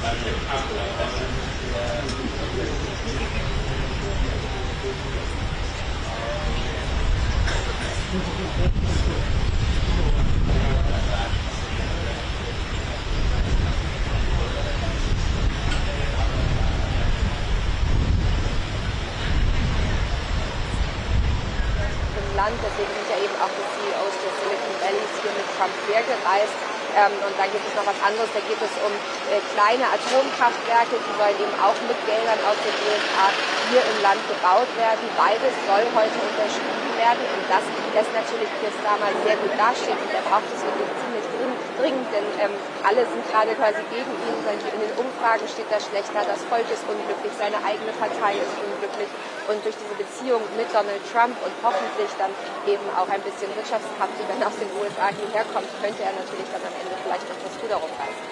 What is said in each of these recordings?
Land, deswegen sind ja eben auch die CEOs der Silicon Valleys hier mit Trump hergereist. Und dann gibt es noch was anderes, da geht es um kleine Atomkraftwerke, die sollen eben auch mit Geldern aus den USA hier im Land gebaut werden. Beides soll heute unterschrieben werden und das lässt natürlich Keir Starmer sehr gut dastehen und er braucht es wirklich ziemlich dringend, denn alle sind gerade quasi gegen ihn, in den Umfragen steht er schlechter, das Volk ist unglücklich, seine eigene Partei ist unglücklich und durch diese Beziehung mit Donald Trump und hoffentlich dann eben auch ein bisschen Wirtschaftskraft, die dann aus den USA hierher kommt, könnte er natürlich dann am Ende vielleicht noch das Ruder rumreißen.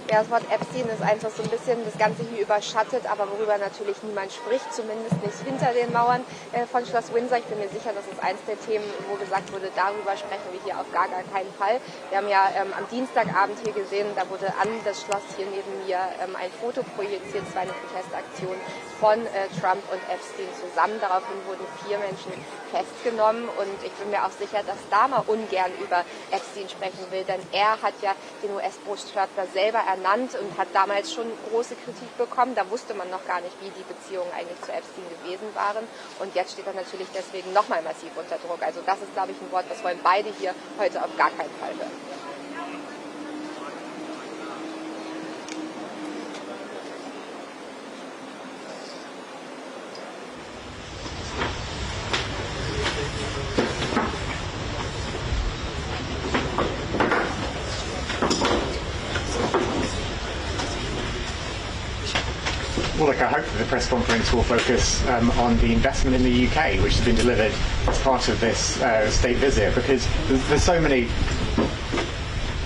Ja, das Wort Epstein ist einfach so ein bisschen das Ganze hier überschattet, aber worüber natürlich niemand spricht, zumindest nicht hinter den Mauern von Schloss Windsor. Ich bin mir sicher, das ist eins der Themen, wo gesagt wurde, darüber sprechen wir hier auf gar keinen Fall. Wir haben ja am Dienstagabend hier gesehen, da wurde an das Schloss hier neben mir ein Foto projiziert, es war eine Protestaktion von Trump und Epstein zusammen. Daraufhin wurden 4 Menschen festgenommen und ich bin mir auch sicher, dass Starmer ungern über Epstein sprechen will, denn er hat ja den US-Botschafter selber ernannt und hat damals schon große Kritik bekommen. Da wusste man noch gar nicht, wie die Beziehungen eigentlich zu Epstein gewesen waren. Und jetzt steht er natürlich deswegen nochmal massiv unter Druck. Also das ist, glaube ich, ein Wort, das wollen beide hier heute auf gar keinen Fall hören. Well, look, I hope that the press conference will focus on the investment in the UK, which has been delivered as part of this state visit, because there's so many.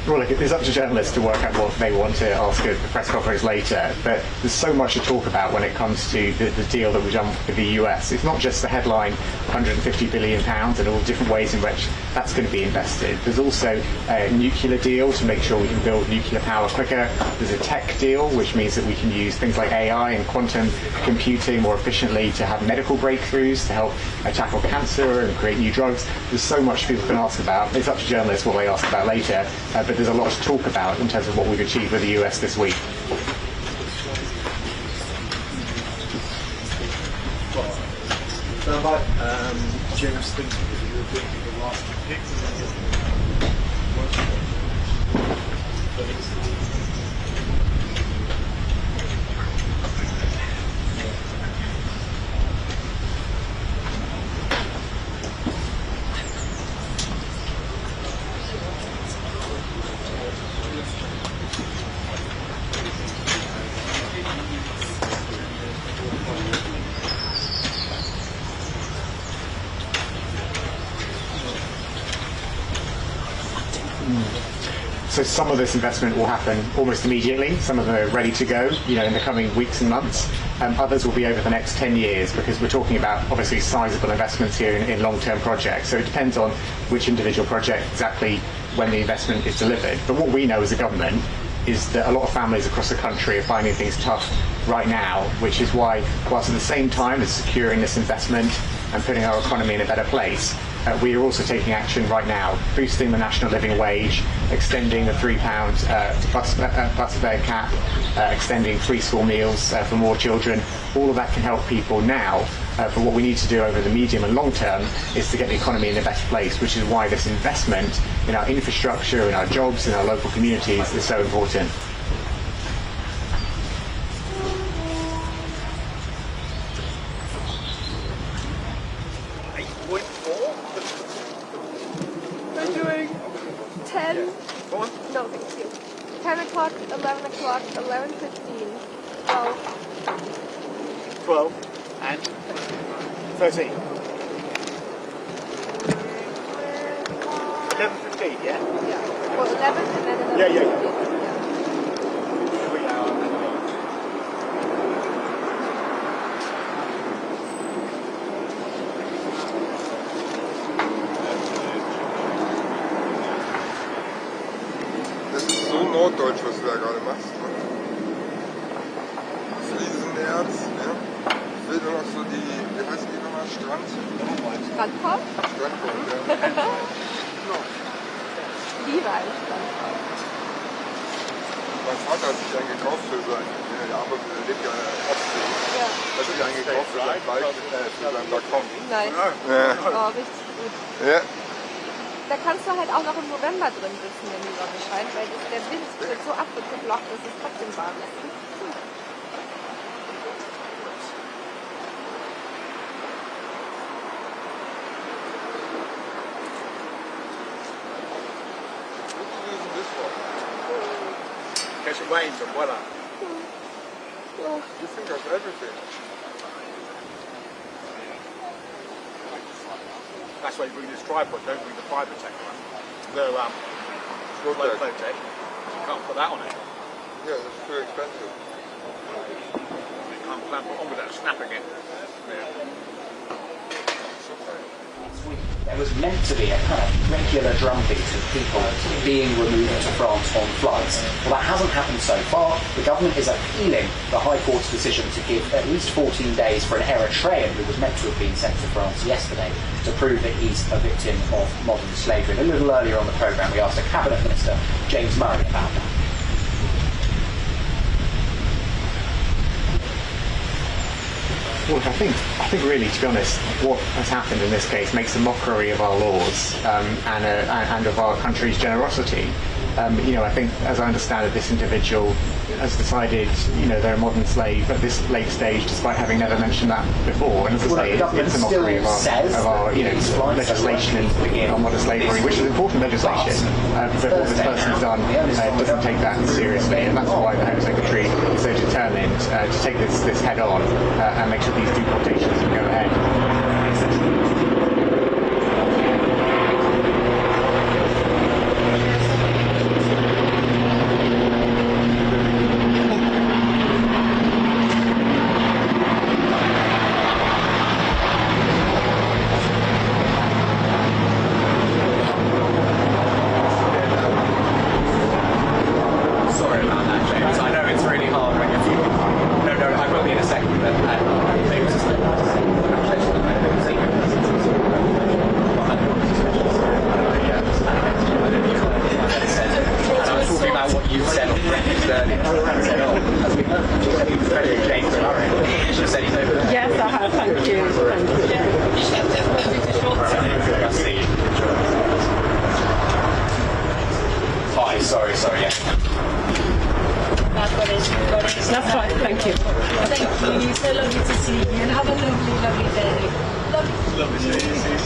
Well, look, it's up to journalists to work out what they want to ask at the press conference later, but there's so much to talk about when it comes to the deal that we've done with the US. It's not just the headline £150 billion and all the different ways in which that's going to be invested. There's also a nuclear deal to make sure we can build nuclear power quicker. There's a tech deal, which means that we can use things like AI and quantum computing more efficiently to have medical breakthroughs, to help tackle cancer and create new drugs. There's so much people can ask about. It's up to journalists what they ask about later, but there's a lot to talk about in terms of what we've achieved with the US this week. Stand by. James thinks you were doing the last picks and then So some of this investment will happen almost immediately. Some of them are ready to go, in the coming weeks and months. Others will be over the next 10 years because we're talking about obviously sizable investments here in long-term projects. So it depends on which individual project exactly when the investment is delivered. But what we know as a government is that a lot of families across the country are finding things tough right now, which is why, whilst at the same time as securing this investment and putting our economy in a better place, we are also taking action right now, boosting the national living wage, extending the £3 bus fare cap, extending free school meals for more children. All of that can help people now, but what we need to do over the medium and long term is to get the economy in a better place, which is why this investment in our infrastructure, in our jobs, in our local communities is so important. No, thank you. 10 o'clock, 11 o'clock, 11:15, 12. 12 and 13. 11:15. 15, yeah? Yeah. Well, 11 and then another Yeah. 15. Yeah. 3 hours. Das ist so norddeutsch, was du da gerade machst. Ne? Fliesenerz, ja. Ich will nur noch so die, wie heißt die nochmal? Strand? Strandkorb? Strandkorb, ja. Liebe einen Strandkorb. Mein Vater hat sich einen gekauft für sein, der Arme lebt ja in der Ostsee. Ja. Hat sich einen gekauft für seinen für seinen Balkon. Nein. Ja. Oh, richtig gut. Ja. Da kannst du halt auch noch im November drin sitzen, wenn die Sonne scheint, weil der Wind wird so abgeblockt, dass es trotzdem warm ist. Catch a range of weather. You think of everything. That's why you bring this tripod, don't bring the fire protector. The flow protect. You can't put that on it. Yeah, it's too expensive. You can't clamp it on without snapping it. Yeah. There was meant to be a kind of regular drumbeat of people being removed to France on flights. Well, that hasn't happened so far. The government is appealing the High Court's decision to give at least 14 days for an Eritrean who was meant to have been sent to France yesterday to prove that he's a victim of modern slavery. And a little earlier on the programme, we asked a Cabinet Minister, James Murray, about that. Well, I think really, to be honest, what has happened in this case makes a mockery of our laws and of our country's generosity. I think, as I understand it, this individual has decided, they're a modern slave at this late stage, despite having never mentioned that before. And as I say, it's a mockery of our legislation on modern slavery, which is important legislation. But what this person's done doesn't take that seriously, and that's why the Home Secretary is so determined to take this head on and make sure these deportations can go ahead. Yes, I have. Thank you. Hi, sorry, yeah. That's fine. Thank you. Thank you. So lovely to see you, and have a lovely, lovely day. Lovely to see you.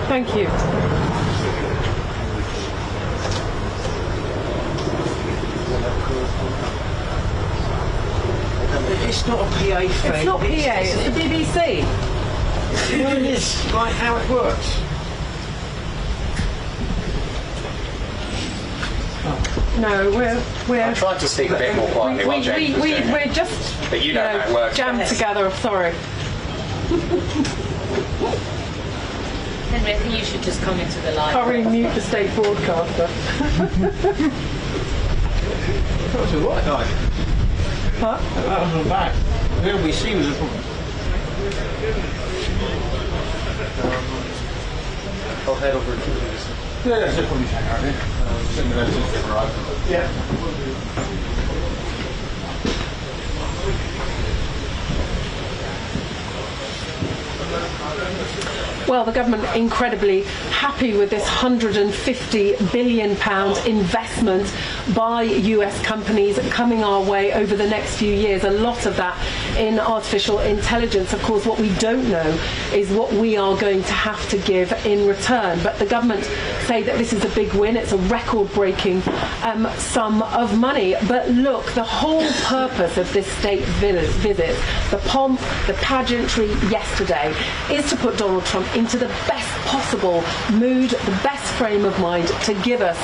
Thank you. It's not a PA thing. It's not PA. It's the BBC. It is like how it works. No, we're. I tried to speak a bit more quietly while James was doing it. We're just. But you know how it works. Jammed together. Sorry. Henry, I think you should just come into the live. Can't really mute the state broadcaster. That was a white night. Huh? That was on the back. The LBC was a problem. I'll head over to this. Yeah, that's it. Probably hang out here. Send me those if they arrive. Yeah. Well, the government incredibly happy with this £150 billion investment by US companies coming our way over the next few years, a lot of that in artificial intelligence. Of course, what we don't know is what we are going to have to give in return. But the government say that this is a big win. It's a record-breaking sum of money. But look, the whole purpose of this state visit, the pomp, the pageantry yesterday, is to put Donald Trump into the best possible mood, the best frame of mind to give us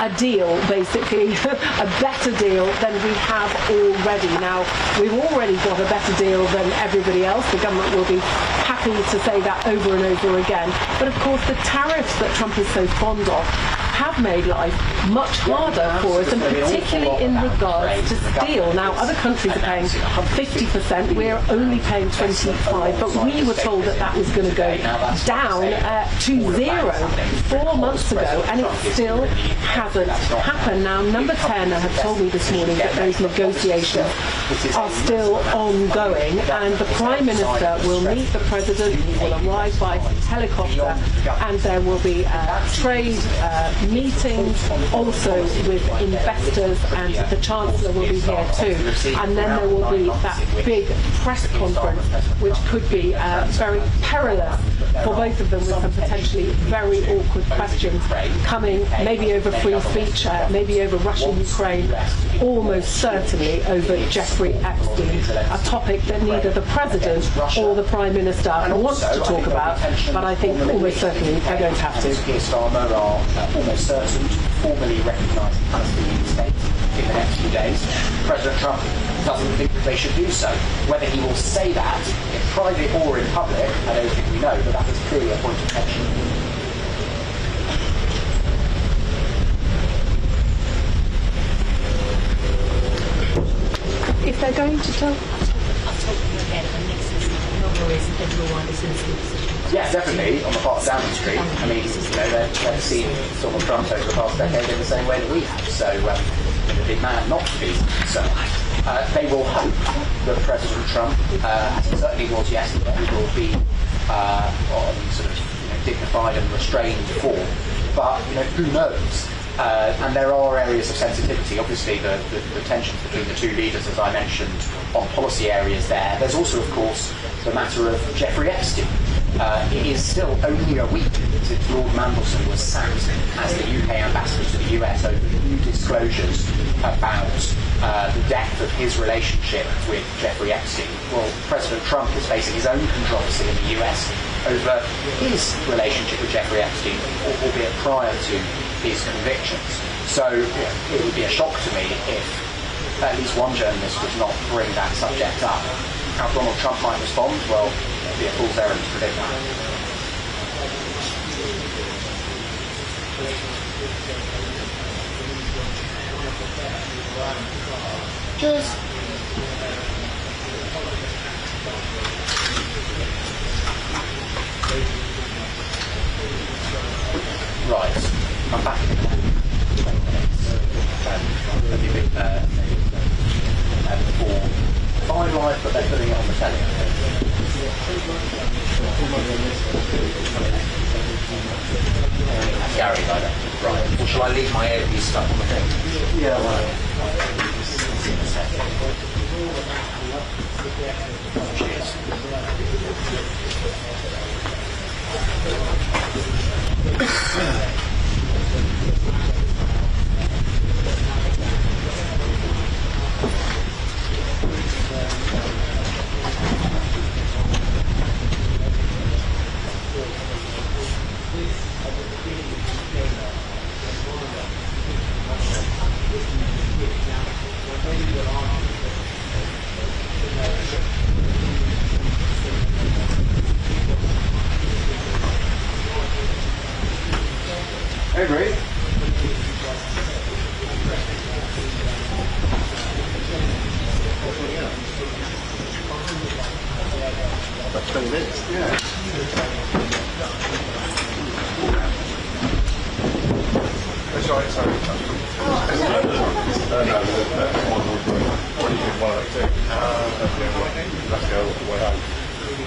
a deal, basically, a better deal than we have already. Now, we've already got a better deal than everybody else. The government will be happy to say that over and over again. But of course, the tariffs that Trump is so fond of have made life much harder for us, and particularly in regards to steel. Now, other countries are paying 50%, we're only paying 25%, but we were told that that was going to go down to 0 4 months ago, and it still hasn't happened. Now, Number 10 have told me this morning that those negotiations are still ongoing, and the Prime Minister will meet the President, he will arrive by helicopter, and there will be trade meetings also with investors, and the Chancellor will be here too. And then there will be that big press conference, which could be very perilous for both of them, with some potentially very awkward questions coming, maybe over free speech, maybe over Russia-Ukraine, almost certainly over Jeffrey Epstein, a topic that neither the President or the Prime Minister wants to talk about, but I think almost certainly they're going to have to. Keir Starmer are almost certain to formally recognise the Palestinian state in the next few days. President Trump doesn't think that they should do so. Whether he will say that in private or in public, I don't think we know, but that is clearly a point of tension. If they're going to tell... Yeah, definitely, on the part of Downing Street. I mean, they've seen Donald Trump over the past decade in the same way that we have, so it'd be mad not to be concerned. They will hope that President Trump, as he certainly was yesterday, will be on sort of dignified and restrained form, but who knows? And there are areas of sensitivity. Obviously, the tensions between the two leaders, as I mentioned, on policy areas there. There's also, of course, the matter of Jeffrey Epstein. It is still only a week since Lord Mandelson was sacked as the UK ambassador to the US over new disclosures about the depth of his relationship with Jeffrey Epstein. Well, President Trump is facing his own controversy in the US over his relationship with Jeffrey Epstein, albeit prior to his convictions. So it would be a shock to me if at least one journalist would not bring that subject up. How Donald Trump might respond, well, it would be a fool's errand to predict that. Cheers. Right, I'm back in 20 minutes. For 5 live, but they're putting it on the telly. Gary, I don't. Right. Or shall I leave my earpiece stuck on the thing? Yeah, right. Cheers. Hey, Ray. About 20 minutes. Yeah. That's right, sorry. Let's go all the way home.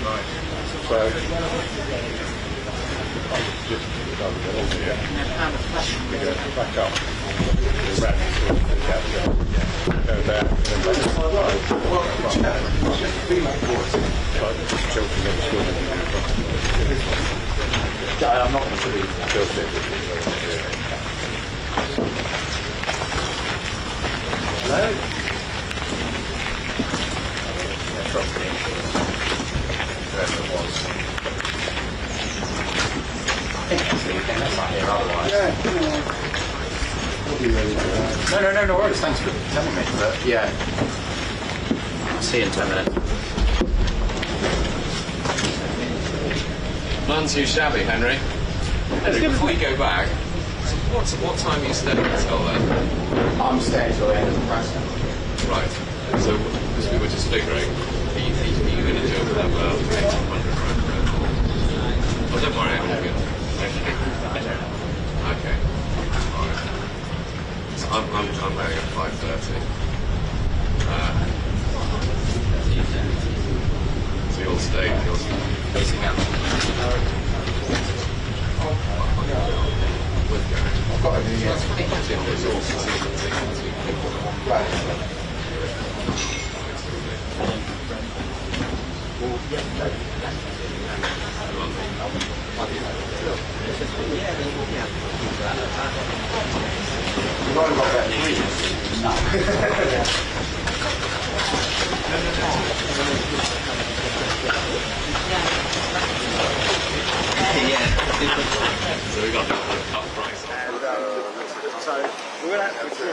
Right. So, just we go back up. I'm not going to be filtered. Hello? Whoever it was. That's not here otherwise. No worries. Thanks for telling me. But yeah, I'll see you in 10 minutes. None too shabby, Henry. Henry, before you go back, what time are you staying until then? I'm staying till the end of the press. Right. So, as we were just figuring, are you going to do it for about 1,800, right? Oh, don't worry, I'm good. Okay. Alright. So I'm going at 5:30. So you'll stay, facing out. I've got a new year. So we got the up price. So we're going to have to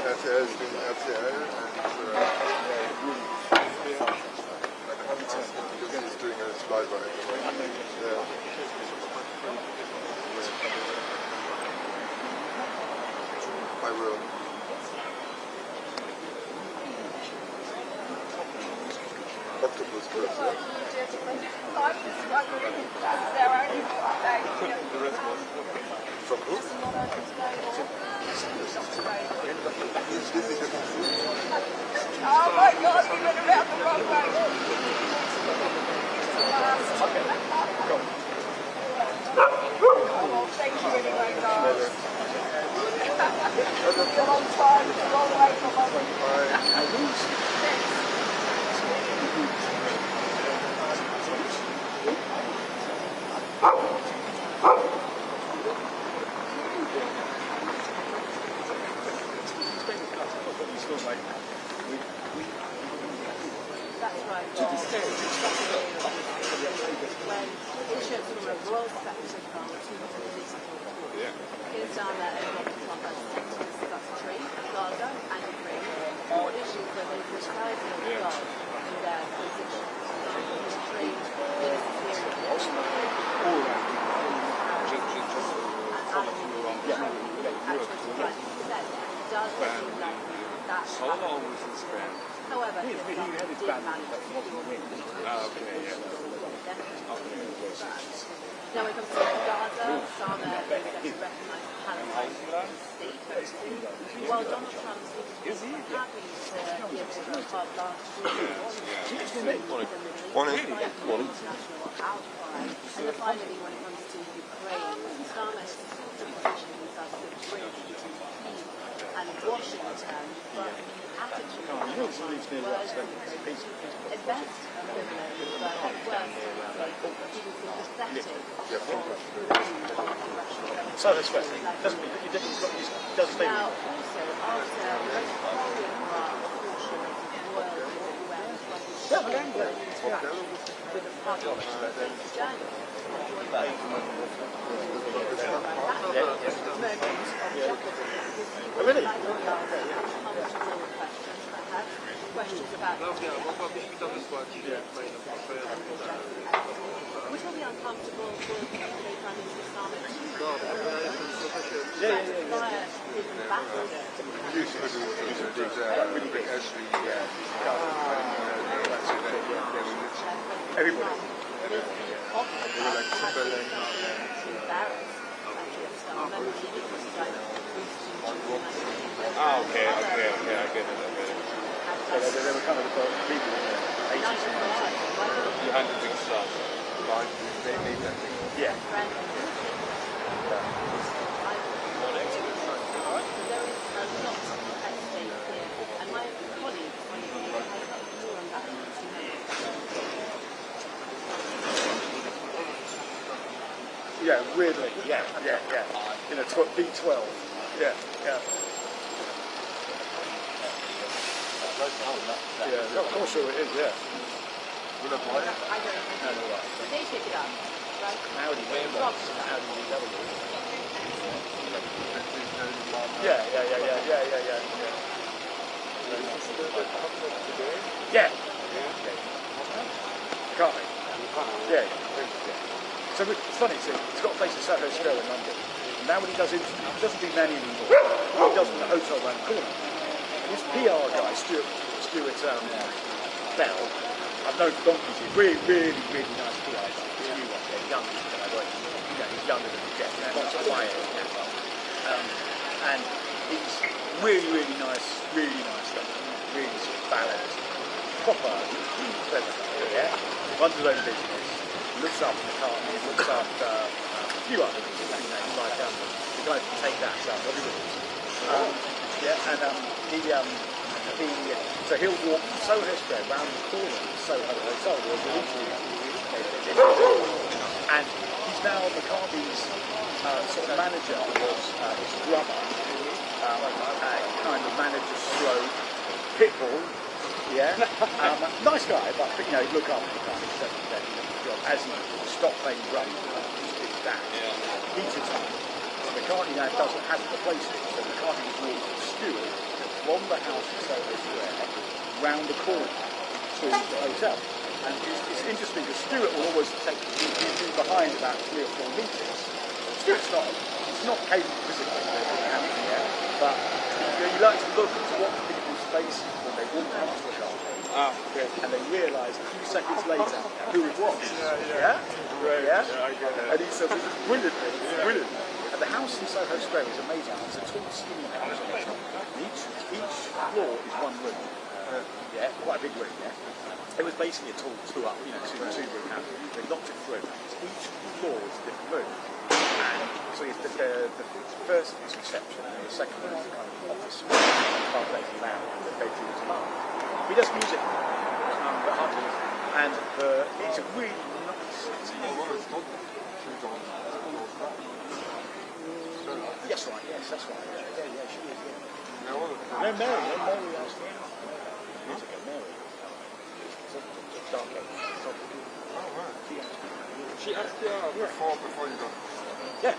RTL has been RTL and he's doing a slide by it. I will. Octopus first, yeah? From who? Oh my God, we went around the wrong way. Oh, thank you anyway, guys. It's a long time, it's a long way from home. That's right. To the stage. When bishops from a royal section from Keir Starmer and Dr. Trump has sentenced that's tree, Gaza and Ukraine for issues where they prescribe God in their position. Tree, however, he did manage to win. Now when it comes to Gaza, Starmer is to recognise Palestine state. While Donald Trump is happy to give a carte blanche to international outcry. And then finally, when it comes to Ukraine, Starmer has positioned himself as a bridge between Kyiv and Washington, but the attitude of the words is best ambivalent, but at worst, even sympathetic. So that's fair. Doesn't mean that you didn't does stay. Now, also, after the most choreographed portion of the world in the US, with the party of January, questions about which will be uncomfortable for the UK Prime Minister Starmer Okay, I get it. So they were kind of the people in the 80s and 90s. You handed big stuff. They need that thing. Yeah. Morning. there is a lot at stake here, and my colleagues want to have more on that in the 2 minutes. Yeah, weirdly. Yeah. In a B12. Yeah. Yeah, of course it is, yeah. I don't know. But they pick it up, right? How do you do that? How do you do that? Yeah. Can't they? Yeah. So it's funny, see, it's got a place in Soho Square in London. Now when he doesn't do many anymore. He does in the hotel around the corner. His PR guy, Stuart Bell, I've known for donkeys. He's really nice PR. He's young, he's younger than Jeff. Not quiet. And he's really nice stuff. Really sort of balanced, proper, clever. Yeah, runs his own business. Looks after McCartney. Looks after a few others. Like the guys who take that stuff. So he'll walk from Soho Square round the corner to Soho Hotel, and he's now McCartney's sort of manager, was his drummer, kind of manager stroke, pitbull, nice guy, but he'd look after McCartney as he stopped playing drum, just did that. Peter time. McCartney now hasn't replaced it, so McCartney was walking Stuart from the house in Soho Square round the corner to the hotel. And it's interesting because Stuart will always take you behind about 3 or 4 meters. Stuart's not capable physically, but you like to look at what people's faces when they walk past the car. And they realise a few seconds later who it was. Yeah? And he said, it's brilliant. And the house in Soho Square is amazing. It's a tall, skinny house. Each floor is one room. Quite a big room, It was basically a tall two-up, two-room house. They knocked it through. Each floor is a different room. And so the first is reception, and the second one is kind of office, part-day lounge, and the bedrooms and art. He does music, and it's a really nice. Yes, right. Yes, that's right. Yeah, she is. No, Mary asked me. Music of Mary. Dark Age. She asked you before you got. Yeah.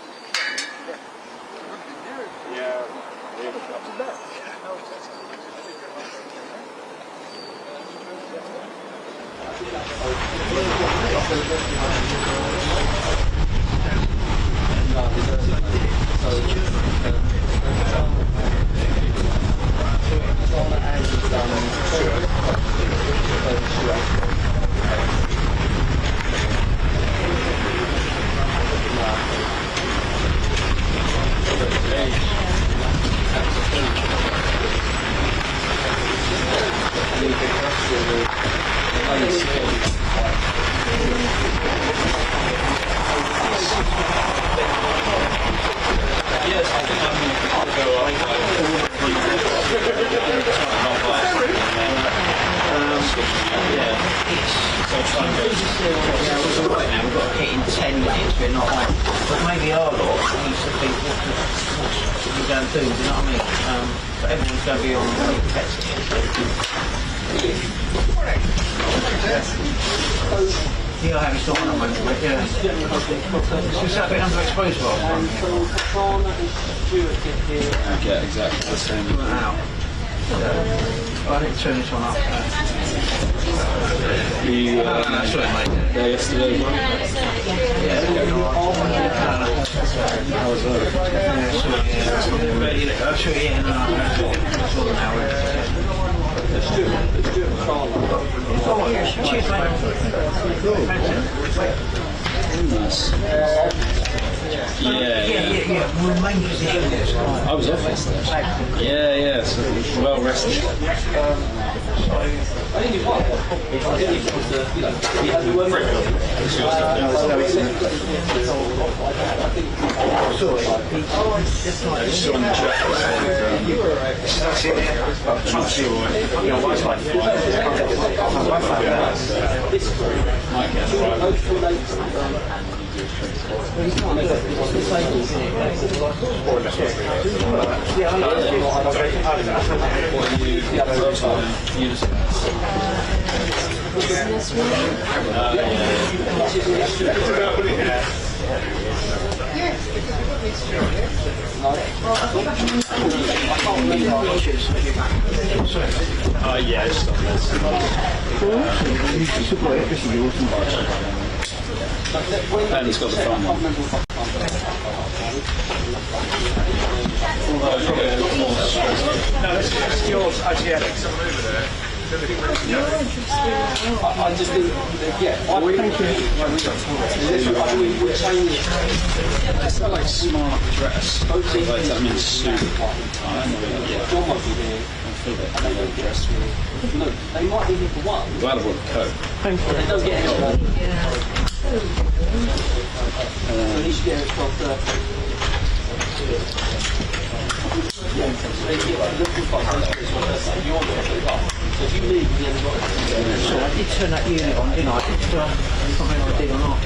Yeah, exactly the same. I need to turn this one off. You there yesterday? How was that? I'll show you in an hour. Cheers, Yeah. We'll main position. I was off yesterday. Yeah, so well rested. I think it was Yeah, it's not this. And it's got the front one. No, it's yours. Actually, yeah, someone over there. I just think, yeah, we're changing. It's not like smart dress. Like, that means suit. John might be here. And they don't dress. No, they might be here for one. Glad I brought the coat. But they don't get extra. So they should get extra 12:30. Yeah, so they get looking for so if you leave, you haven't got it. So I did turn that unit on, didn't I? Something I did or not.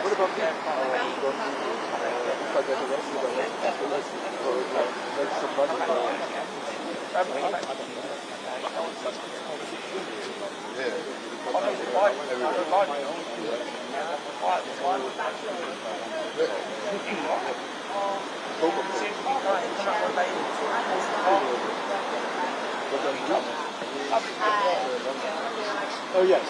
What about me? If I get arrested, make some money. Oh yeah,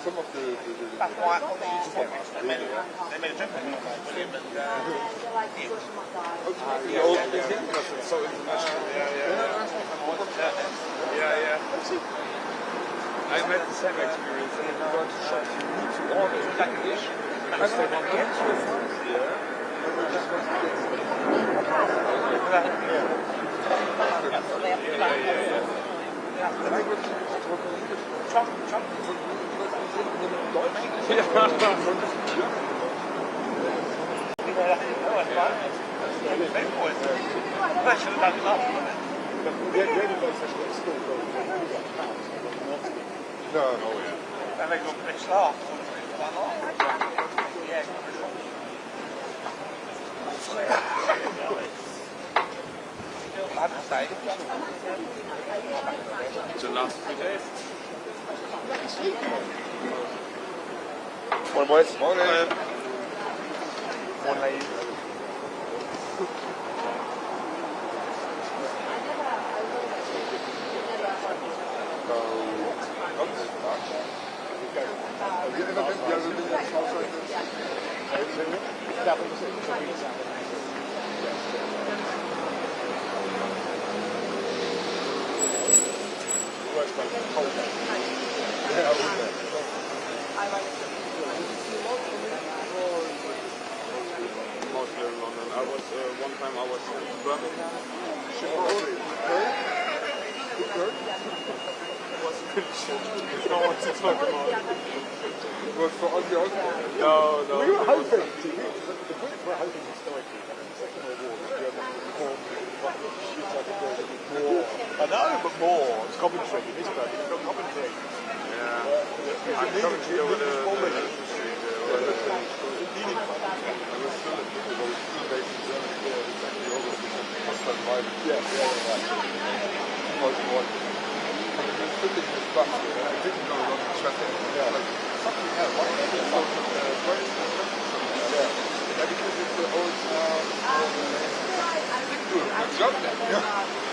some of the old museum because it's so international. Yeah. I had the same experience. And if you go to shops, you need to order English because they want to get to it. And they just want to get to it. Language is talking English. No. En ik op een slaap. It's the last 2 days. Morning, boys. Morning. One lady. Have you ever been in a house like this? Mostly in London. One time I was in Birmingham. Good. It was really shit. There's no one to talk about. It was for Ozzy Osbourne. No. We were hoping the Brits were hoping historically that in the Second World War the Germans would form shit like a more. I know, but more. It's Coventry. It is Birmingham. It's not Coventry. Yeah. I'm coming to go with the industry.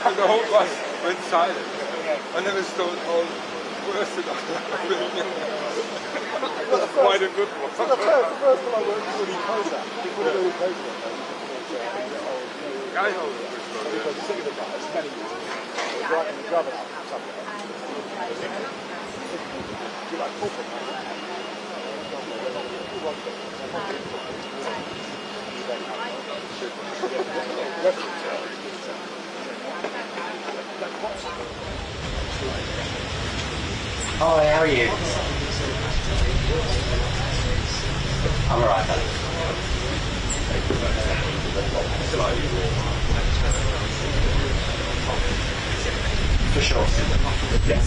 And the whole bus went silent. And then we started all bursted out. Quite a good one. The first time I worked with Willie Kosa, Guy holder. because the second guy, it's many years ago, right in the governor, something like that. Do you like corporate? Hi, how are you? I'm alright, thanks. For sure. Yes.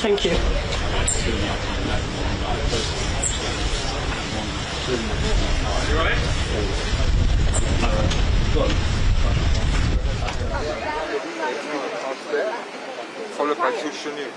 Thank you. Followed by 2 chenilles.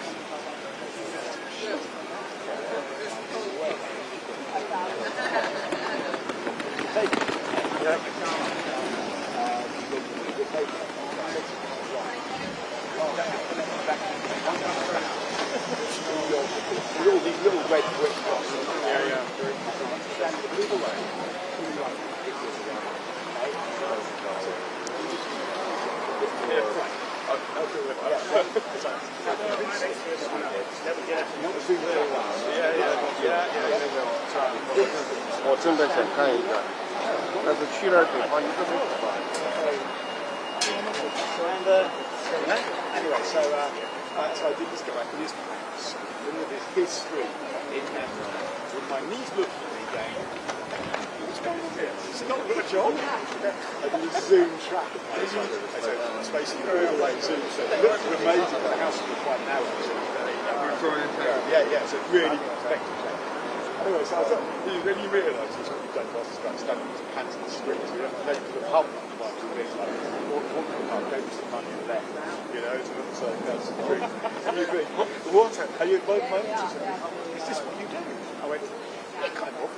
All these little red brick blocks. Anyway, so I did this go back and this history in memory with my niece looking at me going, what's going on here? It's not a good job. I did a zoom track of my it's basically all like zoom, so it looks amazing, but the house is quite narrow. Yeah, so really perspective change. Anyway, so I was then you realise it's what you've done whilst it's like standing with pants in the street, so you have to go to the pub like two bits, like walk to the pub, go to the money left, you know, so that's the truth. And you think, what? Are you at the moment? Is this what you do? I went, yeah, kind of.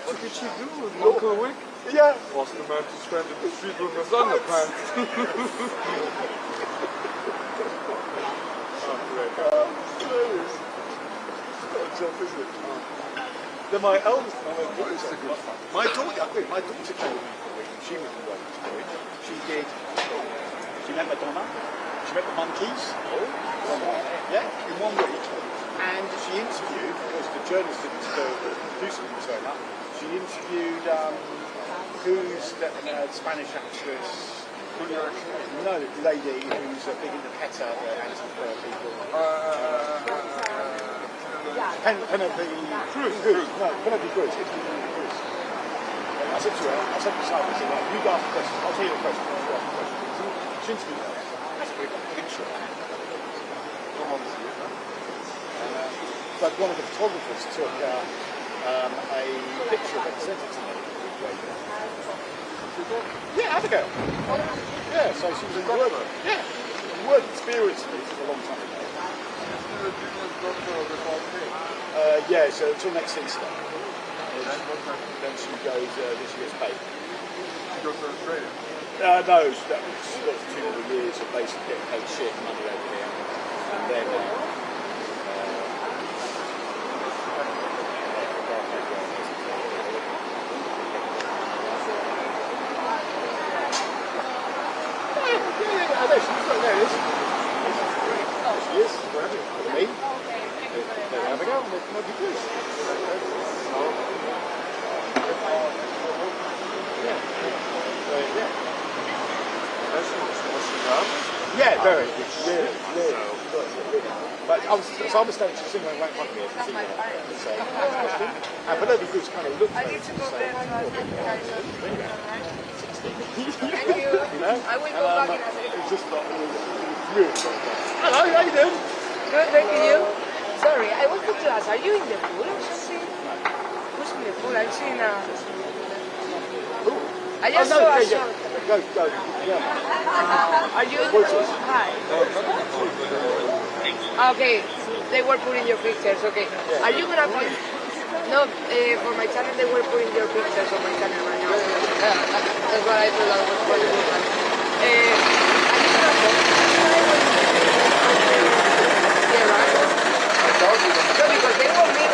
What did she do? Local week? Yeah. Was the man to stand in the street with his underpants? Then my eldest, my daughter came for a week. She was in Roman's College. She met Madonna. She met the Monkeys. Yeah, in 1 week. And she interviewed, because the journalist didn't do something turn up. She interviewed who's the Spanish actress. No, lady who's big in the PETA, anti-fur people. Penelope Cruz. No, Penelope Cruz. I said to her, I said to Simon, I said, right, you ask the question, I'll tell you the question. She interviewed her. That's a good picture. But one of the photographers took a picture of it and sent it to me. Yeah, Abigail. Yeah, so she was in work. Yeah, work experience with me for a long time ago. Yeah, so until next Easter. Then she goes, then she gets paid. She goes to Australia? No, she got 2 more years of basically getting paid shit money over here. And then be good. Yeah, very. Yeah. But I was standing to sing right in front of me. But that'd be good to kind of look. I need to go there. Thank you. You know? I will go back in a second. It's just like, it was really good. Hello, how you doing? Good, thank you. Sorry, I wanted to ask, are you in the pool or something? Who's in the pool? I'm seeing a... I just saw a shot. Go, yeah. Are you in the pool? Hi. Okay, they were putting your pictures, okay. Are you gonna put... No, for my channel they were putting your pictures on my channel right now. That's what I thought I was going to do. Are you gonna post? Yeah, right? No, because they want me...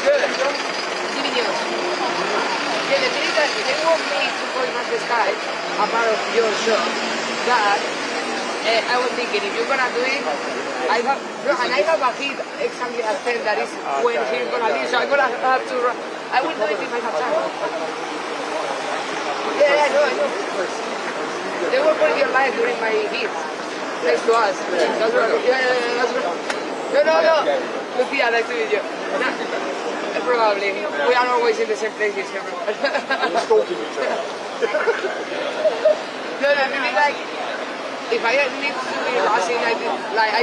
Good. TV News. Yeah, the thing is that they want me to point at the sky, a part of your show, that I was thinking, if you're gonna do it, I have a hit exactly at 10 that is when he's gonna leave, so I'm gonna have to, I will do it if I have time. Yeah, I know. They were putting your live during my hits, next to us. That's right. Yeah, that's right. No. Lucia, nice to meet you. Probably. We are always in the same places. We're stalking each other. No, I mean, like, if I need to be rushing, I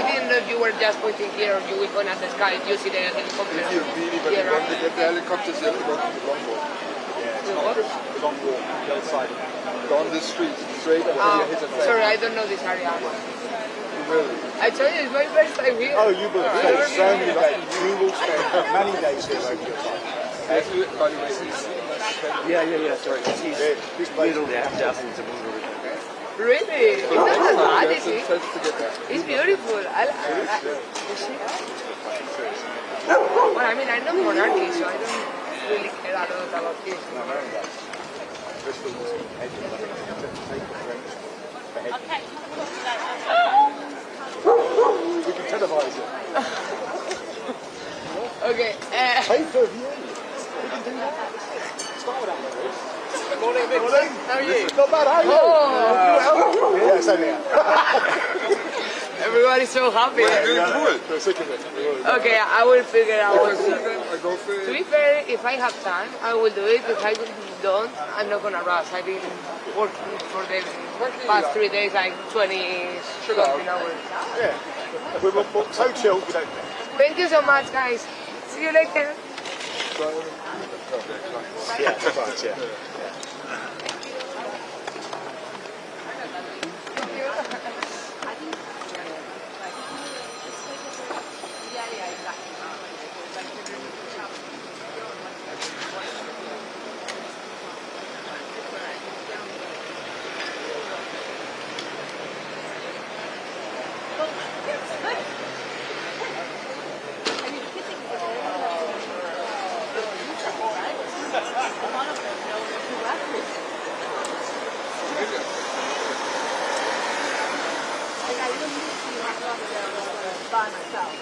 didn't know if you were just pointing here or you were going at the sky. You see the helicopter. If you really want to get the helicopters, you have to go to the long walk. The long walk, the other side. Go on this street, straight up and you hit a train. Sorry, I don't know this area. Really? I told you, it's my first time here. Oh, you will spend so many days. You will spend many days here over your life. Yeah, sorry. He's middle there, dozens of them. Really? It's not that bad, is it? It's beautiful. Well, I mean, I'm not monarchy, so I don't really care a lot about this. Okay. We can televise it. Okay. Pay per view. We can do that. Start with that. Good morning, Vic. How are you? Not bad, how are you? Oh! Yeah, same here. Everybody's so happy. We're sick of it. Okay, I will figure out what to do. To be fair, if I have time, I will do it. If I don't, I'm not going to rush. I've been working for the past 3 days, like 20-something hours. Yeah. We're so chilled, we don't care. Thank you so much, guys. See you later. Yeah, right, yeah. By myself.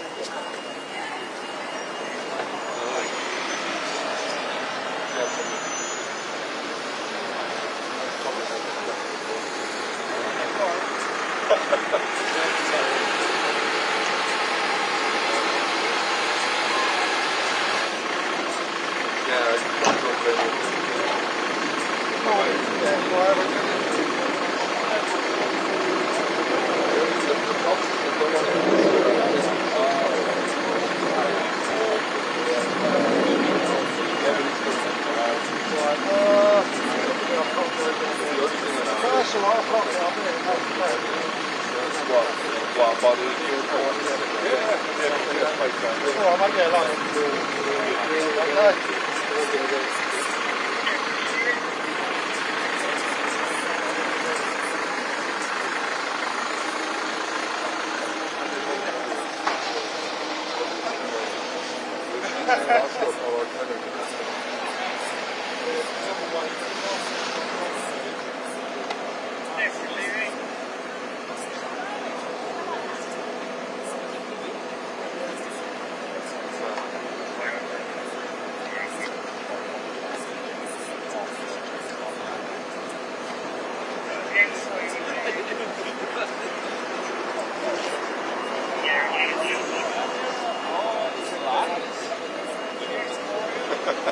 Stronger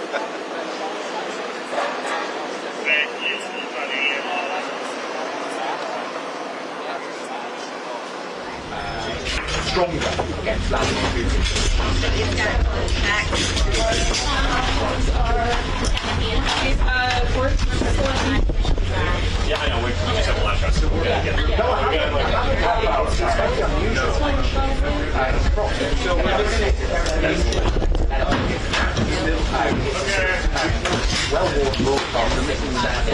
against Vladimir Putin. Yeah, I know. We just have a last shot. So we're going to get No, I haven't. It's very unusual. It's profit. So we're looking at well-worn broadcast and making that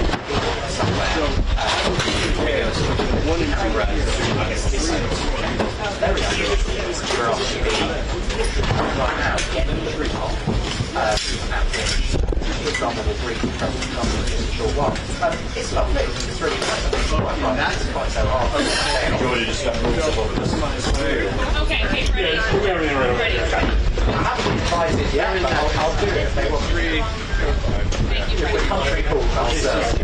somewhere. One in two rows. Very unusual for us to be right now getting through for example, we'll brief the President in just a short while. It's lovely. It's really nice. That's quite so hard. Do you want to just go over this? Okay, ready. Ready. I haven't advised it yet, but I'll do it if they want. Thank you. If the country calls, I'll serve.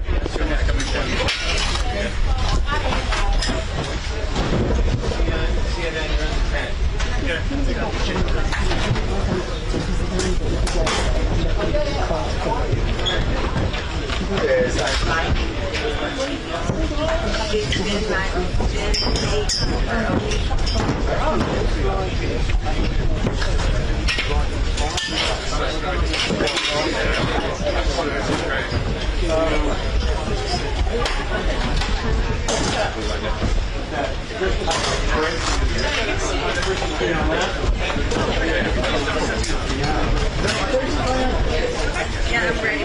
Yeah, I'm ready.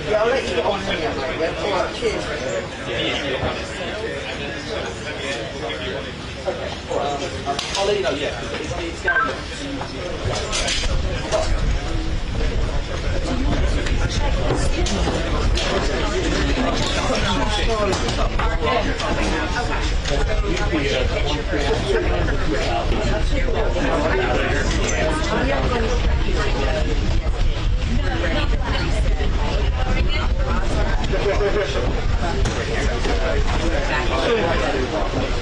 Yeah, I'll let you get on here, mate. Yeah, all right, cheers. I'll let you know, yeah. It's going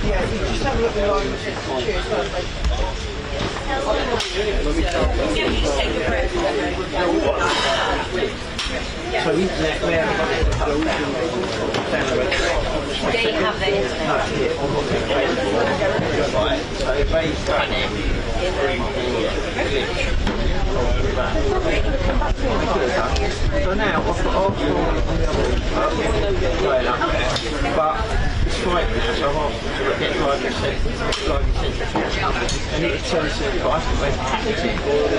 Yeah, you just have a look at the line. Cheers, first, mate. So internet, where they have their internet. So now, I've got all on the other but it's fine now, so I've asked them to get driving and it turns to I think they've packaged it,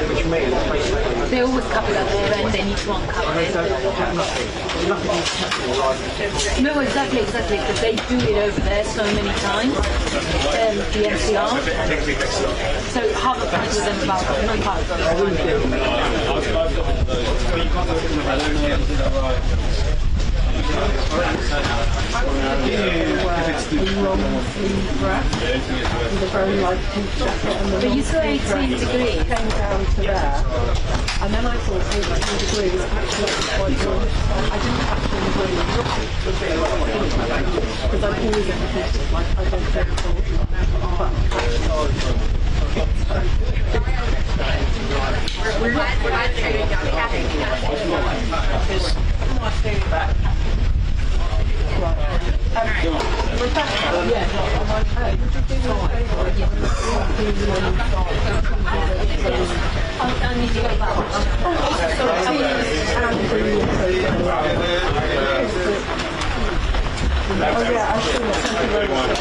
which means basically They always cover that there and they need to uncover they it. don't have nothing. There's nothing in capitalising. No, exactly, because they do it over there so many times, the MCR. So have a chat with them about it, not part of them. I wouldn't do it. But you saw 18 degrees. Came down to there, and then I thought 18 degrees actually quite good. I didn't actually really look because I'm always educated, like I don't go I need to go back. Oh yeah, I see that. Thank you very much.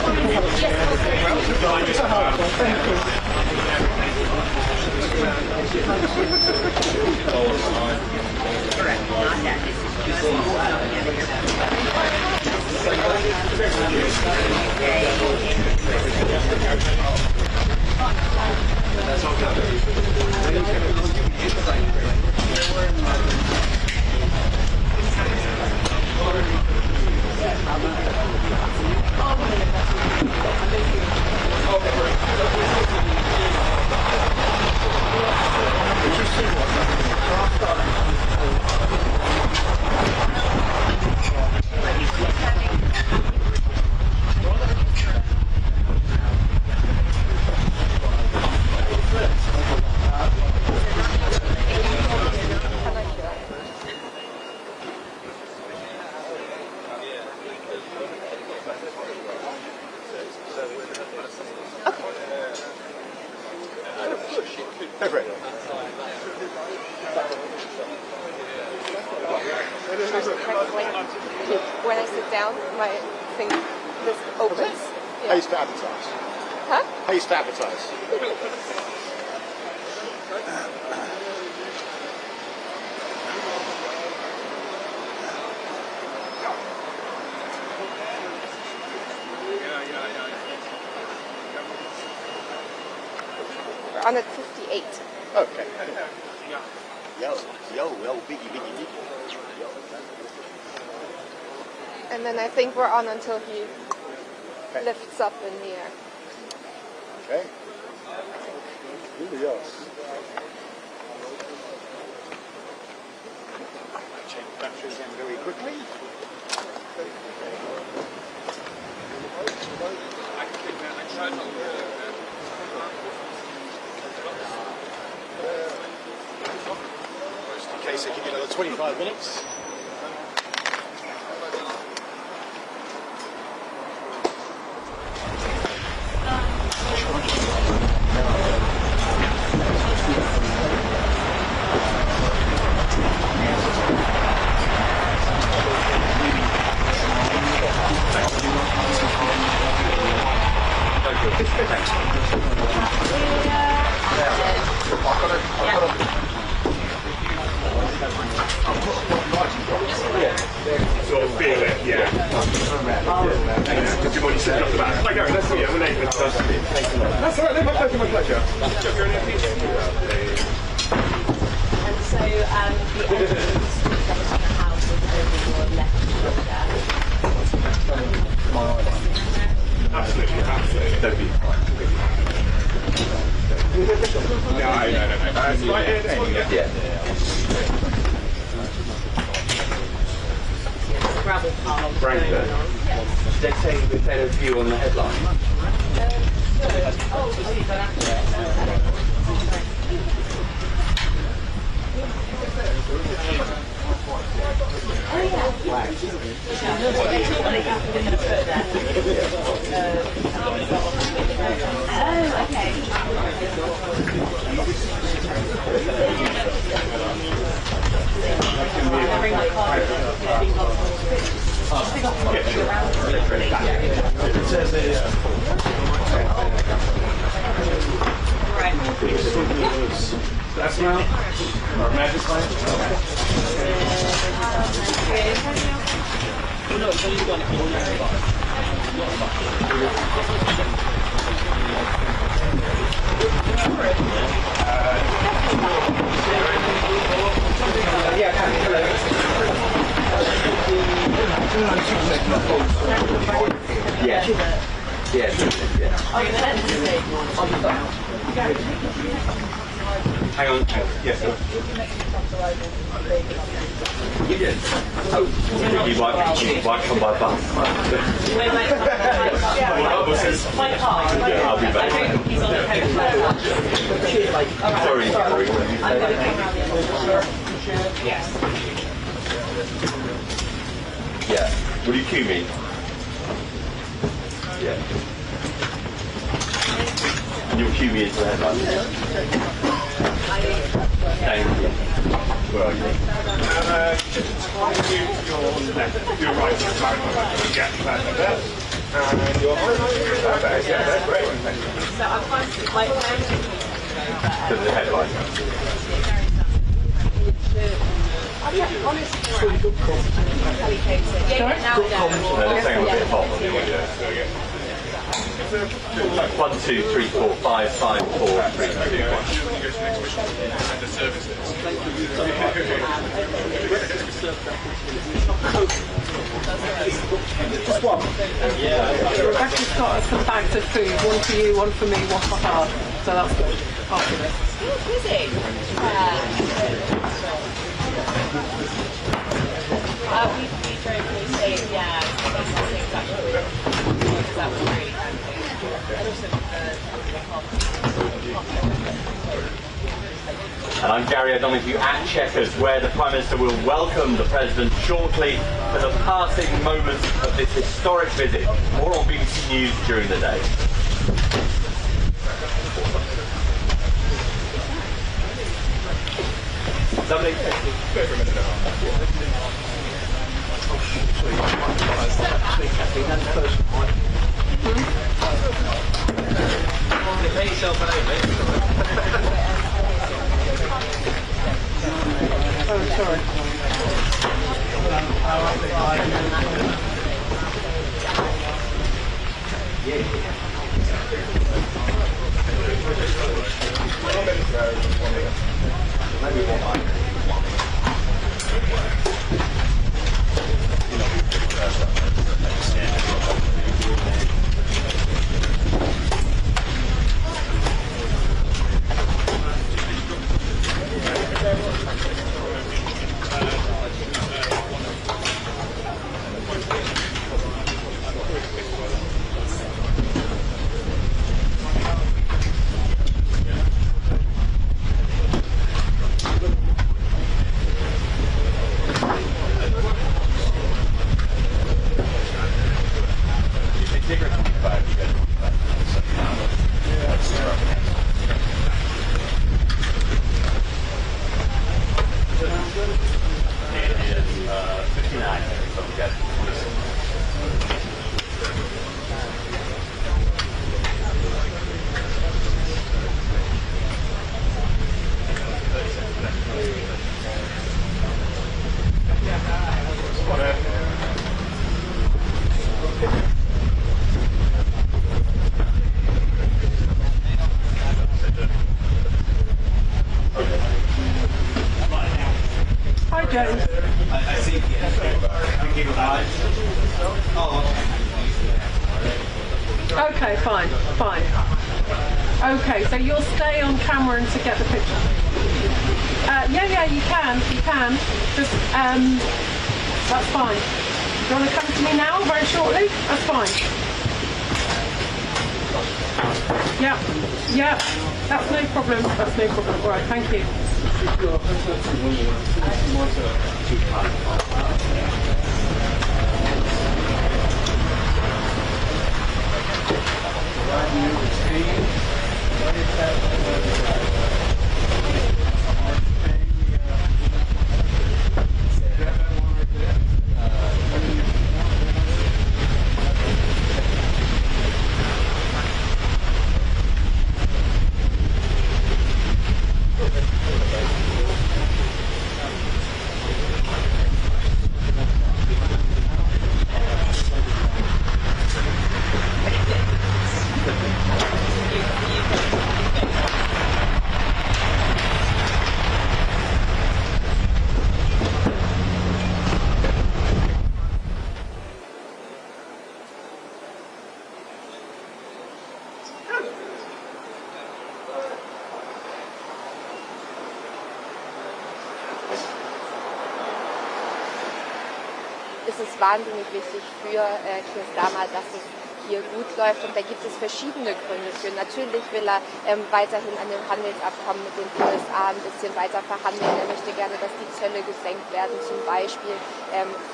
when I sit down, my thing this opens. I used to advertise. Huh? I used to advertise. We're on at 58. Okay. Yo, biggie. Yo. And then I think we're on until he lifts up in the air. Okay. Yes. Change battery again very quickly. Just in case I give you another 25 minutes. Sort of feel it, yeah. Did you want to say about it? Gary, let's see, I'm an neighbour. That's all right, my pleasure, my pleasure. And so the evidence comes from the house is over your left shoulder. Absolutely. Don't be. No. Yeah. Gravel pile. Brandon. Did they say we had a view on the headline? That's now? Our magic plan? No, it's only one. Hang on. Yes, sir. You did? Oh, you might come by bus. My car. Yeah, I'll be back. He's on the coach. Sorry. I'm going to come around the other way. Yes. Yeah. Will you cue me? Yeah. And you'll cue me into the headline. Thank you. Where are you? Your left, your right side. Yeah, perfect. And your right. Perfect. Yeah, that's great. Thank you. So I'm trying to my To the headline. Let's hang on a bit of hold on the audio. 1, 2, 3, 4, 5, 5, 4, 3, 2, 1. Just one. Rebecca's got us some bags of food, one for you, one for me, one for her. So that's good. After this. busy. We drove to the state, yeah, that's the same exactly. Because that was really handy. And also And I'm Gary O'Donoghue at Chequers, where the Prime Minister will welcome the President shortly for the passing moments of this historic visit. More on BBC News during the day. Somebody? Okay, fine. Okay, so you'll stay on camera and to get the picture. Yeah, you can. Just, that's fine. Do you want to come to me now, very shortly? That's fine. Yeah, that's no problem. All right, thank you. ist es wahnsinnig wichtig für Keir Starmer, dass es hier gut läuft, und da gibt es verschiedene Gründe für. Natürlich will er weiterhin an dem Handelsabkommen mit den USA ein bisschen weiter verhandeln. Er möchte gerne, dass die Zölle gesenkt werden, zum Beispiel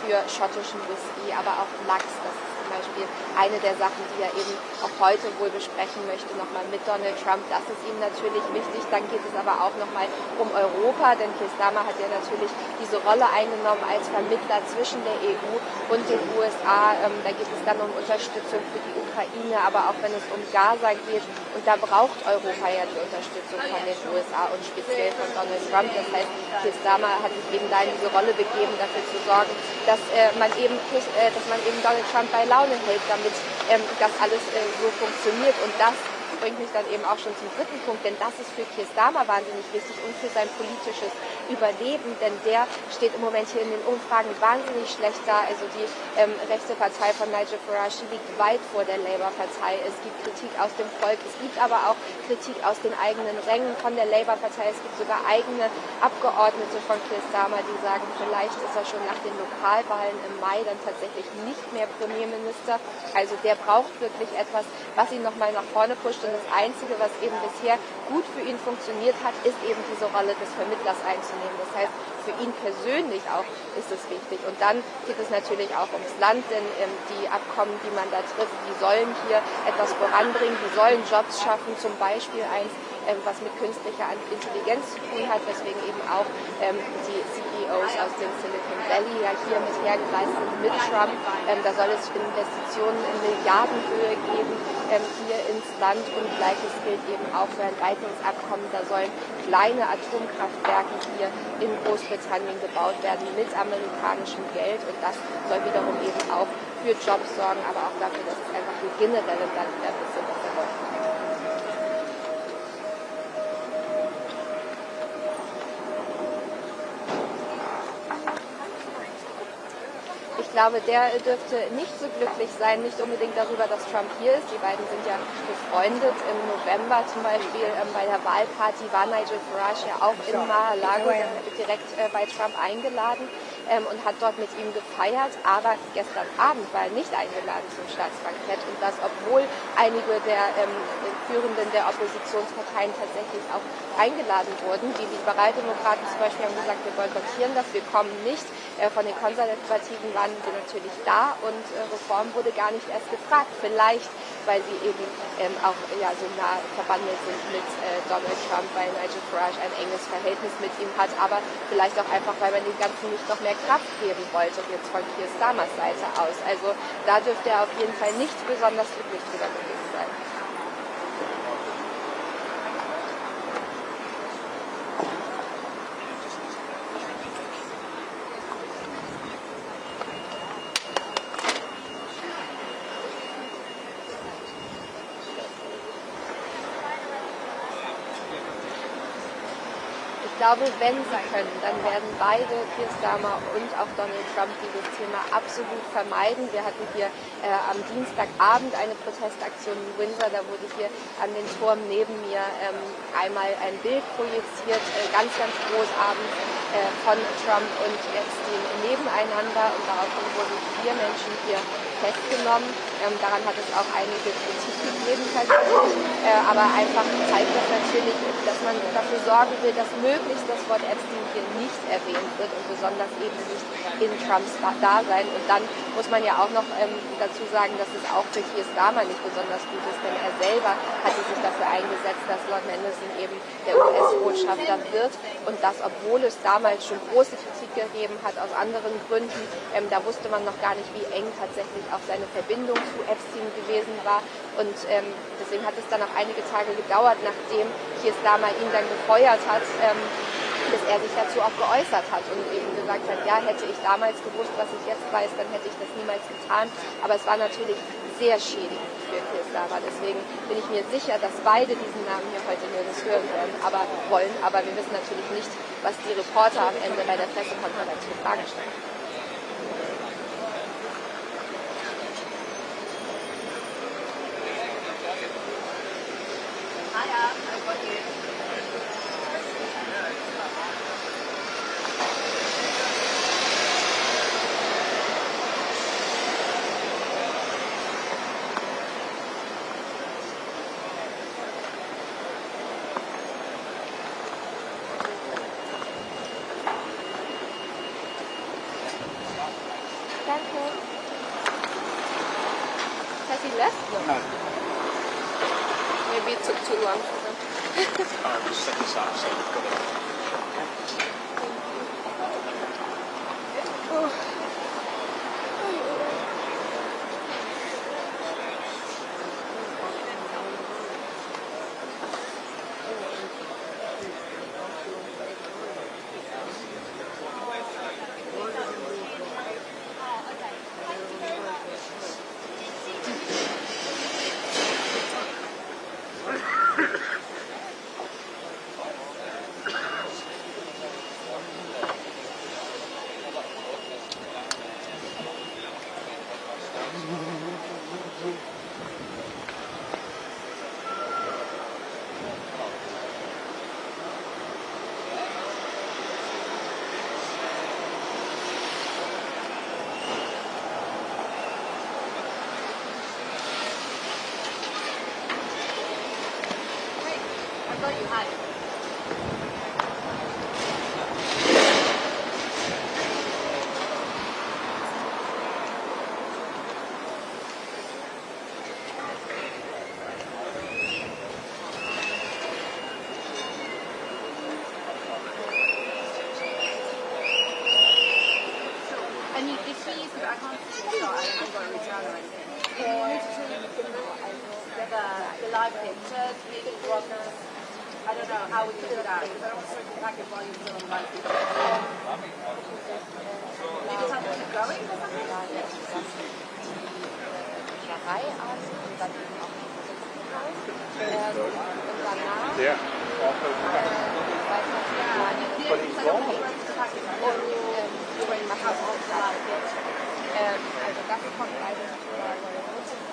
für schottischen Whisky, aber auch Lachs. Das ist zum Beispiel eine der Sachen, die er eben auch heute wohl besprechen möchte, nochmal mit Donald Trump. Das ist ihm natürlich wichtig. Dann geht es aber auch nochmal um Europa, denn Keir Starmer hat ja natürlich diese Rolle eingenommen als Vermittler zwischen der EU und den USA. Da geht es dann um Unterstützung für die Ukraine, aber auch wenn es um Gaza geht. Und da braucht Europa ja die Unterstützung von den USA und speziell von Donald Trump. Das heißt, Keir Starmer hat sich eben da in diese Rolle begeben, dafür zu sorgen, dass man eben Donald Trump bei Laune hält, damit das alles so funktioniert. Und das bringt mich dann eben auch schon zum dritten Punkt, denn das ist für Keir Starmer wahnsinnig wichtig und für sein politisches Überleben, denn der steht im Moment hier in den Umfragen wahnsinnig schlecht da. Also die rechte Partei von Nigel Farage liegt weit vor der Labour-Partei. Es gibt Kritik aus dem Volk, es gibt aber auch Kritik aus den eigenen Rängen von der Labour-Partei. Es gibt sogar eigene Abgeordnete von Keir Starmer, die sagen, vielleicht ist er schon nach den Lokalwahlen im Mai dann tatsächlich nicht mehr Premierminister. Also der braucht wirklich etwas, was ihn nochmal nach vorne pusht. Und das Einzige, was eben bisher gut für ihn funktioniert hat, ist eben diese Rolle des Vermittlers einzunehmen. Das heißt, für ihn persönlich auch ist es wichtig. Und dann geht es natürlich auch ums Land, denn die Abkommen, die man da trifft, die sollen hier etwas voranbringen, die sollen Jobs schaffen, zum Beispiel eins, was mit künstlicher Intelligenz zu tun hat, weswegen eben auch die CEO CEOs aus dem Silicon Valley ja hier mit hergereist sind mit Trump. Da soll es Investitionen in Milliardenhöhe geben hier ins Land und Gleiches gilt eben auch für ein weiteres Abkommen. Da sollen kleine Atomkraftwerke hier in Großbritannien gebaut werden mit amerikanischem Geld und das soll wiederum eben auch für Jobs sorgen, aber auch dafür, dass es einfach hier generell im Land wieder ein bisschen besser läuft. Ich glaube, der dürfte nicht so glücklich sein, nicht unbedingt darüber, dass Trump hier ist. Die beiden sind ja befreundet. Im November zum Beispiel bei der Wahlparty war Nigel Farage ja auch in Mar-a-Lago direkt bei Trump eingeladen und hat dort mit ihm gefeiert. Aber gestern Abend war er nicht eingeladen zum Staatsbankett und das, obwohl einige der Führenden der Oppositionsparteien tatsächlich auch eingeladen wurden. Die Liberaldemokraten zum Beispiel haben gesagt, wir boykottieren das, wir kommen nicht. Von den Konservativen waren sie natürlich da und Reform wurde gar nicht erst gefragt. Vielleicht, weil sie eben auch so nah verbandelt sind mit Donald Trump, weil Nigel Farage ein enges Verhältnis mit ihm hat, aber vielleicht auch einfach, weil man dem Ganzen nicht noch mehr Kraft geben wollte, jetzt von Keir Starmers Seite aus. Also da dürfte er auf jeden Fall nicht besonders glücklich drüber gewesen sein. Ich glaube, wenn sie können, dann werden beide, Keir Starmer und auch Donald Trump, dieses Thema absolut vermeiden. Wir hatten hier am Dienstagabend eine Protestaktion in Windsor, da wurde hier an den Turm neben mir einmal ein Bild projiziert, ganz, ganz groß abends von Trump und Epstein nebeneinander und daraufhin wurden 4 Menschen hier festgenommen. Daran hat es auch einige Kritik gegeben tatsächlich, aber einfach zeigt das natürlich, dass man dafür sorgen will, dass möglichst das Wort Epstein hier nicht erwähnt wird und besonders eben nicht in Trumps Dasein. Und dann muss man ja auch noch dazu sagen, dass es auch für Keir Starmer nicht besonders gut ist, denn er selber hatte sich dafür eingesetzt, dass Lord Mandelson eben der US-Botschafter wird und das, obwohl es damals schon große Kritik gegeben hat aus anderen Gründen, da wusste man noch gar nicht, wie eng tatsächlich auch seine Verbindung zu Epstein gewesen war und deswegen hat es dann auch einige Tage gedauert, nachdem Keir Starmer ihn dann gefeuert hat, bis er sich dazu auch geäußert hat und eben gesagt hat, ja, hätte ich damals gewusst, was ich jetzt weiß, dann hätte ich das niemals getan. Aber es war natürlich sehr schädigend für Keir Starmer. Deswegen bin ich mir sicher, dass beide diesen Namen hier heute nirgends hören wollen. Aber wir wissen natürlich nicht, was die Reporter am Ende bei der Pressekonferenz für Fragen stellen. Has he left? No. Maybe it took too long for them. I was set this up, so we've got it. the key is that I can't see the shot, I haven't got a return or anything. The live pictures, maybe broadcast. I don't know how we can do that, because I don't want to circle back while you're still on live pictures. You just have to keep going or something? Yeah.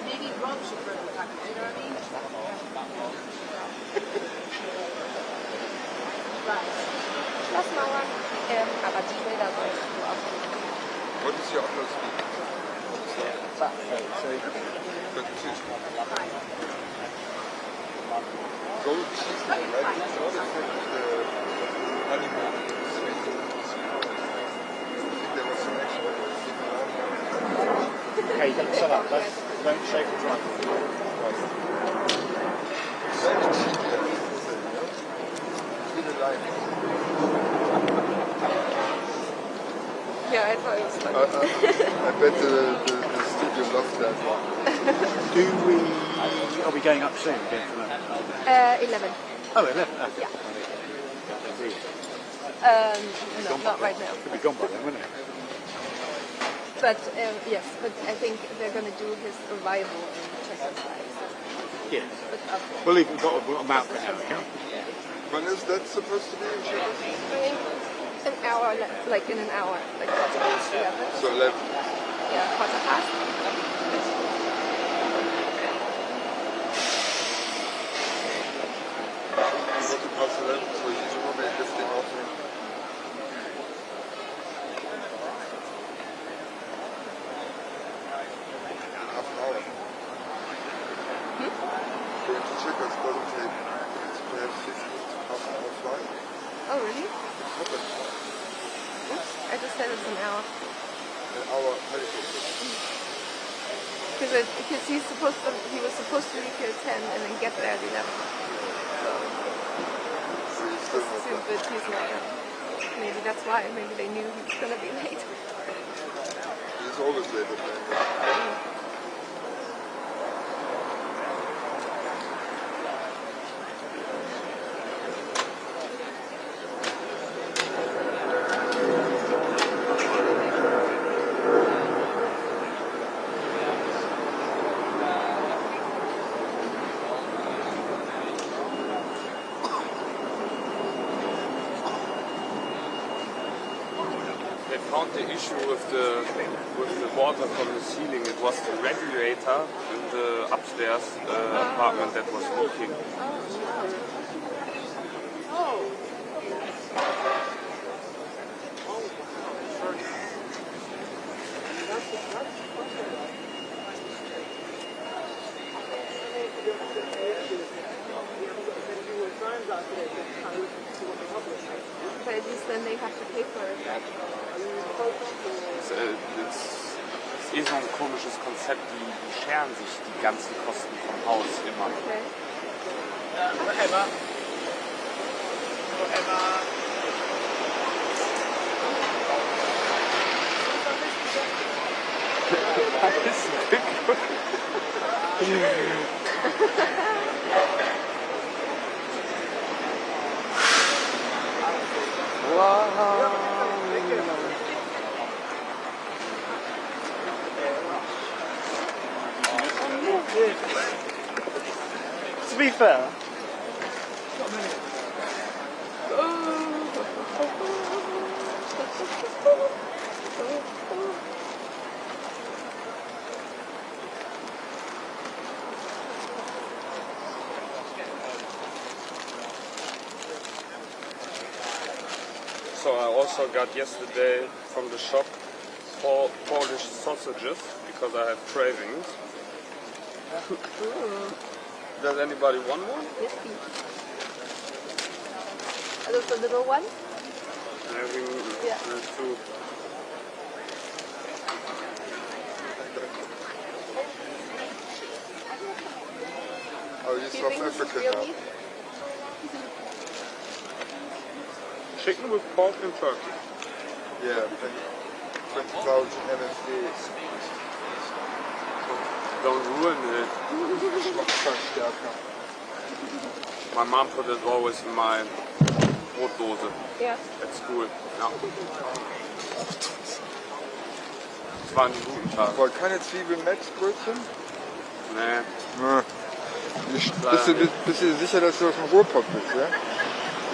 Maybe Rob should bring the package, you know what I mean? Schlossmauern, aber die Bilder solltest du auch nicht. What is your upload speed? 32. Go cheese, right? In order for the honeymoon sweet. I think there was some extra signal on. Okay, don't set up. Don't shake the drum. Very cheap, feel alive. Yeah, I thought it was funny. I bet the studio loves that one. Are we going up soon? 11. Oh, 11. Yeah. No, not right now. Could be gone by then, wouldn't it? But yes, but I think they're going to do his arrival in Chequers. Yeah. But We'll even got a map now. When is that supposed to be in Chequers? an hour, like in an hour, like 11. So 11. Yeah, 11:15. So you should probably this thing off. Half an hour. Going to Chequers doesn't take perhaps 6 minutes, half an hour flight. Oh, really? Oops, I just said it's an hour. An hour helicopter. Because he was supposed to leave here at 10 and then get there at 11. So but he's not. Maybe that's why. Maybe they knew he was gonna be late. He's always late at night. The issue with the water from the ceiling, it was the regulator in the upstairs apartment that was leaking. But at least then they have to pay for it, right? Es ist eh so ein komisches Konzept, die scheren sich die ganzen Kosten vom Haus immer. Okay. Emma. To be fair, So I also got yesterday from the shop 4 Polish sausages because I have cravings. Does anybody want one? Yes, please. Are those the little ones? Yeah. 2. Oh, you're South African now. Chicken with pork and turkey. Yeah, plenty. 20,000 MSDs. Don't ruin it. Geschmacksverstärker. My mom put it always in my Brotdose Ja. at school. Ja. Das waren die guten Tage. Wollt keine Zwiebeln-Metz-Brötchen? Nee. Bist du sicher, dass du aus dem Ruhrpott bist, ja?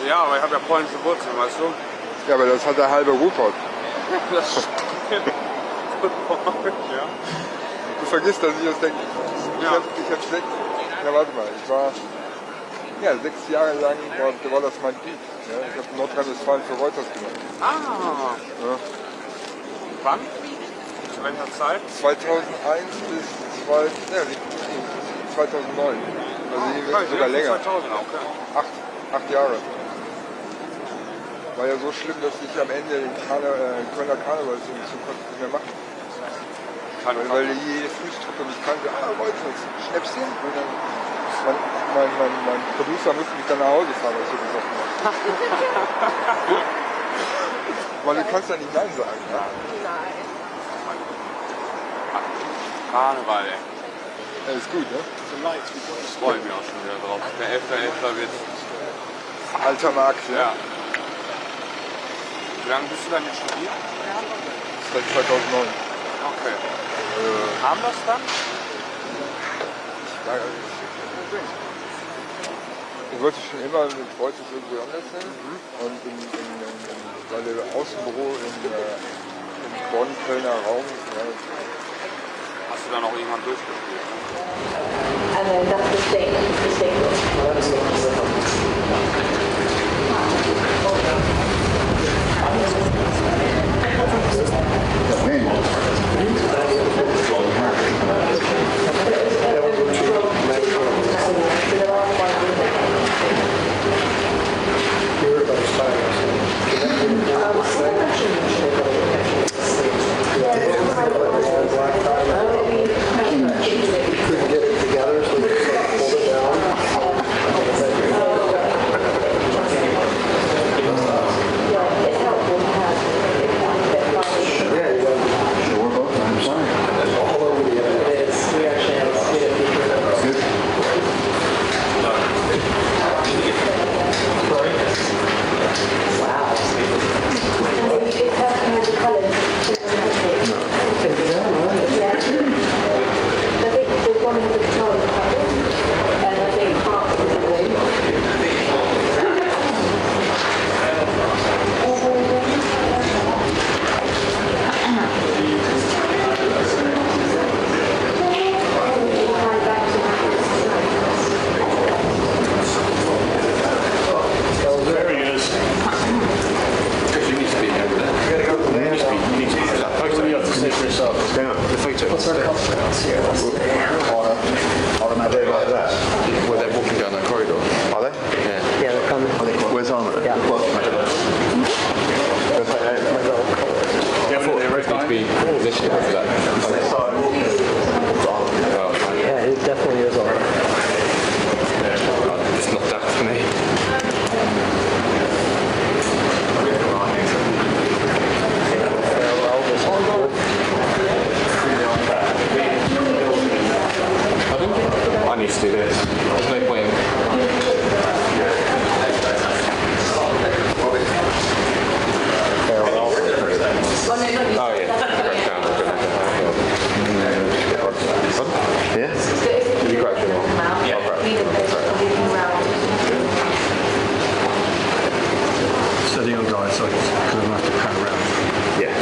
Ja, aber ich habe ja polnische Wurzeln, weißt du? Ja, aber das hat der halbe Ruhrpott. Das stimmt. Ja. Du vergisst, dass ich das denke. Ich hab 6 Jahre lang war das mein Gebiet. Ja? Ich habe Nordrhein-Westfalen für Reuters gemacht. Ah. Ja. Wann? Zu welcher Zeit? 2001 bis 2009. Also sogar länger. 2000, okay. 8 Jahre. War ja so schlimm, dass ich am Ende den Kölner Karneval nicht mehr machen. Weil jede Fußtruppe mich kannte, Reuters, Schnäpschen. Und dann mein Producer musste mich dann nach Hause fahren, als ich so gesagt habe. Weil du kannst ja nicht Nein sagen. Ne? Nein. Karneval, ey. Ja, ist gut, ne? Ich freue mich auch schon wieder drauf. Der 11.11. wird... Alter Markt, ja. Wie lange bist du dann jetzt schon hier? Seit 2009. Okay. Kam das dann? Ja, ich wollte schon immer mit Reuters irgendwie anders sein. Und weil der Außenbüro im Bonn-Kölner Raum. Ja. Hast du dann auch irgendwann durchgespielt? And then that's the state Couldn't get it together, so we just pulled it down. Automatic like that? Well, they're walking down that corridor. Are they? Yeah. Yeah, they're coming. Where's Armour? Yeah. Yeah, they need to be positioned for that. Yeah, it definitely is Armour. It's not that for me. I need to do this. There's no point in... Oh yeah. Yeah? Did you crack it all? Yeah. Steady on guys, so because I'm going to have to pan around. Yeah.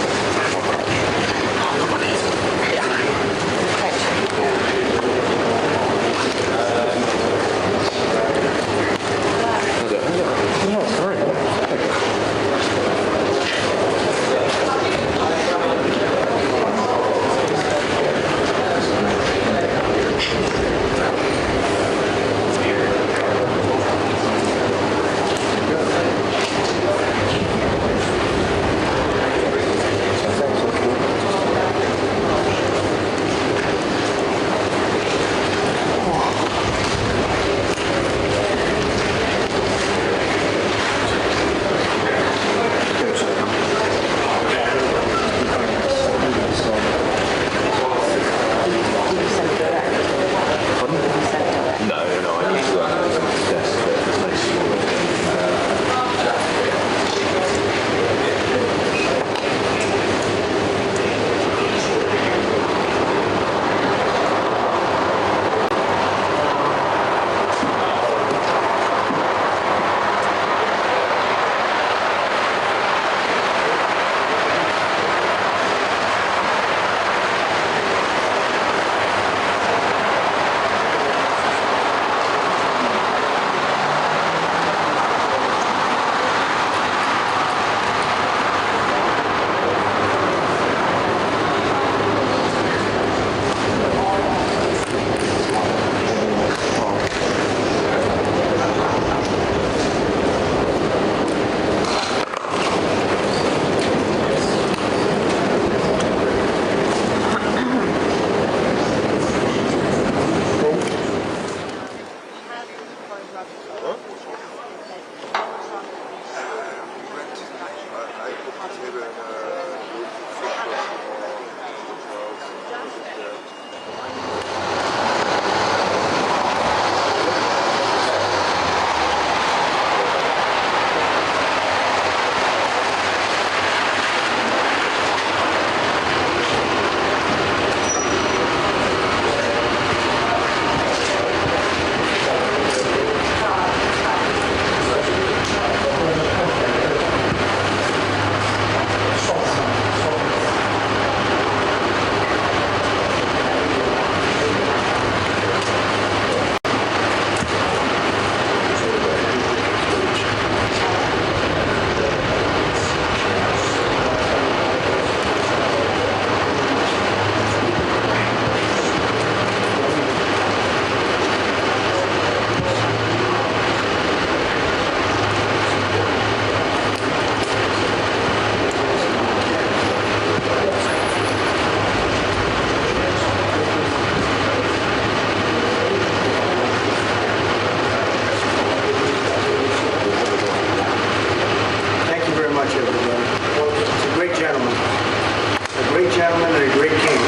gentlemen and a great king.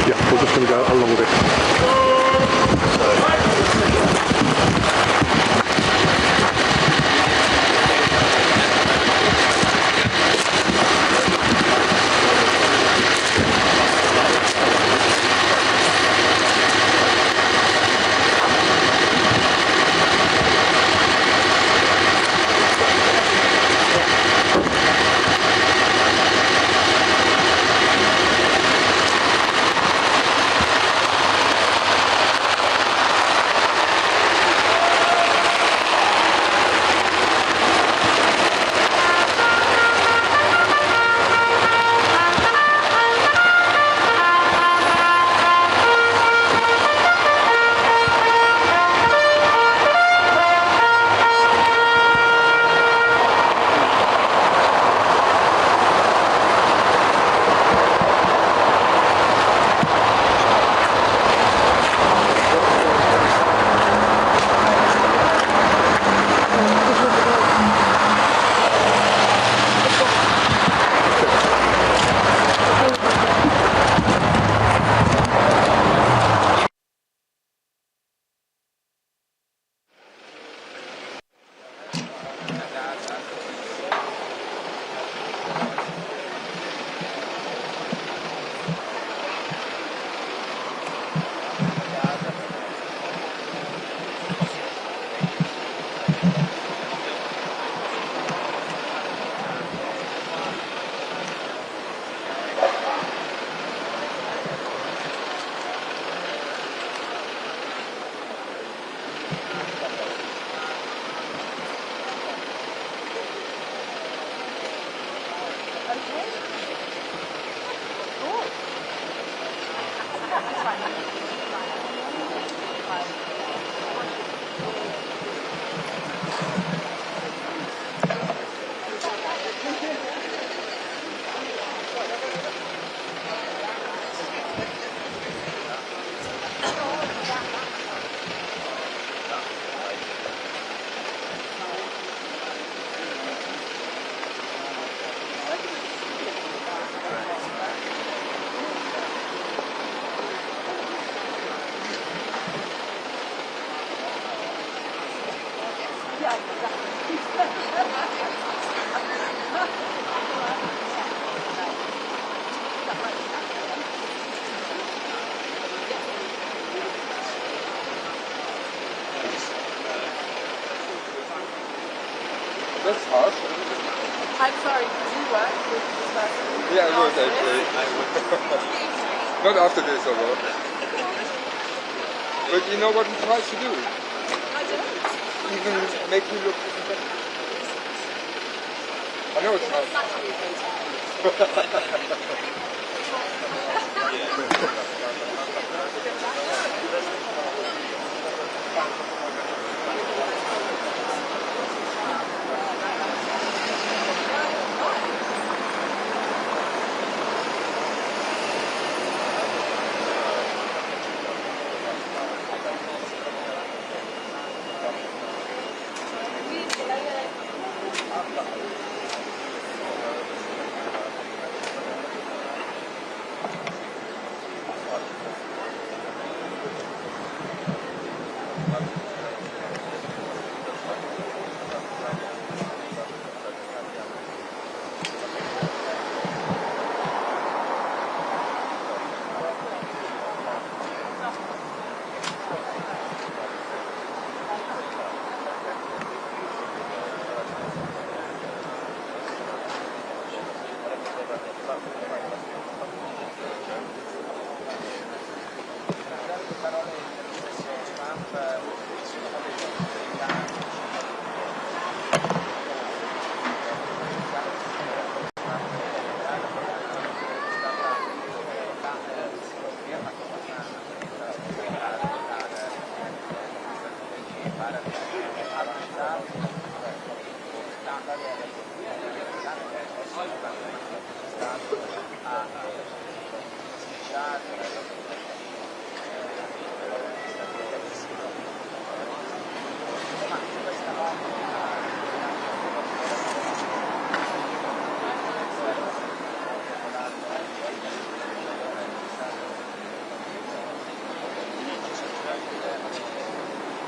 Yeah, we're just going to go along this. That's harsh. I'm sorry, did you work with this person? Yeah, I would actually. Not after this, I will. But you know what he tries to do? I don't. Even make you look even better. I know it's hard.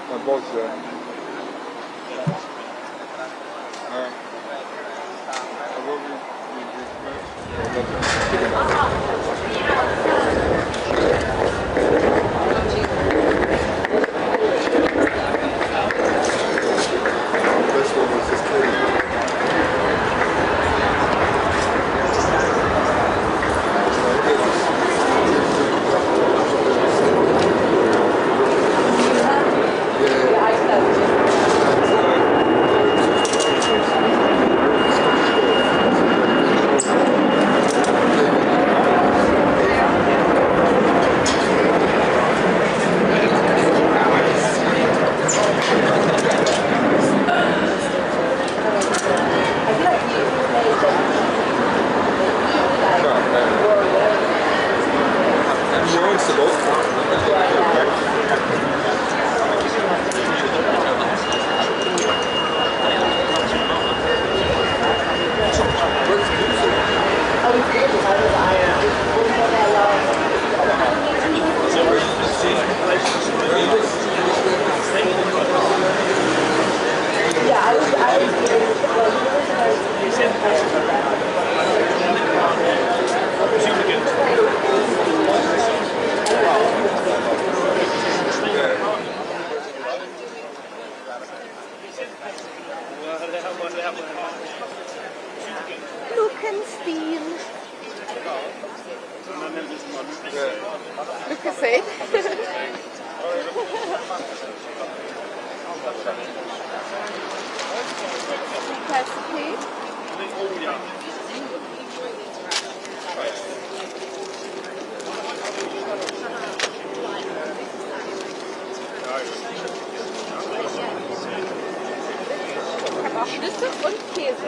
My boss there. Schlüssel und Käse.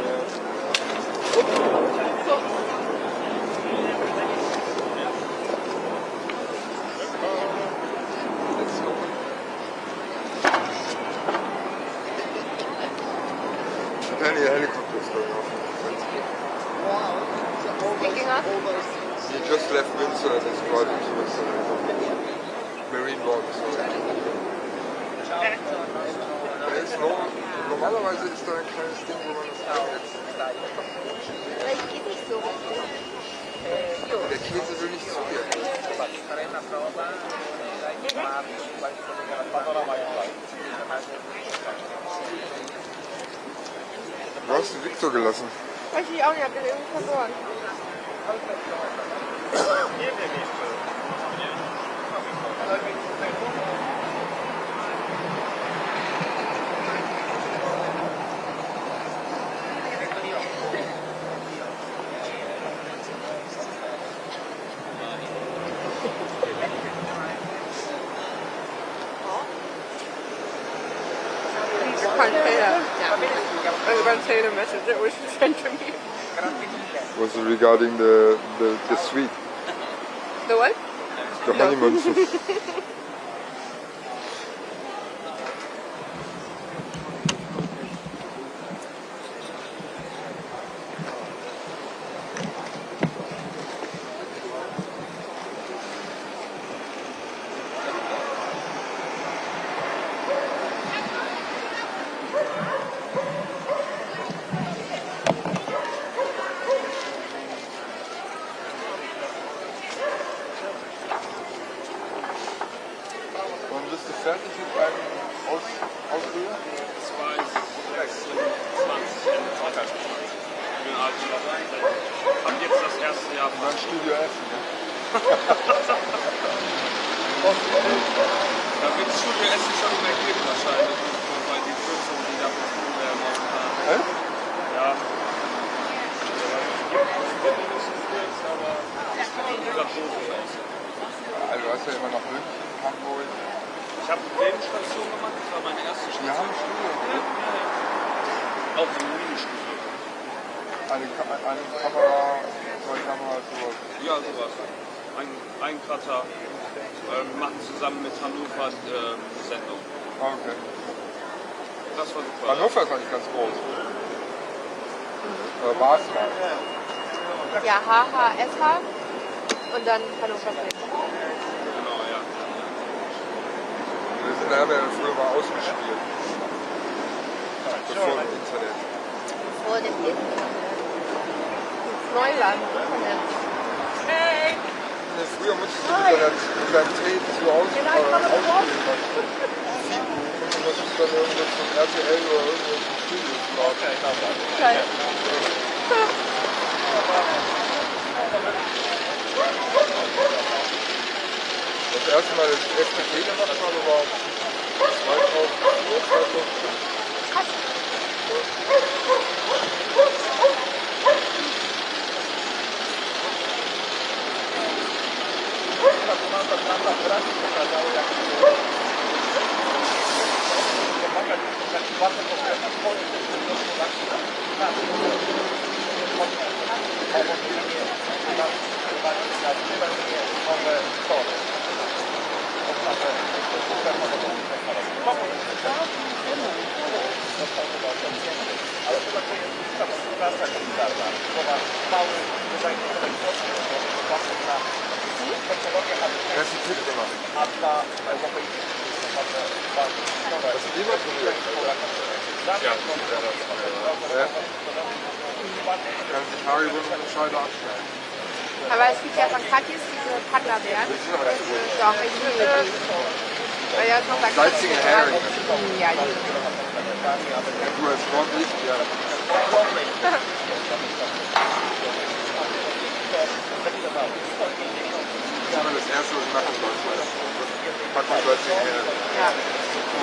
Apparently a helicopter is going off. Picking up? He just left Windsor and is driving towards Marine Box. Normalerweise ist da ein kleines Ding, wo man das einsetzt. Vielleicht geht nicht so. Der Käse will nicht zu dir. Wo hast du Victor gelassen? Weiß ich auch nicht, hab den irgendwie verloren. Message that was sent to me. Was regarding the suite. The what? The honeymoon suite. Fertig mit deinem Ausbilder? 2020 in Vorteilsbestand. Ich bin alt. Hab jetzt das erste Jahr. Und dann Studio F, ne? Da wird Studio S schon nicht mehr geben wahrscheinlich. Weil die Kürzungen, die da betrieben werden momentan. Ja. Wird ein bisschen kurz, aber es sieht doof aus. Also du hast ja immer noch München, Hamburg. Ich habe eine Nebenstation gemacht, das war meine erste Station. Wir haben ein Studio. Auch so ein Ministudio. Eine Kamera, 2 Kameras, sowas. Ja, sowas. ein Cutter, machen zusammen mit Hannover Sendung. Okay. Das war super. Hannover ist eigentlich ganz groß. War es mal. Ja, HHSH und dann Hannover Film. Genau, ja. Wir haben ja früher mal ausgespielt. Bevor dem Internet. Vor dem Internet. Neuland. Hey! Früher musstest du mit deinem Tape zu Hause ausspielen. Du musstest dann irgendwo zum RTL oder irgendwo zum Studio fahren. Okay. Das erste Mal, dass ich FDP gemacht habe, war 2004, 2005. Aber es gibt ja von Katjes diese Paddlerbeeren. Doch, ich liebe die. Weil ja noch salzige Hering. Ja, die. Du als Freund nicht, ja. Das ist immer das Erste, was ich machen sollte. Packung salzige Hering. Ja.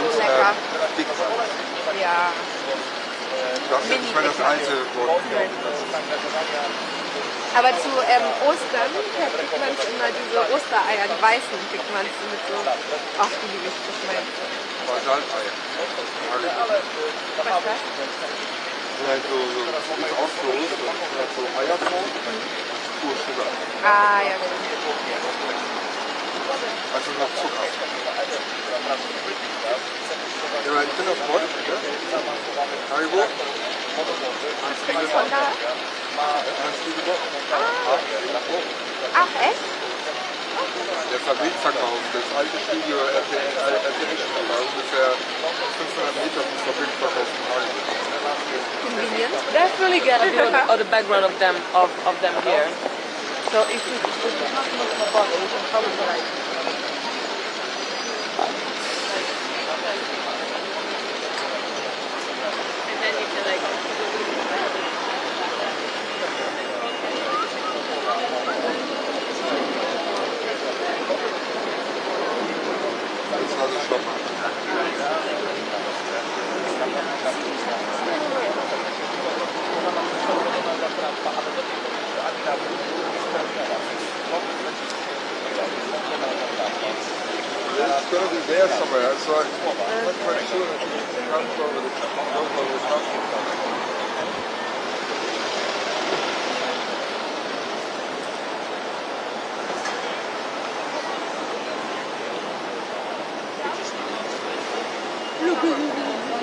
Und lecker. dick sein. Ja. Das ist ja nicht mehr das alte Wort. Aber zu Ostern kriegt man immer diese Ostereier, die weißen kriegt man mit so, ach die liebe ich, das mein. Basalteier. Was ist das? Halt so ist ausgelöst und hat so Eierform und pur Sugar. Ah, ja, genau. Also noch Zucker. Ja, aber ich bin auf Bord, ne? Haribo. Ist von da? Ach, echt? Der Fabrikverkauf, das alte Studio RTL war ungefähr 500 Meter vom Fabrikverkauf von Haribo. Convenient. That's really good on the background of them here. So if we have much more bottle, we can probably like. And then you can like. It's going to be there somewhere, so I'm not quite sure if it comes over the top.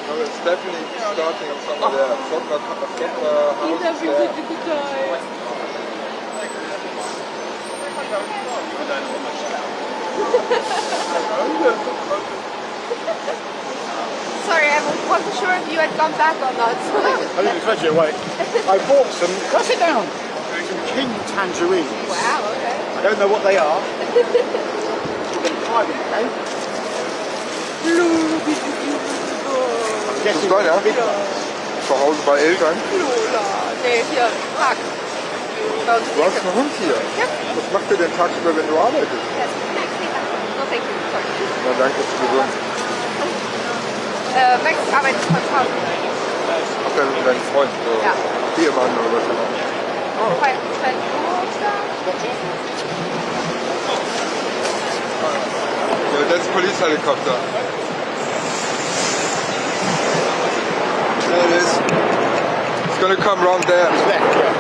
Well, it's definitely starting somewhere there. Soccer house there. Sorry, I wasn't sure if you had gone back or not. I think it's veggie away. I bought some, can I sit down? Some king tangerines. Wow, okay. I don't know what they are. We're going to try them, okay? Bist du da, ja? Zu Hause bei Eltern? Lola. Nee, hier, Park. Du hast einen Hund hier? Ja. Was macht ihr denn tagsüber, wenn du arbeitest? Yes. No, thank you. Sorry. Na, danke, ist gesund. Max arbeitet von zu Hause. Ach, dein Freund? Ja. Ehemann oder was immer. Oh. Yeah, that's a police helicopter. There it is. It's going to come round there. It's there, yeah.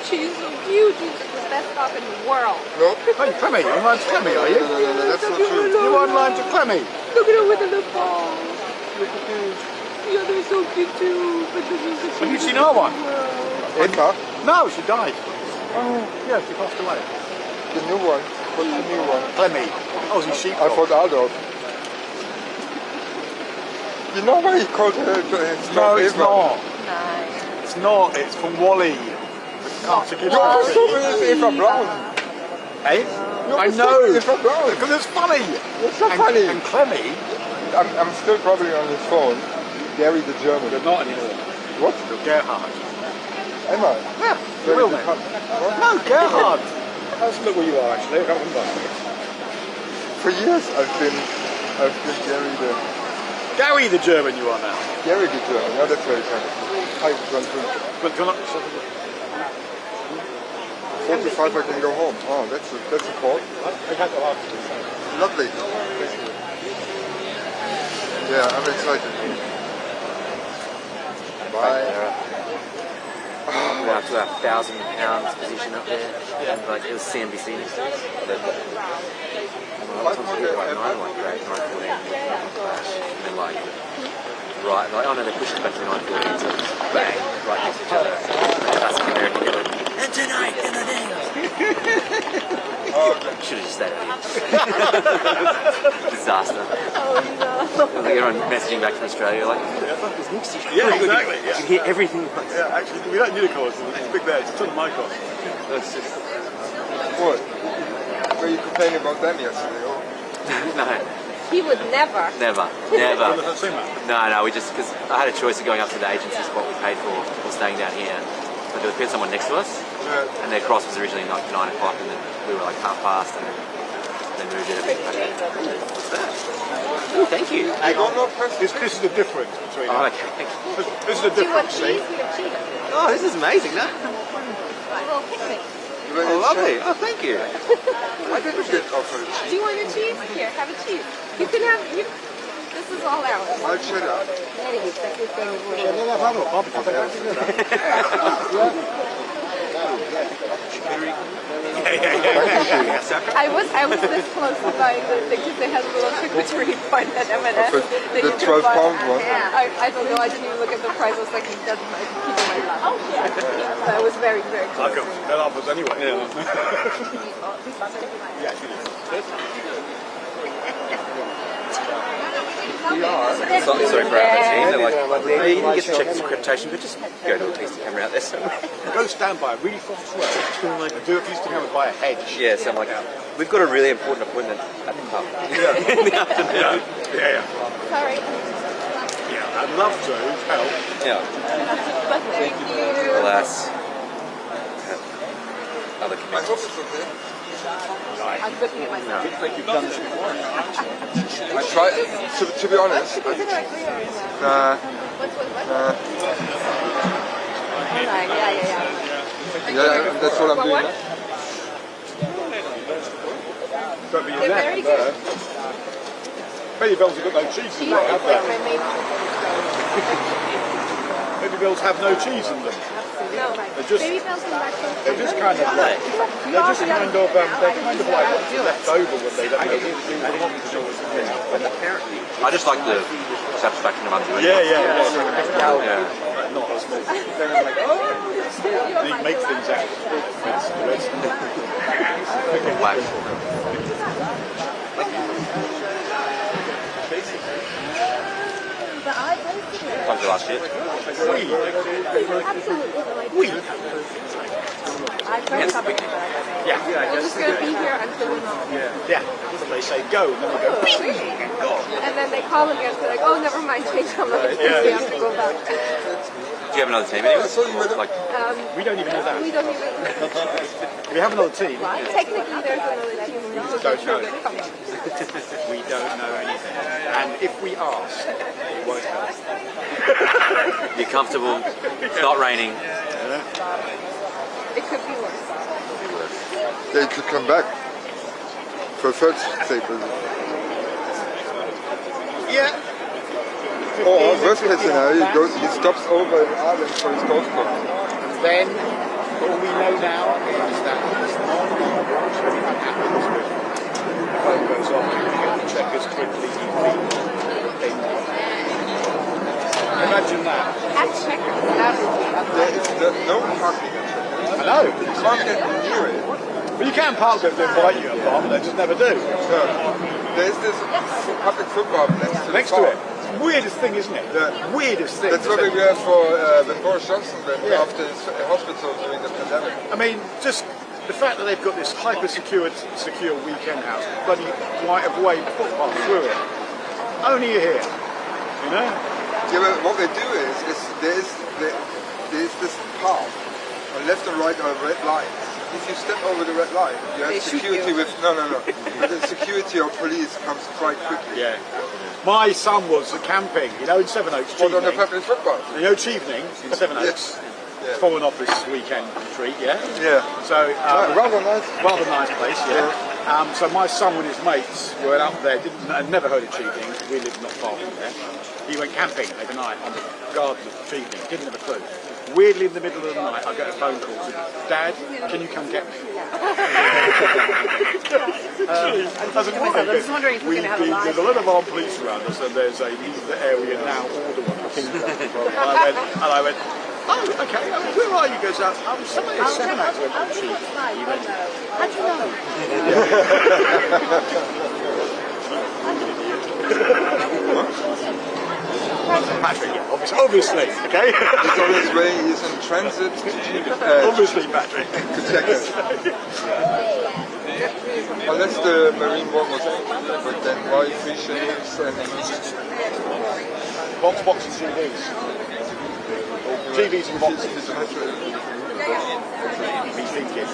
She's so cute. She's the best dog in the world. No? Hey, Clemmy, you're online to Clemmy, are you? No, that's not true. You're online to Clemmy. Look at her with the lip balm. Yeah, they're so cute too. But this is the Have you seen our one? Eka? No, she died. Oh, yeah, she passed away. The new one. What's the new one? Clemmy. Oh, she's sheep. I thought Adolf. You know why he called her? No, it's not. Nice. It's not. It's from Wally. You're also with Eva Brown. Hey? You're I also know. with Eva Brown. Because it's funny. It's not funny. And Clemmy. I'm still probably on his phone. Gary the German. You're not anymore. What? You're Gerhard. Am I? Yeah. Gary Real the name. What? No, Gerhard. Let's look where you are actually. I can't remember. For years I've been Gary the... Gary the German you are now. Gary the German, yeah, that's very kind of cool. Hi, John Prince. But can I... 45 I can go home. Oh, that's a call. Lovely. Yeah, I'm excited. Bye. We're up to our £1,000 position up there. And like it was CNBC news. I was talking about 9 great 914 flash. And then like right, like oh no, they pushed it back to 914, so bang, right next to each other. That's American together. And tonight in the news. Should have just stayed out here. Disaster. Oh no. Like everyone messaging back from Australia, like, who the fuck is Nixie? Yeah, exactly. You can hear everything. Yeah, actually, we like unicorns. It's big there. It's a ton of micros. That's just... What? Were you complaining about them yesterday? Or? No. He would never. Never. No, we just, because I had a choice of going up to the agency spot we paid for or staying down here. But there was someone next to us, and their cross was originally like 9 o'clock, and then we were like half past, and then they moved it a bit. Ooh, thank you. This is the difference between oh, okay. This is the difference. Do you want cheese? We have cheese. Oh, this is amazing, no? A little picnic. Oh, lovely. Oh, thank you. I didn't get offered cheese. Do you want your cheese? Here, have a cheese. You can have... This is all ours. I'll shut up. I was this close to buying the thing because they had a little trick-or-treat point at M&S. The 12-pound one? I don't know. I didn't even look at the price. I was like, that's my keeping my laugh. Oh, yeah. So I was very, very close. They'll help us anyway. Yeah. Sorry for our team. They're like, hey, you didn't get to check this accreditation, but just go to a piece of camera out there somewhere. Go stand by a really fast road and do a piece of camera by a hedge. Yeah, so I'm like, we've got a really important appointment at the pub. In the afternoon. Yeah. Sorry. Yeah, I'd love to help. Yeah. But thank you. Alas. Other commitments. I'm looking at myself. You've done this before. I try, to be honest. Nah. Yeah, that's what I'm doing. Don't be They're very good. Baby Bells have got no cheese in them, have they? Baby Bells have no cheese in them. No, Baby Bells and lactose. They're just kind of like, left over when they don't know what to do with them. I just like the satisfaction of undoing it. Yeah. Not as small. He makes things out. Wax. Time to last year. I'm very confident that Yeah. we're just going to be here until we know. Yeah. They say go, and then we go. And then they call again, they're like, oh, never mind, change our mind. We have to go back. Do you have another team anyway? Like, we don't even know that. We don't even. We have another team. Technically, there's another team. We just don't know. We don't know anything. And if we ask, it won't help. you're comfortable, it's not raining. It could be worse. They could come back for a third staple. Yeah. Or worst case scenario, he stops over in Ireland for his golf club. Then all we know now is that it's not actually happens with the phone goes off, you get the checkers quickly, imagine that. At Chequers, There is no parking at Chequers. I know. You can't get near it. But you can park there to invite you apart, but they just never do. No. There's this public football next to it. Weirdest thing, isn't it? The weirdest thing. That's what we were for when Boris Johnson went after his hospital during the pandemic. I mean, just the fact that they've got this secure weekend house, bloody right of way footpath through it. Only here, you know? Yeah, but what they do is there's this path on left and right are red lines. If you step over the red line, you have security with the security or police comes quite quickly. Yeah. My son was camping, you know, in Sevenoaks. On the public football. You know, Chevening in Sevenoaks. Yeah. Fallen off this weekend retreat, yeah? Yeah. So rather nice. Rather nice place, yeah. So my son and his mates were up there, had never heard of Chevening. We lived not far from there. He went camping overnight on the garden of Chevening. Didn't have a clue. Weirdly, in the middle of the night, I get a phone call. Said, Dad, can you come get me? I was wondering if we're going to have a live. There's a lot of armed police around us, and there's a leave the area now order on us. And I went, oh, okay. Where are you? He goes out. I'm somewhere in Sevenoaks. How'd you know? Patrick, yeah, obviously, okay? He's on his way, he's in transit to obviously, Patrick. To Chequers. Unless the Marine One was over, but then why free shaves and... Boxes TVs. TVs and boxes. Me thinking.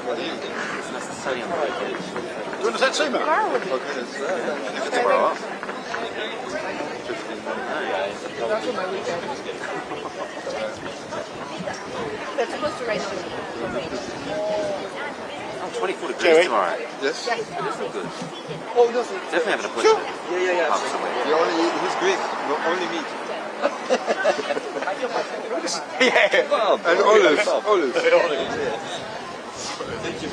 What do you think? Do you want to set Seaman? Okay, Tomorrow. They're supposed to rain on the 24 degrees tomorrow. Yes. It is not good. Oh, no. Definitely having a push. Yeah. He's Greek, only meat. Yeah. Well, and olives. Thank you.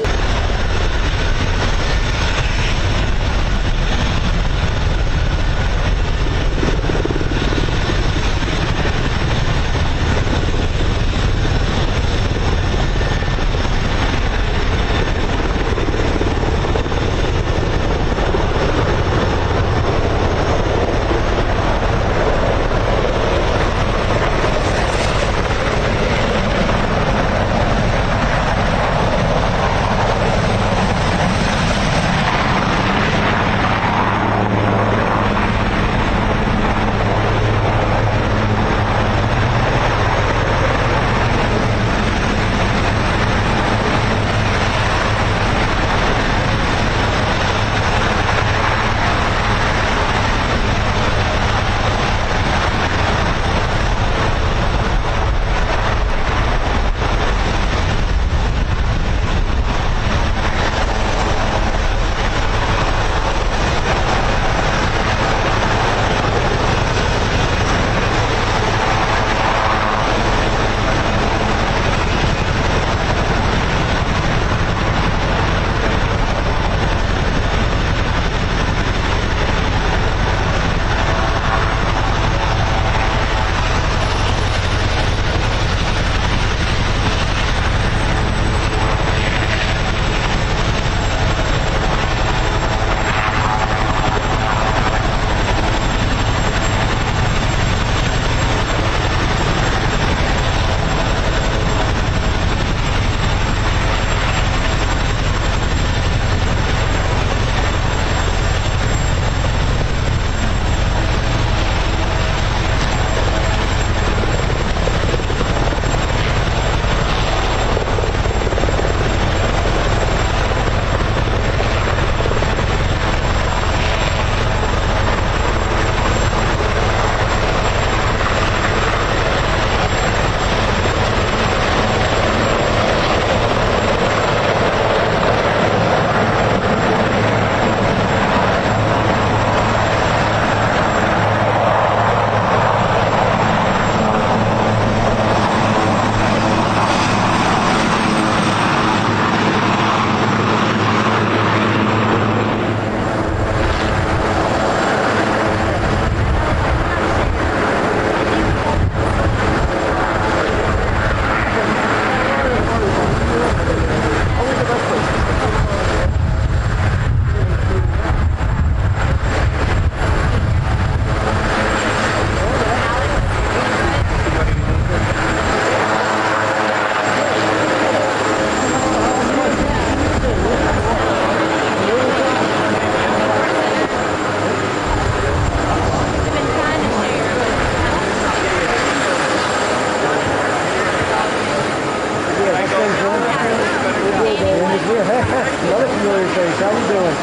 How you doing?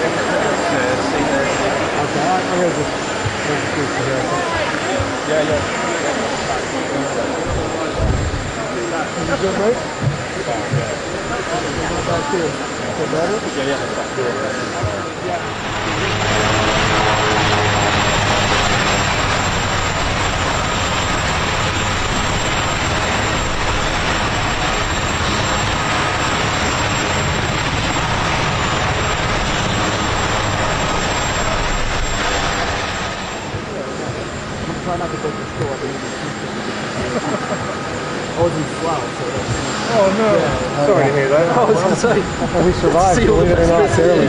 Okay, I'm going to just yeah. You good, right? Back here. Feel better? Yeah. Try not to go to the store. I was in Slough, so that's... Oh, no. Yeah. Sorry to hear that. I was going to say... We survived. See all the best early.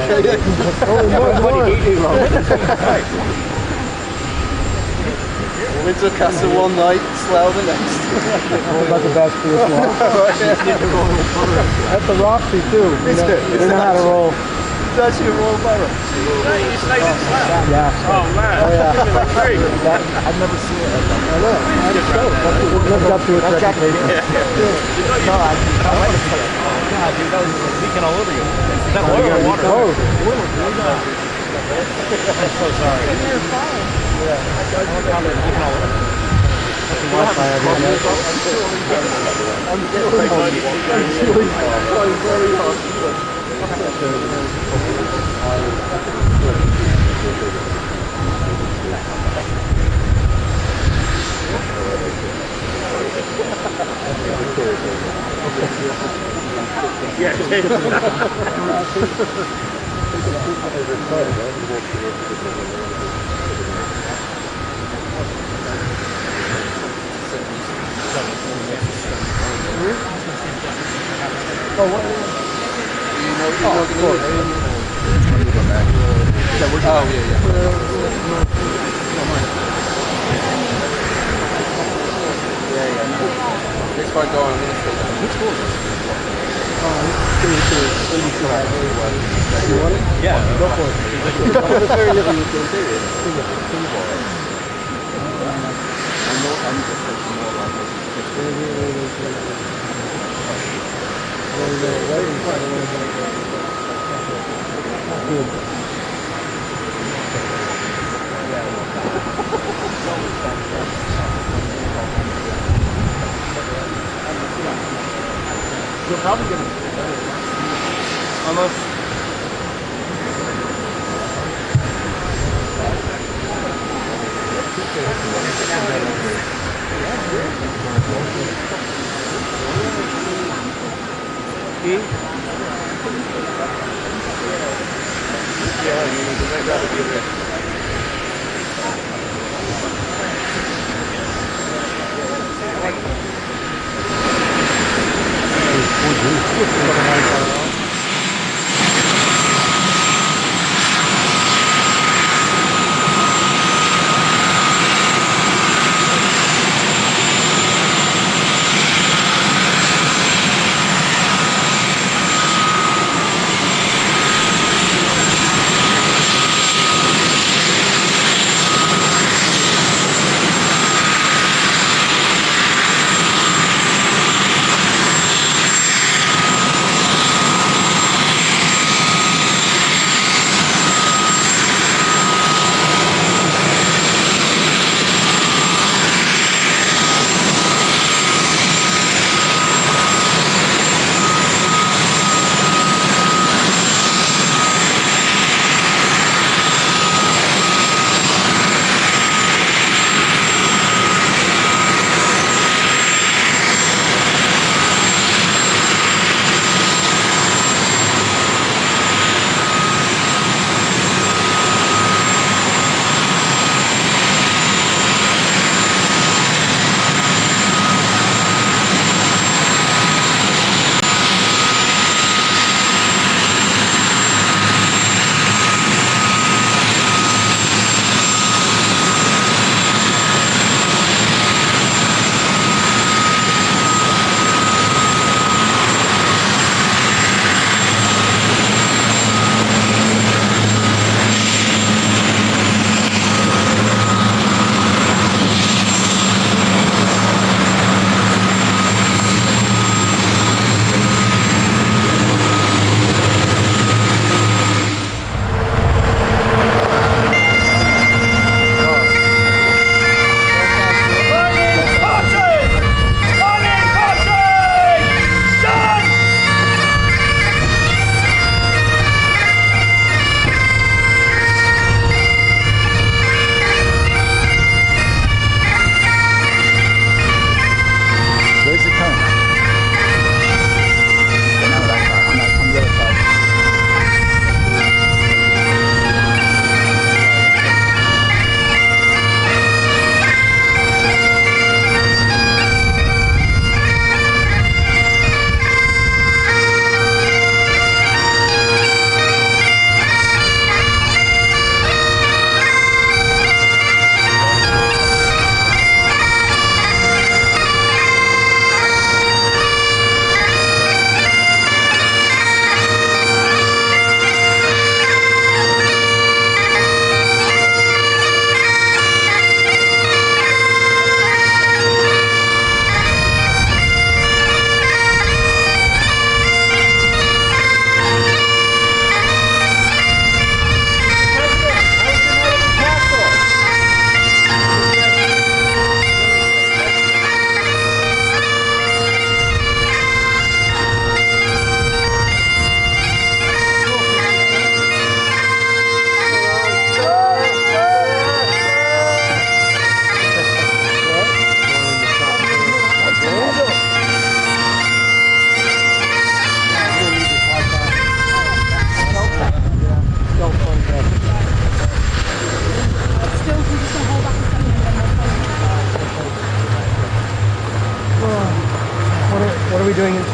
Windsor Castle one night, Slough the next. What about the best for this one? That's the Roxy, too. They know how to roll. It's actually a Royal Borough. You stayed in Slough? Yeah. Oh, man. Oh, yeah. I've never seen it. I know. It lived up to its reputation. No, I want to play it. Oh, God, dude, that was leaking all over you. Is that oil or water? Oh, I'm so sorry. You're fine. Yeah. Leaking all over you. Next part going, I'm going to stay down. Which school is this? you want it? Yeah. Go for it. There's very little you can do. I'm just thinking more about You'll probably get it. Almost.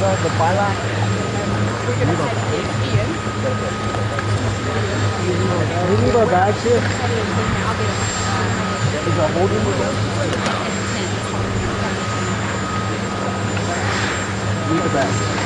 the bylaw. We're going to take Ian. Do we leave our bags here? Is our holding with them? Leave the bag.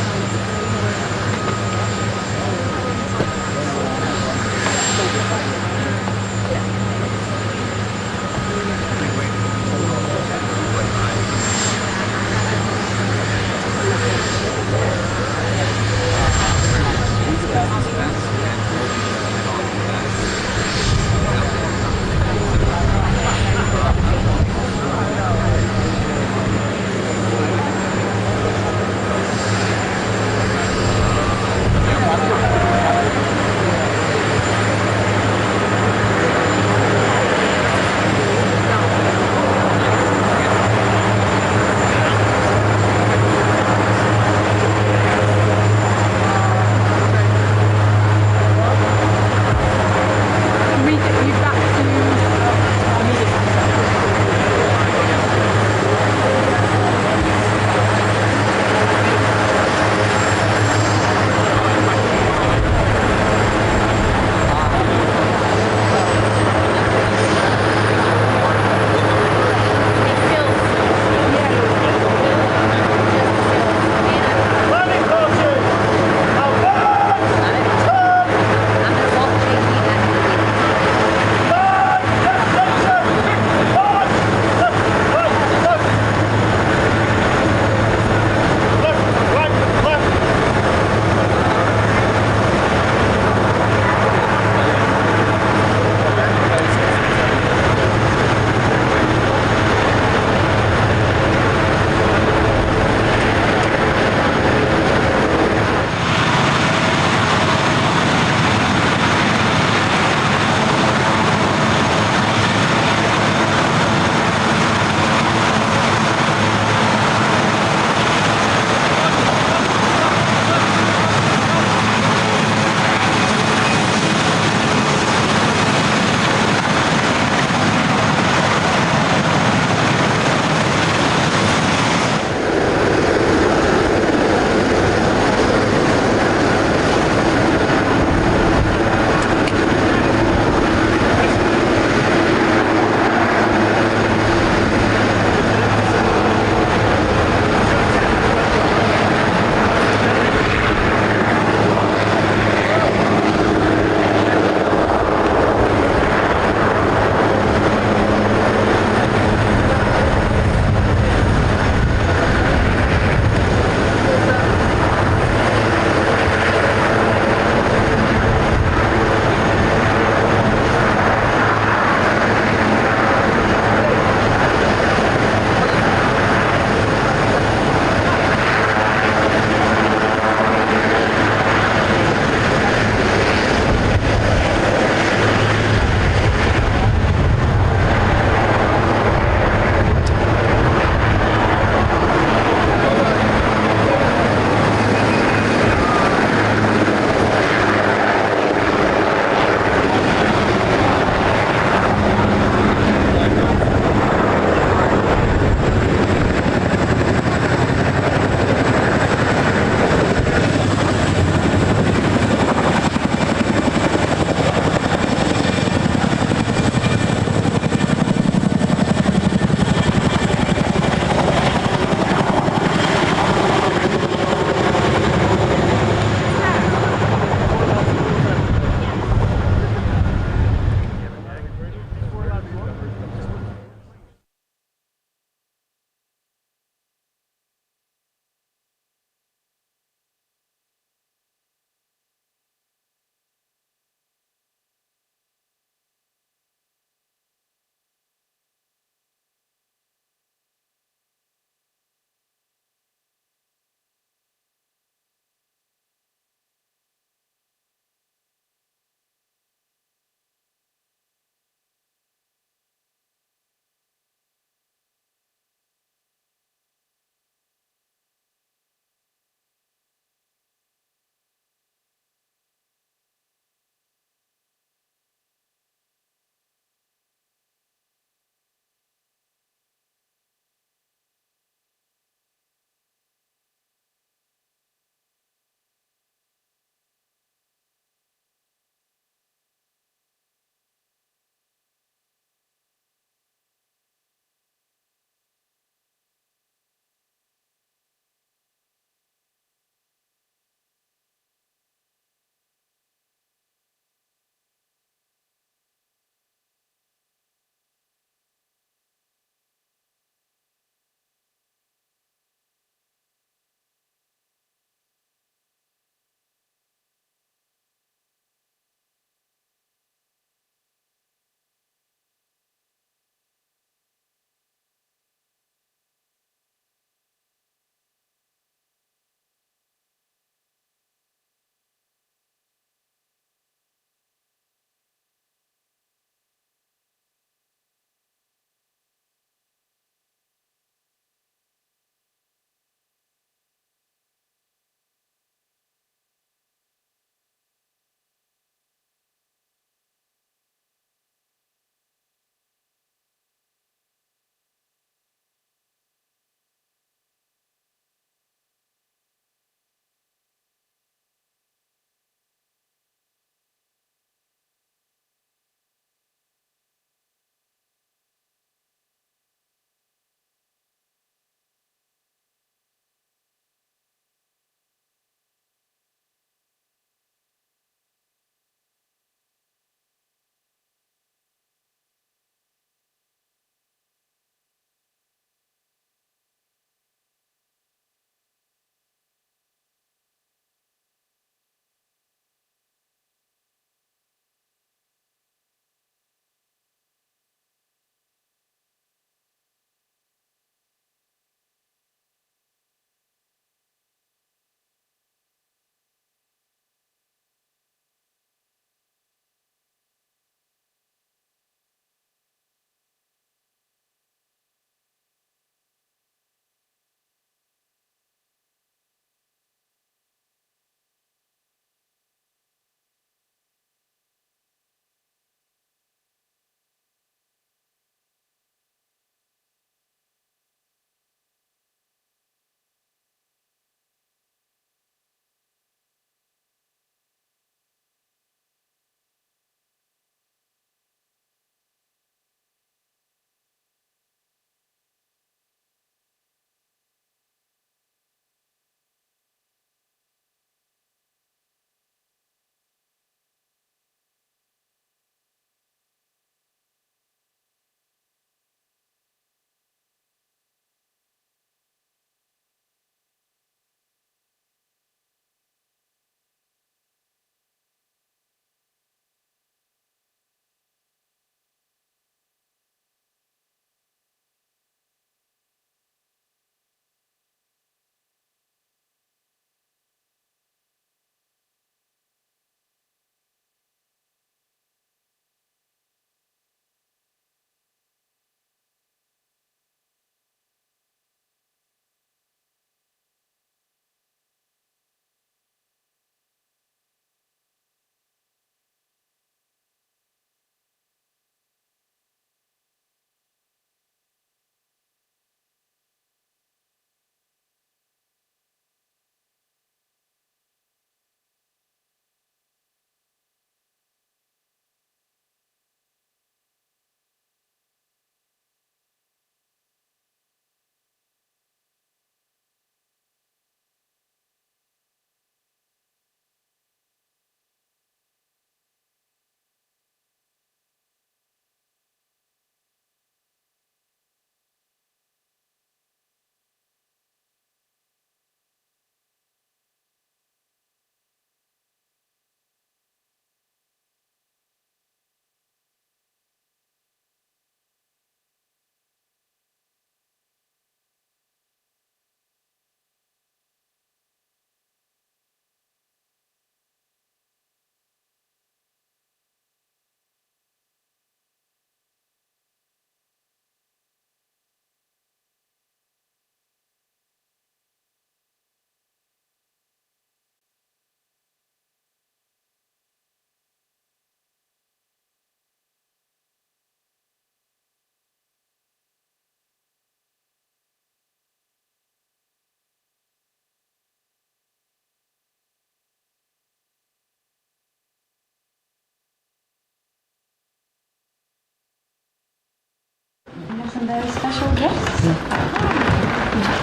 very special guests.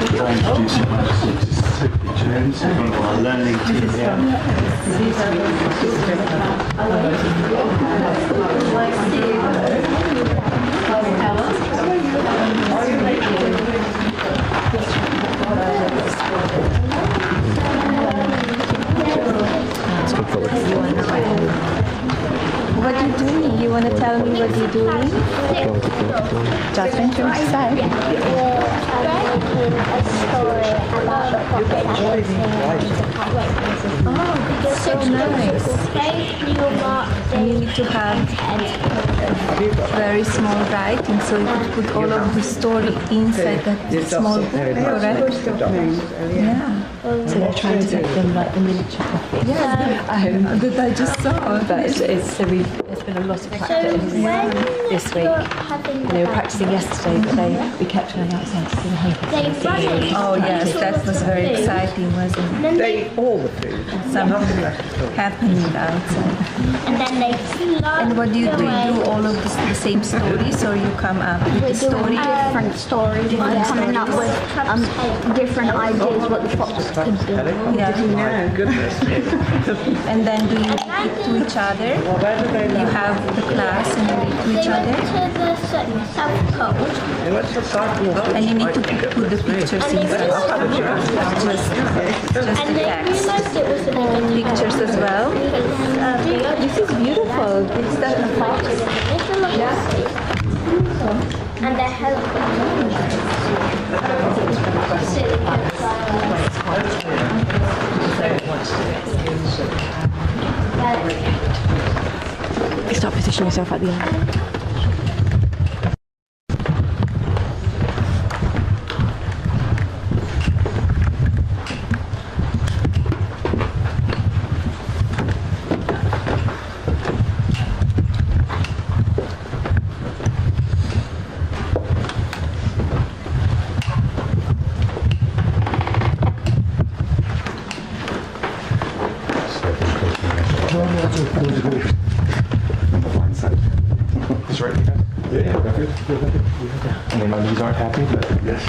Could I introduce you to James, one of our learning team here? What are you doing? You want to tell me what you're doing? Just introduce yourself. A story about the Oh, so nice. And you need to have very small writing, so you could put all of the story inside that small book, correct? Yeah. So they're trying to get them like the miniature copies. Yeah, that I just saw. But there's been a lot of practice this week. They were practicing yesterday, but we kept going outside to see the home. Oh yes, that was very exciting, wasn't it? They all the food. Something happening outside. And then they And what do you do? You do all of the same stories, or you come up with a story? Different stories. Coming up with different ideas what the fox could do. Yeah. Goodness. And then do you read to each other? You have the class and you read to each other? To the South Pole. And you need to put the pictures inside. Just the text. Pictures as well. This is beautiful. It's the fox. And they help. Start positioning yourself at the end. It's right here. Yeah, we're good. I mean, my knees aren't happy, but yes.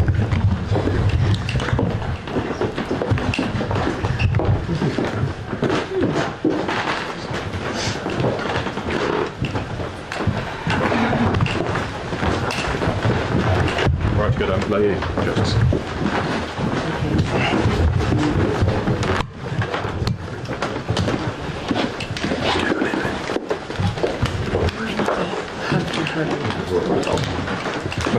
Right, good. I'm lay just.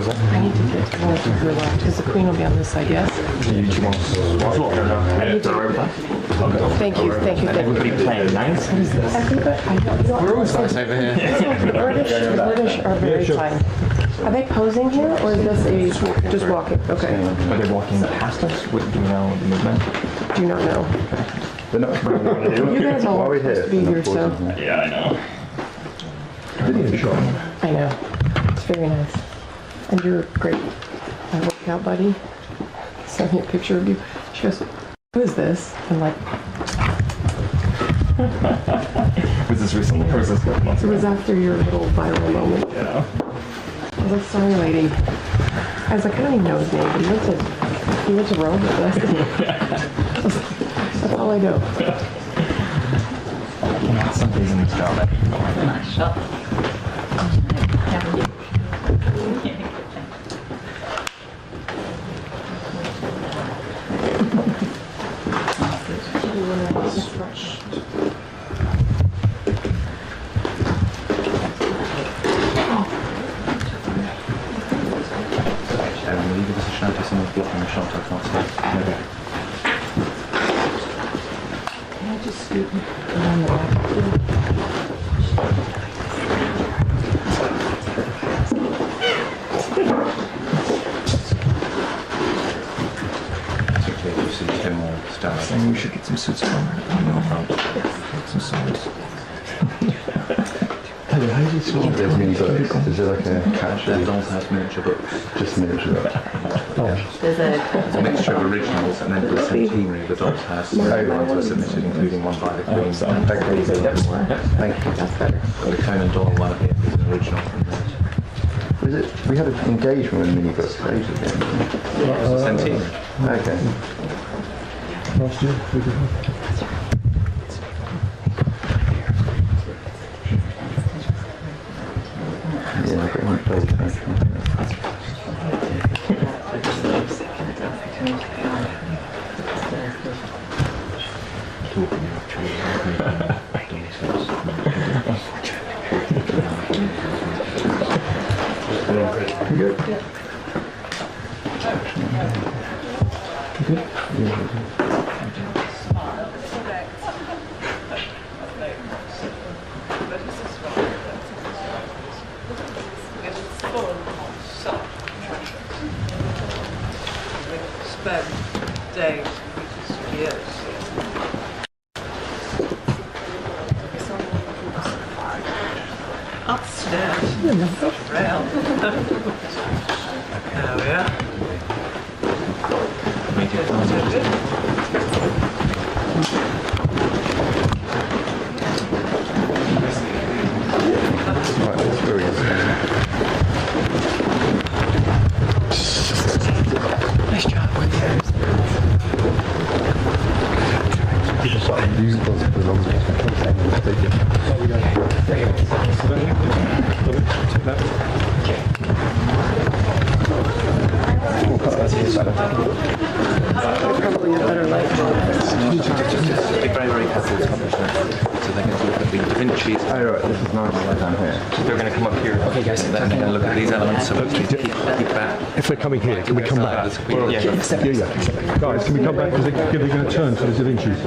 I need to get more to her left because the queen will be on this side, yes? Thank you. Everybody playing nice. We're always nice over here. British are very fine. Are they posing here or is this a just walking? Okay. Are they walking past us? Do you know the movement? Do not know. They're not. You guys all are supposed to be here, so. Yeah, I know. Video shot. I know. It's very nice. And you're great. My workout buddy sent me a picture of you. She goes, who is this? I'm like, Was this recently or was this like months it ago? was after your little viral moment. Yeah. I was like, sorry lady. I was like, I don't even know his name, but he went to Rome with us. That's all I know. Some days in this job that nice shot. Will you give us a shout if someone's blocking the shot? I can't see. Okay. Can I just scoot around the back? Saying we should get some suits from her. Some swords. How do you sort of mini books? Is there like a catch? They're Doll's House miniature books. Just miniature books. There's a mixture of originals and then for the centenary, the Doll's House ones were submitted, including one by the Queen. Thank you. That's better. Got a Conan Doyle one here, it's an original from there. Is it We had an engagement with minibus ages ago. Okay. Last year, we did. Yeah, pretty much both. Good. Spend days, years. Upstairs. Rail. There we are. Right, that's very good. Nice job. You just like use those for long as possible. Probably a better life. Be very, very careful with publishing. So they're going to look at the Da Vinci's. Oh, right, this is nice down here. So they're going to come up here. Okay, guys. And they're going to look at these elements. So keep that. If they're coming here, can we come back? Yeah. Guys, can we come back because they're going to turn to the Da Vinci's?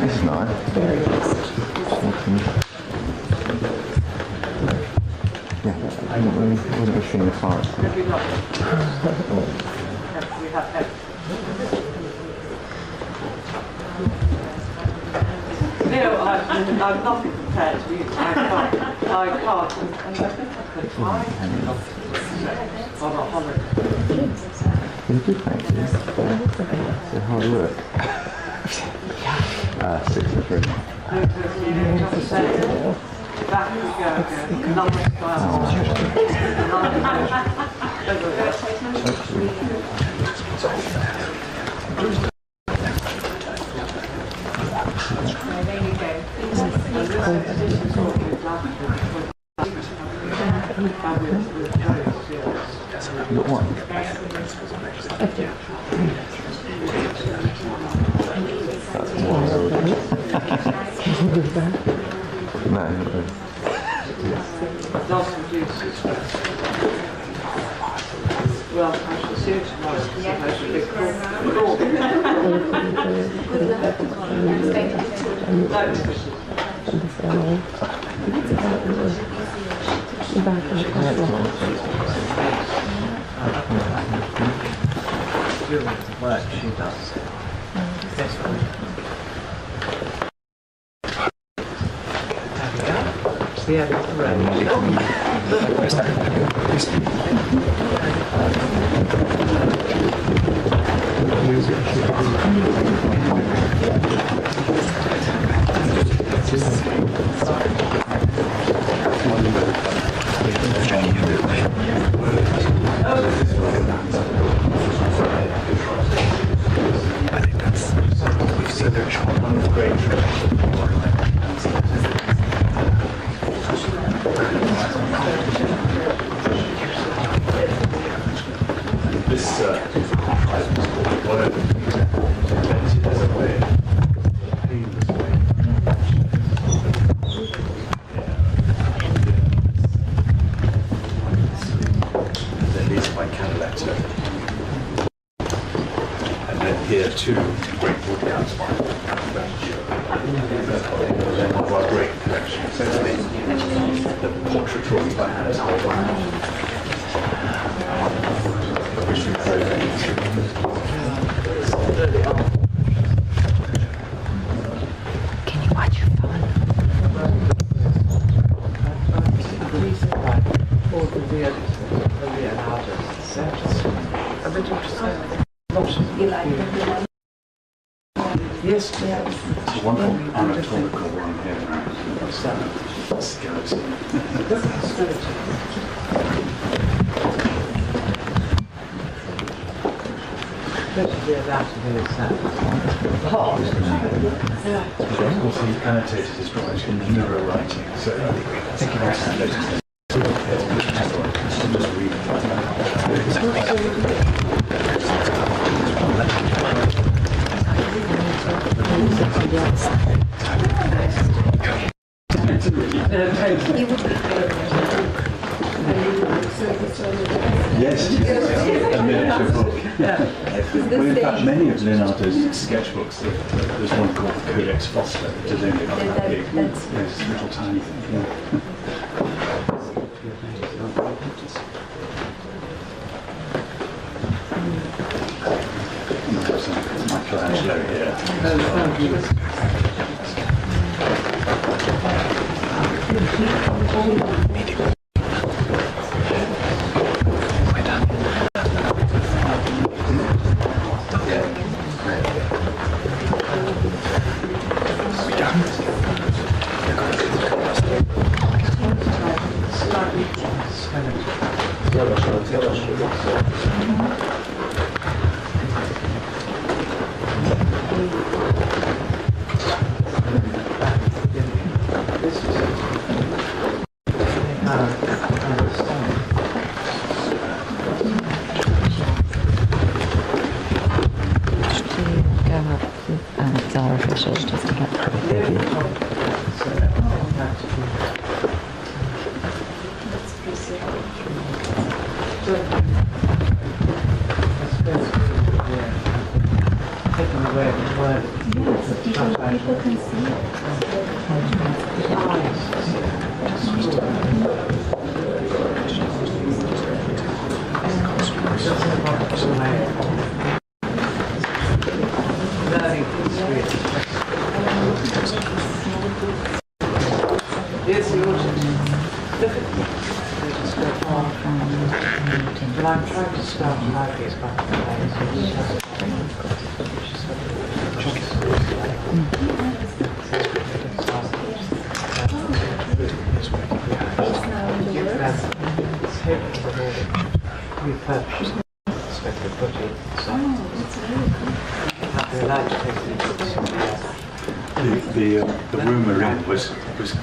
This is nice. Yeah, I wasn't machine the forest. I'm nothing prepared to use. I can't. On a holiday. You do thank you. It's hard work. 6 and 3. Back we go again. Another style. There you go. You got one? No. Well, I shall see you tomorrow. Well, she does. Yeah, I think that's, we've seen their shot on the great this one of the invented as a way, painless way. And then these are my Canaletto. And then here too, great woodcuts. One of our great collections. So the portrait drawings by hand. Can you watch your phone? Yes. It's a wonderful anatomical one here. Especially about to do it's hot. Of course, he annotated his drawings in mirror writing, so I think he must have noticed just read Yes, a miniature book. Well, in fact, many of Leonardo's sketchbooks, there's one called Codex Foster, which is only about that big. Yes, it's a little tiny thing. Yeah. Michelangelo here. The room we're in was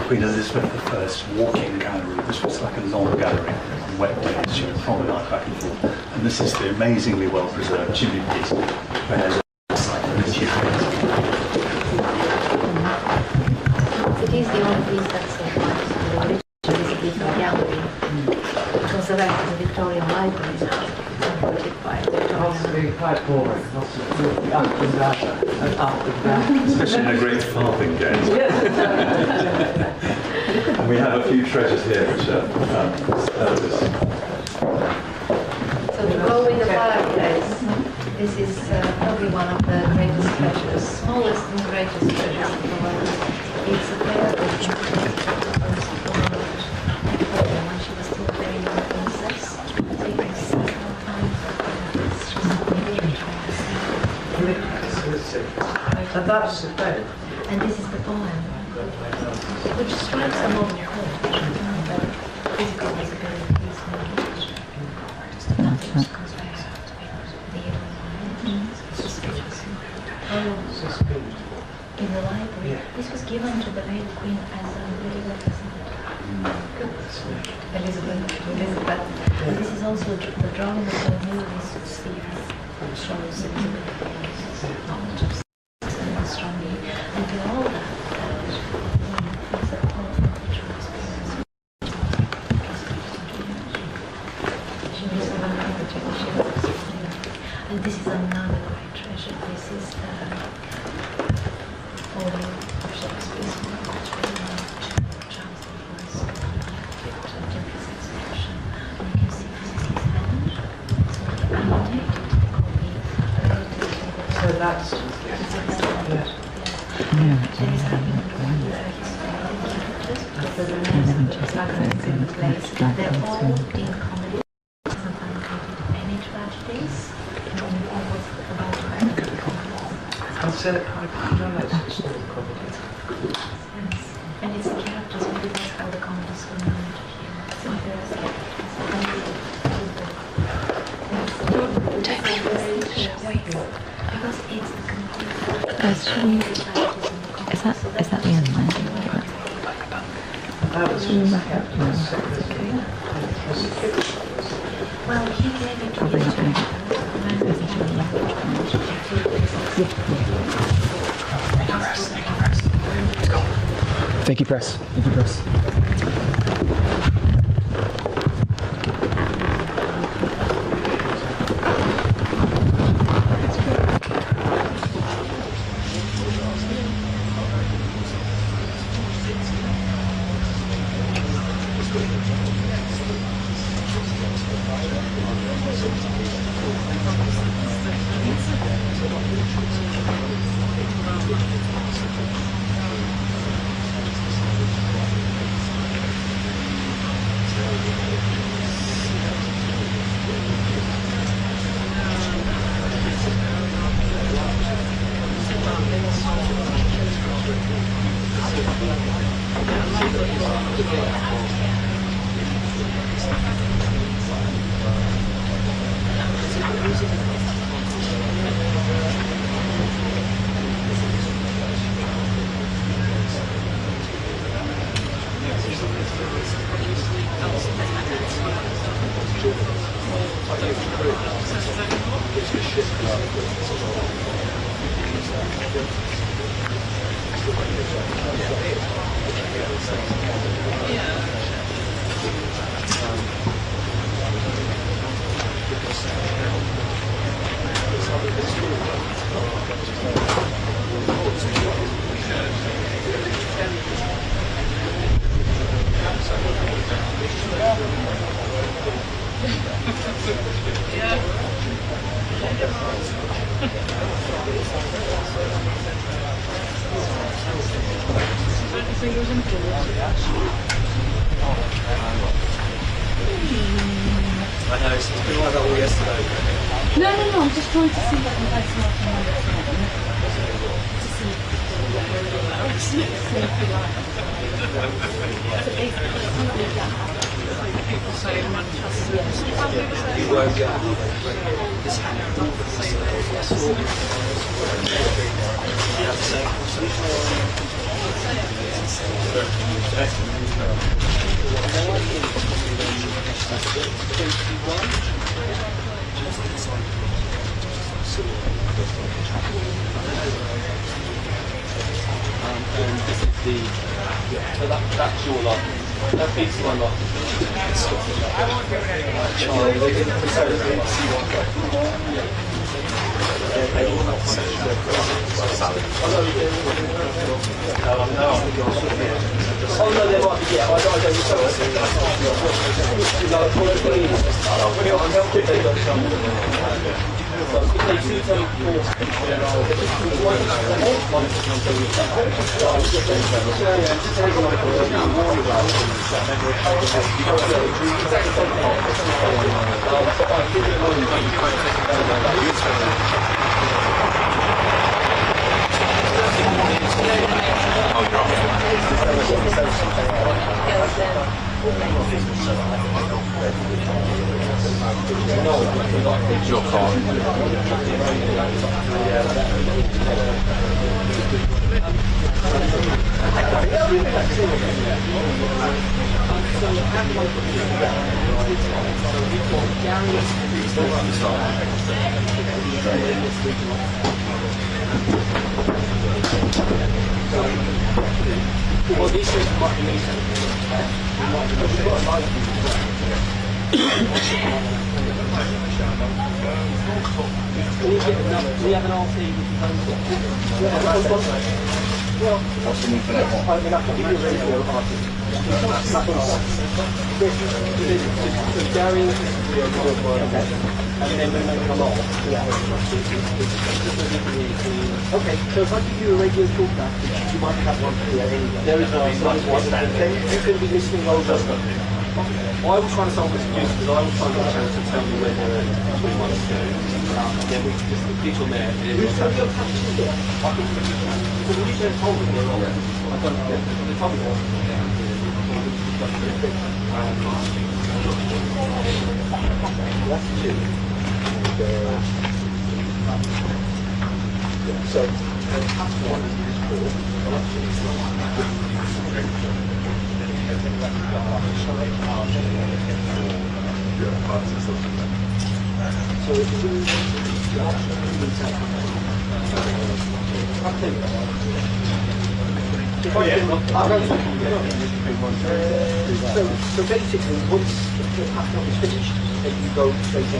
Queen Elizabeth I's walking gallery. This was like a long gallery on wet days. She would promenade back and forth. And this is the amazingly well preserved chimney piece. It is the only piece that's originally Elizabethan gallery. It was erected at the Victorian Library now. Quite boring. Up and down, and up and down. Especially in a great farthing game. And we have a few treasures here which are So to go with the fireplace, this is probably one of the greatest treasures, smallest and greatest treasures of the world. It's a pair of when she was still a very young princess. So you can see and that's the bed. and this is the poem, which strikes a modern chord. Physical visibility is nothing compared to the in the library. This was given to the late Queen as a really Elizabeth. And this is also the drawing of the new sphere, which shows Elizabeth strongly. And to all that, is a poem which was and this is another great treasure. This is the order of Shakespeare's work, which was Chavez-DeRemer exhibition. And you can see this is his hand. So the annotated copy. So that's they're all in comedy. Any tragedies? I'd say that kind of comedy. And it's the characters who realize how the comedy is going on. It's interesting. Shall we? Because it's the complete. Is that the end then? Should we back up now? Well, he gave it to Probably not going Thank you, press. Thank you, press. I know, it's been like that all yesterday. No, I'm just trying to see what you guys are You won't get this hand. And this is the, so that's your lot. That beats my lot. Oh no, there might be, yeah, I don't It's your car. Well, these things might be easy. We have an RT What's the need for that one? I mean, I can give you a radio RT. Gary, and then when they come off, okay, so if I give you a radio call back, you might have one here anyway. There is no one. Then you can be listening over. I will try and solve this abuse because I will try and get a chance to tell you whether we want to do. Then we can just get on there. Who's told you? Because we just told them they're wrong. I don't know. They told me that's two. So, one is four. So basically, once the pattern is finished, then you go straight in.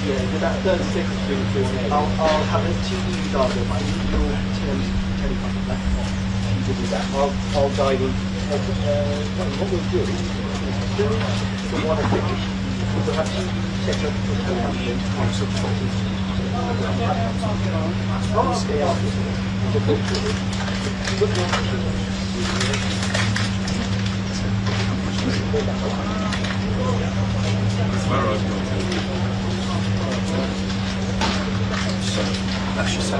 Yeah, about 30 seconds between I'll have a TV diagram. I need your telephone. You can do that. I'll dive in. What we'll do is, we want to finish. We'll have TV set up for the that's just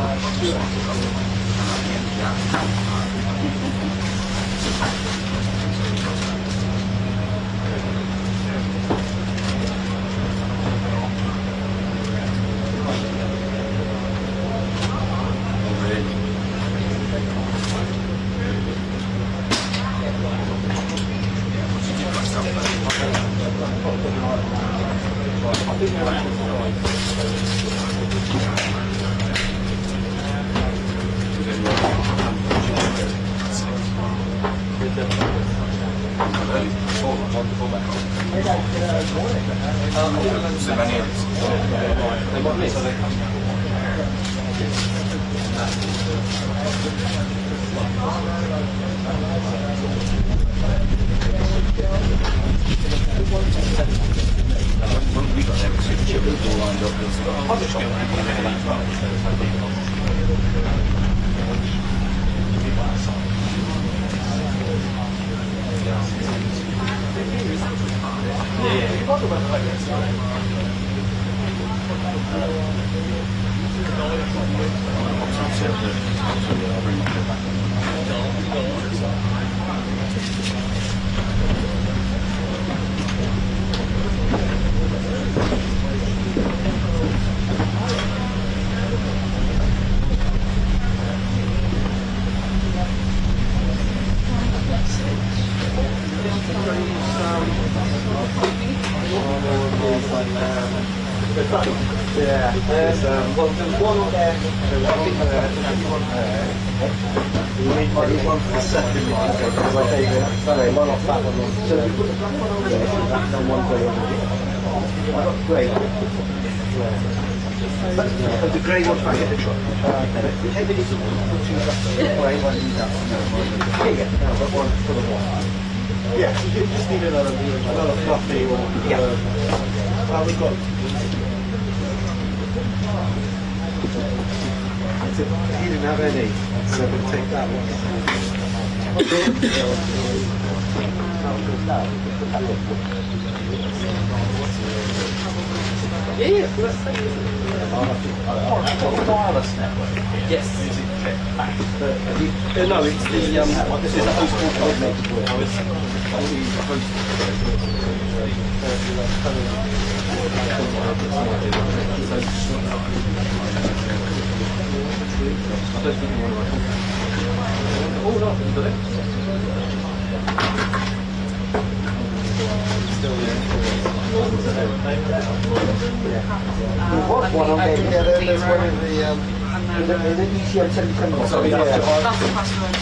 yeah, there's well, there's one there, there's one there, there's one there. You need one for the second one, because I gave it, sorry, one off that one. So you put the black one on there, that's on one way on the I got the grey one. But the grey one's back at the truck. Take the little one, put two up the grey one in that one. Here you go, now I've got one for the one. Yeah, you just need another fluffy one. Yeah. We've got he didn't have any, so we'll take that one. Yeah, let's say wireless network. Yes. No, it's the this is a host coordinated work. There was one on there, yeah, there's one in the ECM 77. Sorry, that's the password.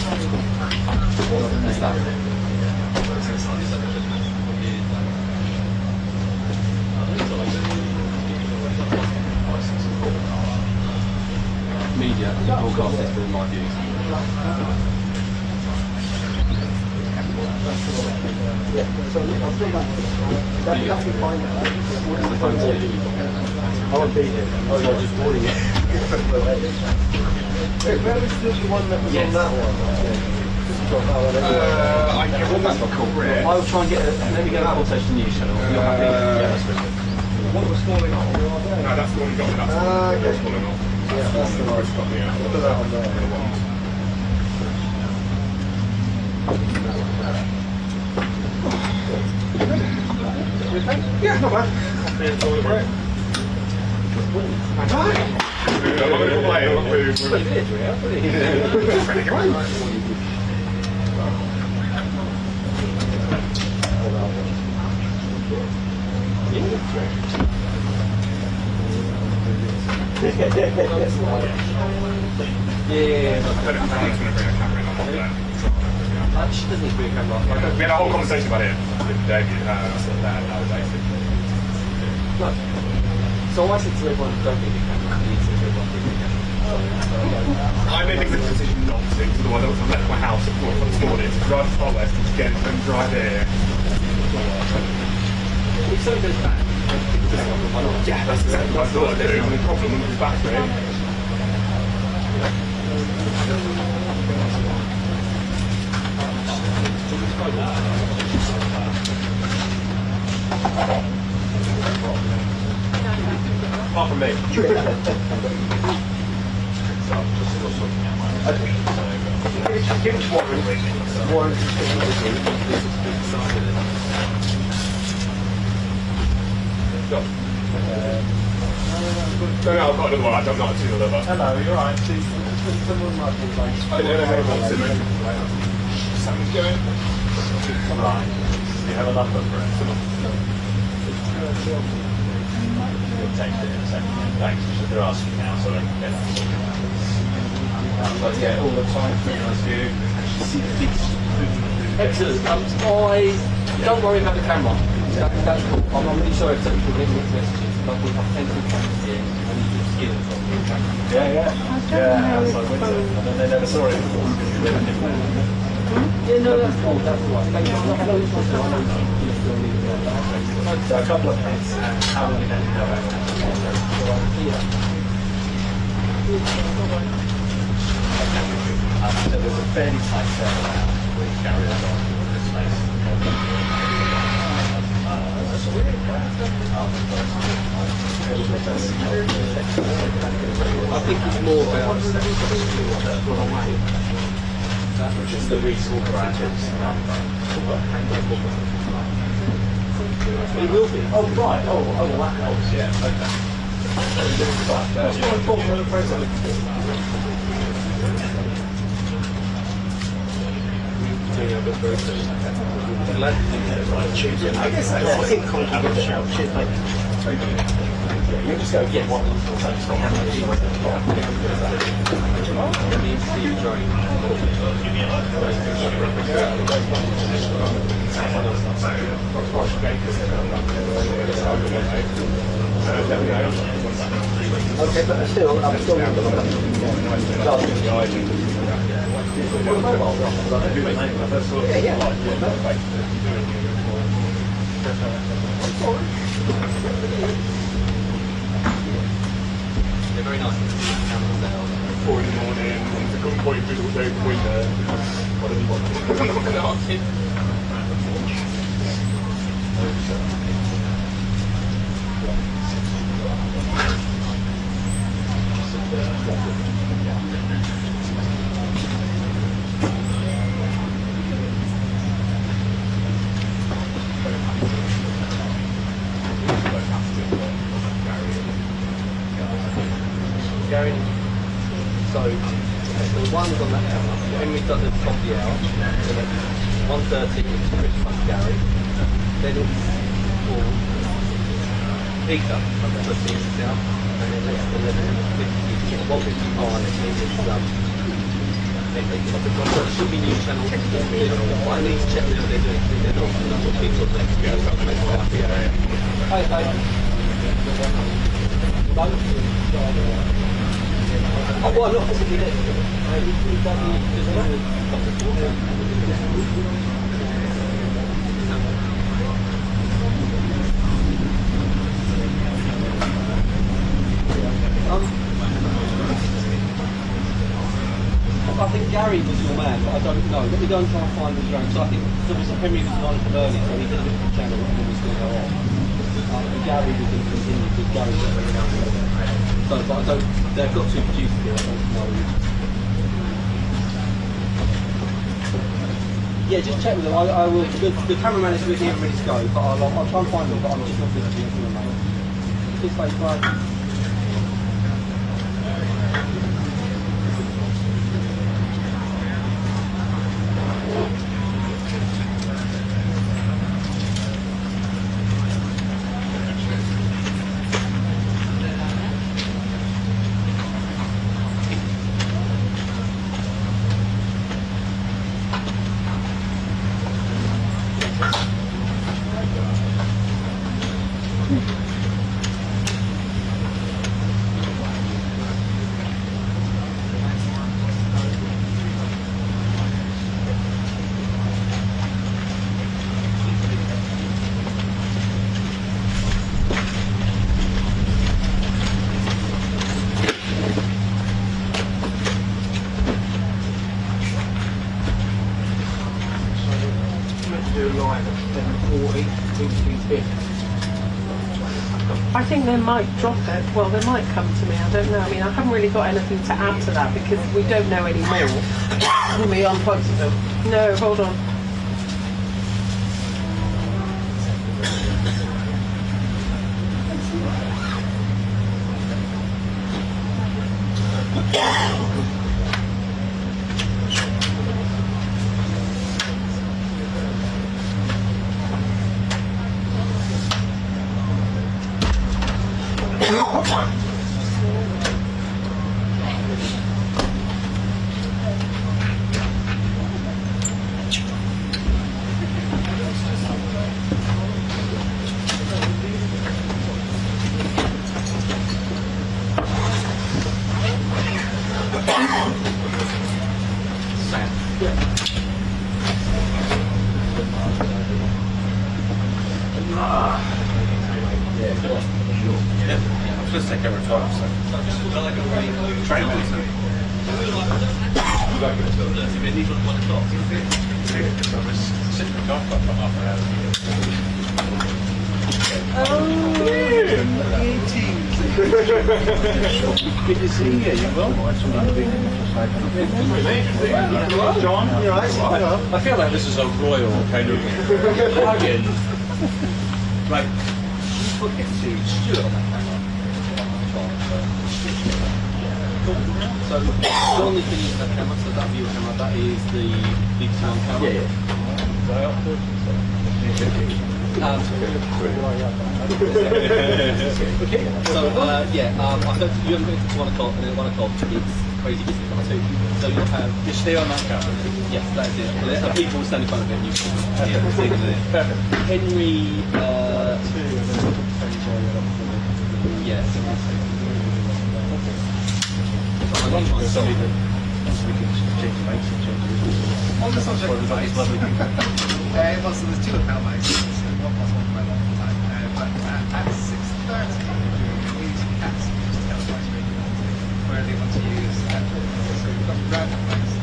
Media, broadcast system, in my views. Yeah, so I'll still back. That's the fine. I won't be here. Oh, you're just boarding it. Where was the one that was on that one? I'll try and get let me get a quotation news channel. You're happy? Yeah, that's good. What was falling off? No, that's the one you got me. That's the one that was falling off. That's the one that Morris got me out. Put that on there. Yeah, not bad. We had a whole conversation about it with David. So I said to everyone, don't get the camera. I made the decision not to, because otherwise I would have left my house at 4 o'clock this morning to drive to Far West and get and drive here. If something goes back, yeah, that's exactly what I thought I'd do. The problem when it goes back to it. Apart from me. Give it to Warren. No, I've got another one. I'm not too another. hello, you're right. Someone might be like, I don't know how it Something's going. right. You have a number for it. We'll take it in a second. Thanks. They're asking now, so they can get that. But yeah, all the time, pretty nice view. Excellent. Don't worry about the camera. That's cool. I'm really sorry if some people didn't get messages, but we have plenty of cameras here, and you can skin it from the camera. Yeah. Outside window. And then they never saw it before. Yeah, no, that's cool. That's all right. Thank you. So a couple of minutes, and how long you then go back? So there's a fairly tight circle now where you carry it on this space. I think it's more about which is the resource branches. It will be. Oh, right. Oh, that helps. Yeah, okay. What's more important than the president? I guess that's cheers, mate. You just go get one. Okay, but still, I'm still not going They're very nice. 4 in the morning, it's a good point through the open window. What do you want? Gary, so the ones on that camera, when we've done the top of the hour, so then 1:30 is Chris plus Gary, then it's for Peter, so Peter's down, and then it's 11:50, 1:55 it should be news channel, but I need to check what they're doing, they're not people next to Hi. Oh, well, not possibly this. I think Gary was your man, but I don't know. Let me go and try and find the drone. So I think there was a Henry was on for learning, so he did a bit of the channel and then was going to go on. And Gary was going to continue to go. So, but I don't. They've got two producers here. I don't know. Yeah, just check with them. I will. The cameraman is with me and ready to go, but I'll try and find them. But I'm just not physically at the moment. This way, bye. I think they might drop it. Well, they might come to me. I don't know. I mean, I haven't really got anything to add to that because we don't know anymore. Let me unplug them. No, hold on. Just take every time, so. Train minutes. Good to see you. You well? John, you alright? I feel like this is a royal kind of hugging. Right. Put it to Stuart on that camera. So the only thing is that camera, so that view camera, that is the big sound camera. Yeah. Okay. So yeah, I hope you haven't got it to 1 o'clock, and then at 1 o'clock it's crazy busy at 2. So you'll have. Just stay on that camera. Yes, that's it. And people will stand in front of it. And you can see them there. Perfect. Henry. Yes. On the subject of mates, well, so there's 2 account mates, so one plus one for a long time. But at 6:30, we're doing using cats to tell us where they want to use. So we've got random mates.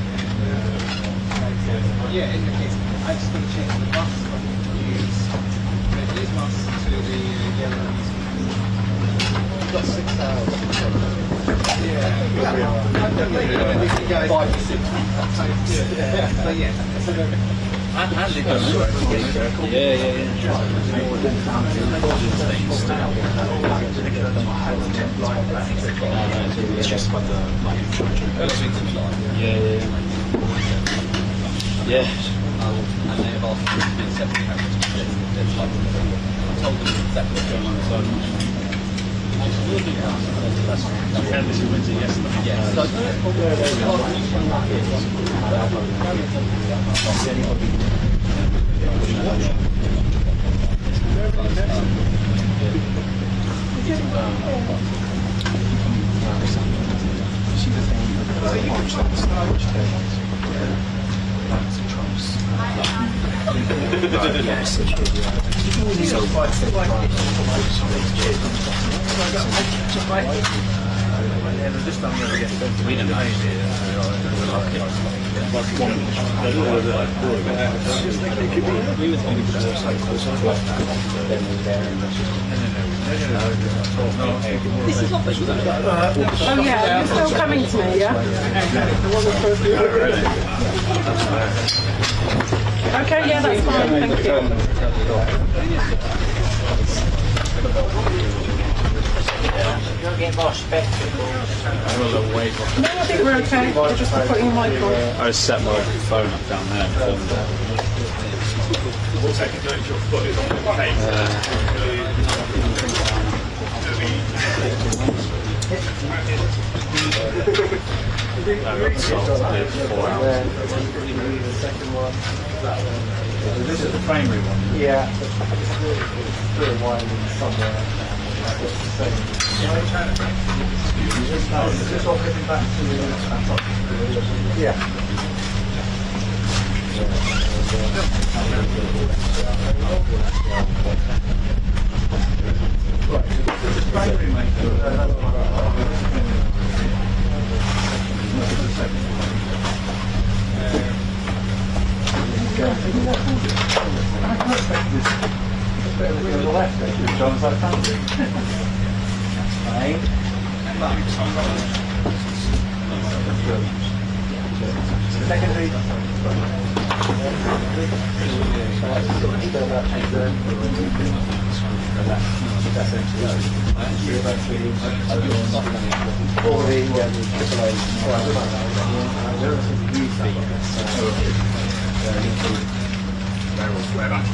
Yeah, in the case, I just got to change the bus from use these bus to the yellow and these. We've got 6 hours. Yeah, I've done you guys 5 to 6 weeks. Yeah, so yeah. And it does work. Yeah. It's just about the Yeah. And they've asked me to be a separate camera. It's like I told them exactly what's going on. So This is Wednesday, yesterday. yeah. So We don't know. Oh yeah, you're still coming to me, yeah? Okay, yeah, that's fine, thank you. No, I think we're okay. We're just putting your mic on. I set my phone up down there and filmed it. This is the primary one. Yeah.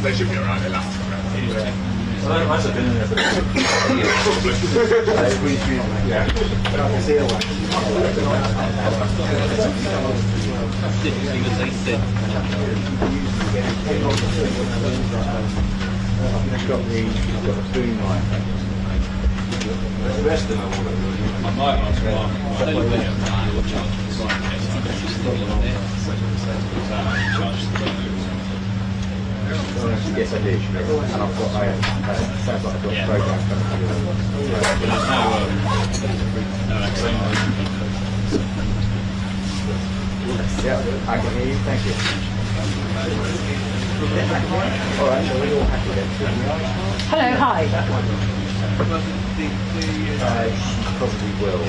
They should be alright, they're last. Well, I must have been in there. It's got the boom light. The rest of them I might ask yes, I did. And I've got, sounds like I've got a program coming through. Yeah, I can hear you. Thank you. All right, so we're all happy then. Hello, hi. Probably will. We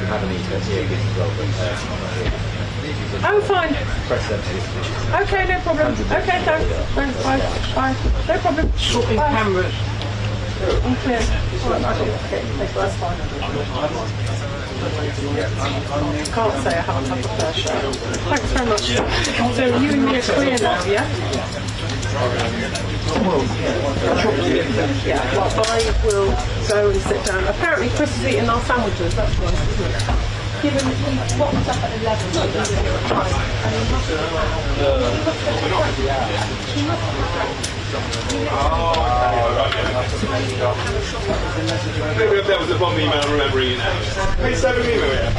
have an here as well, but I'm fine. Okay, no problem. Okay, thanks. Thanks, bye. Bye. No problem. Bye. Cameras. I'm clear. Okay, that's fine. Can't say I haven't had the fair share. Thanks very much. So you and me are clear now, yeah? Yeah, well, I will go and sit down. Apparently Chris is eating our sandwiches, that's nice, isn't it? Given he walked up at 11, so he must Maybe that was a bomb email, I'm remembering it now. Hey, 7 email, yeah.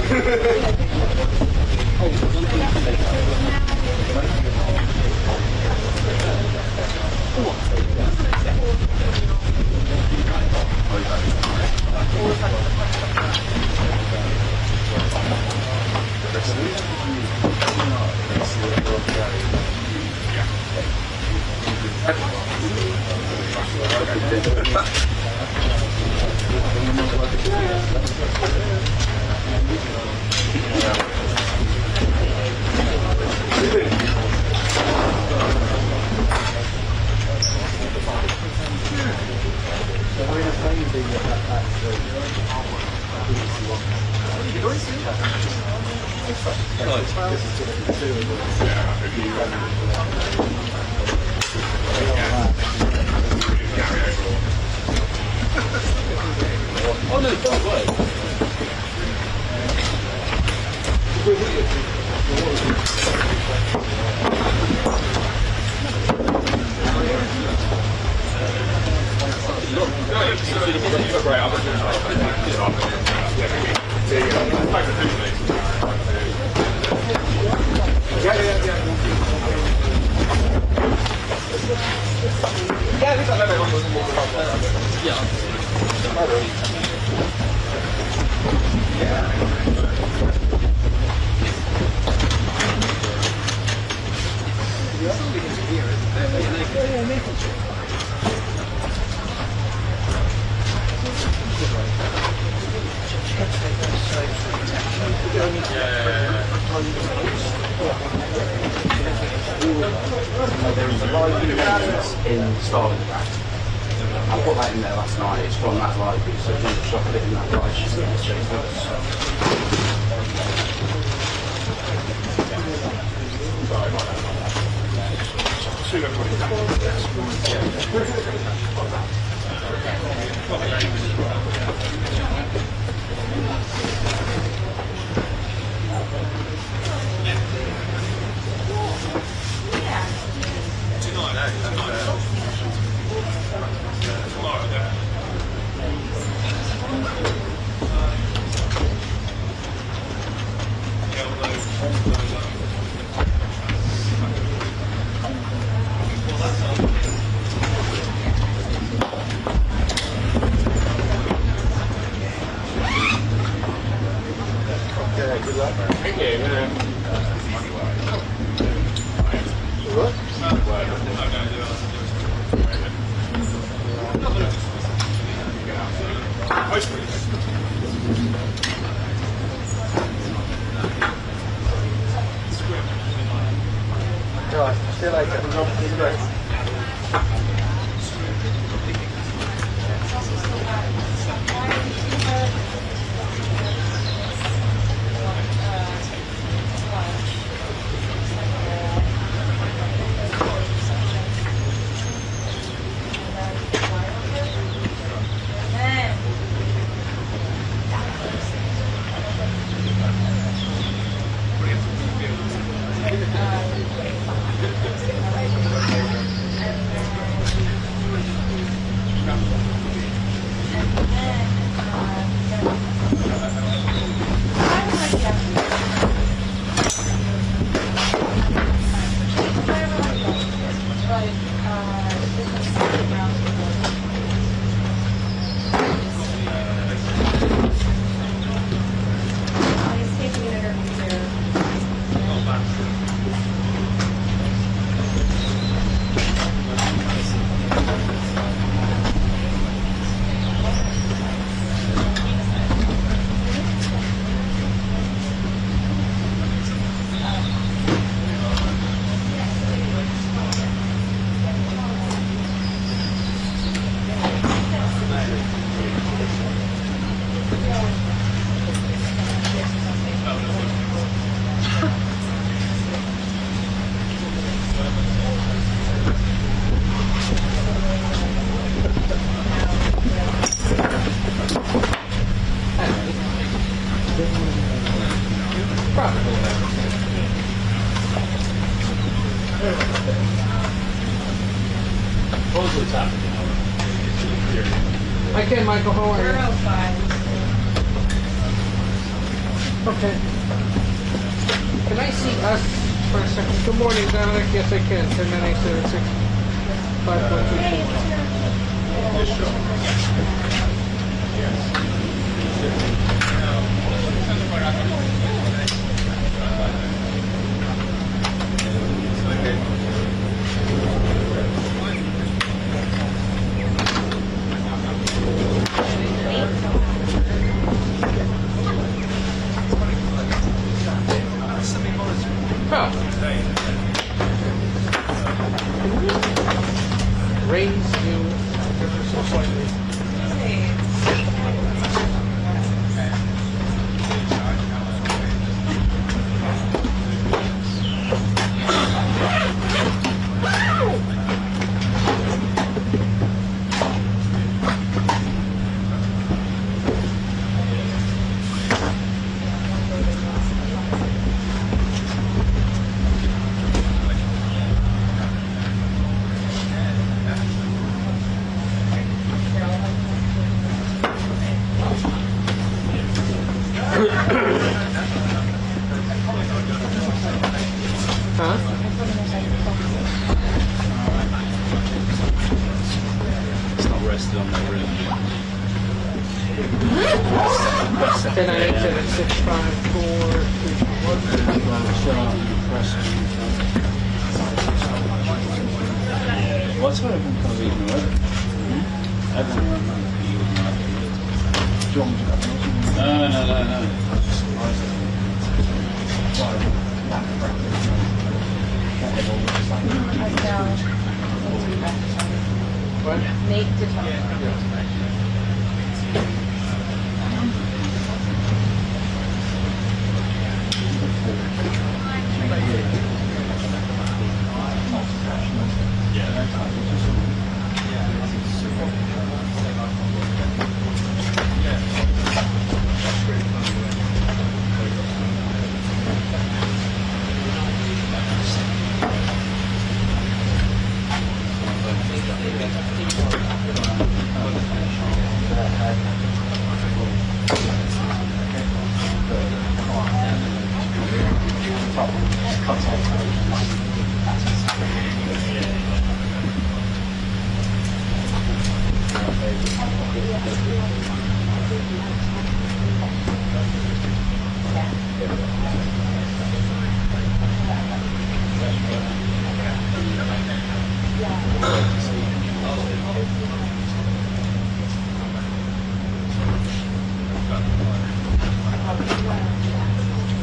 Oh no, don't worry. There is a library in Starmer. I put that in there last night. It's from that library, so if you just shop it in that price, you can exchange notes. Right, see you later. Okay, Michael, how are you? Okay. Can I see us for a second? Good morning, Dominic. Yes, I can. 109876 raise you ever so slightly. It's not rested on the rim. 10987654. What's going to become even weather? Everyone remembers the years and after. Do you want me to have no. I'm just surprised that Need to talk.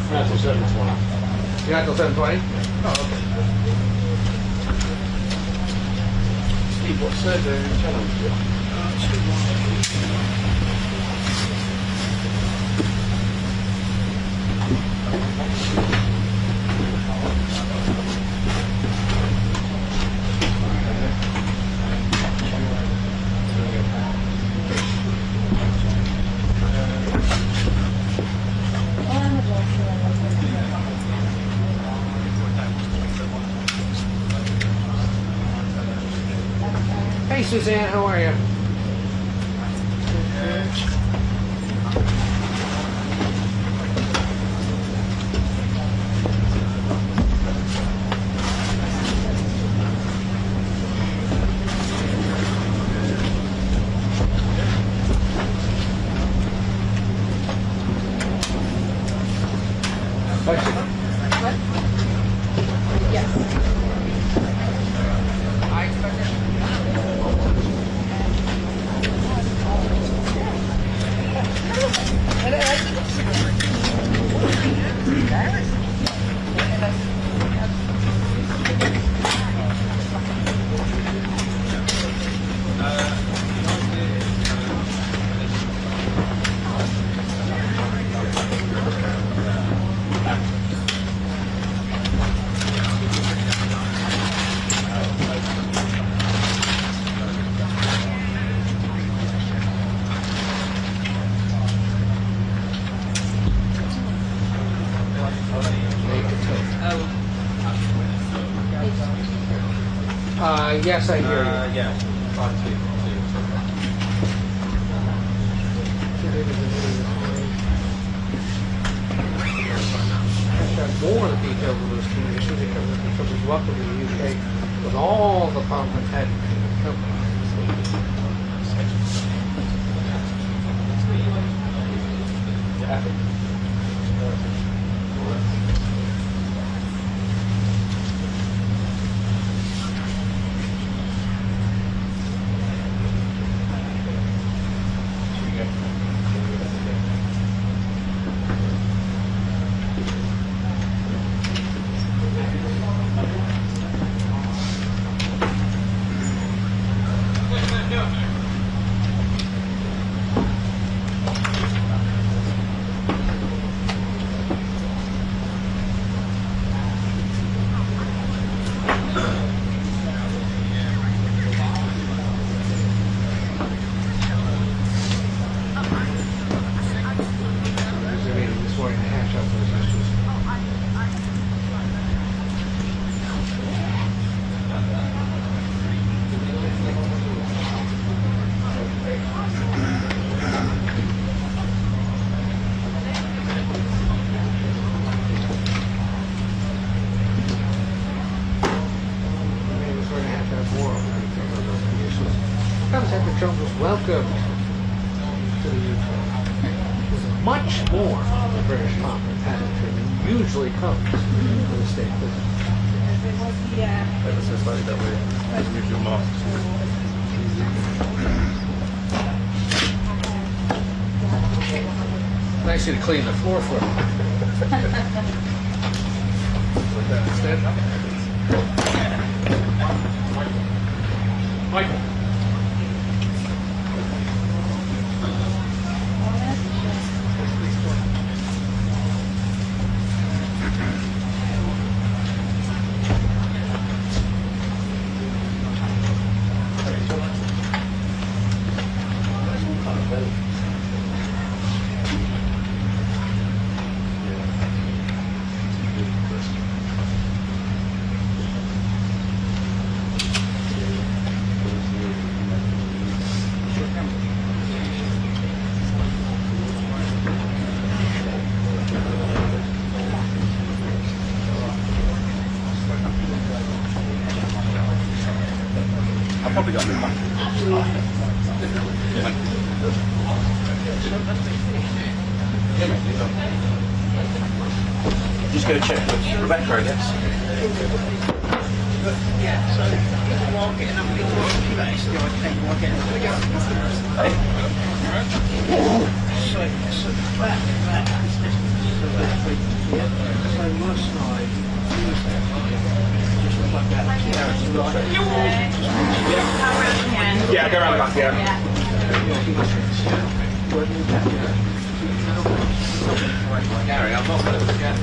Not till 7:20. You're not till 7:20? Oh, okay. Steve, what's the challenge? Hey Suzanne, how are you? Yes, I hear you. Yeah. More of the details of those key issues because he's welcome to the UK with all the Parliament had companies. Welcome to the UK. There's much more the British Parliament has than usually comes to the state business. Ever so slightly that way. Move your mask. Nice you to clean the floor for me. Michael. Probably got it. Just going to check with Rebecca, I guess. Yeah, so walking up the Yeah, go around the back, yeah. Gary, I'm not going to forget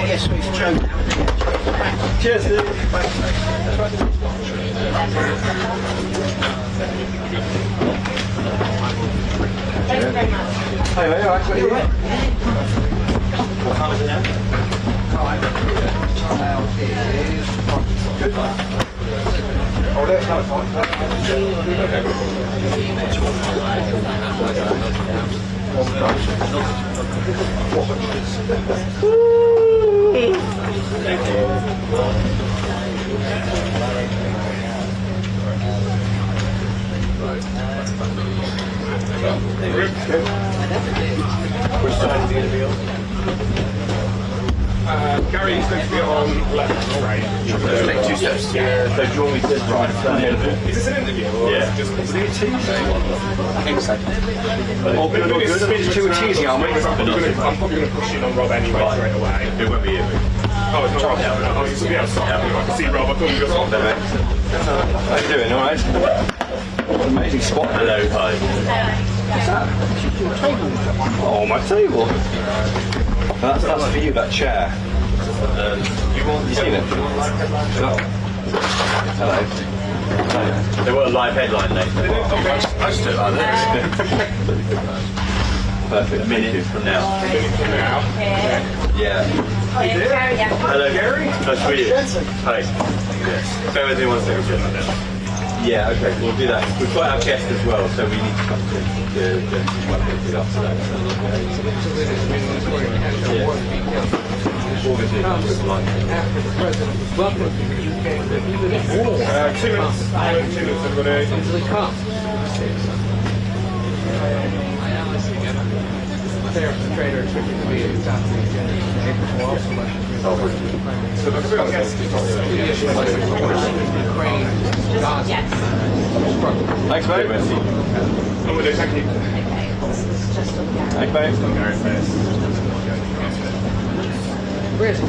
Yes, so it's Joe now. Cheers, dude. Thank you very much. Hey, mate, alright, what are you? What time is it now? Good. Oh, that's not Which side is he going to be on? Gary's going to be on left, right? Take 2 steps. Yeah. So do you want me to right? Is this an interview? Or Yeah. is it just I think so. We're doing a bit too cheesy, aren't we? I'm probably going to push in on Rob anyway straight away. It won't be you. Oh, it's not Rob. Oh, it's yeah, sorry. I can see Rob. I thought you were on there. How you doing? All right. What an amazing spot. Hello, hi. What's that? Oh, my table. That's for you, that chair. You seen it? Hello. They were a live headline later. I just do it like this. Perfect. A minute from now. Yeah. Hello, Gary. Nice to meet you. Hi. Yes. Bear with me 1 second. Yeah, okay, we'll do that. We've got our guest as well, so we need to come to after that. After the president was bumping to the UK, even if 2 minutes. 2 minutes, everybody. easily come. Tariffs and trade are expected to be at the top of the agenda. Chequers will also like to So the first guest is Ukraine, Gaza. Thanks, mate. Oh, well, thank you. Thanks, mate. Where is he?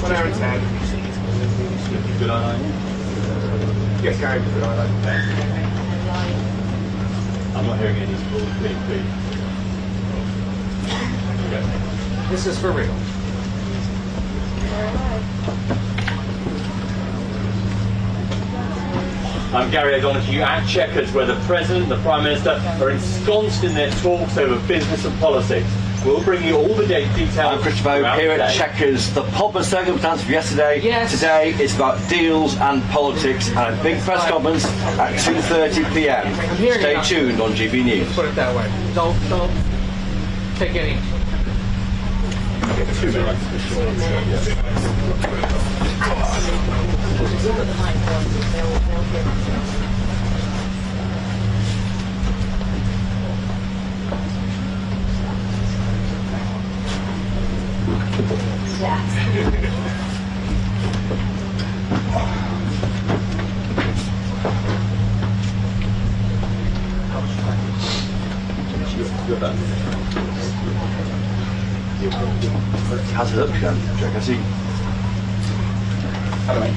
1 hour and 10. Good eye. Yes, Gary, good eye. I'm not hearing any beep. This is for real. I'm Gary O'Donoghue at Chequers, where the President and the Prime Minister are ensconced in their talks over business and politics. We'll bring you all the details. I'm Christopher here at Chequers. The pomp and circumstance of yesterday. Yes. Today is about deals and politics and a big press conference at 2:30 p.m. Stay tuned on GB News. Put it that way. Don't take any. 2 minutes. How's it look, Jack? I see. Hello, mate.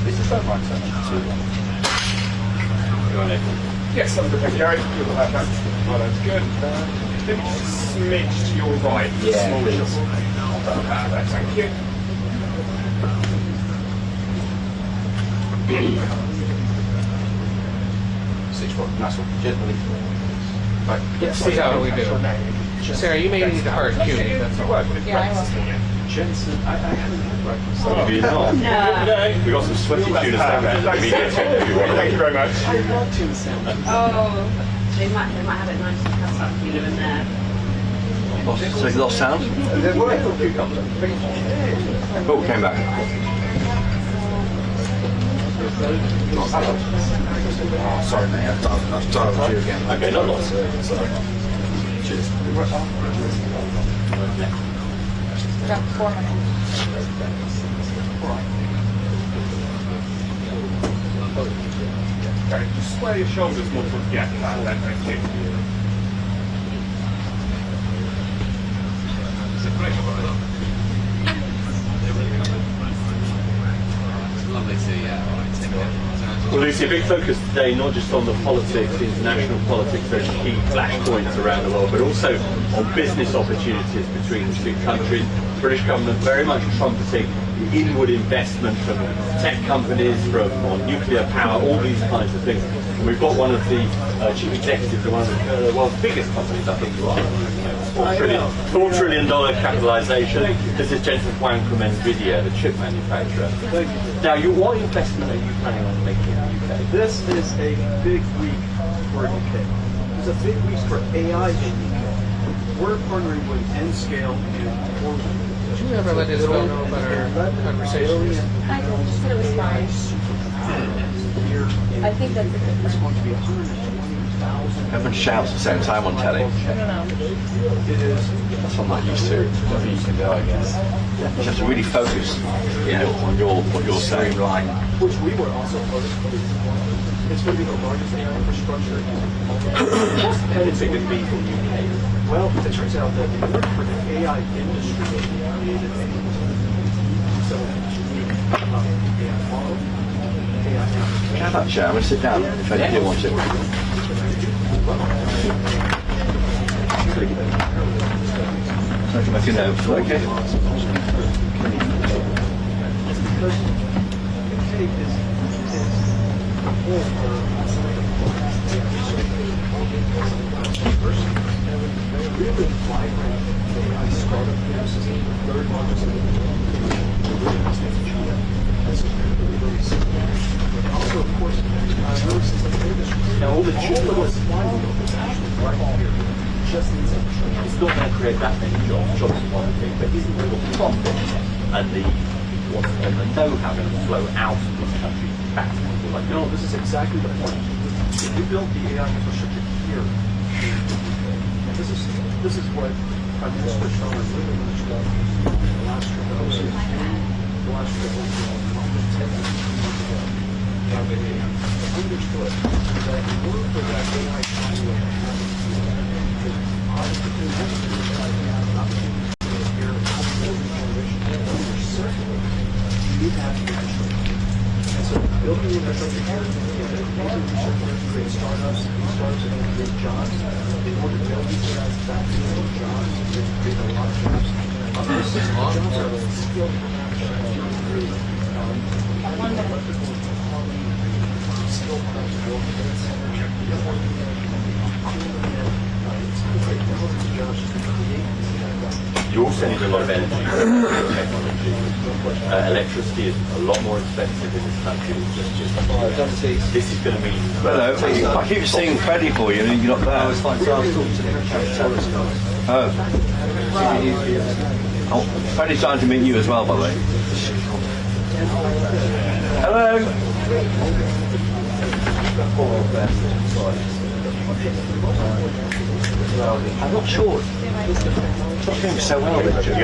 Is this phone right, sir? Go on, Ed. Yes, I'm good, thank you, Gary. Well, that's good. Maybe just a smidge to your right. Yeah, Small please. thank you. Nice one. Cheers, buddy. Right. Let's see how we do. Sarah, you may need to hard cue me. That's all. Jensen, I haven't had breakfast. Have you not? No. We've got some sweaty tuna sandwiches. Thank you very much. Oh, they might have it nice and cut up, you know, in there. So you lost sound? Oh, came back. Oh, sorry, mate. I've dialed you again. Okay, not lost. Cheers. About 4 minutes. Okay, just square your shoulders more towards the outside, then, thank you. Lovely to see you. Well, Lucy, a big focus today, not just on the politics, international politics, those key flashpoints around the world, but also on business opportunities between the two countries. The British government very much trumpeting the inward investment from tech companies, on nuclear power, all these kinds of things. And we've got one of the chief executives of one of the world's biggest companies, I think you are. $4 trillion capitalisation. This is Jensen Huang from NVIDIA, the chip manufacturer. Now, what investment are you planning on making in the UK? This is a big week for UK. It's a big week for AI in UK. We're partnering with N-Scale and Oregon. Did you ever let Isabel know about our conversation? I just said it was fine. I think that's a good It's going to be 120,000. Everyone shouts at the same time on telly. I don't know. It is. That's what I'm not used to. Whatever you can do, I guess. You have to really focus on what you're saying. Which we were also part of. It's going to be the largest AI infrastructure. What's the benefit of being from the UK? Well, it turns out that in order for the AI industry to be created, so unique AI model, AI application. How about chair? I'm going to sit down if I do want to. So I can make a note. Okay. Because the cake is a whole really vibrant AI startup ecosystem, the third largest in the world. That's really, really simple. Also, of course, notices like industry. Now, all the flywheel is actually right here. Just needs a it's not going to create that many jobs is one thing, but isn't the profit and the know-how going to flow out of this country back to people like no, this is exactly the point. If you build the AI infrastructure here, and this is what Prime Minister Starmer really understood the last trip. The last trip was 10 years ago. Understood that in order for that AI flywheel to happen, you have infrastructure. And so building the infrastructure here, building researchers to create startups, these startups are going to create jobs. In order to build these guys back to create jobs, to create a lot of jobs. These jobs are skilled You also need a lot of energy technology. Electricity is a lot more expensive in this country. This is going to mean... Hello. I keep seeing Freddie for you and you're not there. It's like, so I was talking to the Oh, very excited to meet you as well, by the way. Hello. I'm not sure. It's not going so well, Richard.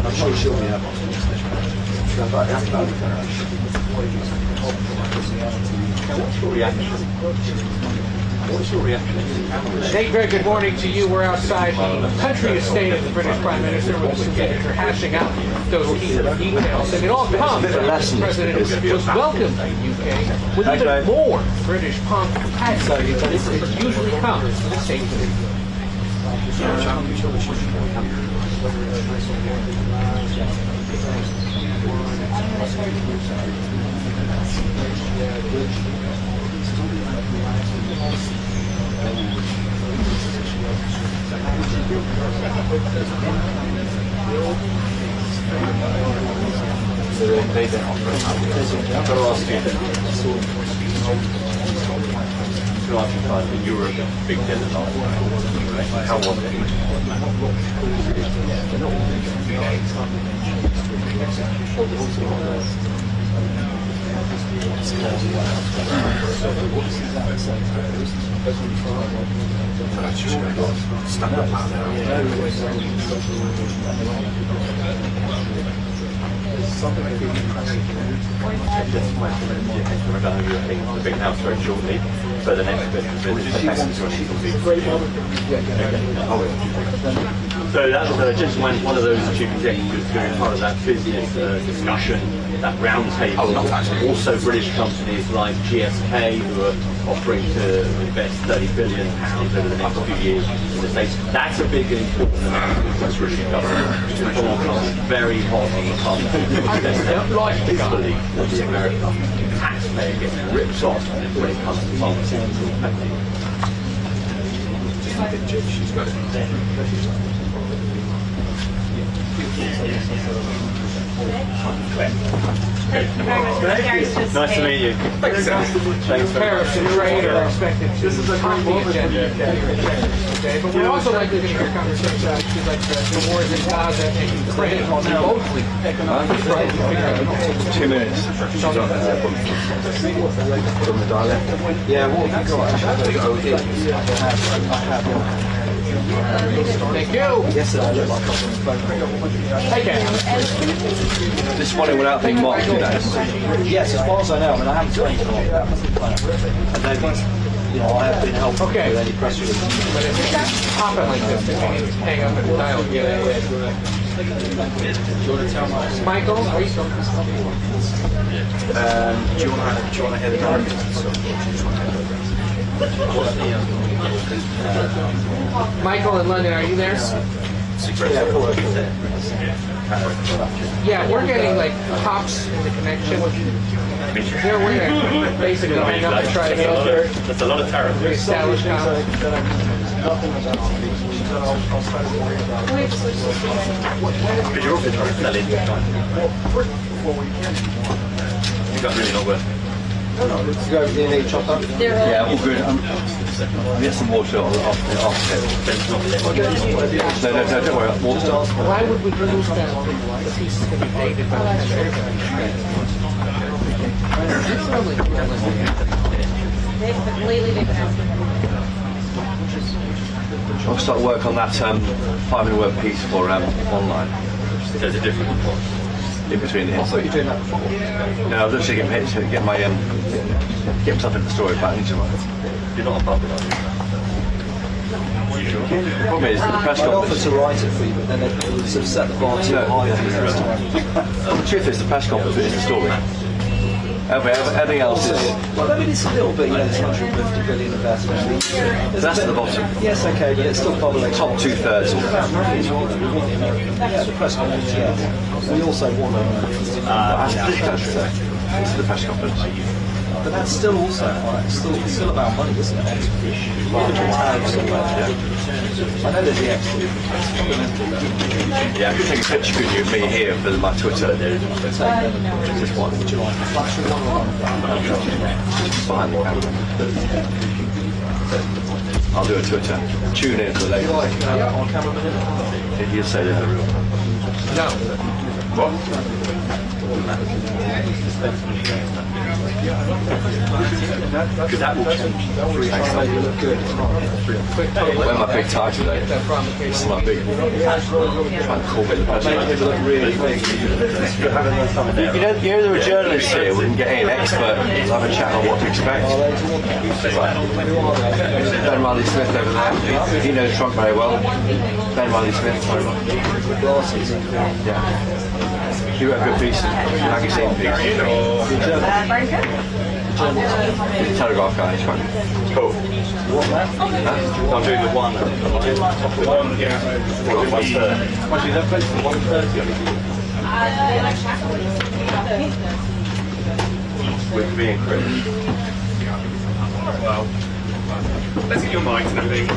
I'm sure she'll be able What's your reaction? Very good morning to you. We're outside the country estate of the British Prime Minister with the signature hashing out those key details. And it all comes as the President was welcomed in the UK with even more British pomp and pageantry than it usually comes to the state. So they don't offer it. I've got to ask you. To ask you guys, you were a big dinner last night. How was it? The big house very shortly, but the next bit of so that was just one of those chief executives doing part of that business discussion, that round table. Also British companies like GSK who are offering to invest £30 billion over the next few years in the States. That's a big and important announcement for the British government. Very hot on the pump. Disbelief that the American taxpayer gets ripped off when it comes to pharmaceutical spending. She's got it. Nice to meet you. Thanks. Tariffs and trade are expected to top the agenda here in Chequers today, but we're also likely to hear conversations like the wars in Gaza and Ukraine, mostly economic. 2 minutes. She's on there. From the dialect. Yeah, what have you got? Thank you. Yes, sir. Take care. This one without being marked, you know. Yes, as far as I know, I mean, I haven't done anything like that. And then, you know, I have been helpful with any press releases. But if it's popping like this, then you need to hang up and dial. Do you want to tell Michael, are you still? do you want to hear the directions? Michael in London, are you there? Yeah, we're getting like pops in the connection. We're gonna basically hang up and try to That's a lot of tariff. reestablish contact. But you're also trying to sell in. You got really not worth it. You go over the NA chopper? Yeah, all good. I'll get some water after. No, don't worry. Water. Why would we lose that? The piece is going to be dated by the I'll start work on that 5-minute word piece for online. There's a different one. In between the hits. What are you doing that for? No, I was actually get my get myself into the story, but I need to write. You're not a puppet, are you? The problem is the press I offered conference. to write it for you, but then they sort of set the bar too high for you. The truth is, the press conference is the story. Everything else is. Well, I mean, it's a little bit, you know, it's 150 billion investment. That's at the bottom. Yes, okay, but it's still bubbling. Top 2/3. Yeah, the press conference, yeah. We also want This is the press conference. but that's still also, it's still about money, isn't it? Individual tags and that. I know there's the extra. It's fundamental. Yeah, I could take a picture of you, me here for my Twitter. Just one. Would you like a flash one or one? Behind the camera. I'll do a Twitter. Tune in for later. Did you say that? No. What? Because that will change. Wear my big tie today. This is my big. Try and call me the president. You know, there are journalists here. We can get in expert. Have a chat on what to expect. Ben Riley Smith over there. He knows Trump very well. Ben Riley Smith. Yeah. You wrote a good piece, magazine piece. Very good. Telegraph guy, it's fine. Cool. I'm doing the one. Actually, they're close to 1:30. With me and Chris. Well, let's get your mics and everything.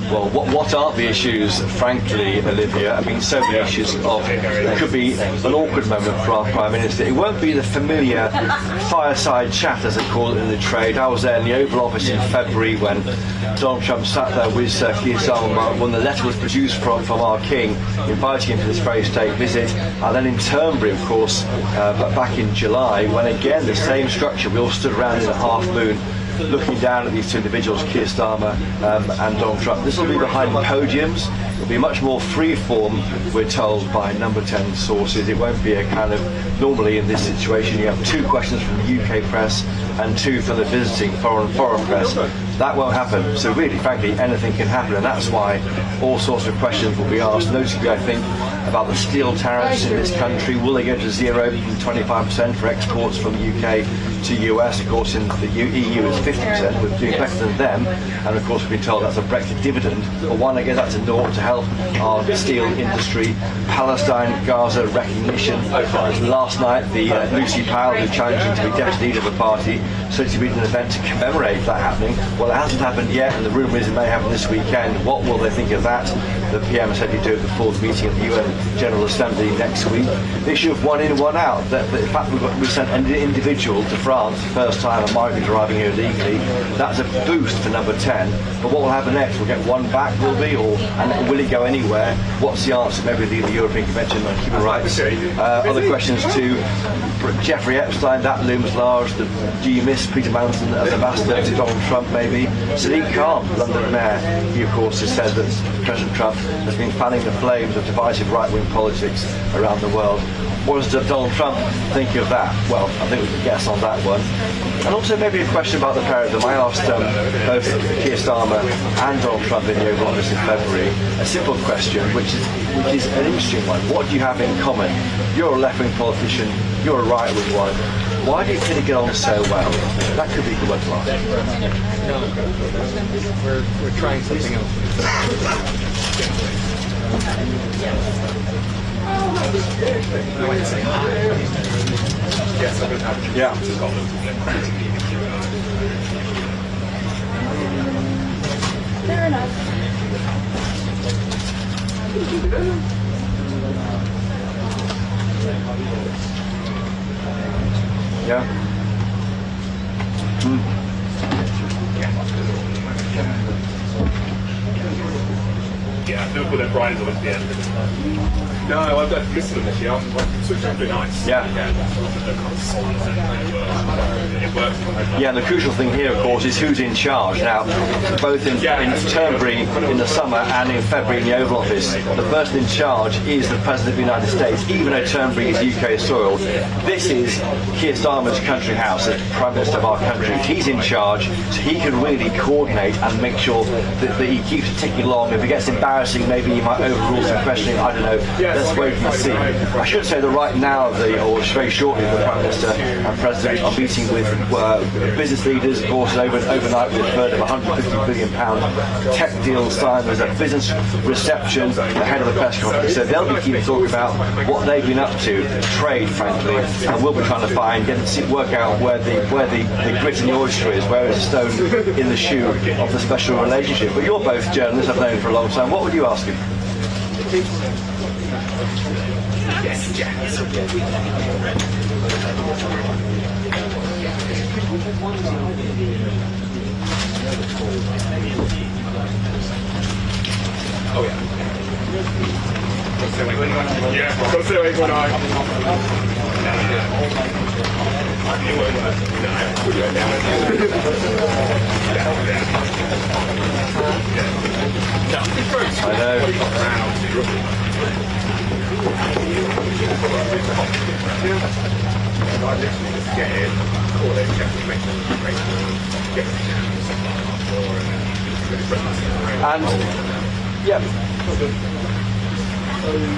Well, what aren't the issues, frankly, Olivia? I mean, so many issues of it could be an awkward moment for our Prime Minister. It won't be the familiar fireside chat, as they call it in the trade. I was there in the Oval Office in February when Donald Trump sat there with Keir Starmer when the letter was produced from our King, inviting him to this very state visit. And then in Turnberry, of course, but back in July, when again the same structure, we all stood around in a half moon, looking down at these two individuals, Keir Starmer and Donald Trump. This will be behind podiums. It'll be much more free-form, we're told by Number 10 sources. It won't be a kind of, normally in this situation you have 2 questions from the UK press and 2 from the visiting foreign press. That won't happen. So really, frankly, anything can happen, and that's why all sorts of questions will be asked, notably, I think, about the steel tariffs in this country. Will they go to 0 from 25% for exports from the UK to US? Of course, in the EU is 50%. We're doing better than them, and of course we've been told that's a Brexit dividend. But one, I guess that's a naught to help our steel industry. Palestine, Gaza recognition. Last night, the Lucy Powell, who's challenging to be deputy leader of the party, said to be an event to commemorate that happening. Well, it hasn't happened yet, and the rumour is it may happen this weekend. What will they think of that? The PM said he'd do it before the meeting of the UN General Assembly next week. The issue of one in, one out. That in fact, we sent an individual to France, the first time a migrant arriving here illegally. That's a boost for Number 10. But what will happen next? We'll get one back, will we? And will it go anywhere? What's the answer? Maybe the European Convention on Human Rights. Other questions too. Jeffrey Epstein, that looms large. Do you miss Peter Manson as ambassador to Donald Trump, maybe? Sadiq Khan, London Mayor, he of course has said that President Trump has been fanning the flames of divisive right-wing politics around the world. What does Donald Trump think of that? Well, I think we can guess on that one. And also maybe a question about the pair of them. I asked both Keir Starmer and Donald Trump in the Oval Office in February a simple question, which is an interesting one. What do you have in common? You're a left-wing politician, you're a right-wing one. Why do you think you get on so well? That could be the one to ask. No, we're trying something else. I want to say hi. Yes, I'm going to have to Yeah. Fair enough. Yeah. Yeah, don't put their bridles on at the end. No, I've got to listen to this, yeah. It's really nice. Yeah. It works. Yeah, and the crucial thing here, of course, is who's in charge. Now, both in Turnberry in the summer and in February in the Oval Office, the person in charge is the President of the United States, even though Turnberry is UK soil. This is Keir Starmer's country house, the Prime Minister of our country. He's in charge, so he can really coordinate and make sure that he keeps ticking along. If it gets embarrassing, maybe he might overrule some questioning, I don't know. Let's wait and see. I should say that right now, or very shortly, the Prime Minister and President are meeting with business leaders. Of course, overnight we've heard of £150 billion tech deal signed. There's a business reception ahead of the press conference. So they'll be keen to talk about what they've been up to, trade, frankly, and we'll be trying to work out where the grit in the oyster is, where is the stone in the shoe of the special relationship. But you're both journalists, I've known you for a long time. What would you ask him? Oh yeah. Yeah, go sit away when I. And yeah.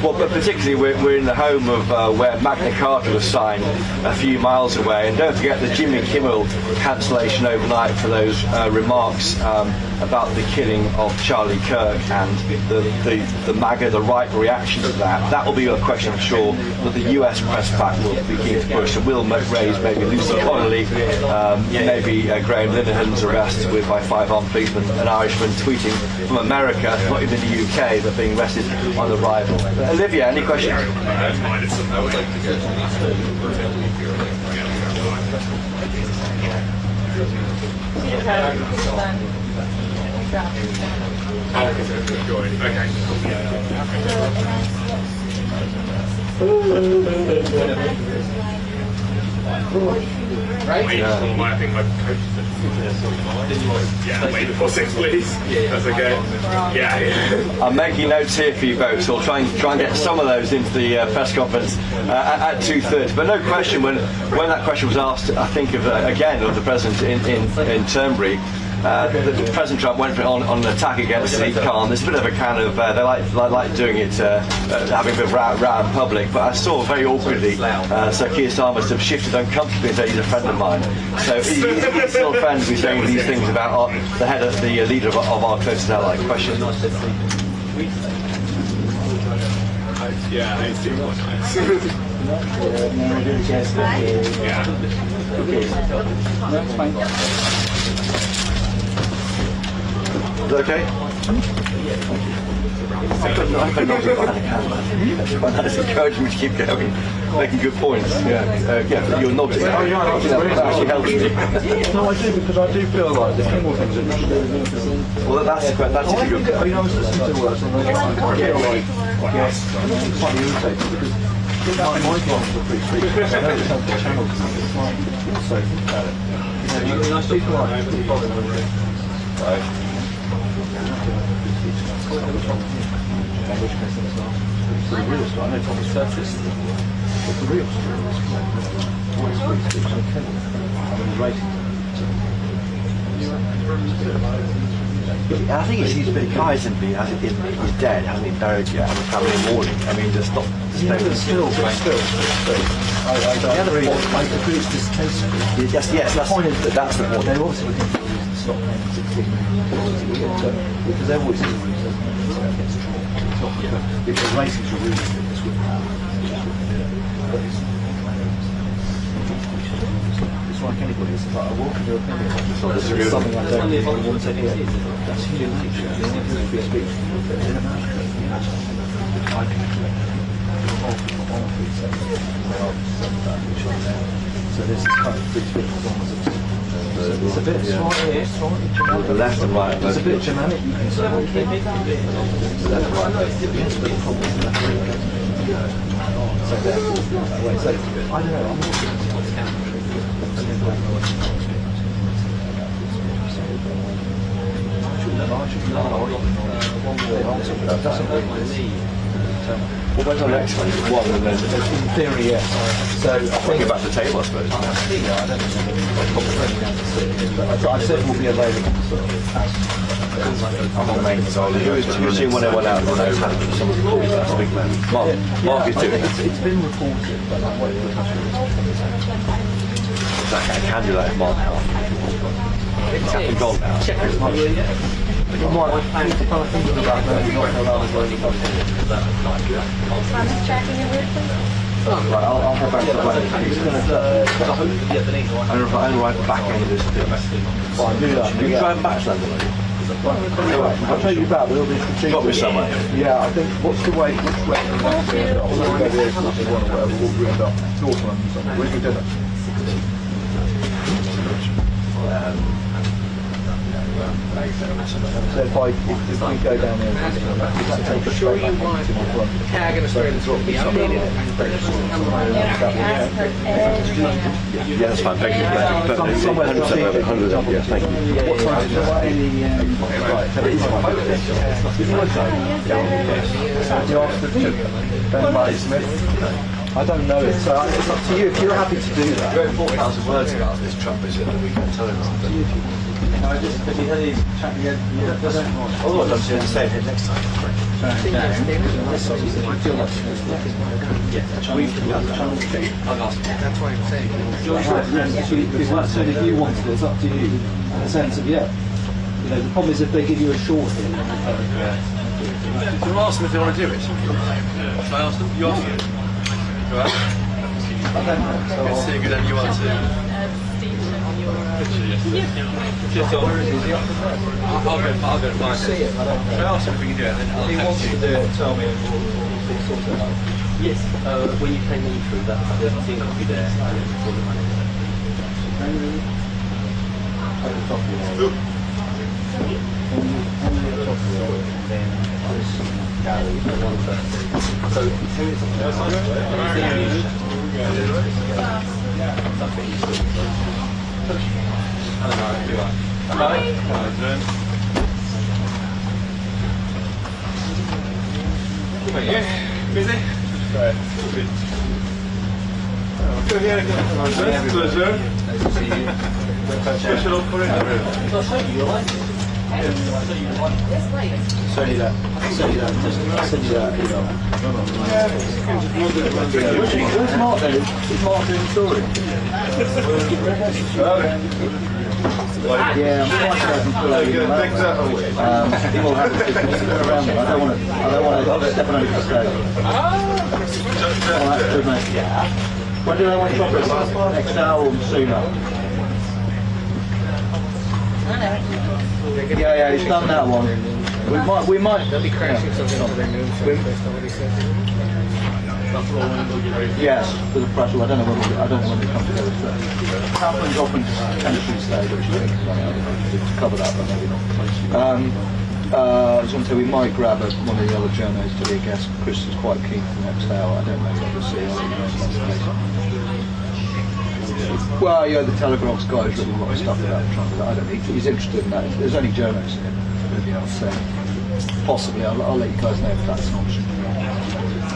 Well, but particularly we're in the home of where Magna Carta was signed a few miles away, and don't forget the Jimmy Kimmel cancellation overnight for those remarks about the killing of Charlie Kirk and the MAGA, the right reaction to that. That will be a question, I'm sure, that the US press pack will be keen to push. So we'll raise maybe Lucy Connolly, maybe Graham Linehan's arrest by 5 armed policemen, an Irishman tweeting from America, not even the UK, but being arrested on arrival. Olivia, any questions? I would like to go Right? I think my coach said, wait for 6, please. That's okay. Yeah. I'm making notes here for you both, so I'll try and get some of those into the press conference at 2:30. But no question, when that question was asked, I think of the president in Turnberry. President Trump went on an attack against Sadiq Khan. There's a bit of a kind of they like doing it, having a bit of row in public. But I saw very awkwardly, so Keir Starmer must have shifted uncomfortably and said he's a friend of mine. So he's still friends with saying these things about the leader of our closest ally. Question. Yeah, I see one. Is that okay? That's encouraging me to keep going, making good points. Yeah, you're nodding. Oh, yeah, that actually helps me. No, I do, because I do feel like there's a few more things that we should do. Well, that's a good. I mean, I was listening to words and I feel like, yes, I'm slightly irritated because my classes are pretty sweet. I know it's on the channel, it's like, also think about it. You know, people like right. Which case it's the real story. I know Thomas surfaced, but the real story is what is free speech and Kendall. I mean, racing. I think it's been Heisenberg, he's dead, hasn't he, buried yet, and the family mourning. I mean, there's not. Still. The other reason, I agree, it's distasteful. Yes, that's the point. That's the point. They're obviously looking for reasons to stop paying 16 million because they're always in the reason against Trump. Because racing's a reason that this would happen. It's like anybody, it's like I welcome your opinion. It's something I don't really want to hear. That's human nature. It's not good free speech. But in America, I so this is kind of free speech as long as it's a bit slightly Germanic. The left and right. It's a bit Germanic, you can say. The left and right. Yes, but the problem is left and right. So therefore, I don't know, I'm not sure what's country. It doesn't really Well, when's our next one? One, and then in theory, yes. So I think about the table, I suppose. Yeah, I don't know. But I said we'll be available. I'm on main side. Who's doing 101 out? Someone's called me. That's a big man. Mark is doing it. It's been reported, but I'm waiting for the I can do that if Mark helps. It's happened gone now. Checkers, Mark. I'm thinking about maybe not allowed as well. Thomas tracking it weird, please? Right, I'll head back to the plane. I'm going to write the back end of this thing. Fine, do that. You drive back to London? I'll take you back, but it'll be strategic. Got me somewhere. Yeah, I think, what's the way, which way do you want to end up? We'll go there, or whatever, we'll end up North London somewhere. Where's your dinner? So if we go down there, I'm sure you want tag and a straight and throat. Yeah, that's fine, thank you. But 100% over 100, yeah, thank you. what time is it? Right, so it is fine. You asked the Ben Marty Smith. I don't know it, so it's up to you. If you're happy to do that. You wrote 4,000 words about this Trump, is it, that we can tell him? Have you had these chatting again? Otherwise, I'm going to stay ahead next time. That's what I'm saying. If that's something you wanted, it's up to you. In the sense of, yeah. You know, the problem is if they give you a short here. Do you ask them if they want to do it? Should I ask them? You ask them? Go ahead. I don't know. Good seeing you then, you are too. Just on. I'll go find it. Should I ask him if we can do it? Then If he wants to do it, tell me and we'll sort it out. Yes, when you came in through that, the team will be there for the money. So, Busy? Good here again. Pleasure. Special operator. Send you that. Where's Mark then? Is Mark doing the story? Yeah, I'm quite certain he'll have it around there. I don't want to step on any mistake. Alright, good mate. When do they want chocolate? Next hour or sooner? Yeah, he's done that one. We might. They'll be crashing something for their noon show based on what he said. Yes, for the pressure. I don't know when we come together. Happens often chemistry stage, which I think is to cover that, but maybe not. I just want to say we might grab one of the other journos to be a guest. Chris is quite keen for the next hour. I don't know what we'll see. Well, yeah, the Telegraph's guy's written a lot of stuff about Trump. I don't know. He's interested in that. There's only journos in it. Maybe I'll say. Possibly. I'll let you guys know if that's an option.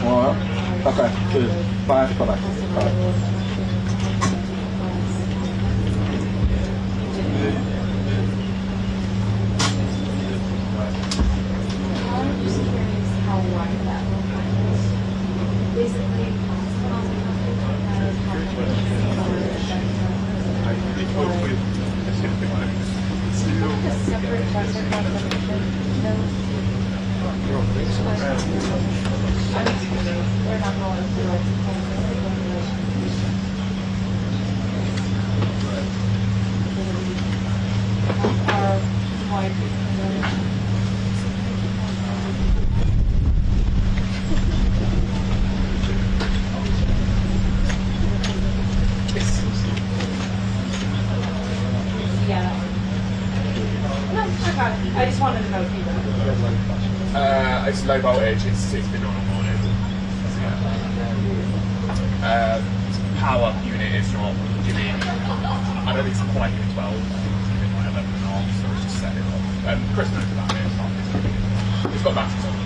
All right. Okay. Good. Bye. Bye. Bye. I just wanted to know if you It's low voltage, it's been on all morning. Power unit is not giving, I don't think it's quite giving 12, it's giving like 11 and a half, so it's just set it off. Chris knows about it, it's got batteries on it.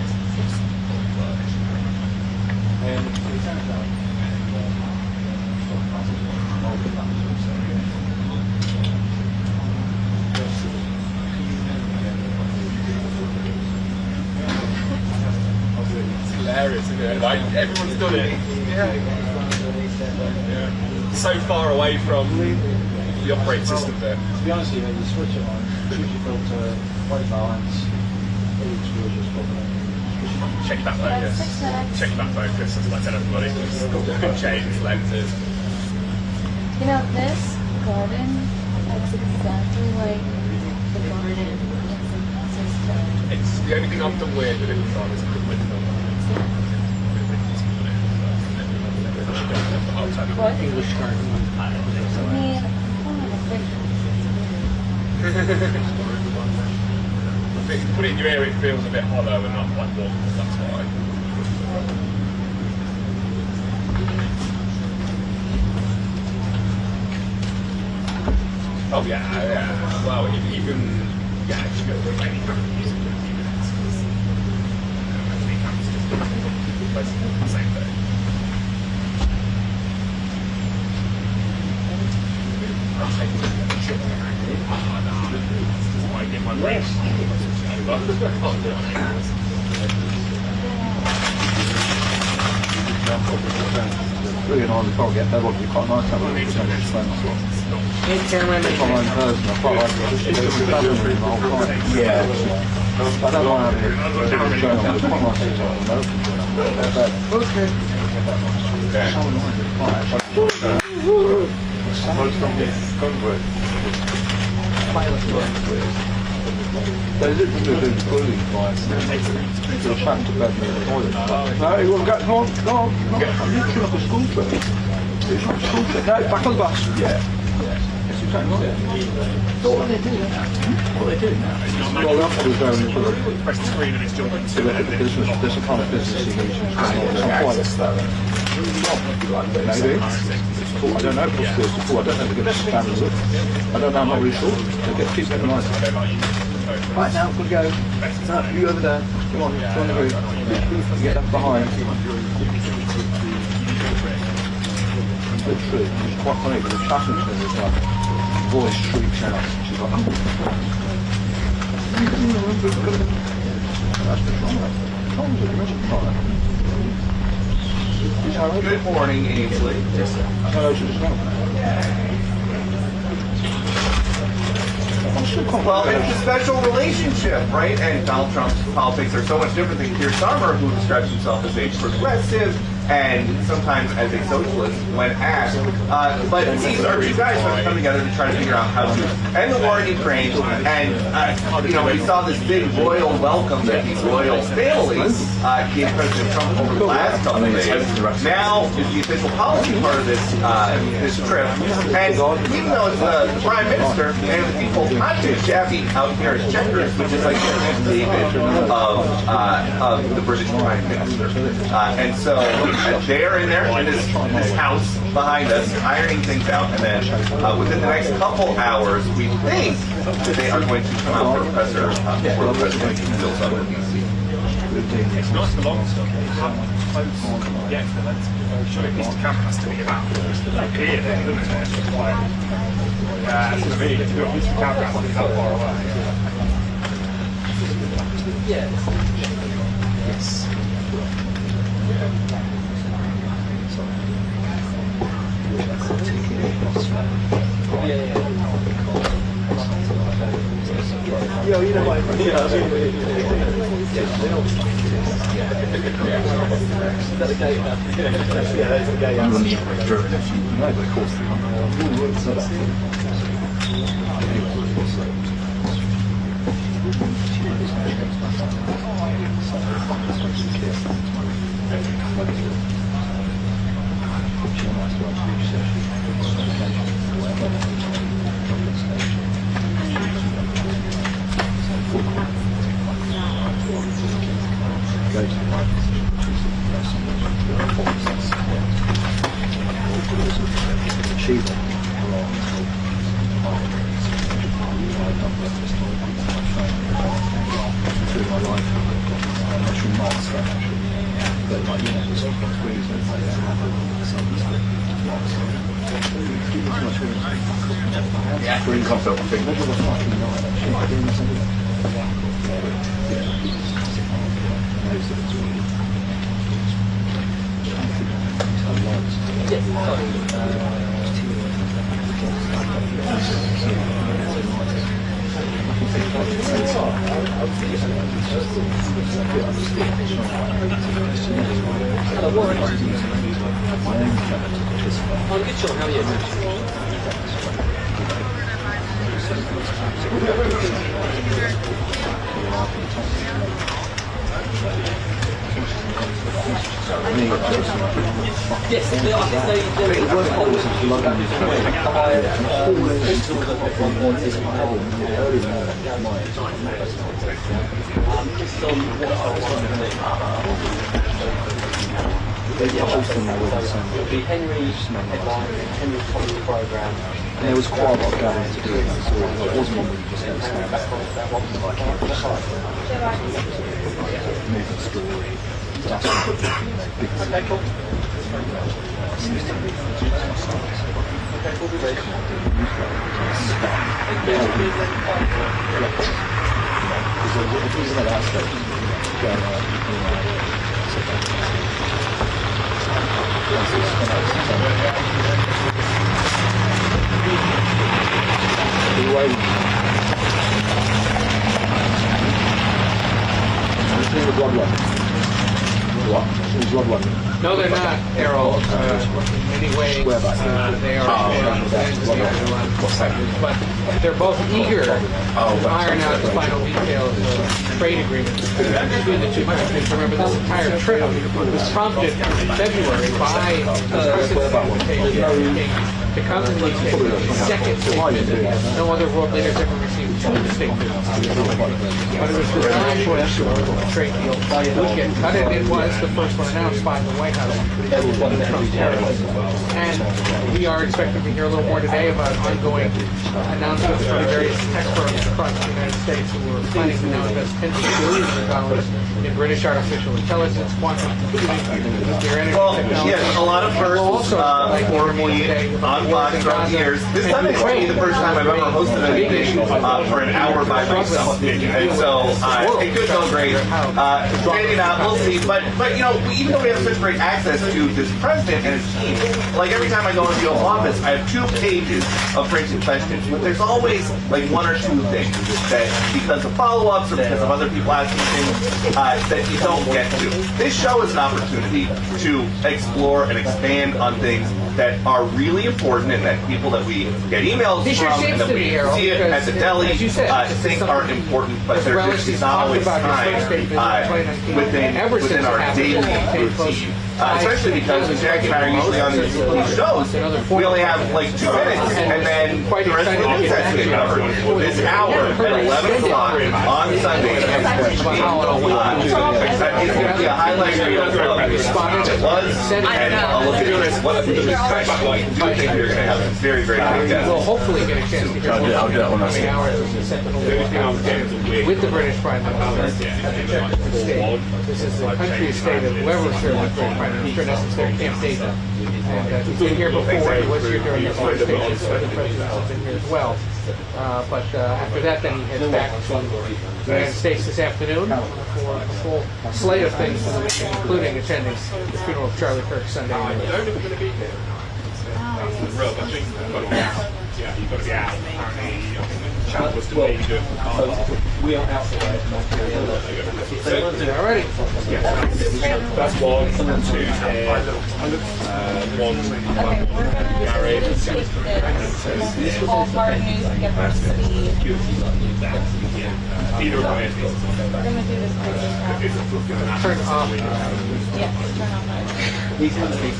Hilarious, isn't it? Like, everyone's done it. Yeah. So far away from the operating system bit. To be honest with you, you switch it on, choose your filter, white balance, check that focus. Check that focus, that's what I tell everybody. Change lenses. You know, this garden looks exactly like the garden only thing I've done weird with it was I was English If you put it in your ear, it feels a bit hollow and not like warm, that's why. Oh yeah. Well, even yeah, if you go with any kind of music with units, it comes just basically the same thing. I'm taking the shit on the I get my race. Really annoying, we can't get that one. It's quite nice to have a look at the phone as well. It's my own person, I quite like it. It's just travelling the whole time. Yeah. I don't mind having it showing on. It's quite nice to have a look. Okay. So annoying. They literally do bullying by people are trapped to bed in the toilet. No, you want to go? No, I'm literally like a school trip. It's not a school trip. No, back on the bus. Yeah. It's exactly right. So what do they do now? What do they do now? Well, that's what we're going to press the screen and it's jumping to look at the business. There's a kind of business engagement going on. It's quite maybe. I don't know if it's I don't know if they're going to stand with it. I don't know, I'm not really sure. They'll get people in the night. Right now, we'll go. No, you over there. Come on, go on the roof. Get left behind. Literally, it's quite funny because the passenger is like, voice shrieks out. She's like, Good morning, Ainsley. Well, it's a special relationship, right? And Donald Trump's politics are so much different than Keir Starmer, who describes himself as a progressive and sometimes as a socialist when asked. But these are two guys who have come together to try to figure out how to end the war in Ukraine. And, we saw this big royal welcome that these royal families gave President Trump over the last couple of days. Now is the official policy part of this trip. And even though it's the Prime Minister and the people, I'm just Jaffe out here at Chequers, which is like the David of the British Prime Minister. And so they're in there in this house behind us, ironing things out, and then within the next couple hours, we think that they are going to come out for President fills up in D.C. It's nice and long stuff. Close. Yeah, at least the camera has to be about here, then, doesn't it? Yeah, for me, at least the camera has to be that far away. Yes. Yeah, you know what? I'm good, Sean. How are you? Yes, they were policies to London. Henry's program. There was quite a lot of going to do it, so it wasn't one where you just had to stand back. Moving story, No, they're not, Errol. In any way, they are. But they're both eager to iron out the final details of the trade agreement between the two countries. Remember, this entire trip was prompted in February by the president to come to the second state visit. No other world leaders ever received two state visits. But it was designed to ensure that the trade deal would get cut, and it was the first one announced by the White House when Trump terrorists. And we are expecting to hear a little more today about ongoing announcements from various tech firms across the United States who are planning to now invest tens of billions of dollars in British artificial intelligence, quantum computing, nuclear energy technology. Yes, a lot of firsts for me on Fox throughout the years. This time it's the first time I've ever hosted anything for an hour by myself. And so it could go great. Maybe not, we'll see. But you know, even though we have such great access to this president and his team, like every time I go into the Oval Office, I have 2 pages of printed questions. But there's always like 1 or 2 things that, because of follow-ups or because of other people asking things, that you don't get to. This show is an opportunity to explore and expand on things that are really important and that people that we get emails from and that we see it at the deli think are important, but there's just not always time within our daily routine. Especially because Jackie and I are usually on these shows, we only have like 2 minutes, and then the rest of the news has to be covered. This hour at 11 o'clock on Sunday, it's going to be a highlight reel of what it was, and a look at what the special I do think you're going to have a very, very good guest. We'll hopefully get a chance to hear more in the coming hours as we set the whole with the British Prime Minister. This is the country estate of whoever served the British Prime Minister. In essence, their camp David. And he's been here before. He was here during the first stages. Other presidents have been here as well. But after that, then he heads back to the United States this afternoon for a full slate of things, including attending the funeral of Charlie Kirk Sunday. Rob, I think you've got to be out. Apparently, I think the channel was to be doing for cars. We are outside. Alrighty. That's 1, 2, 1 married. All hard news and get back to speed. Either way. We're going to do this now. Turn off. Yeah, turn off that. These kind of things.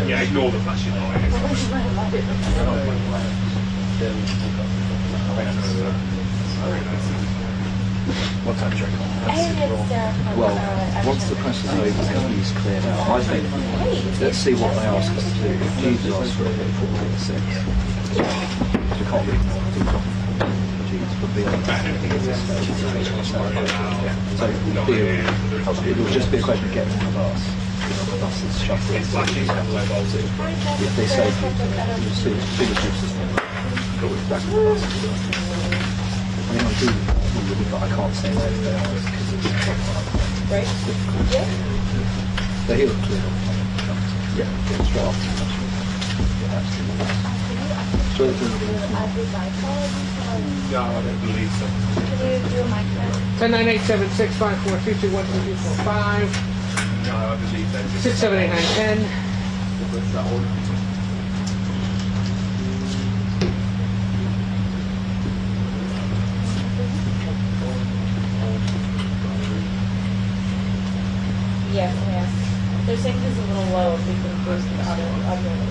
Yeah, ignore the flashing light. What's that, Jack? Well, once the press is over and he's cleared out, I think let's see what they ask us to do. If Jesus asks for a bit for 6, we can't read Jesus would be on that. So it will just be a question of getting on the bus. The bus is shuffled. If they say you'll see the system, go back to the bus. I mean, I do, but I can't say where they are because it's difficult. Right? Yeah. But he looked clear. Yeah, it's straight off. Straight to the No, I don't believe so. Can you do a mic test? 10987654221245. No, I believe that. 678-910. is a little low. If we can boost the audio.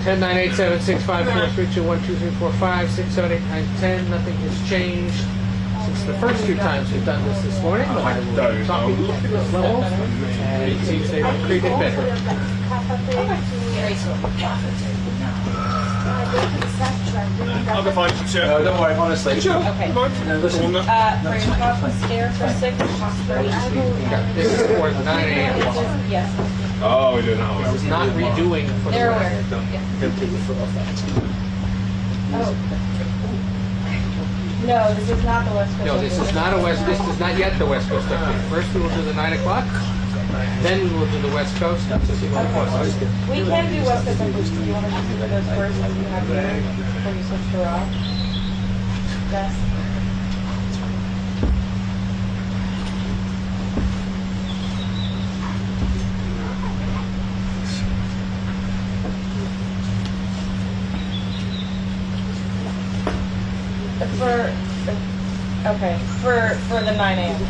10, 9, 8, 7, 6, 5, 4, 3, 2, 1, 2, 3, 4, 5, 6, 7, 8, 9, 10. Nothing has changed since the first two times we've done this morning. But I will be talking at this level, and it seems they've increased it better. I'll go find you, sir. No, don't worry, honestly. Sure. Okay. No, listen. Bring them up the stairs for 6. This is for 9 a.m. Yes. Oh, we do now. It's not redoing for the They're rest. aware. Don't take the foot off that. Oh. No, this is not the West Coast. No, this is not a West. This is not yet the West Coast update. First, we will do the 9 o'clock. Then we will do the West Coast. We can do West Coast updates. Do you want to do those first? Like you have here before you switch to Raw? Yes. For the 9 a.m.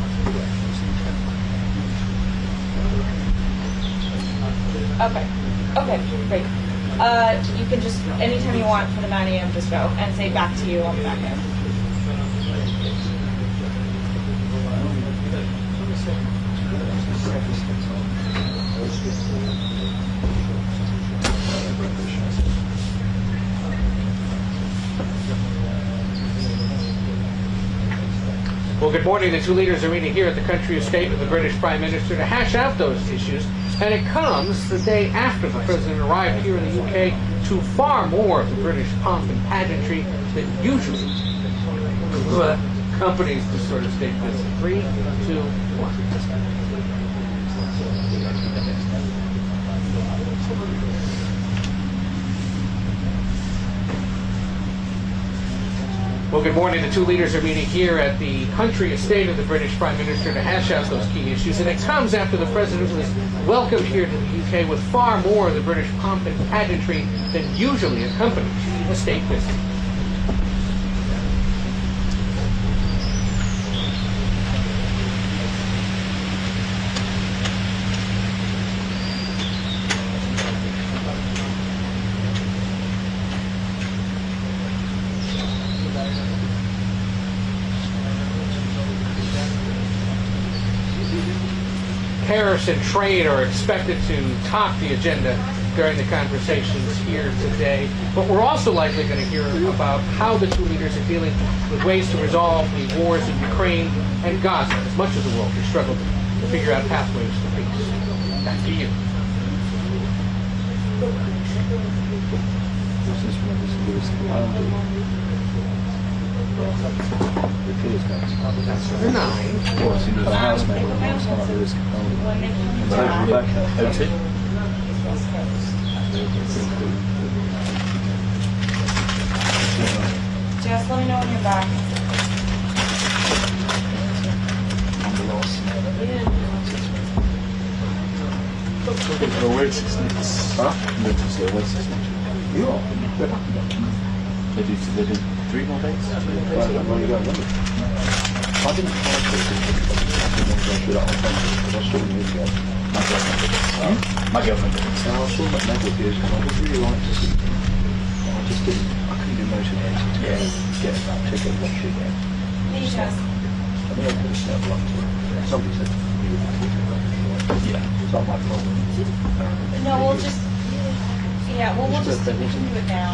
Okay, great. You can just, anytime you want for the 9 a.m., just go and say back to you on the back end. Well, good morning. The two leaders are meeting here at the country estate with the British Prime Minister to hash out those issues. And it comes the day after the President arrived here in the UK to far more of the British pomp and pageantry than usually accompanies this sort of state visit. 3, 2, 1. Well, good morning. The two leaders are meeting here at the country estate of the British Prime Minister to hash out those key issues. And it comes after the President was welcomed here to the UK with far more of the British pomp and pageantry than usually accompanies a state visit. Tariffs and trade are expected to top the agenda during the conversations here today. But we're also likely going to hear about how the two leaders are dealing with ways to resolve the wars in Ukraine and Gaza, as much of the world has struggled to figure out pathways to peace. Back to you. That's 9. Just let me know when you're back. They do 3 more days? I didn't my girlfriend did. So I saw that medal years ago. I would really like to see. I just didn't. I couldn't be motivated to get that ticket and watch it again. I mean, I could have stepped up to it. Somebody said you would have to. Yeah, it's not my problem. No, we'll just. Yeah, well, we'll just continue it now.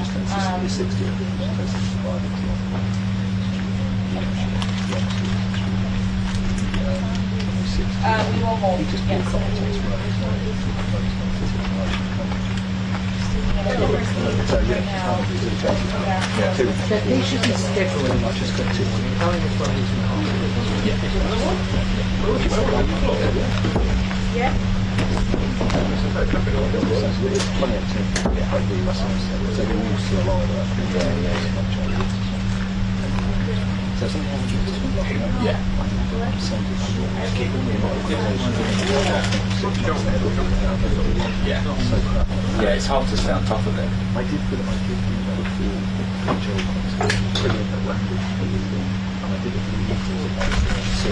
We will hold. Yes. They should be scheduling much as continuing. Telling us what he's Yeah. Yeah, it's hard to stay on top of it. I did put my kid in the full brilliant at language, and I did it for the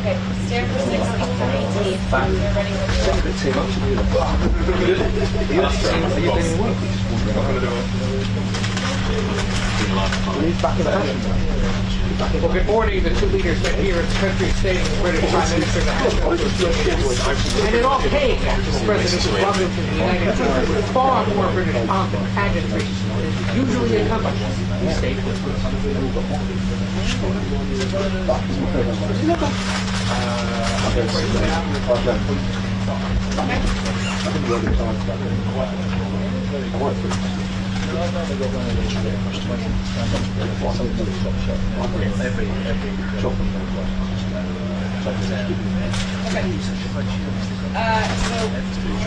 Okay, stand for 16 for 18. You're ready when you are. Too much of you. Well, good morning. The two leaders met here at the country state of the British Prime Minister and the House of and it all came after the President was welcomed to the United Kingdom with far more British pomp and pageantry than usually accompanies these state visits. So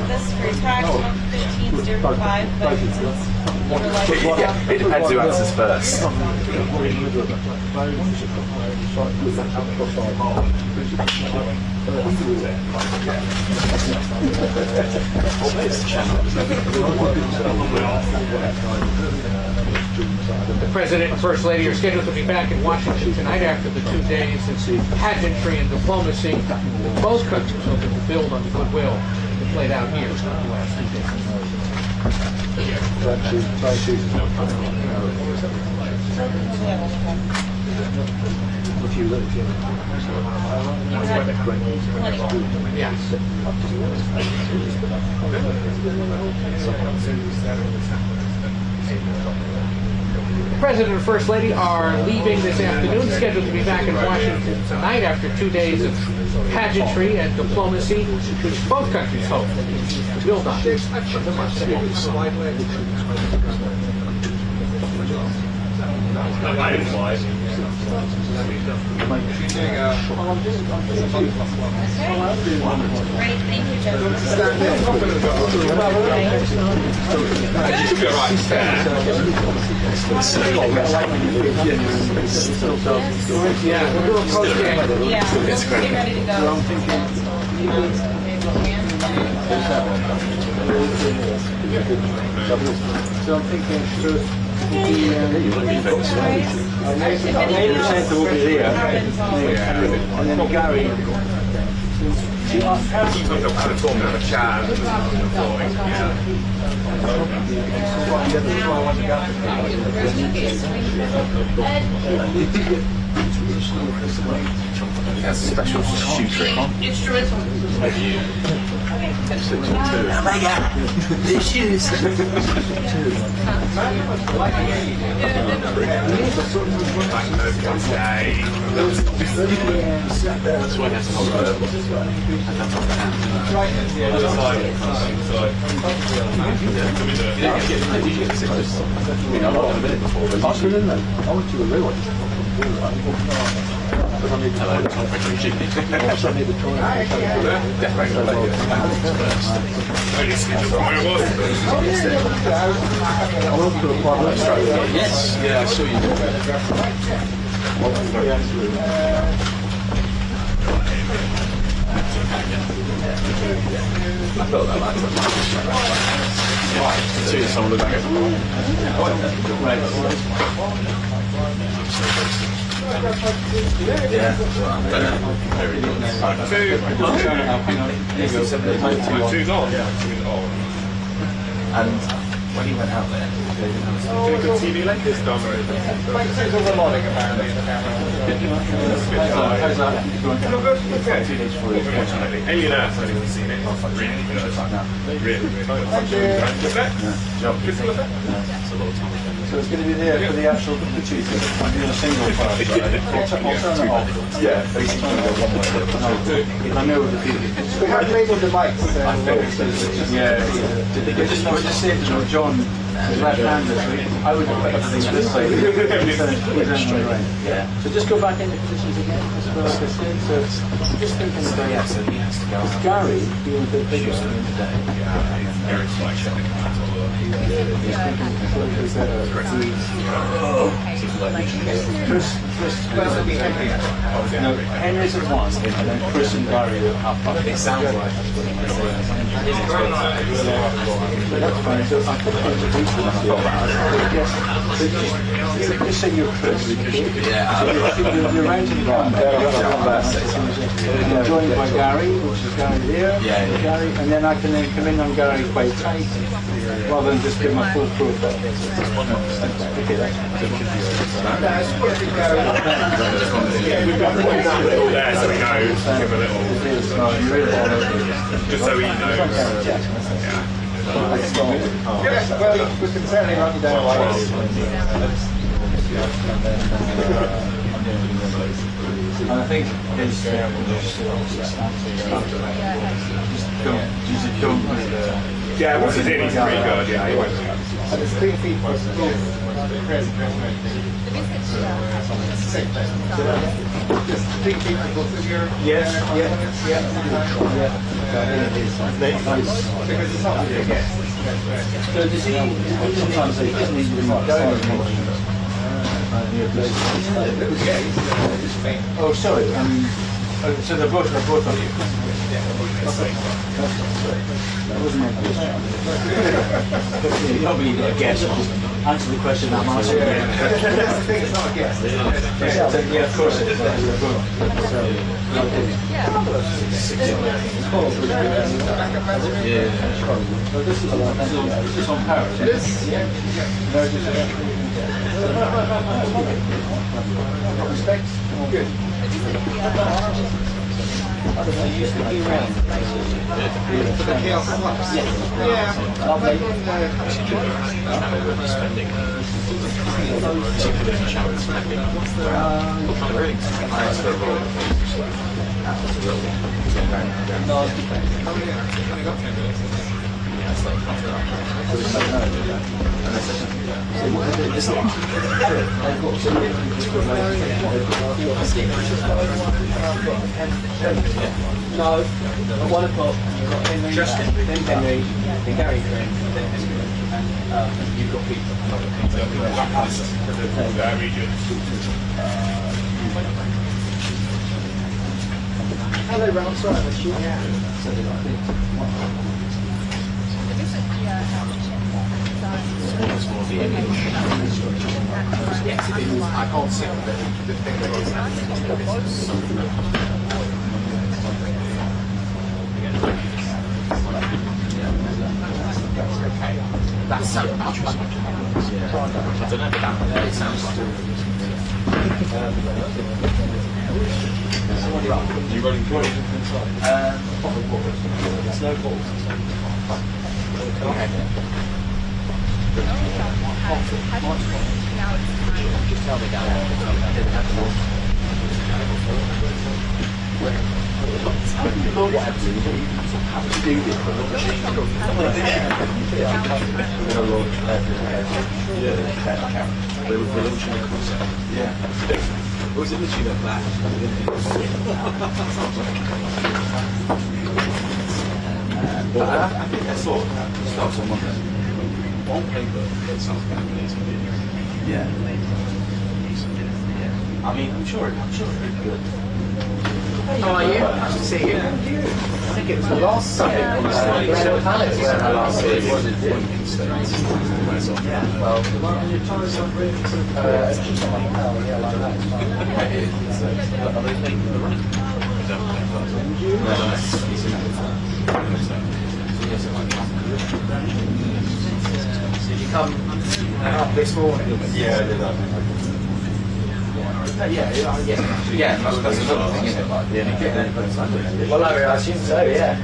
this for tax 115 steer for 5, but since you were like It depends who answers first. The President and First Lady are scheduled to be back in Washington tonight after the 2 days of pageantry and diplomacy. Both countries hoping to build on the goodwill that played out here in the last 2 days. The President and First Lady are leaving this afternoon, scheduled to be back in Washington tonight after 2 days of pageantry and diplomacy, which both countries hope to build on in the months ahead. Great, thank you, Joe. Yeah, we'll do a post-game. Yeah, we'll be ready to go. So I'm thinking will be there, and then Gary. That's a special shoestring. Instrumental. Oh my god, the shoes. Yes, yeah, I saw you. I felt that like See someone look back And when he went out there, they didn't have a good TV like this, Starmer. It's all melodic, apparently. Alien Earth, I've even seen it. Really good. Really, really good. Good effect? Good effect? It's a lot of time. So it's going to be there for the actual producer, in a single file, right? I'll turn it off. Yeah, basically go one way. I know the people. We have labeled the mics. Yeah. We're just saying to John, his left-handed, I would have put everything this way. Yeah. So just go back into positions again. That's what I said. So I'm just thinking about Gary being a bit bigger today. No, Henry's at one, and then Chris and Gary are up. It sounds like that's what I'm saying. But that's fine. So I put it into these ones. Yes. So just say you're Chris. Yeah. So you're around and around. You're joined by Gary, which is Gary there. Yeah. Gary, and then I can then come in on Gary quite tight, rather than just give my full profile. Okay, that's We've got one little there so he knows. Give a little. Just so he knows. Yes, well, we can certainly run you down a while. And I think it's yeah, once he's in, he's pretty good. Yeah, he won't. And it's 3 feet for both president. Just 3 feet for both of your. Yes, Because it's not really a guess. So does he sometimes he doesn't even go Oh, sorry. So they're both of you. That wasn't my question. You'll be a guess. Answer the question I'm asking. That's the thing, it's not a guess. Yeah, of course it is. This is on Paris. It is? Yeah. Respect. Good. I don't know, you used to be around. For the chaos collapse? Yeah. Lovely. No, at 1 o'clock you've got Henry, then Henry, then Gary, then Henry, and you've got Keir. Hello, Ron. Sorry, I'm shooting. Yes, it is. I can't see the thing that is. That's so much. I don't know, but that it sounds like. You running through? There's no balls. Okay. Just tell me down there. We're launching a concept. Yeah. Or was it literally like that? I think I saw it starts on Monday. On paper, it sounds kind of amazing. Yeah. I mean, I'm sure it's good. How are you? Nice to see you. I think it was the last summit on the Palace. Yeah, well, your ties are really Did you come up this morning? Yeah, I did that. Yeah, that's another thing, isn't it? Like the well, I assume so, yeah.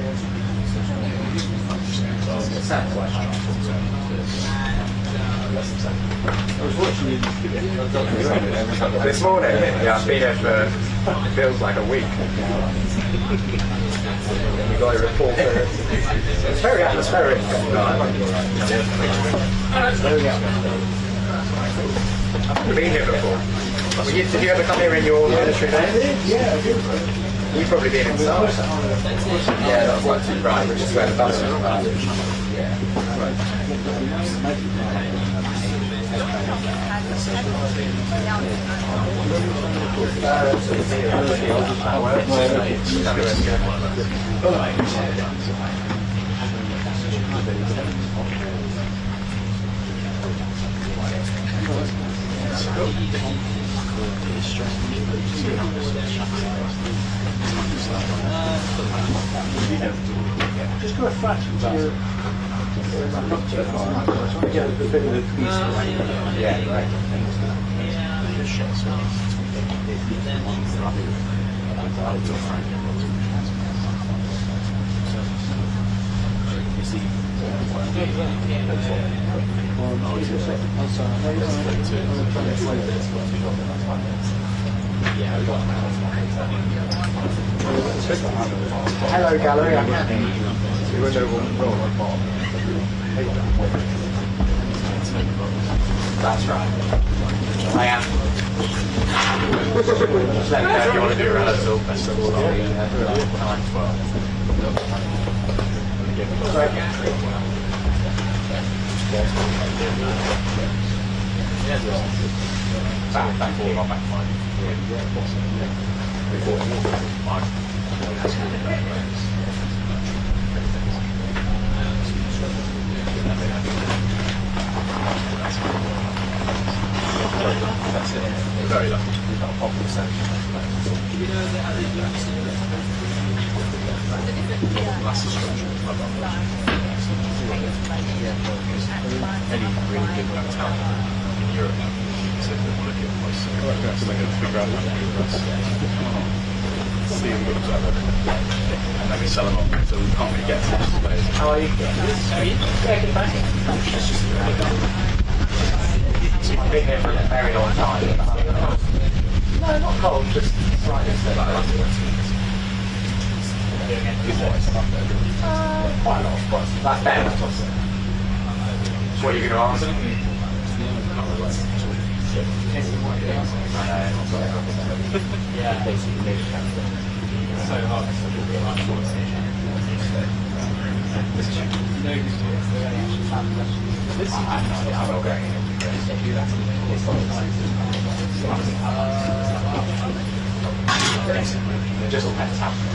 This morning, yeah, I've been here for, it feels like a week. We got a report. It's very atmospheric. I've never been here before. Did you ever come here in your military days? Yeah, I did. You've probably been inside. Yeah, that's not too bright, which is where the bus is. Yeah. Just go a fraction to your... Yeah, the bit of the piece. Yeah, right. Hello, gallery. I'm happy. That's right. I am. Just let me know if you want to do a rehearsal. Best of all, 9-12. Back 4, not back 5. That's it. Very lucky. That's the structure. Any really good hotel in Europe, so we'll look at most. That's like a big round see them good observer. And then we sell them off, so we can't really get to this place. How are you? How are you? Yeah, good, thank you. It's just So you've been here for a very long time. No, not cold, just slightly still. Quite a lot of spots. That's better. So what are you going to answer? Yeah, basically. So hard.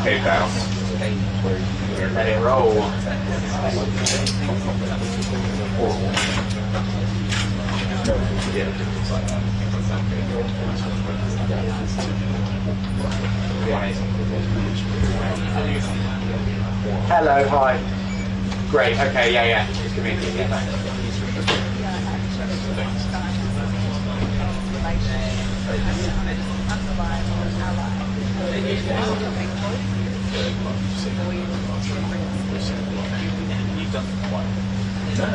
Hey, pal. Let it roll. Hello, hi. Great, okay, yeah. Just give me a key, yeah, thanks.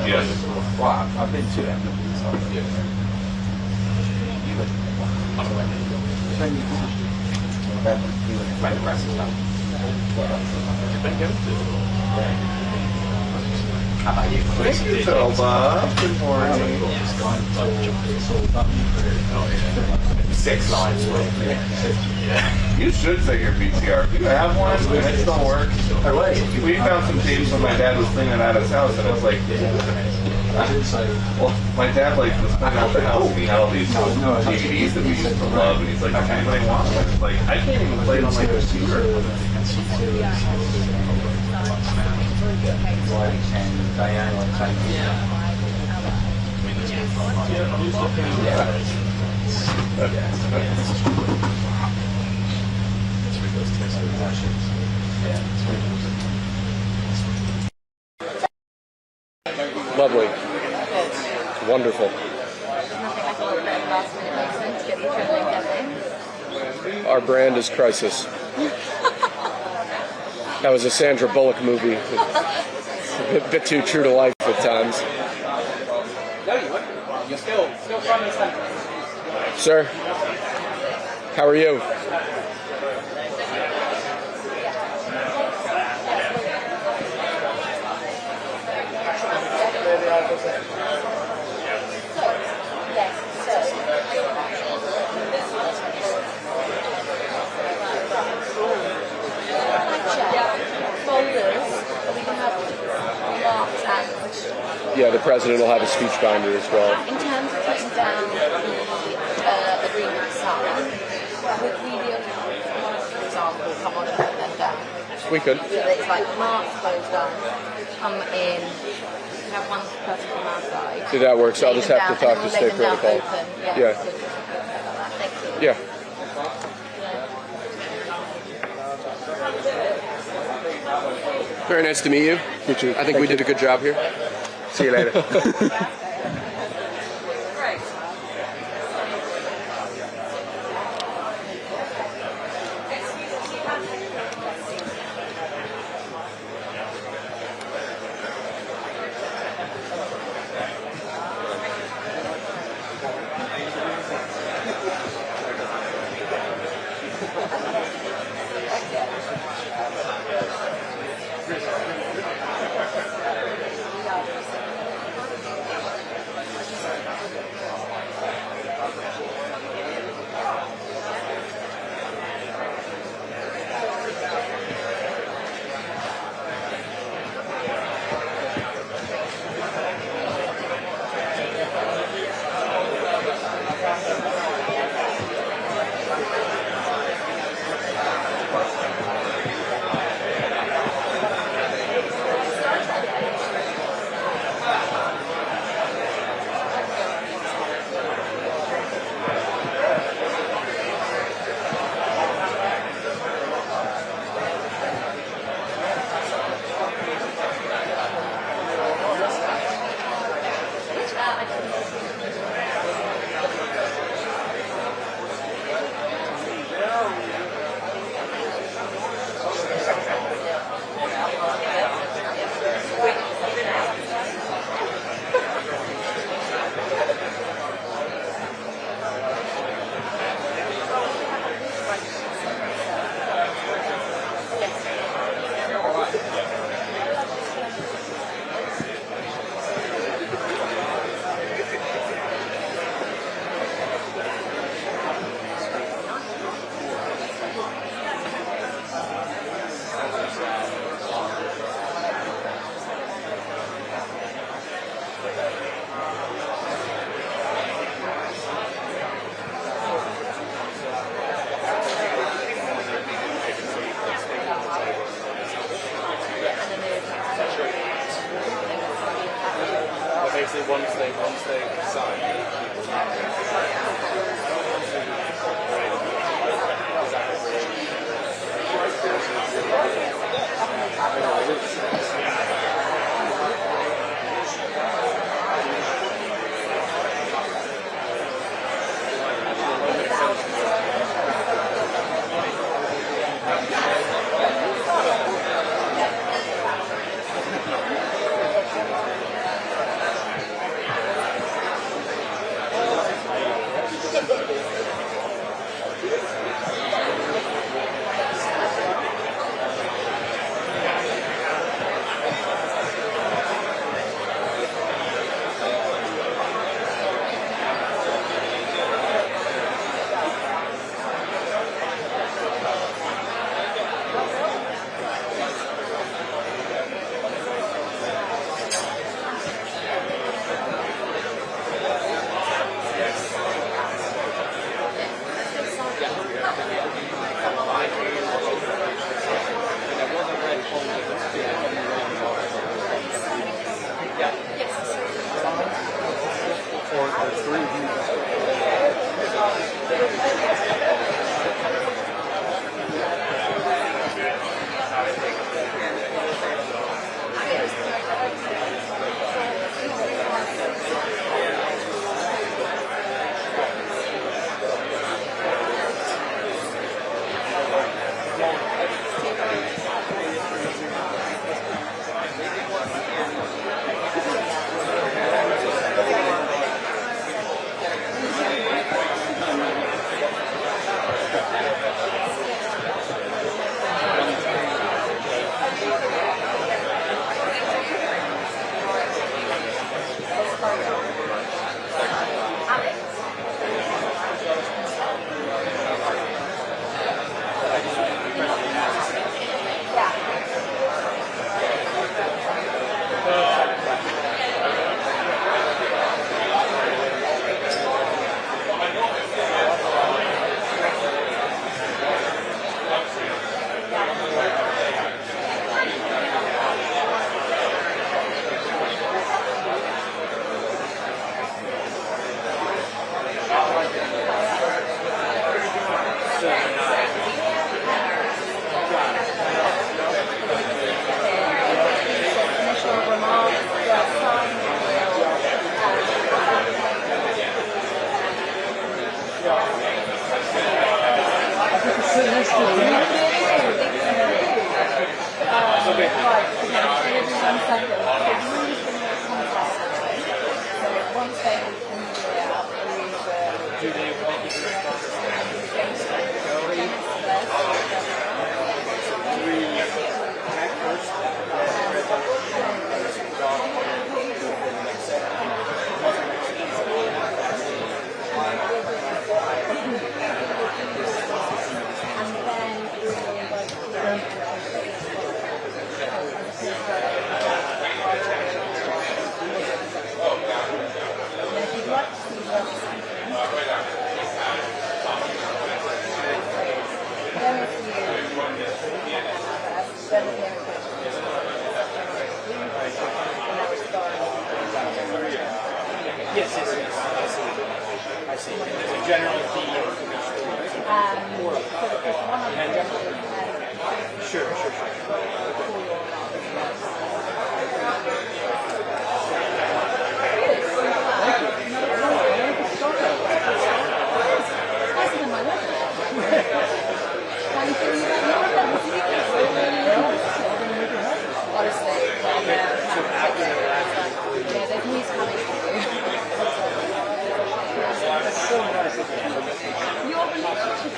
Yes. Wow, I've been to them. When the rest is done. How about you? Hello, Bob. Good morning. 6 lines. You should say your VCR. If you have one and it still works. Oh, wait. We found some tapes when my dad was cleaning out his house, and it's like, well, my dad like was cleaning out the house, and he had all these DVDs that we used to love, and he's like, does anybody want them? It's like, I can't even play it on my computer. Lovely. Wonderful. Our brand is Crisis. That was a Sandra Bullock movie. A bit too true to life at times. Still front and centre. Sir, how are you? Yeah, the president will have a speech binder as well. In terms of putting down the agreement signed, would we be able to, for example, come on and put them down? We could. So that it's like marks those done, come in, you have one person from our side. Yeah, that works. I'll just have to talk to state protocol. Yeah. Thank you. Yeah. Very nice to meet you. I think we did a good job here. See you later. Once they sign. Yes, yes, yes. I see. There's a general theme. Sure, sure,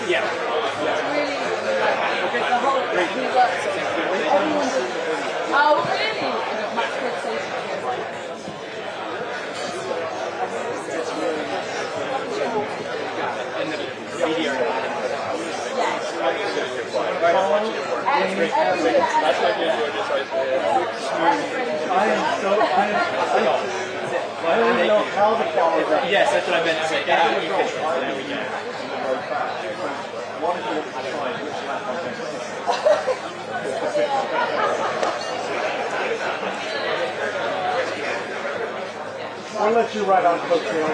yeah. Oh, really? Yes, that's what I meant to say. There we go. We'll let you ride on coattails.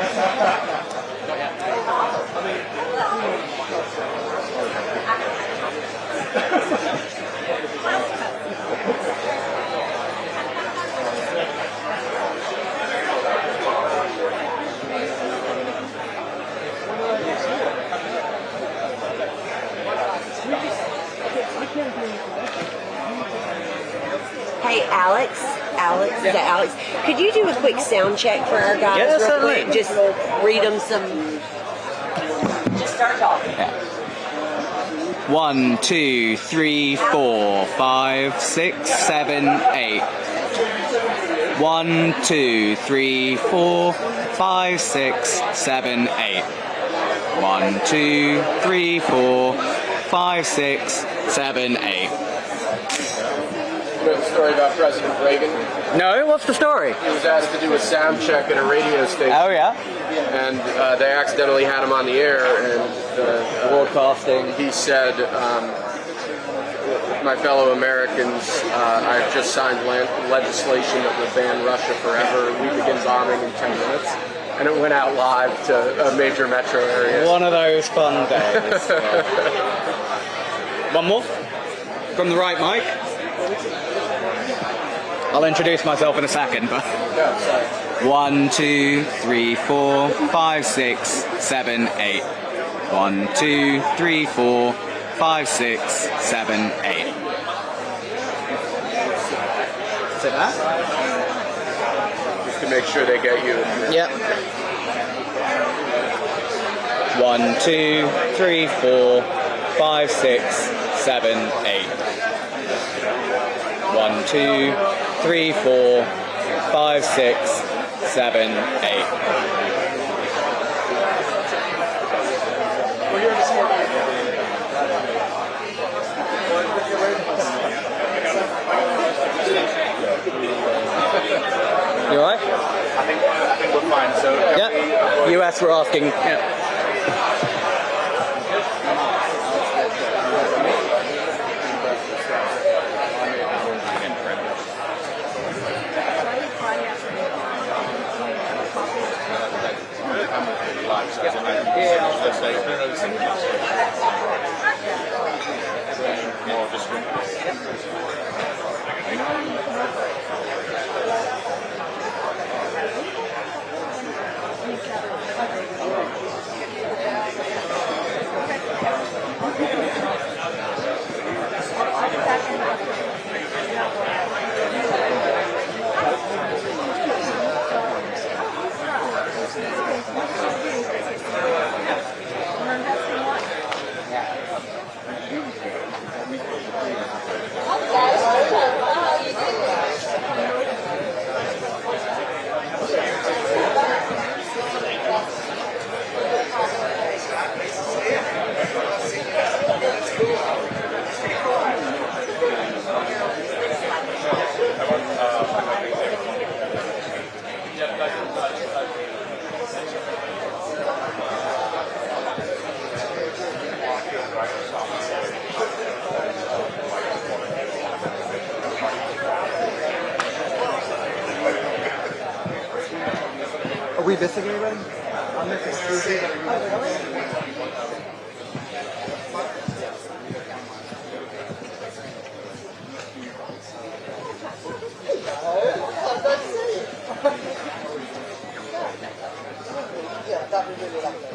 Hey, Alex, is that Alex? Could you do a quick sound check for our guys? Yeah, real certainly. quick? Just read them some. Just start talking. 1, 2, 3, 4, 5, 6, 7, 8. 1, 2, 3, 4, 5, 6, 7, 8. 1, 2, 3, 4, 5, 6, 7, 8. You know the story about President Reagan? No, what's the story? He was asked to do a sound check at a radio station. Oh yeah? And they accidentally had him on the air, and broadcasting. He said, "My fellow Americans, I've just signed legislation that will ban Russia forever. We begin bombing in 10 minutes." And it went out live to a major metro area. One of those fun days. One more from the right mic. I'll introduce myself in a second, but 1, 2, 3, 4, 5, 6, 7, 8. 1, 2, 3, 4, 5, 6, 7, 8. Is it that? Just to make sure they get you. Yep. 1, 2, 3, 4, 5, 6, 7, 8. 1, 2, 3, 4, 5, 6, 7, 8. You alright? I think we're fine. So yeah. US were asking. Yeah. we missing anybody? I'm missing Susie. Yeah, that'd be really lovely.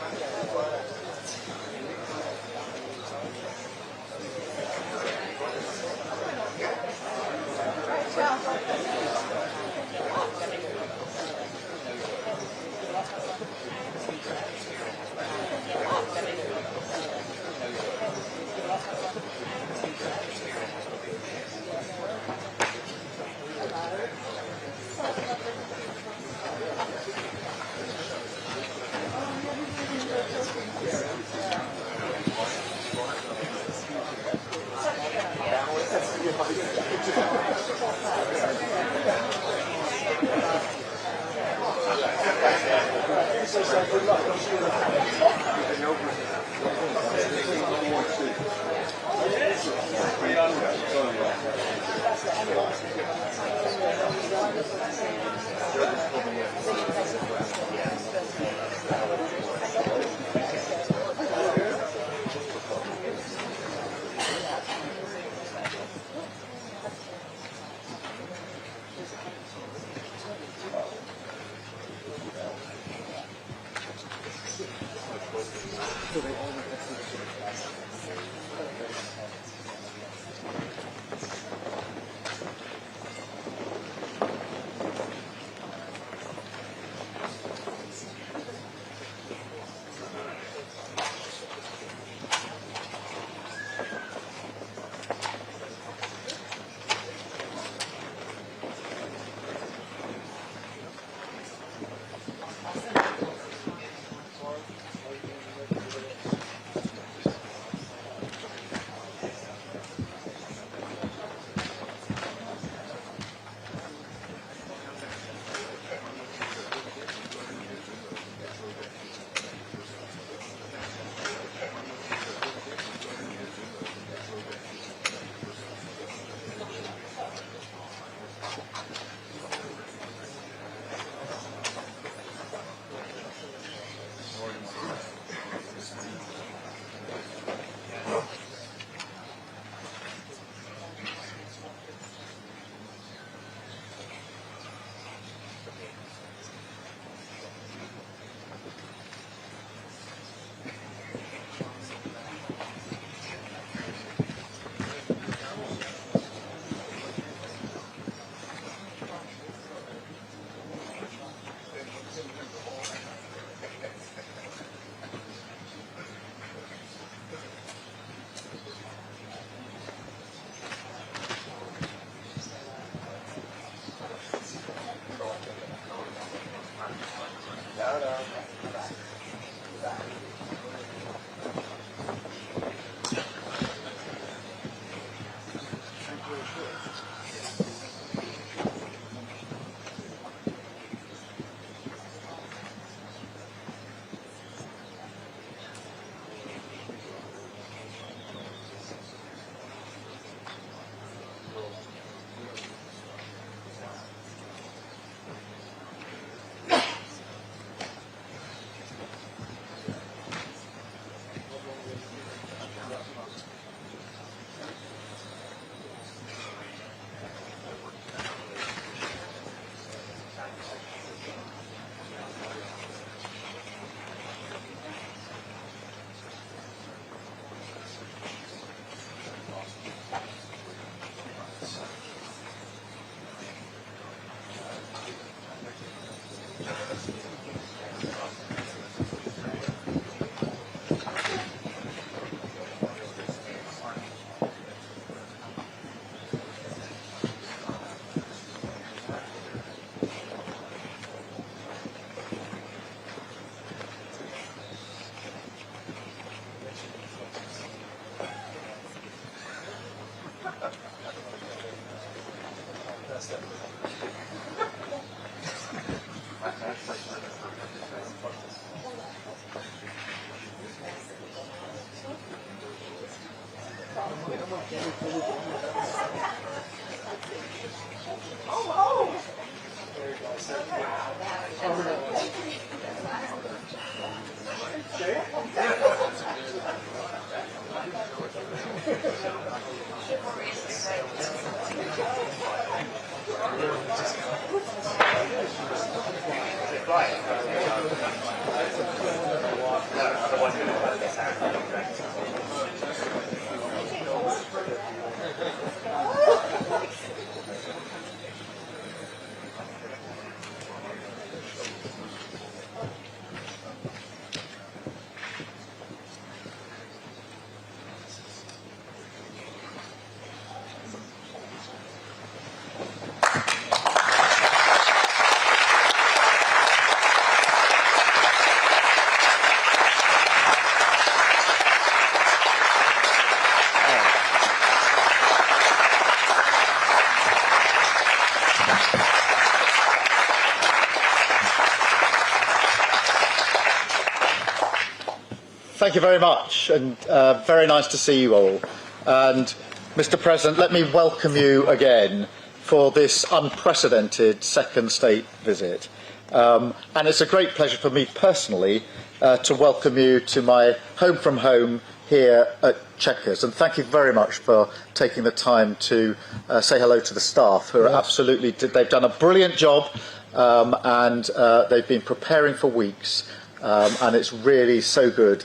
Thank you very much, and very nice to see you all. And Mr. President, let me welcome you again for this unprecedented second state visit. And it's a great pleasure for me personally to welcome you to my home from home here at Chequers. And thank you very much for taking the time to say hello to the staff, who are absolutely, they've done a brilliant job, and they've been preparing for weeks, and it's really so good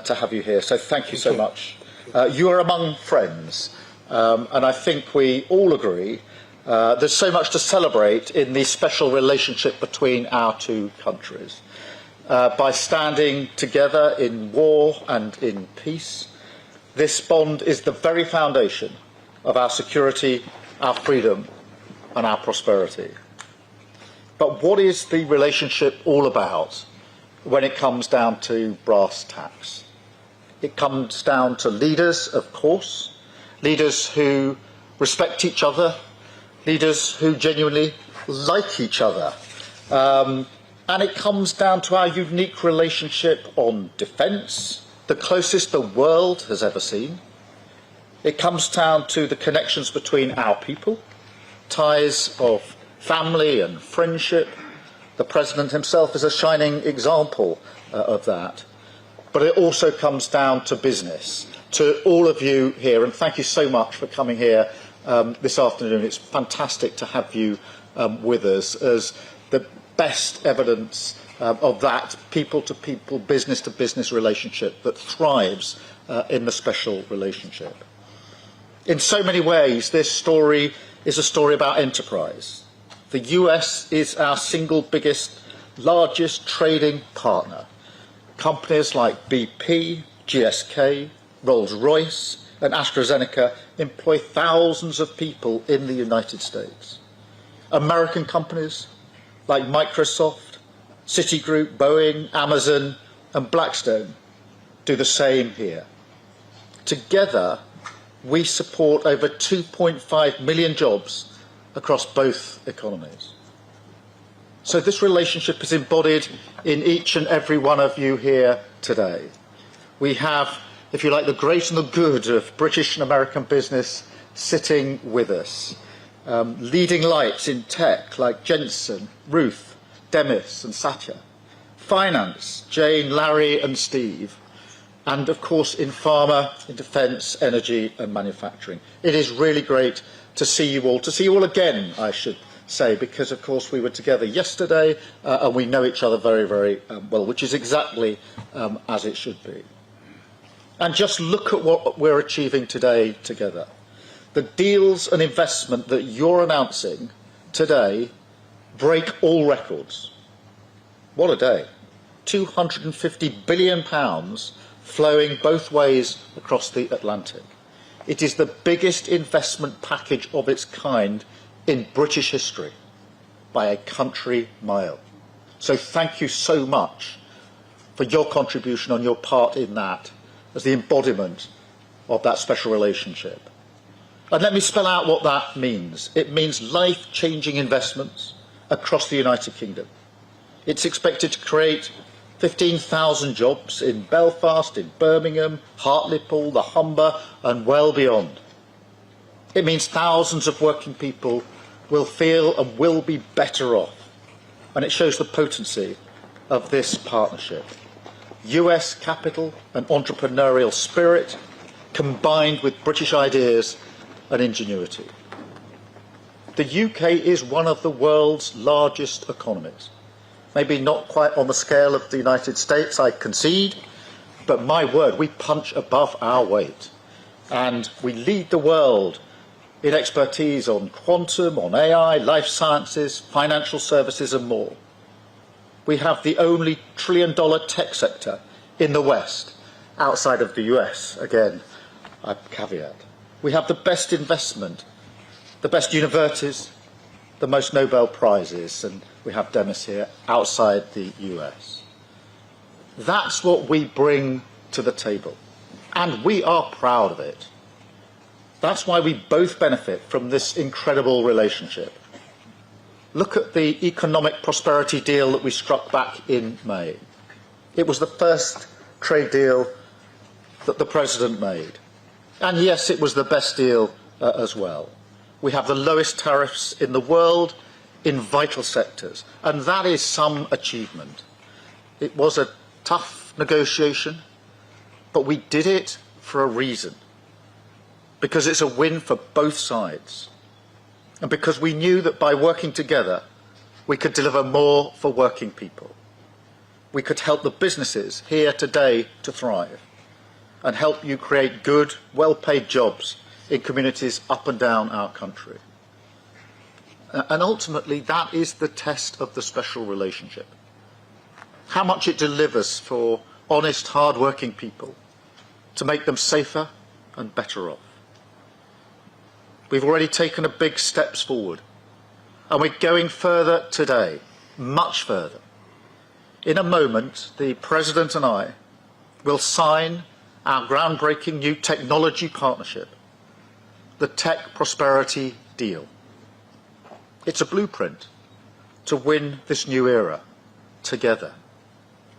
to have you here. So thank you so much. You are among friends, and I think we all agree there's so much to celebrate in the special relationship between our two countries. By standing together in war and in peace, this bond is the very foundation of our security, our freedom and our prosperity. But what is the relationship all about when it comes down to brass tacks? It comes down to leaders, of course, leaders who respect each other, leaders who genuinely like each other. And it comes down to our unique relationship on defence, the closest the world has ever seen. It comes down to the connections between our people, ties of family and friendship. The President himself is a shining example of that. But it also comes down to business, to all of you here, and thank you so much for coming here this afternoon. It's fantastic to have you with us as the best evidence of that people-to-people, business-to-business relationship that thrives in the special relationship. In so many ways, this story is a story about enterprise. The US is our single biggest, largest trading partner. Companies like BP, GSK, Rolls-Royce and AstraZeneca employ thousands of people in the United States. American companies like Microsoft, Citigroup, Boeing, Amazon and Blackstone do the same here. Together, we support over 2.5 million jobs across both economies. So this relationship is embodied in each and every one of you here today. We have, if you like, the great and the good of British and American business sitting with us. Leading lights in tech like Jensen, Ruth, Demis and Satya. Finance, Jane, Larry and Steve. And of course in pharma, in defence, energy and manufacturing. It is really great to see you all again, I should say, because of course we were together yesterday and we know each other very, very well, which is exactly as it should be. And just look at what we're achieving today together. The deals and investment that you're announcing today break all records. What a day. £250 billion flowing both ways across the Atlantic. It is the biggest investment package of its kind in British history by a country mile. So thank you so much for your contribution on your part in that as the embodiment of that special relationship. And let me spell out what that means. It means life-changing investments across the United Kingdom. It's expected to create 15,000 jobs in Belfast, in Birmingham, Hartlepool, the Humber and well beyond. It means thousands of working people will feel and will be better off. and it shows the potency of this partnership. US capital and entrepreneurial spirit combined with British ideas and ingenuity. The UK is one of the world's largest economies. Maybe not quite on the scale of the United States, I concede, but my word, we punch above our weight. And we lead the world in expertise on quantum, on AI, life sciences, financial services and more. We have the only trillion-dollar tech sector in the West, outside of the US, again, I caveat. We have the best investment, the best universities, the most Nobel Prizes, and we have Demis here, outside the US. That's what we bring to the table, and we are proud of it. That's why we both benefit from this incredible relationship. Look at the economic prosperity deal that we struck back in May. It was the first trade deal that the President made. And yes, it was the best deal as well. We have the lowest tariffs in the world in vital sectors, and that is some achievement. It was a tough negotiation, but we did it for a reason. Because it's a win for both sides. And because we knew that by working together, we could deliver more for working people. We could help the businesses here today to thrive and help you create good, well-paid jobs in communities up and down our country. And ultimately, that is the test of the special relationship. How much it delivers for honest, hard-working people to make them safer and better off. We've already taken a big steps forward, and we're going further today, much further. In a moment, the President and I will sign our groundbreaking new technology partnership, the Tech Prosperity Deal. It's a blueprint to win this new era together,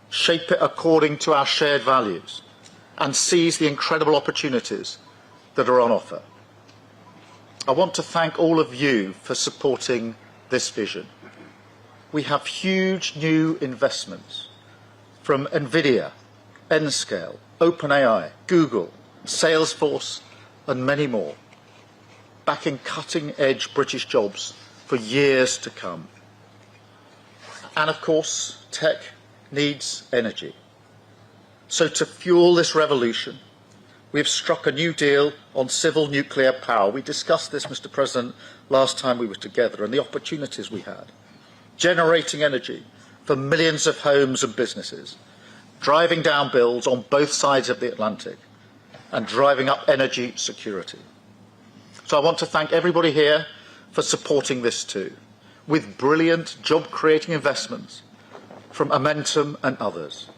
shape it according to our shared values, and seize the incredible opportunities that are on offer. I want to thank all of you for supporting this vision. We have huge new investments from NVIDIA, Nscale, OpenAI, Google, Salesforce, and many more, backing cutting-edge British jobs for years to come. And of course, tech needs energy. So to fuel this revolution, we have struck a new deal on civil nuclear power. We discussed this, Mr. President, last time we were together, and the opportunities we had. Generating energy for millions of homes and businesses, driving down bills on both sides of the Atlantic, and driving up energy security. So I want to thank everybody here for supporting this too, with brilliant job-creating investments from Momentum and others,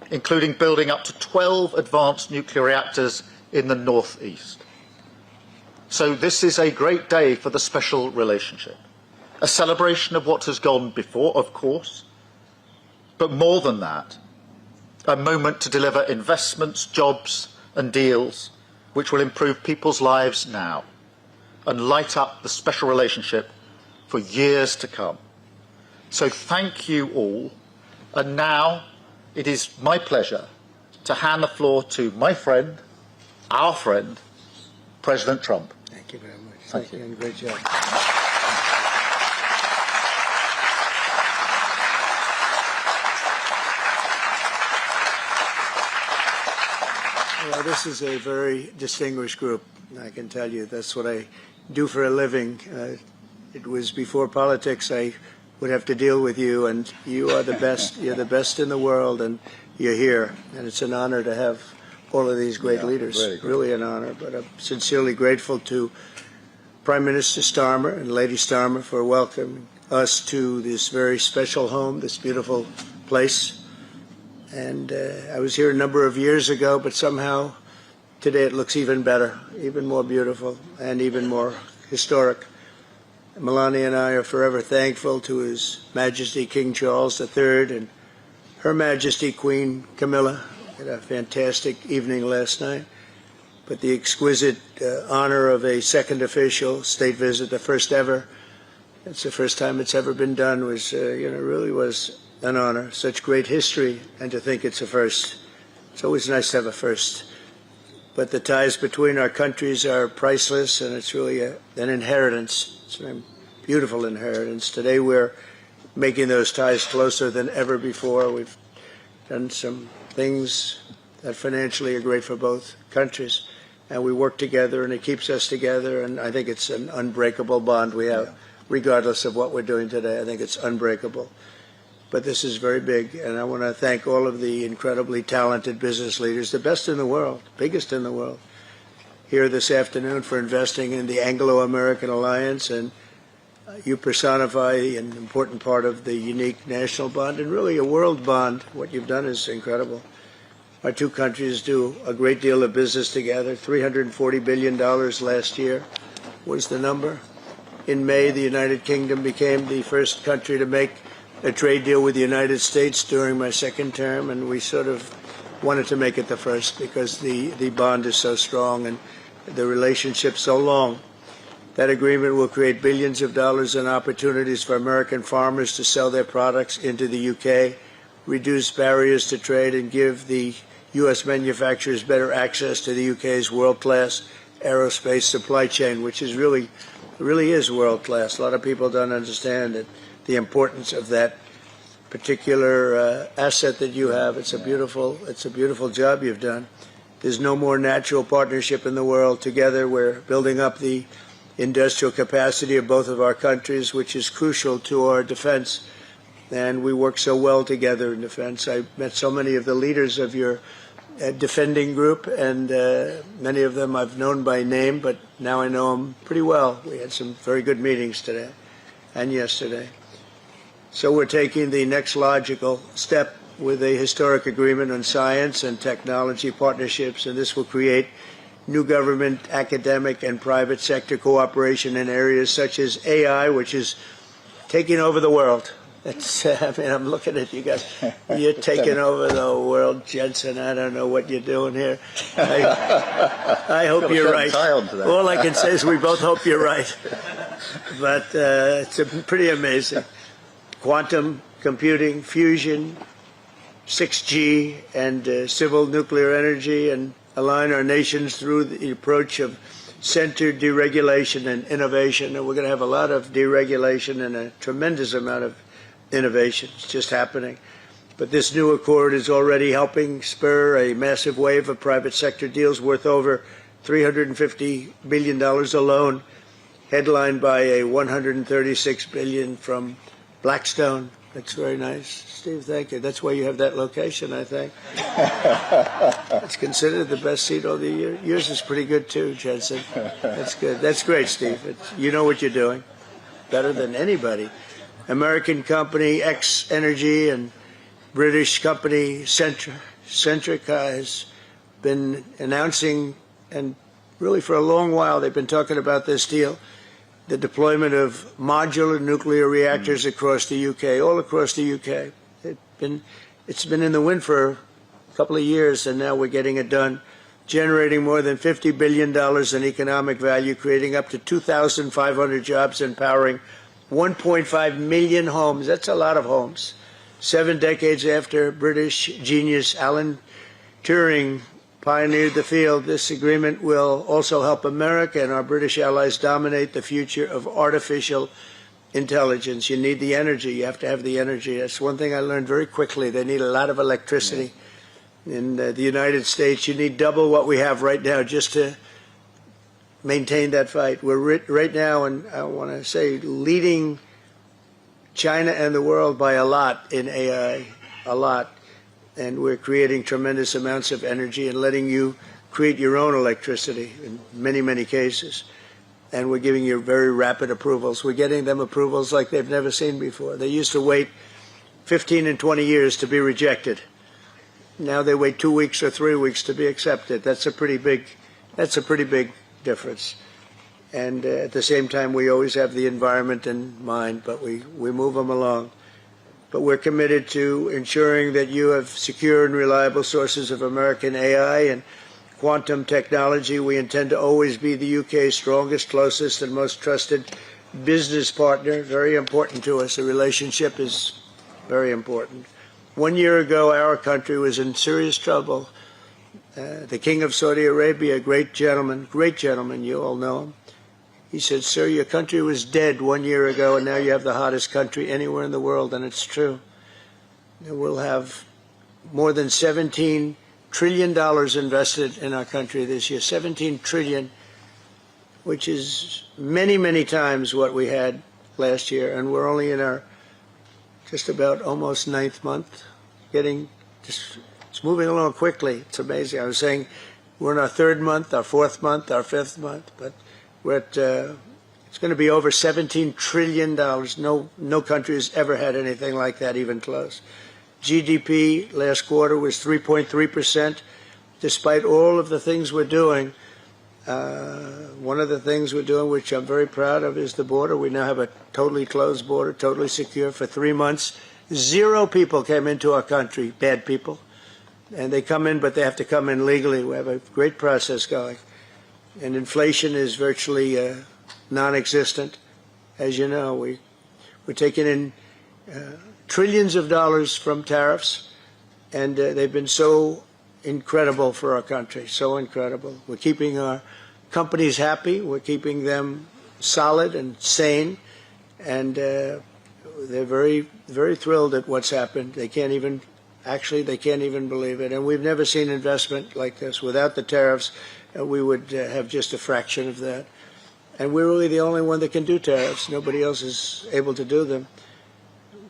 including building up to 12 advanced nuclear reactors in the northeast. So this is a great day for the special relationship, a celebration of what has gone before, of course, but more than that, a moment to deliver investments, jobs and deals which will improve people's lives now and light up the special relationship for years to come. So thank you all, and now it is my pleasure to hand the floor to my friend, our friend, President Trump. Thank you very much. Thank you. And great job. Well, this is a very distinguished group. I can tell you that's what I do for a living. It was before politics. I would have to deal with you, and you are the best. You're the best in the world, and you're here. And it's an honor to have all of these great leaders. Really an honor. But I'm sincerely grateful to Prime Minister Starmer and Lady Starmer for welcoming us to this very special home, this beautiful place. And I was here a number of years ago, but somehow today it looks even better, even more beautiful, and even more historic. Melania and I are forever thankful to His Majesty King Charles III and Her Majesty Queen Camilla. Had a fantastic evening last night. But the exquisite honor of a second official state visit, the first ever It's the first time it's ever been done. Was really was an honor. Such great history, and to think it's a first. It's always nice to have a first. But the ties between our countries are priceless, and it's really an inheritance. It's a beautiful inheritance. Today we're making those ties closer than ever before. We've done some things that financially are great for both countries, and we work together, and it keeps us together, and I think it's an unbreakable bond we have, regardless of what we're doing today. I think it's unbreakable. But this is very big, and I want to thank all of the incredibly talented business leaders, the best in the world, biggest in the world, here this afternoon for investing in the Anglo-American alliance, and you personify an important part of the unique national bond and really a world bond. What you've done is incredible. Our two countries do a great deal of business together. $340 billion last year was the number. In May, the United Kingdom became the first country to make a trade deal with the United States during my second term, and we sort of wanted to make it the first because the bond is so strong and the relationship so long. That agreement will create billions of dollars in opportunities for American farmers to sell their products into the UK, reduce barriers to trade, and give the U.S. manufacturers better access to the UK's world-class aerospace supply chain, which is really is world-class. A lot of people don't understand it, the importance of that particular asset that you have. It's a beautiful job you've done. There's no more natural partnership in the world. Together, we're building up the industrial capacity of both of our countries, which is crucial to our defense. And we work so well together in defense. I met so many of the leaders of your defending group, and many of them I've known by name, but now I know them pretty well. We had some very good meetings today and yesterday. So we're taking the next logical step with a historic agreement on science and technology partnerships, and this will create new government, academic, and private sector cooperation in areas such as AI, which is taking over the world. I'm looking at you guys. You're taking over the world, Jensen. I don't know what you're doing here. I hope you're right. All I can say is we both hope you're right. But it's pretty amazing. Quantum computing, fusion, 6G, and civil nuclear energy, and align our nations through the approach of centered deregulation and innovation. And we're going to have a lot of deregulation and a tremendous amount of innovation. It's just happening. But this new accord is already helping spur a massive wave of private sector deals worth over $350 billion alone, headlined by a $136 billion from Blackstone. That's very nice. Steve, thank you. That's why you have that location, I think. It's considered the best seat all the year. Yours is pretty good too, Jensen. That's good. That's great, Steve. you know what you're doing better than anybody. American company X Energy and British company Centrica has been announcing, and really for a long while they've been talking about this deal, the deployment of modular nuclear reactors across the UK, all across the UK. It's been in the wind for a couple of years, and now we're getting it done, generating more than $50 billion in economic value, creating up to 2,500 jobs, and powering 1.5 million homes. That's a lot of homes. 7 decades after British genius Alan Turing pioneered the field, this agreement will also help America and our British allies dominate the future of artificial intelligence. You need the energy. You have to have the energy. That's one thing I learned very quickly. They need a lot of electricity. In the United States, you need double what we have right now just to maintain that fight. We're right now, and I want to say, leading China and the world by a lot in AI, a lot. And we're creating tremendous amounts of energy and letting you create your own electricity in many, many cases. And we're giving you very rapid approvals. We're getting them approvals like they've never seen before. They used to wait 15 and 20 years to be rejected. Now they wait 2 weeks or 3 weeks to be accepted. That's a pretty big difference. And at the same time, we always have the environment in mind, but we move them along. But we're committed to ensuring that you have secure and reliable sources of American AI and quantum technology. We intend to always be the UK's strongest, closest, and most trusted business partner, very important to us. The relationship is very important. 1 year ago, our country was in serious trouble. The King of Saudi Arabia, a great gentleman, you all know him. He said, "Sir, your country was dead 1 year ago, and now you have the hottest country anywhere in the world," and it's true. We'll have more than $17 trillion invested in our country this year. 17 trillion, which is many, many times what we had last year, and we're only in our just about almost 9th month. It's moving along quickly. It's amazing. I was saying we're in our 3rd month, our 4th month, our 5th month, but we're at, it's going to be over $17 trillion. No country has ever had anything like that, even close. GDP last quarter was 3.3%. Despite all of the things we're doing, one of the things we're doing, which I'm very proud of, is the border. We now have a totally closed border, totally secure for 3 months. 0 people came into our country, bad people. And they come in, but they have to come in legally. We have a great process going. And inflation is virtually non-existent. As you know, we're taking in trillions of dollars from tariffs, and they've been so incredible for our country, so incredible. We're keeping our companies happy. We're keeping them solid and sane, and they're very, very thrilled at what's happened. They can't even believe it. And we've never seen investment like this. Without the tariffs, we would have just a fraction of that. And we're really the only one that can do tariffs. Nobody else is able to do them.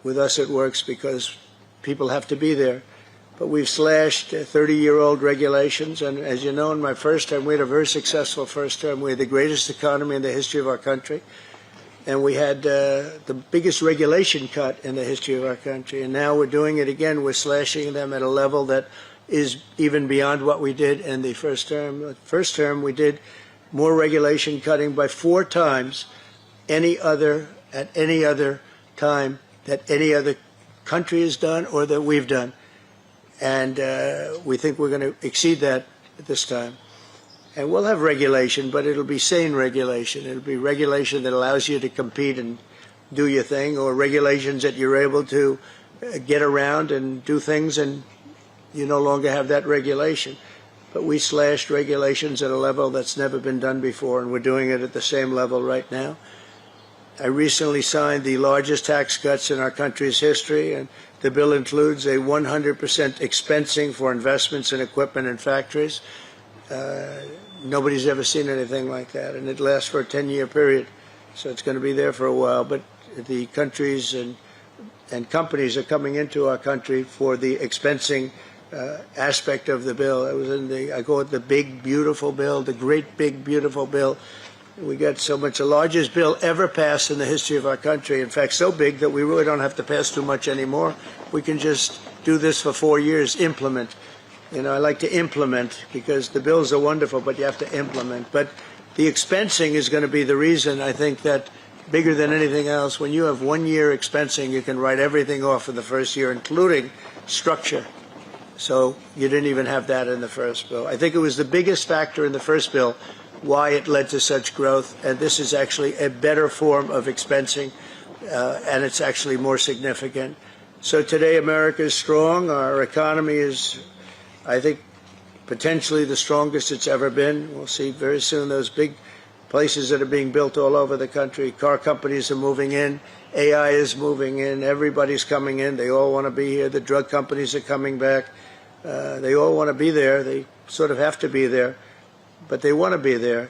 With us, it works because people have to be there. But we've slashed 30-year-old regulations. And as you know, in my first term, we had a very successful first term. We had the greatest economy in the history of our country. And we had the biggest regulation cut in the history of our country. And now we're doing it again. We're slashing them at a level that is even beyond what we did in the first term. The first term, we did more regulation cutting by 4 times at any other time that any other country has done or that we've done. And we think we're going to exceed that this time. And we'll have regulation, but it'll be sane regulation. It'll be regulation that allows you to compete and do your thing, or regulations that you're able to get around and do things and you no longer have that regulation. But we slashed regulations at a level that's never been done before, and we're doing it at the same level right now. I recently signed the largest tax cuts in our country's history, and the bill includes a 100% expensing for investments in equipment and factories. Nobody's ever seen anything like that, and it lasts for a 10-year period, so it's going to be there for a while. But the countries and companies are coming into our country for the expensing aspect of the bill. It was in I call it the big, beautiful bill, the great, big, beautiful bill. We got so much, the largest bill ever passed in the history of our country. In fact, so big that we really don't have to pass too much anymore. We can just do this for 4 years, implement. You know, I like to implement because the bills are wonderful, but you have to implement. But the expensing is going to be the reason, I think, that bigger than anything else, when you have 1 year expensing, you can write everything off for the first year, including structure. So you didn't even have that in the first bill. I think it was the biggest factor in the first bill why it led to such growth, and this is actually a better form of expensing, and it's actually more significant. So today America is strong. Our economy is, I think, potentially the strongest it's ever been. We'll see very soon those big places that are being built all over the country. Car companies are moving in. AI is moving in. Everybody's coming in. They all want to be here. The drug companies are coming back. They all want to be there. They sort of have to be there, but they want to be there.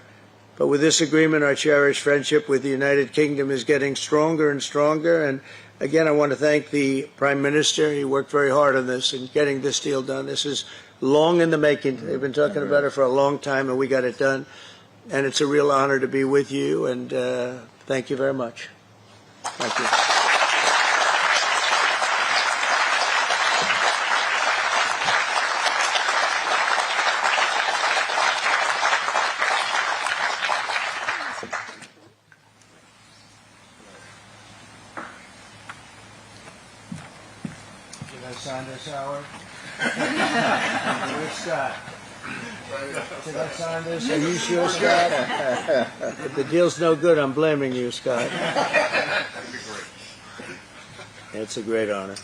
But with this agreement, our cherished friendship with the United Kingdom is getting stronger and stronger. And again, I want to thank the Prime Minister. He worked very hard on this and getting this deal done. This is long in the making. They've been talking about it for a long time, and we got it done. And it's a real honor to be with you, and thank you very much. Thank you. Did I sign this, Howard? Which side? Did I sign this? Are you sure, Scott? If the deal's no good, I'm blaming you, Scott. It's a great honor.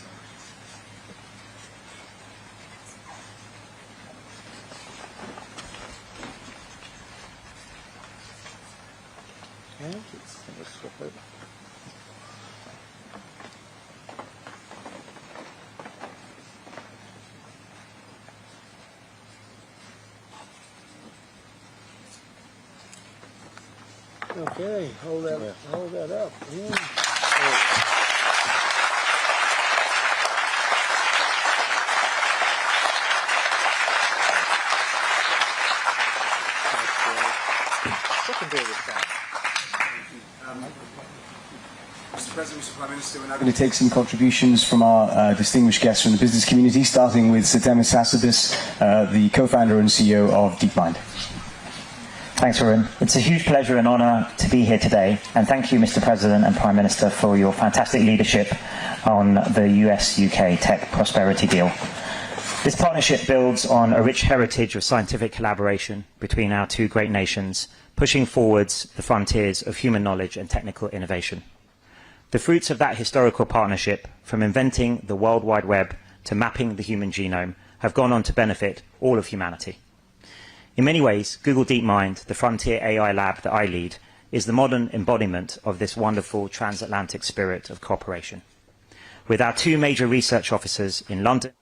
Okay, hold that up. Yeah. Mr. President, Mr. Prime Minister, we're now going to take some contributions from our distinguished guests from the business community, starting with Artemis Sassabis, the co-founder and CEO of DeepMind. Thanks, Varun. It's a huge pleasure and honour to be here today, and thank you, Mr. President and Prime Minister, for your fantastic leadership on the US-UK tech prosperity deal. This partnership builds on a rich heritage of scientific collaboration between our two great nations, pushing forwards the frontiers of human knowledge and technical innovation. The fruits of that historical partnership, from inventing the World Wide Web to mapping the human genome, have gone on to benefit all of humanity. In many ways, Google DeepMind, the frontier AI lab that I lead, is the modern embodiment of this wonderful transatlantic spirit of cooperation. With our two major research offices in London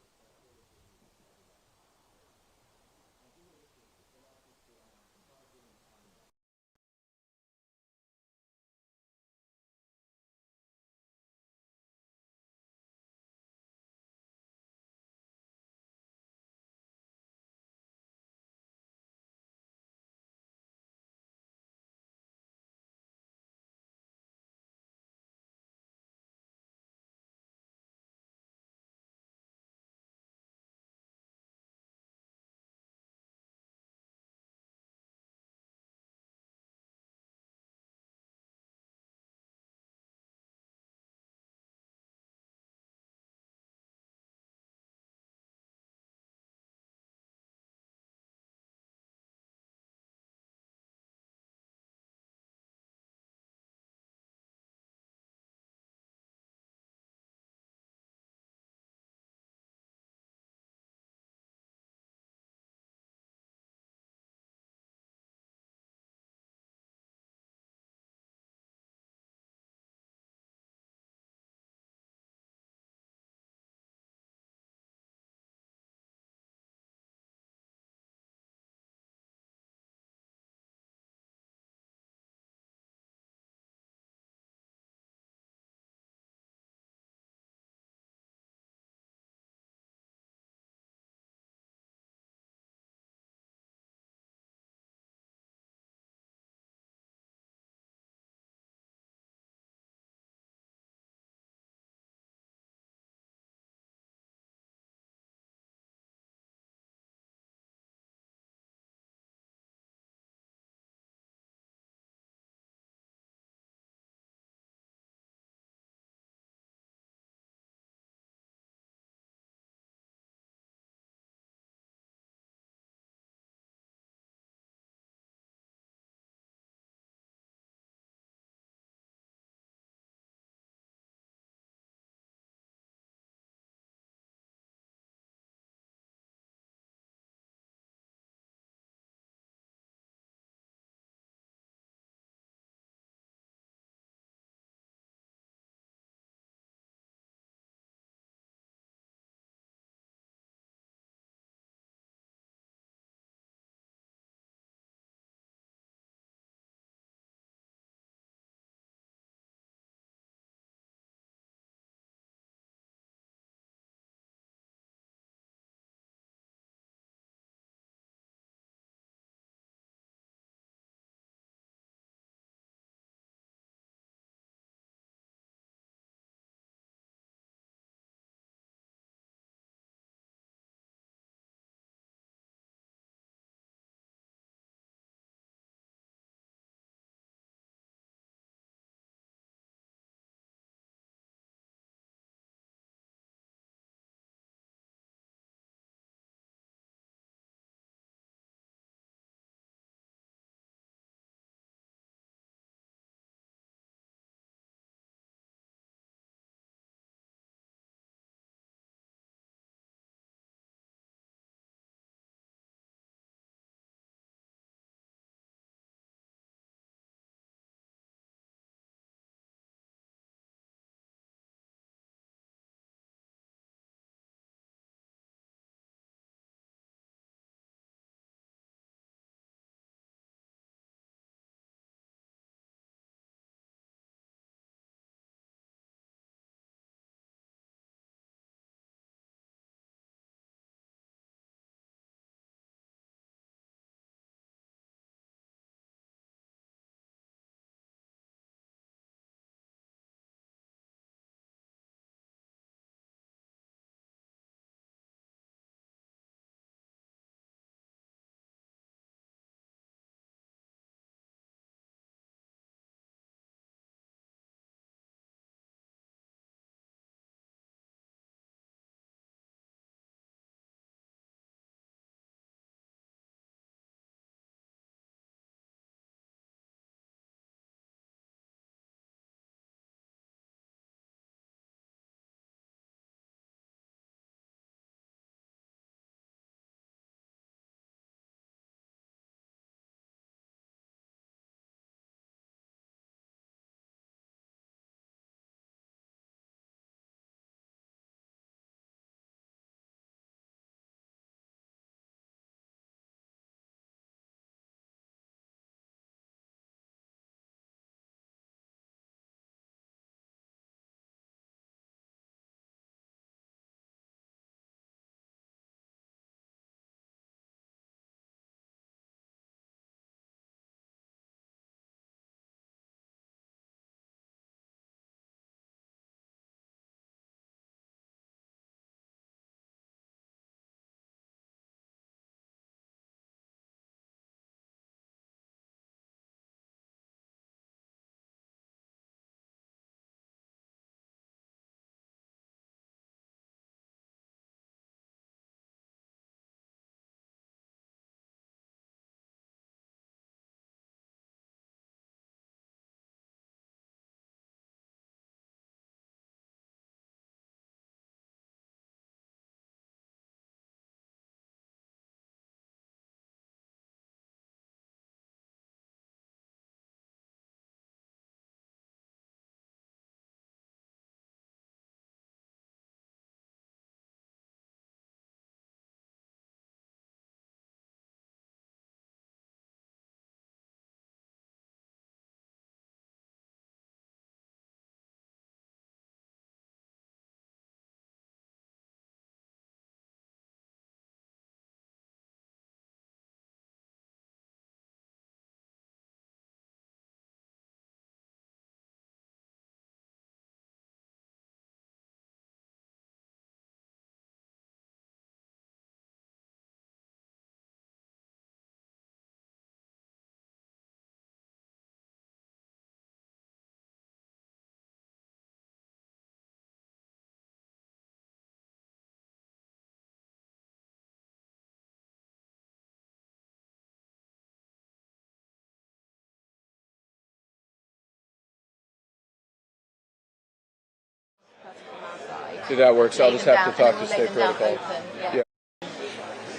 Did that work? So I'll just have to talk to lay state them down protocol. open, Yeah.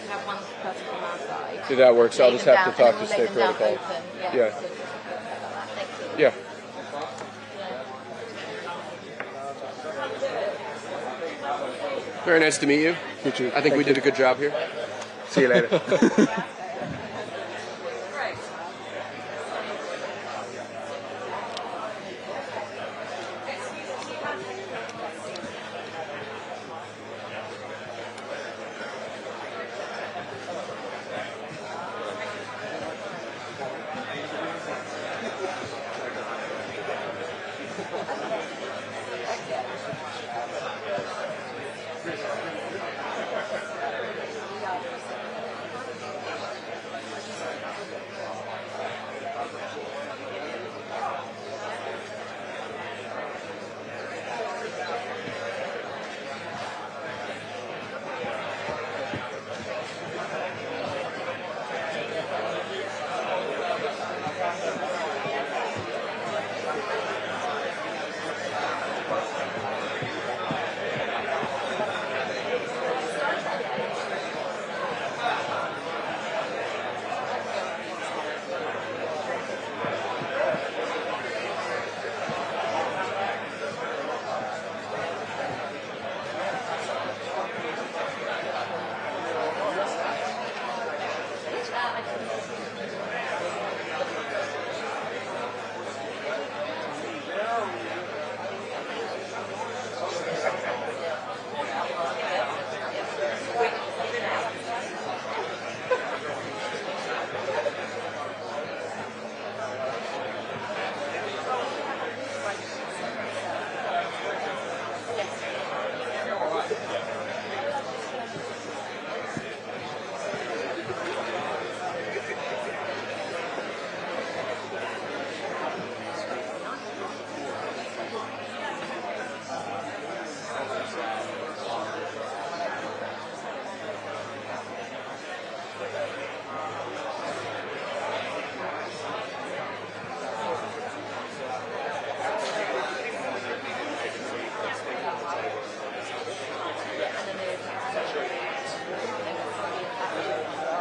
Have one person from our side. Did that work? So I'll Lay just them have to down, talk and to then state lay them down protocol. open, Yeah. Thank you. Yeah. Very nice to meet you. I think we did a good job here. See you later.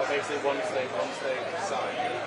Basically, one state side.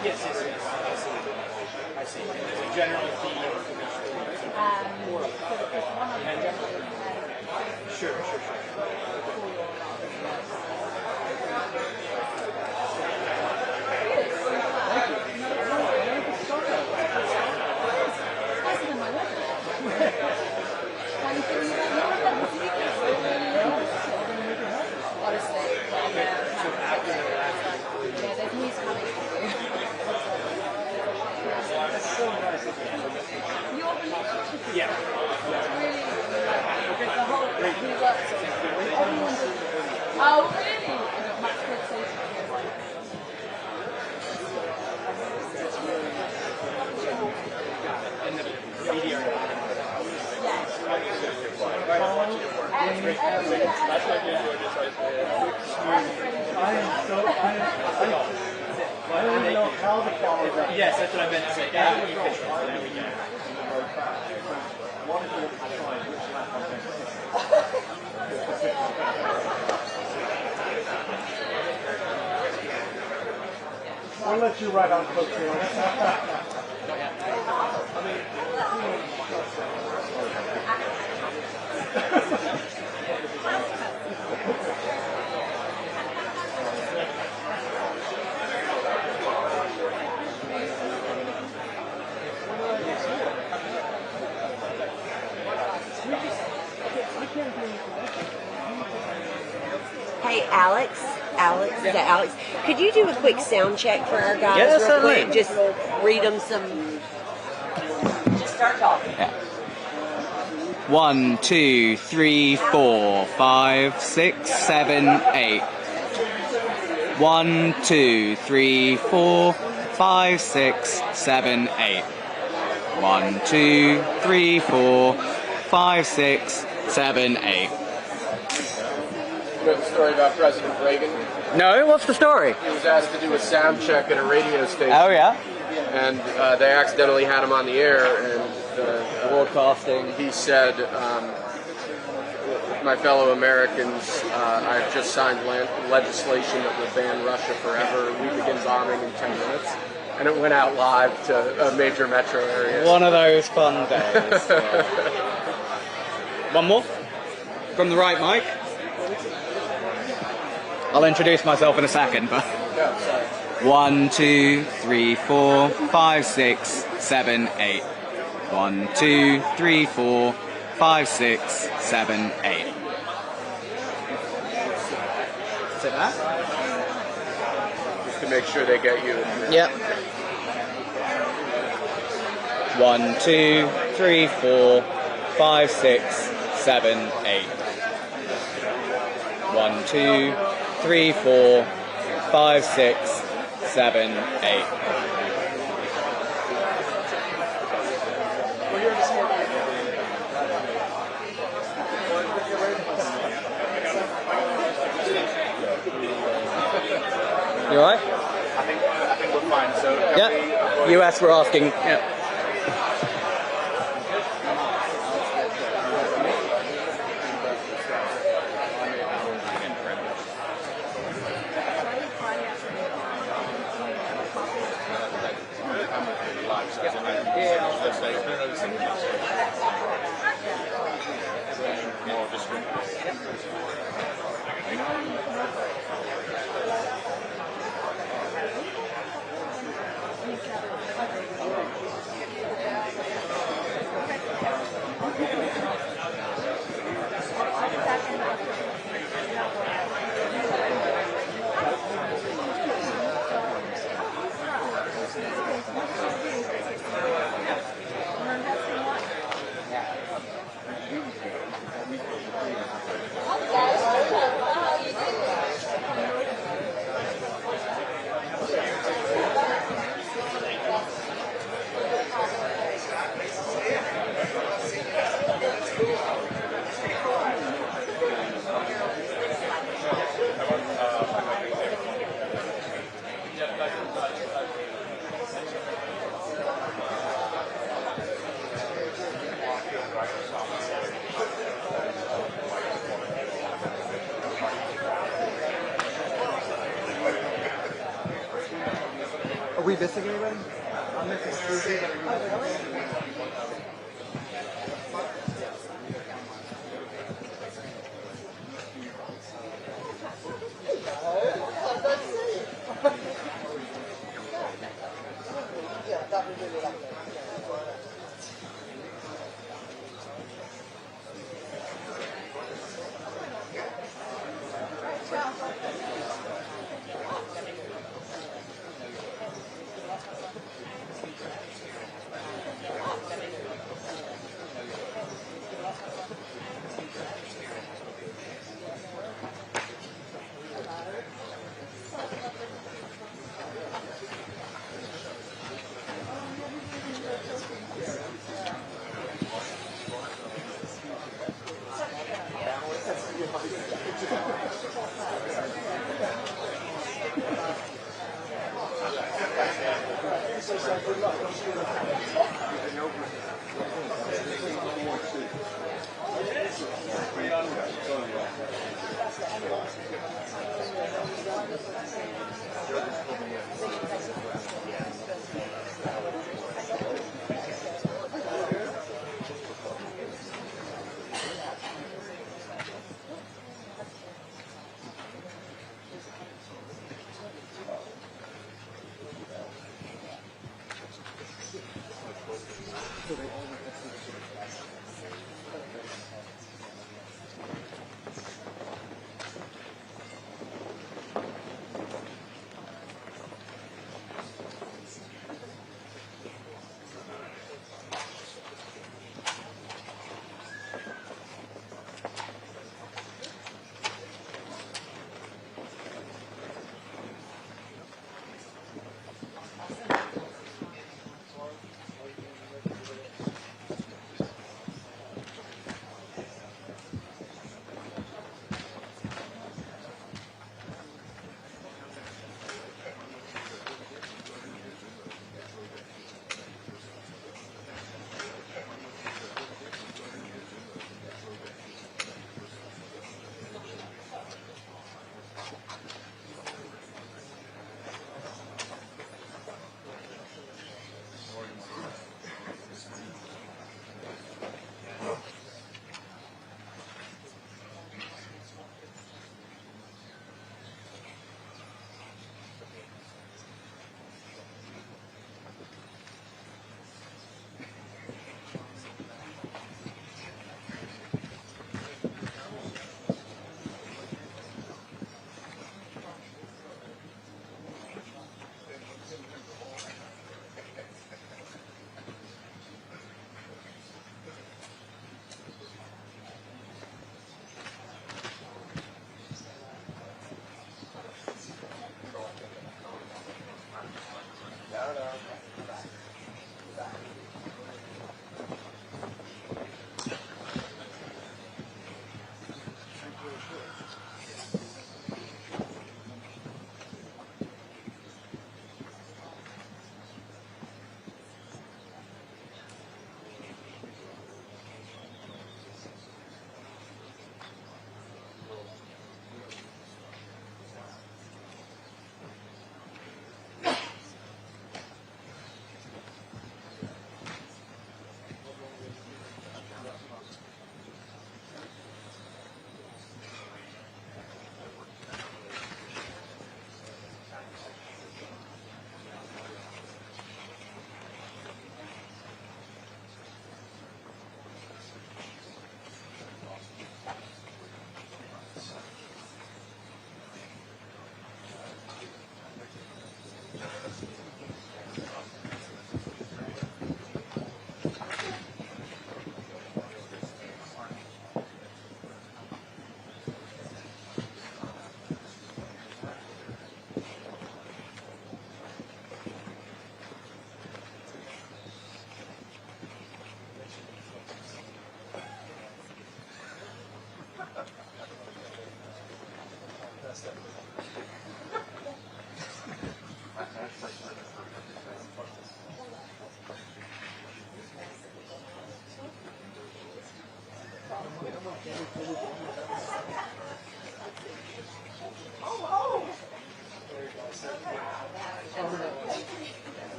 Yes, absolutely. I see. So general theme. Sure. Yeah. Oh, really? I don't know how the follow up. Yes, that's what I meant to say. There we go. We'll let you write on coattails. Hey, Alex. Is that Alex? Could you do a quick sound check for our guys? Yeah, real certainly. quick? Just read them some. Just start talking. Yeah. 1, 2, 3, 4, 5, 6, 7, 8. 1, 2, 3, 4, 5, 6, 7, 8. 1, 2, 3, 4, 5, 6, 7, 8. You know the story about President Reagan? No, what's the story? He was asked to do a sound check at a radio station. Oh, yeah? And they accidentally had him on the air, and broadcasting. He said, "My fellow Americans, I've just signed legislation that will ban Russia forever. We begin bombing in 10 minutes." And it went out live to major metro areas. One of those fun days. One more? From the right mic? I'll introduce myself in a second, but... 1, 2, 3, 4, 5, 6, 7, 8. 1, 2, 3, 4, 5, 6, 7, 8. Is it that? Just to make sure they get you. Yep. 1, 2, 3, 4, 5, 6, 7, 8. 1, 2, 3, 4, 5, 6, 7, 8. You alright? I think we're fine. So Yeah. US we're asking. Yeah. we missing anybody? I'm missing Susie.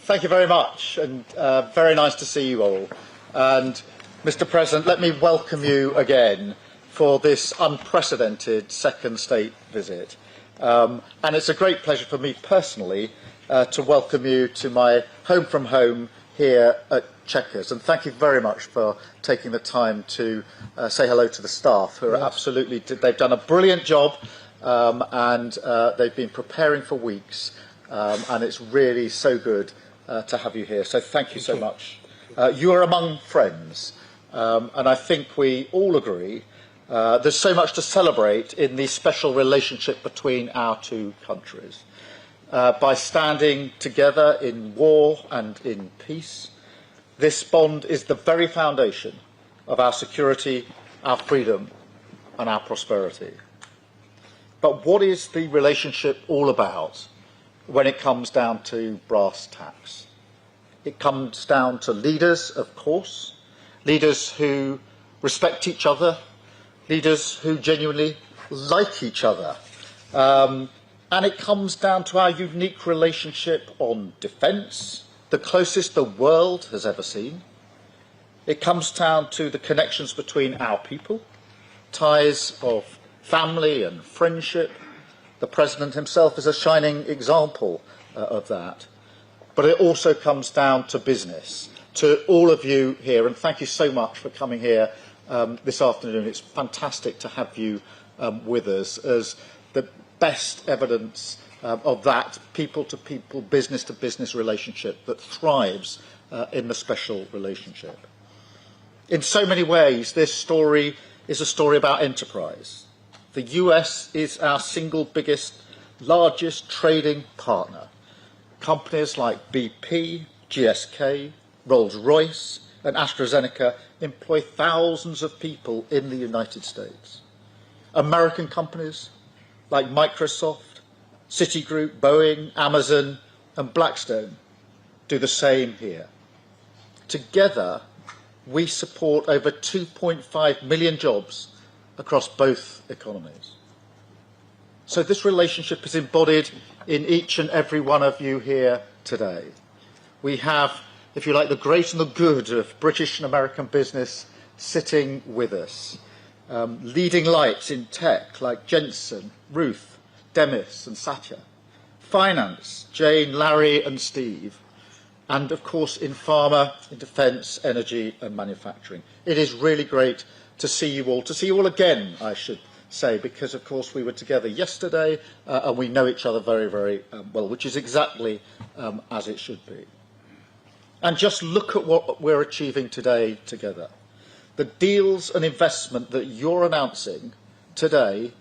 Thank you very much, and very nice to see you all. And Mr. President, let me welcome you again for this unprecedented second state visit. And it's a great pleasure for me personally to welcome you to my home from home here at Chequers. And thank you very much for taking the time to say hello to the staff, who are absolutely, they've done a brilliant job, and they've been preparing for weeks, and it's really so good to have you here. So thank you so much. You are among friends, and I think we all agree there's so much to celebrate in the special relationship between our two countries. By standing together in war and in peace, this bond is the very foundation of our security, our freedom, and our prosperity. But what is the relationship all about when it comes down to brass tacks? It comes down to leaders, of course, leaders who respect each other, leaders who genuinely like each other. And it comes down to our unique relationship on defence, the closest the world has ever seen. It comes down to the connections between our people, ties of family and friendship. The President himself is a shining example of that. But it also comes down to business, to all of you here, and thank you so much for coming here this afternoon. It's fantastic to have you with us as the best evidence of that people-to-people, business-to-business relationship that thrives in the special relationship. In so many ways, this story is a story about enterprise. The US is our single biggest, largest trading partner. Companies like BP, GSK, Rolls-Royce and AstraZeneca employ thousands of people in the United States. American companies like Microsoft, Citigroup, Boeing, Amazon and Blackstone do the same here. Together, we support over 2.5 million jobs across both economies. So this relationship is embodied in each and every one of you here today. We have, if you like, the great and the good of British and American business sitting with us. Leading lights in tech like Jensen, Ruth, Demis and Satya. Finance, Jane, Larry and Steve. And of course in pharma, in defence, energy and manufacturing. It is really great to see you all again, I should say, because of course we were together yesterday and we know each other very, very well, which is exactly as it should be. And just look at what we're achieving today together. The deals and investment that you're announcing today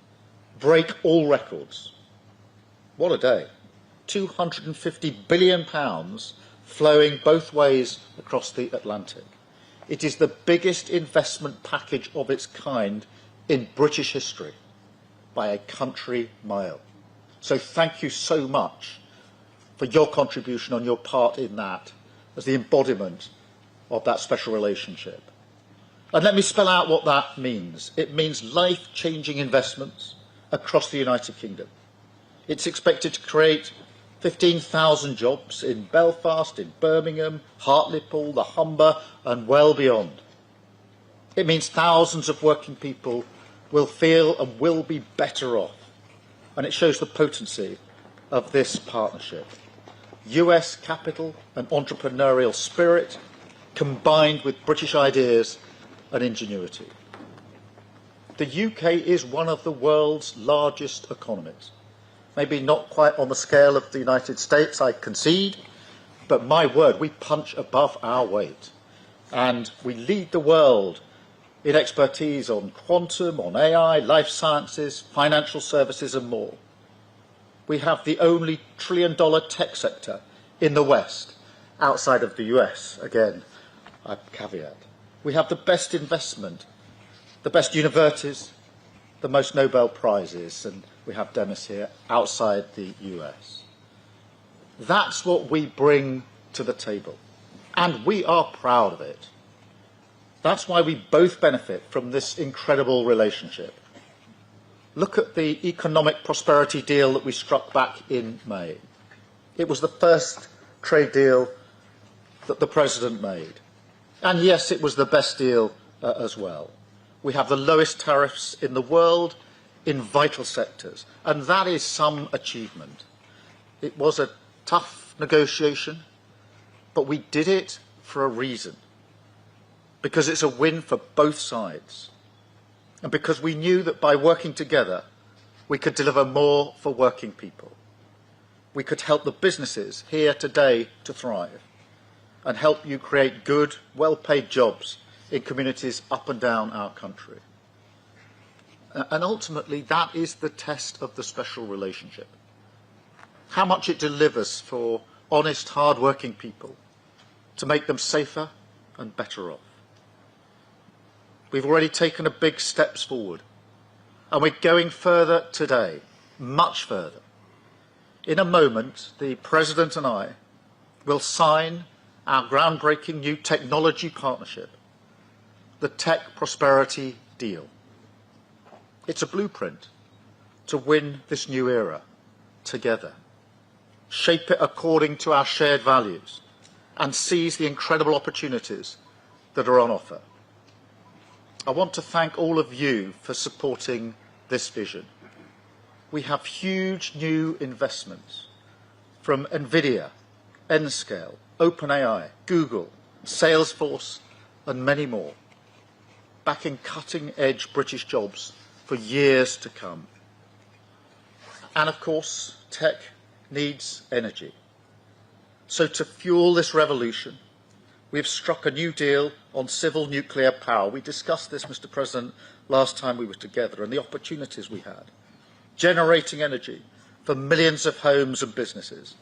break all records. What a day. £250 billion flowing both ways across the Atlantic. It is the biggest investment package of its kind in British history by a country mile. So thank you so much for your contribution on your part in that as the embodiment of that special relationship. And let me spell out what that means. It means life-changing investments across the United Kingdom. It's expected to create 15,000 jobs in Belfast, in Birmingham, Hartlepool, the Humber and well beyond. It means thousands of working people will feel and will be better off. And it shows the potency of this partnership. US capital and entrepreneurial spirit combined with British ideas and ingenuity. The UK is one of the world's largest economies. Maybe not quite on the scale of the United States, I concede, but my word, we punch above our weight. And we lead the world in expertise on quantum, on AI, life sciences, financial services and more. We have the only trillion-dollar tech sector in the West, outside of the US, again, I caveat. We have the best investment, the best universities, the most Nobel Prizes, and we have Demis here, outside the US. That's what we bring to the table, and we are proud of it. That's why we both benefit from this incredible relationship. Look at the economic prosperity deal that we struck back in May. It was the first trade deal that the President made. And yes, it was the best deal as well. We have the lowest tariffs in the world in vital sectors, and that is some achievement. It was a tough negotiation, but we did it for a reason, because it's a win for both sides, and because we knew that by working together, we could deliver more for working people. We could help the businesses here today to thrive, and help you create good, well-paid jobs in communities up and down our country. And ultimately, that is the test of the special relationship. How much it delivers for honest, hard-working people to make them safer and better off. We've already taken a big steps forward, and we're going further today, much further. In a moment, the President and I will sign our groundbreaking new technology partnership, the Tech Prosperity Deal. It's a blueprint to win this new era together, shape it according to our shared values, and seize the incredible opportunities that are on offer. I want to thank all of you for supporting this vision. We have huge new investments from NVIDIA, Nscale, OpenAI, Google, Salesforce, and many more, backing cutting-edge British jobs for years to come. And of course, tech needs energy. So to fuel this revolution, we have struck a new deal on civil nuclear power. We discussed this, Mr. President, last time we were together, and the opportunities we had. Generating energy for millions of homes and businesses,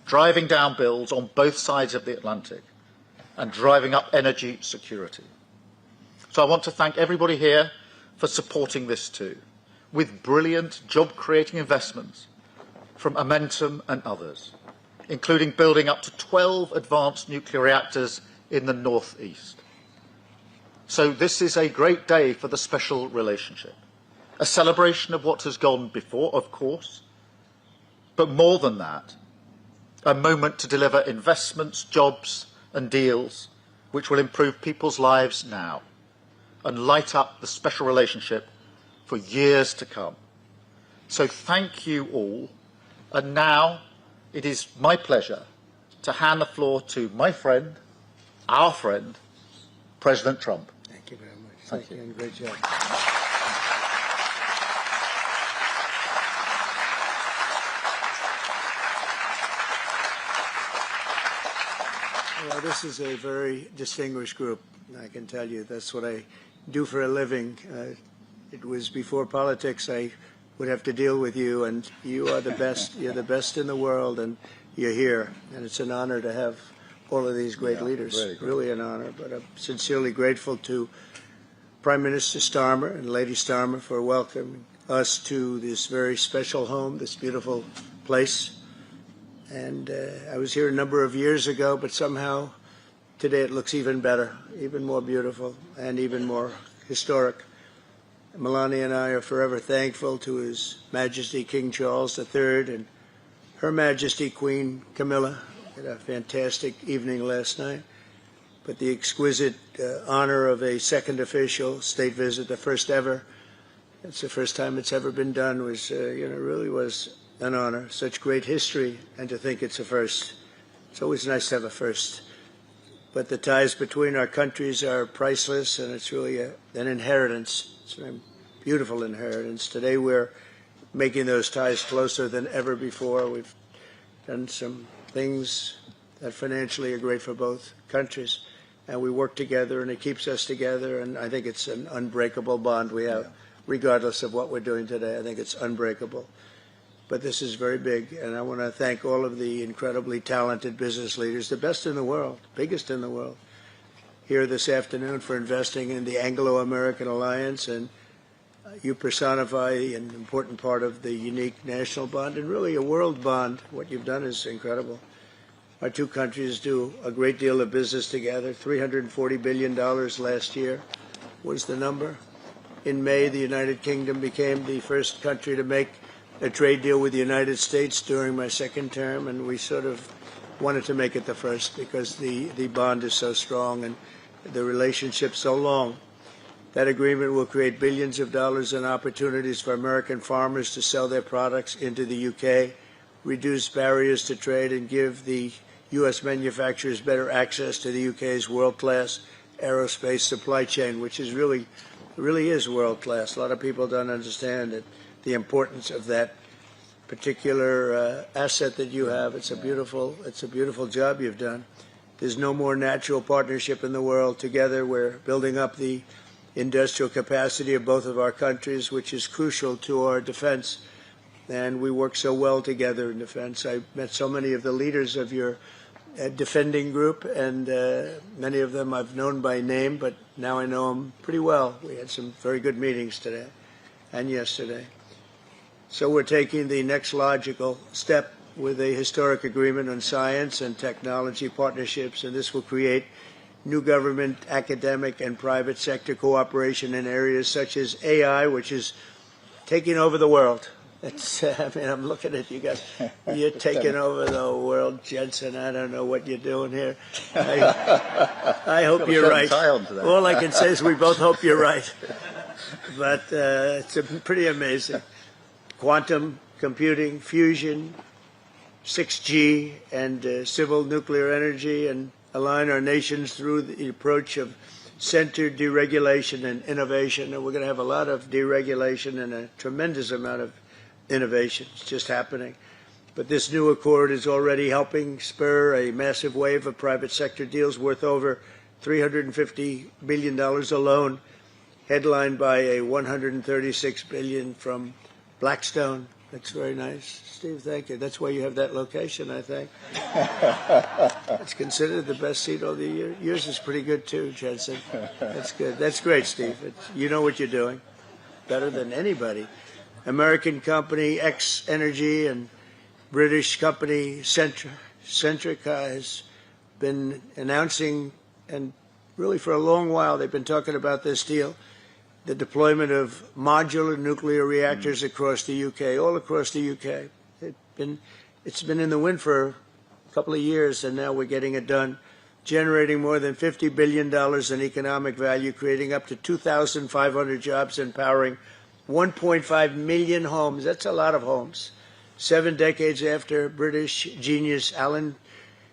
driving down bills on both sides of the Atlantic, and driving up energy security. So I want to thank everybody here for supporting this too, with brilliant job-creating investments from Momentum and others, including building up to 12 advanced nuclear reactors in the northeast. So this is a great day for the special relationship, a celebration of what has gone before, of course, but more than that, a moment to deliver investments, jobs and deals which will improve people's lives now and light up the special relationship for years to come. So thank you all, and now it is my pleasure to hand the floor to my friend, our friend, President Trump. Thank you very much. Thank you, and great job. Well, this is a very distinguished group, I can tell you. That's what I do for a living. It was before politics. I would have to deal with you, and you are the best. You're the best in the world, and you're here. And it's an honor to have all of these great leaders. Really an honor. But I'm sincerely grateful to Prime Minister Starmer and Lady Starmer for welcoming us to this very special home, this beautiful place. And I was here a number of years ago, but somehow today it looks even better, even more beautiful, and even more historic. Melania and I are forever thankful to His Majesty King Charles III and Her Majesty Queen Camilla. We had a fantastic evening last night. But the exquisite honor of a second official state visit, the first ever, it's the first time it's ever been done, was, really was an honor. Such great history, and to think it's a first. It's always nice to have a first. But the ties between our countries are priceless, and it's really an inheritance. It's a beautiful inheritance. Today we're making those ties closer than ever before. We've done some things that financially are great for both countries, and we work together, and it keeps us together, and I think it's an unbreakable bond we have, regardless of what we're doing today. I think it's unbreakable. But this is very big, and I want to thank all of the incredibly talented business leaders, the best in the world, biggest in the world, here this afternoon for investing in the Anglo-American Alliance, and you personify an important part of the unique national bond and really a world bond. What you've done is incredible. Our two countries do a great deal of business together. $340 billion last year was the number. In May, the United Kingdom became the first country to make a trade deal with the United States during my second term, and we sort of wanted to make it the first because the bond is so strong and the relationship so long. That agreement will create billions of dollars in opportunities for American farmers to sell their products into the UK, reduce barriers to trade, and give the U.S. manufacturers better access to the UK's world-class aerospace supply chain, which is really is world-class. A lot of people don't understand it, the importance of that particular asset that you have. It's a beautiful job you've done. There's no more natural partnership in the world. Together, we're building up the industrial capacity of both of our countries, which is crucial to our defense. And we work so well together in defense. I met so many of the leaders of your defending group, and many of them I've known by name, but now I know them pretty well. We had some very good meetings today and yesterday. So we're taking the next logical step with a historic agreement on science and technology partnerships, and this will create new government, academic, and private sector cooperation in areas such as AI, which is taking over the world. I'm looking at you guys. You're taking over the world, Jensen. I don't know what you're doing here. I hope you're right. All I can say is we both hope you're right. But it's pretty amazing. Quantum computing, fusion, 6G, and civil nuclear energy, and align our nations through the approach of centered deregulation and innovation. And we're going to have a lot of deregulation and a tremendous amount of innovation. It's just happening. But this new accord is already helping spur a massive wave of private sector deals worth over $350 billion alone, headlined by a $136 billion from Blackstone. That's very nice. Steve, thank you. That's why you have that location, I think. It's considered the best seat of the year. Yours is pretty good too, Jensen. That's good. That's great, Steve. You know what you're doing better than anybody. American company X Energy and British company Centrica has been announcing, and really for a long while they've been talking about this deal, the deployment of modular nuclear reactors across the UK, all across the UK. It's been in the wind for a couple of years, and now we're getting it done, generating more than $50 billion in economic value, creating up to 2,500 jobs, and powering 1.5 million homes. That's a lot of homes. 7 decades after British genius Alan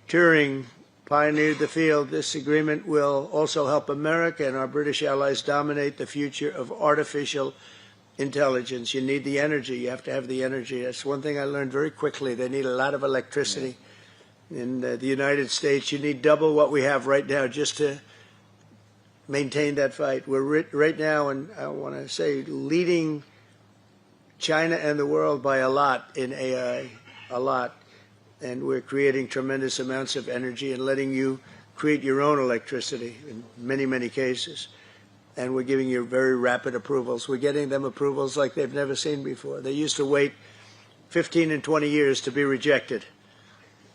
Turing pioneered the field, this agreement will also help America and our British allies dominate the future of artificial intelligence. You need the energy. You have to have the energy. That's one thing I learned very quickly. They need a lot of electricity. In the United States, you need double what we have right now just to maintain that fight. We're right now, and I want to say, leading China and the world by a lot in AI, a lot. And we're creating tremendous amounts of energy and letting you create your own electricity in many, many cases. And we're giving you very rapid approvals. We're getting them approvals like they've never seen before. They used to wait 15 and 20 years to be rejected.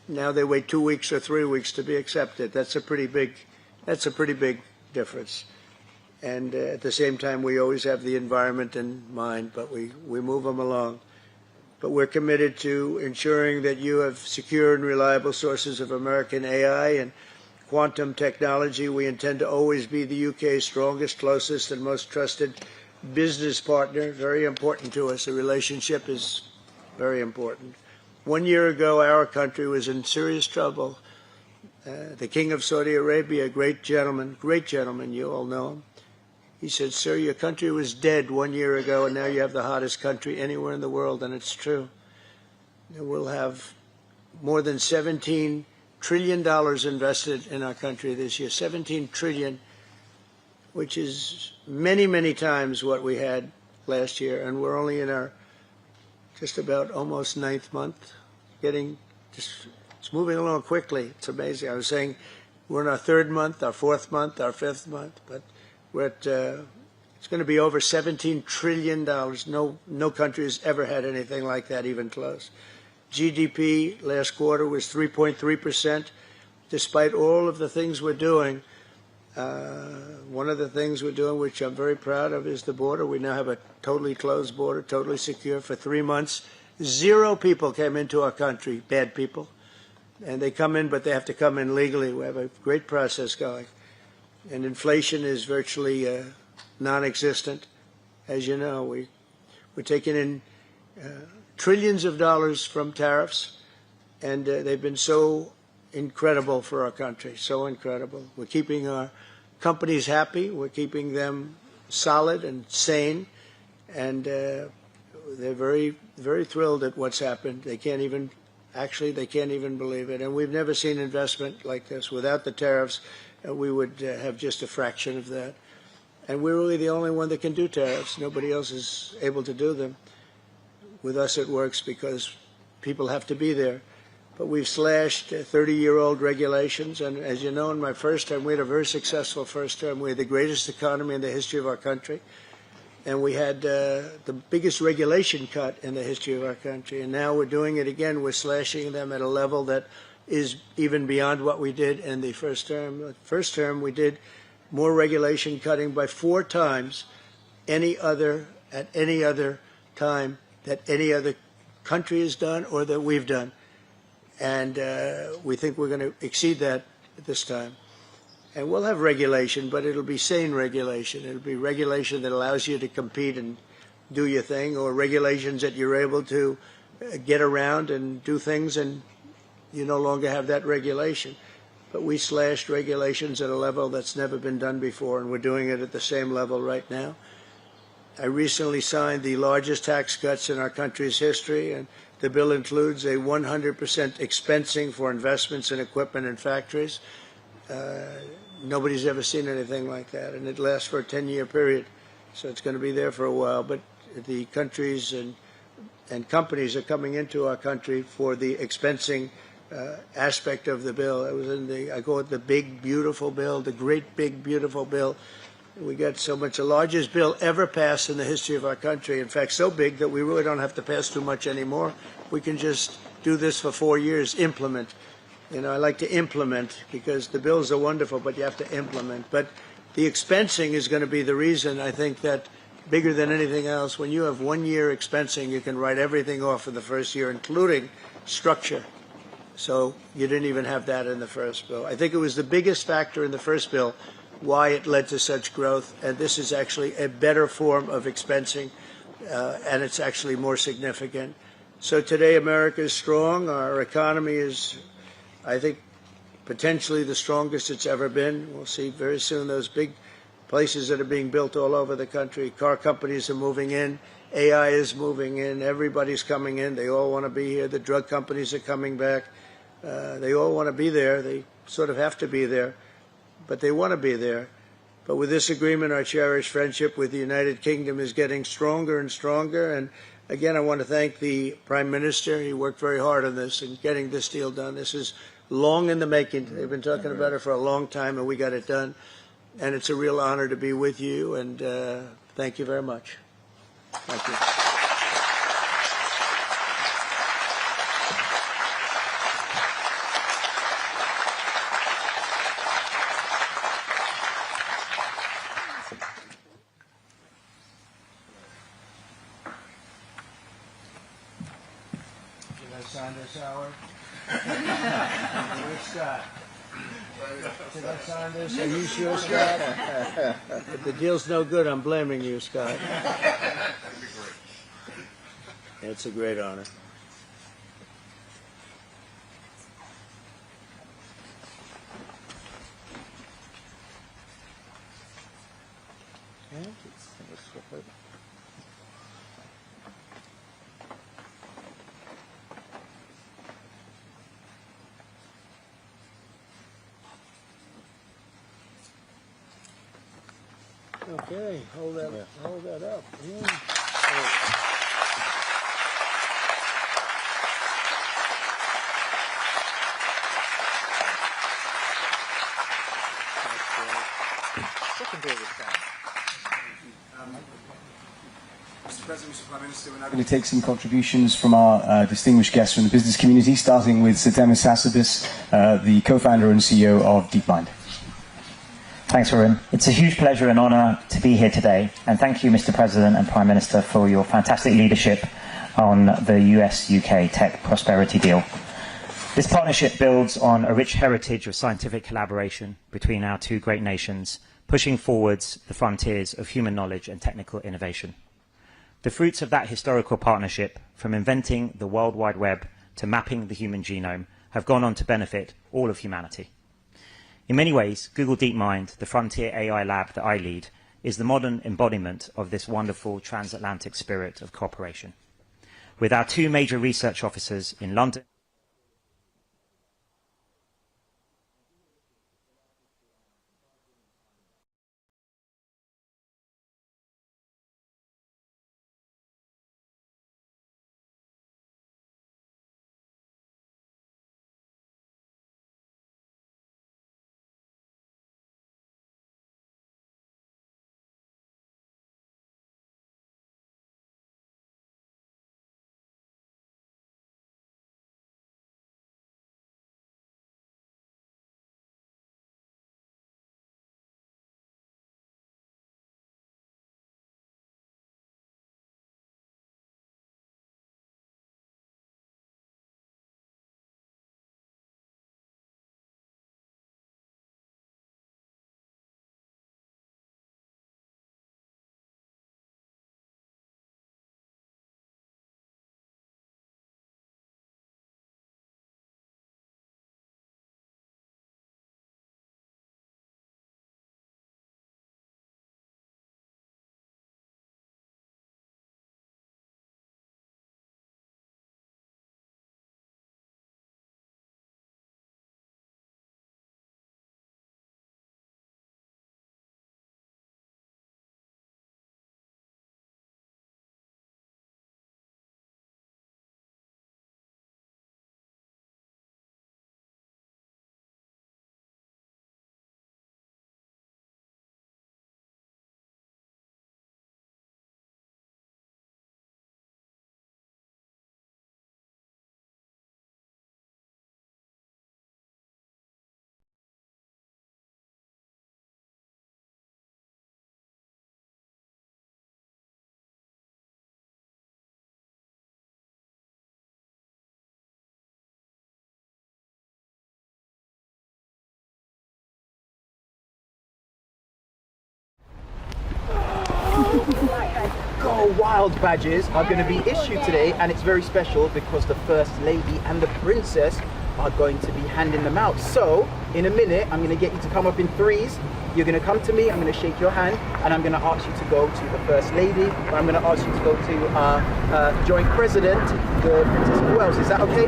Now they wait 2 weeks or 3 weeks to be accepted. That's a pretty big difference. And at the same time, we always have the environment in mind, but we move them along. But we're committed to ensuring that you have secure and reliable sources of American AI and quantum technology. We intend to always be the UK's strongest, closest, and most trusted business partner. Very important to us. The relationship is very important. 1 year ago, our country was in serious trouble. The King of Saudi Arabia, a great gentleman, you all know him. He said, "Sir, your country was dead 1 year ago, and now you have the hottest country anywhere in the world," and it's true. We'll have more than $17 trillion invested in our country this year. 17 trillion, which is many, many times what we had last year, and we're only in our just about almost 9th month. It's moving along quickly. It's amazing. I was saying we're in our 3rd month, our 4th month, our 5th month, but we're at, it's going to be over $17 trillion. No country has ever had anything like that, even close. GDP last quarter was 3.3%. Despite all of the things we're doing, one of the things we're doing, which I'm very proud of, is the border. We now have a totally closed border, totally secure for 3 months. 0 people came into our country, bad people. And they come in, but they have to come in legally. We have a great process going. And inflation is virtually non-existent. As you know, we're taking in trillions of dollars from tariffs, and they've been so incredible for our country, so incredible. We're keeping our companies happy. We're keeping them solid and sane, and they're very, very thrilled at what's happened. They can't even believe it. And we've never seen investment like this. Without the tariffs, we would have just a fraction of that. And we're really the only one that can do tariffs. Nobody else is able to do them. With us, it works because people have to be there. But we've slashed 30-year-old regulations. And as you know, in my first term, we had a very successful first term. We had the greatest economy in the history of our country. And we had the biggest regulation cut in the history of our country. And now we're doing it again. We're slashing them at a level that is even beyond what we did in the first term. The first term, we did more regulation cutting by 4 times at any other time that any other country has done or that we've done. And we think we're going to exceed that this time. And we'll have regulation, but it'll be sane regulation. It'll be regulation that allows you to compete and do your thing, or regulations that you're able to get around and do things and you no longer have that regulation. But we slashed regulations at a level that's never been done before, and we're doing it at the same level right now. I recently signed the largest tax cuts in our country's history, and the bill includes a 100% expensing for investments in equipment and factories. Nobody's ever seen anything like that, and it lasts for a 10-year period, so it's going to be there for a while. But the countries and companies are coming into our country for the expensing aspect of the bill. It was in I call it the big, beautiful bill, the great, big, beautiful bill. We got so much, the largest bill ever passed in the history of our country. In fact, so big that we really don't have to pass too much anymore. We can just do this for 4 years, implement. You know, I like to implement because the bills are wonderful, but you have to implement. But the expensing is going to be the reason, I think, that bigger than anything else, when you have 1 year expensing, you can write everything off for the first year, including structure. So you didn't even have that in the first bill. I think it was the biggest factor in the first bill why it led to such growth, and this is actually a better form of expensing, and it's actually more significant. So today America is strong. Our economy is, I think, potentially the strongest it's ever been. We'll see very soon those big places that are being built all over the country. Car companies are moving in. AI is moving in. Everybody's coming in. They all want to be here. The drug companies are coming back. They all want to be there. They sort of have to be there, but they want to be there. But with this agreement, our cherished friendship with the United Kingdom is getting stronger and stronger. And again, I want to thank the Prime Minister. He worked very hard on this and getting this deal done. This is long in the making. They've been talking about it for a long time, and we got it done. And it's a real honor to be with you, and thank you very much. Thank you. Did I sign this, Howard? Where's Scott? Did I sign this? Are you sure, Scott? If the deal's no good, I'm blaming you, Scott. It's a great honor. Okay, hold that up. Yeah. Mr. President, Mr. Prime Minister, we're now going to take some contributions from our distinguished guests from the business community, starting with Setemis Hassabis, the co-founder and CEO of DeepMind. Thanks, Varun. It's a huge pleasure and honour to be here today, and thank you, Mr. President and Prime Minister, for your fantastic leadership on the US-UK tech prosperity deal. This partnership builds on a rich heritage of scientific collaboration between our two great nations, pushing forwards the frontiers of human knowledge and technical innovation. The fruits of that historical partnership, from inventing the World Wide Web to mapping the human genome, have gone on to benefit all of humanity. In many ways, Google DeepMind, the frontier AI lab that I lead, is the modern embodiment of this wonderful transatlantic spirit of cooperation. With our two major research offices in London, Go Wild badges are going to be issued today, and it's very special because the First Lady and the Princess are going to be handing them out. So in a minute I'm going to get you to come up in threes. You're going to come to me, I'm going to shake your hand, and I'm going to ask you to go to the First Lady, or I'm going to ask you to go to our joint president, the Princess of Wales. Is that okay?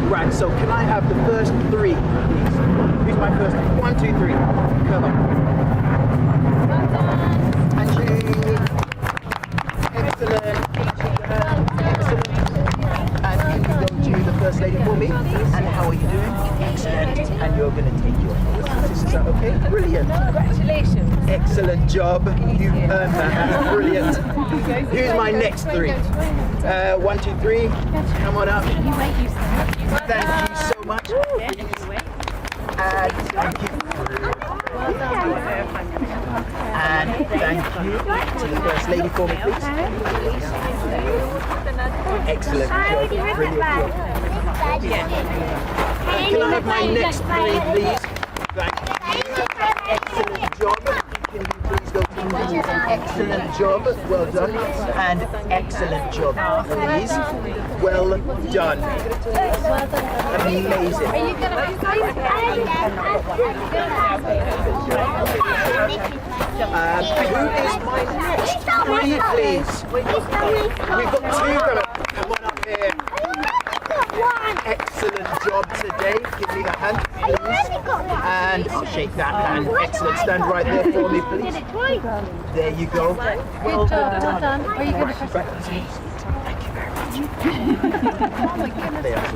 Right, so can I have the first three, please? Who's my first? 1, 2, 3. Come on. And can you go to the First Lady for me? And how are you doing? Excellent. And you're going to take your photos. Is that okay? Brilliant. Congratulations. Excellent job. You earned that. Brilliant. Who's my next three? 1, 2, 3. Come on up. Thank you so much. And thank you. And thank you to the First Lady for me, please. Excellent job. Brilliant job. Can I have my next three, please? Thank you. Excellent job. Can you please go to me? Excellent job. Well done. And excellent job, please. Well done. Amazing. Are you going to who is my next three, please? We've got two going. Come on up here. Excellent job today. Give me the hand, please. And I'll shake that hand. Excellent. Stand right there for me, please. There you go. Well done. Well done. Are you going to press it? Thank you very much. Oh my goodness.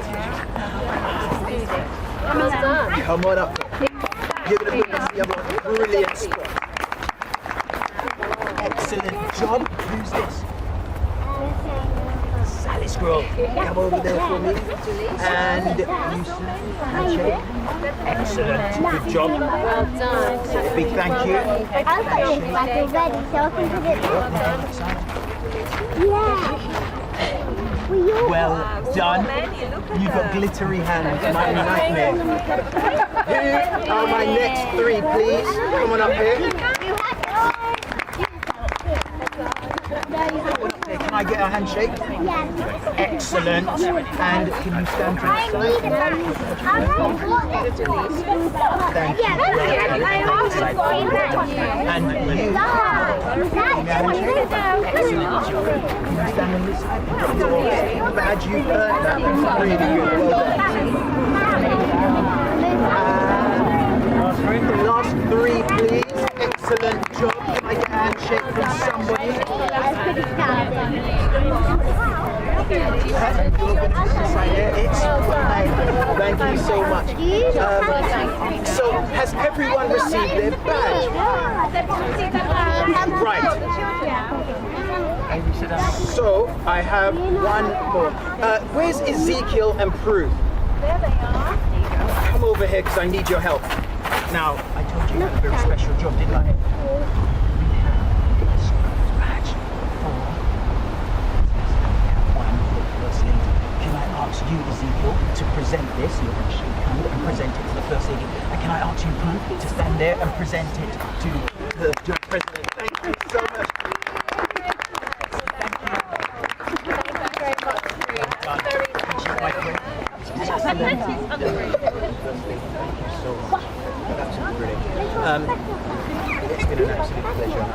Come on up. You're going to put us in a brilliant spot. Excellent job. Who's this? Sally Scroll. Come over there for me. And you handshake. Excellent. Good job. Well done. A big thank you. I'll put it back already so I can put it there. Yeah. Well done. You've got glittery hands, my nightmare. Who are my next three, please? Come on up here. Can I get a handshake? Yes. Excellent. And can you stand to the side? Thank you. And you. Excellent job. Can you stand on this side? Badge, you've earned that. Really good. Well done. The last three, please. Excellent job. Can I get a handshake from somebody? It's fine. Thank you so much. So, has everyone received their badge? Right. So, I have one more. Where's Ezekiel and Prue? There they are. Come over here because I need your help. Now, I told you you had a very special job, didn't I? You, Ezekiel, to present this, you're going to shake hand and present it to the First Lady. And can I ask you, Prue, to stand there and present it to the President? Thank you so much. It's been an absolute pleasure. I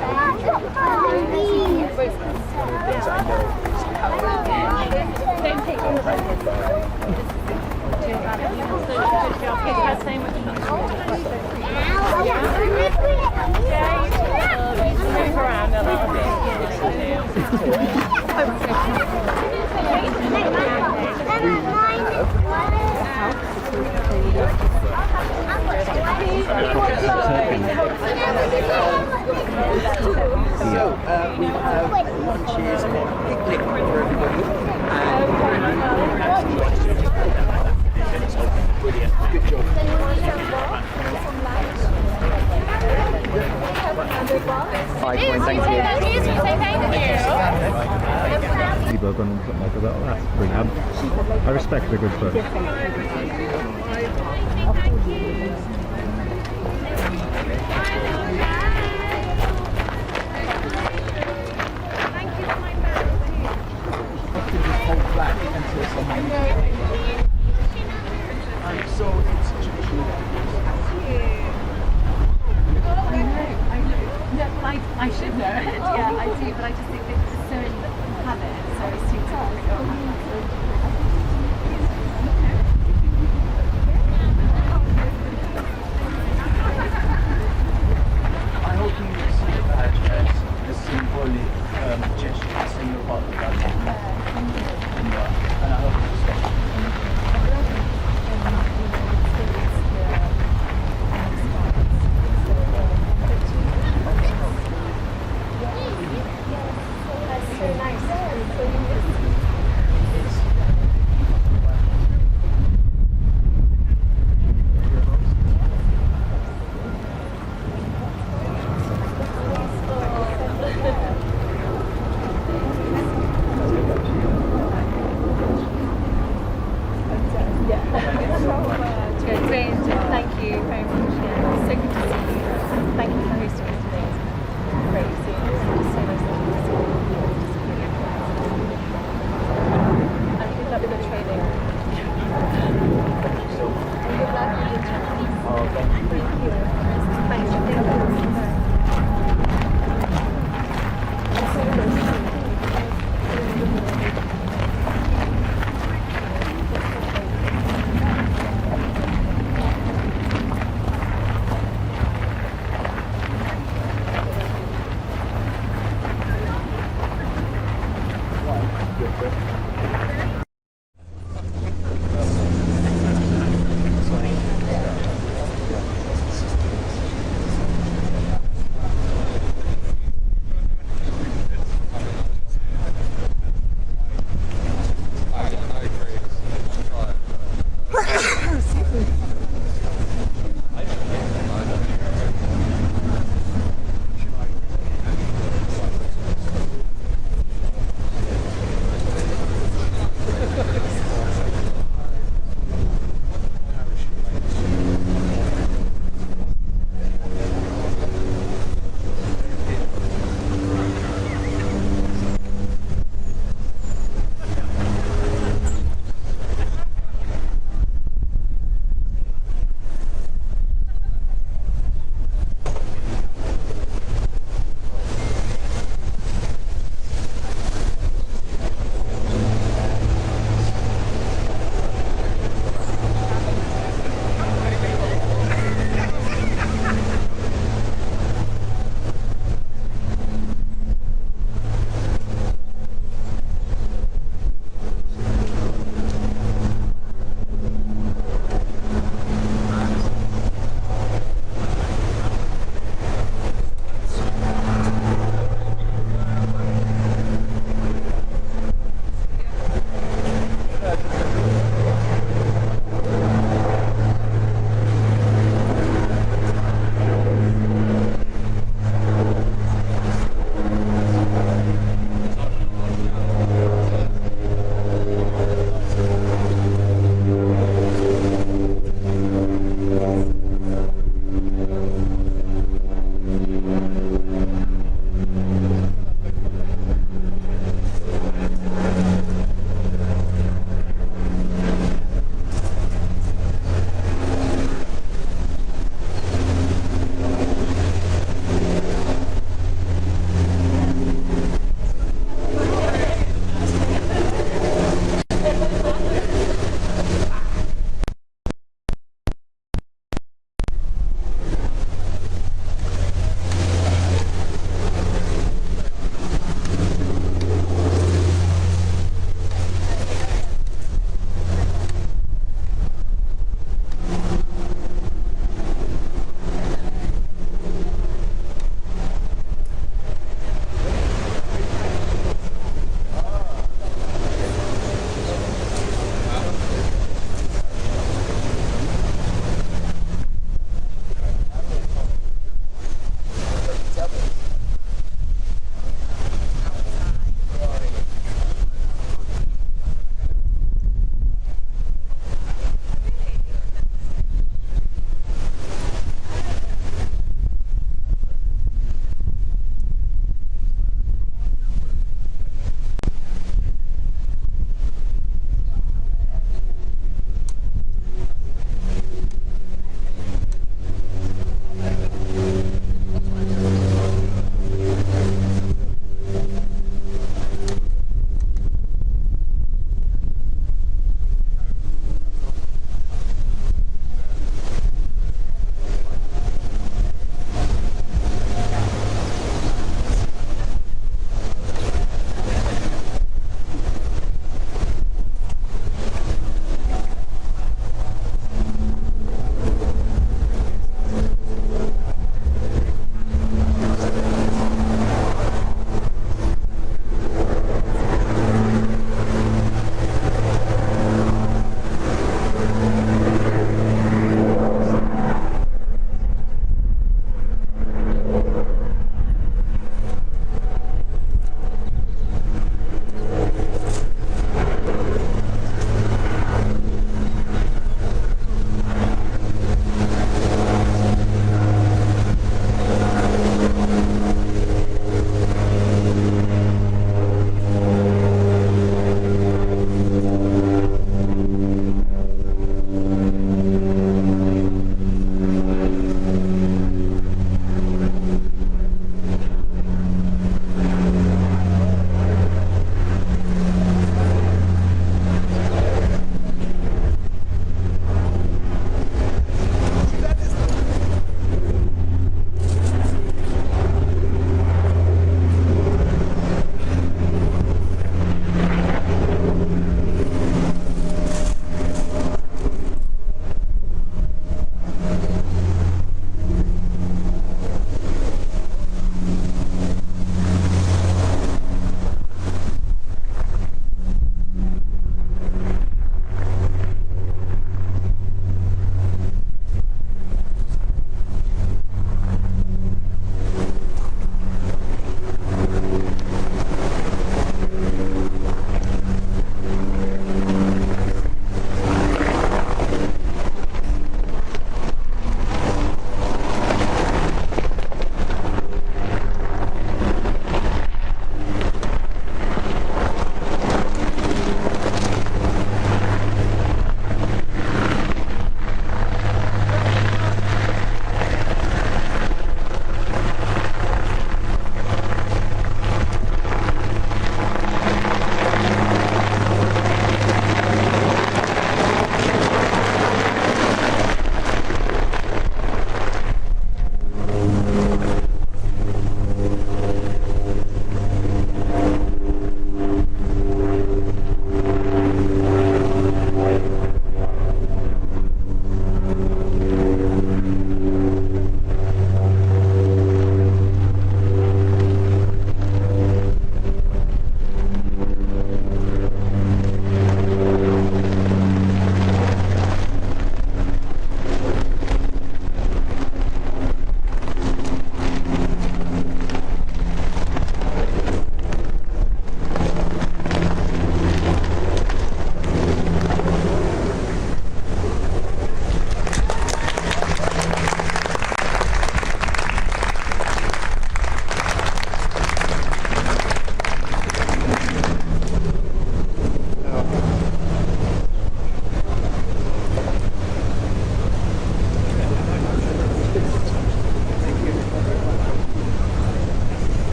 hope you enjoyed it. One of the things I know is how we have lunches and picnic for everybody. Brilliant. Good job. Thank you. People are going to like about that. Brilliant. I respect the good stuff. So it's traditional. I should know it. Yeah, I do, but I just think it's so in habit, so it's too tough. I hope you see the badge as a symbolic gesture, saying you're part of that. And I hope it's special.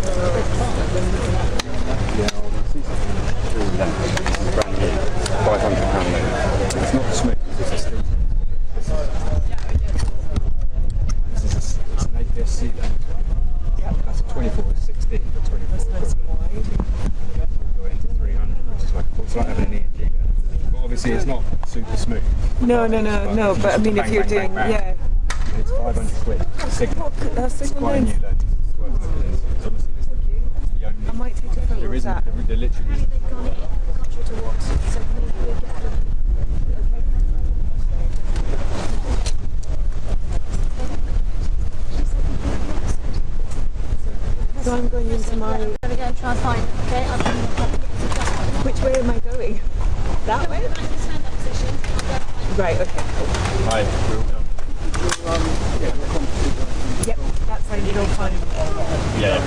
Brand new, £500 It's not smooth, it's a steel. It's an APS-C then. That's a 24-16 for 24. Go into 300, which is like it's like having an ENG there. But obviously it's not super smooth. No, but I mean if you're doing, yeah. And it's 500 quid. Signal. It's quite a new lens. It's worth looking at. It's obviously the only. I might take a photo There of isn't. that. There literally. So I'm going into my... I'm going to go and try and find it, okay? I'll give you a copy. Which way am I going? That way? Back in the stand-up position. Right, okay. Hi, we're all done. Yep, that sounded all fine. Yeah.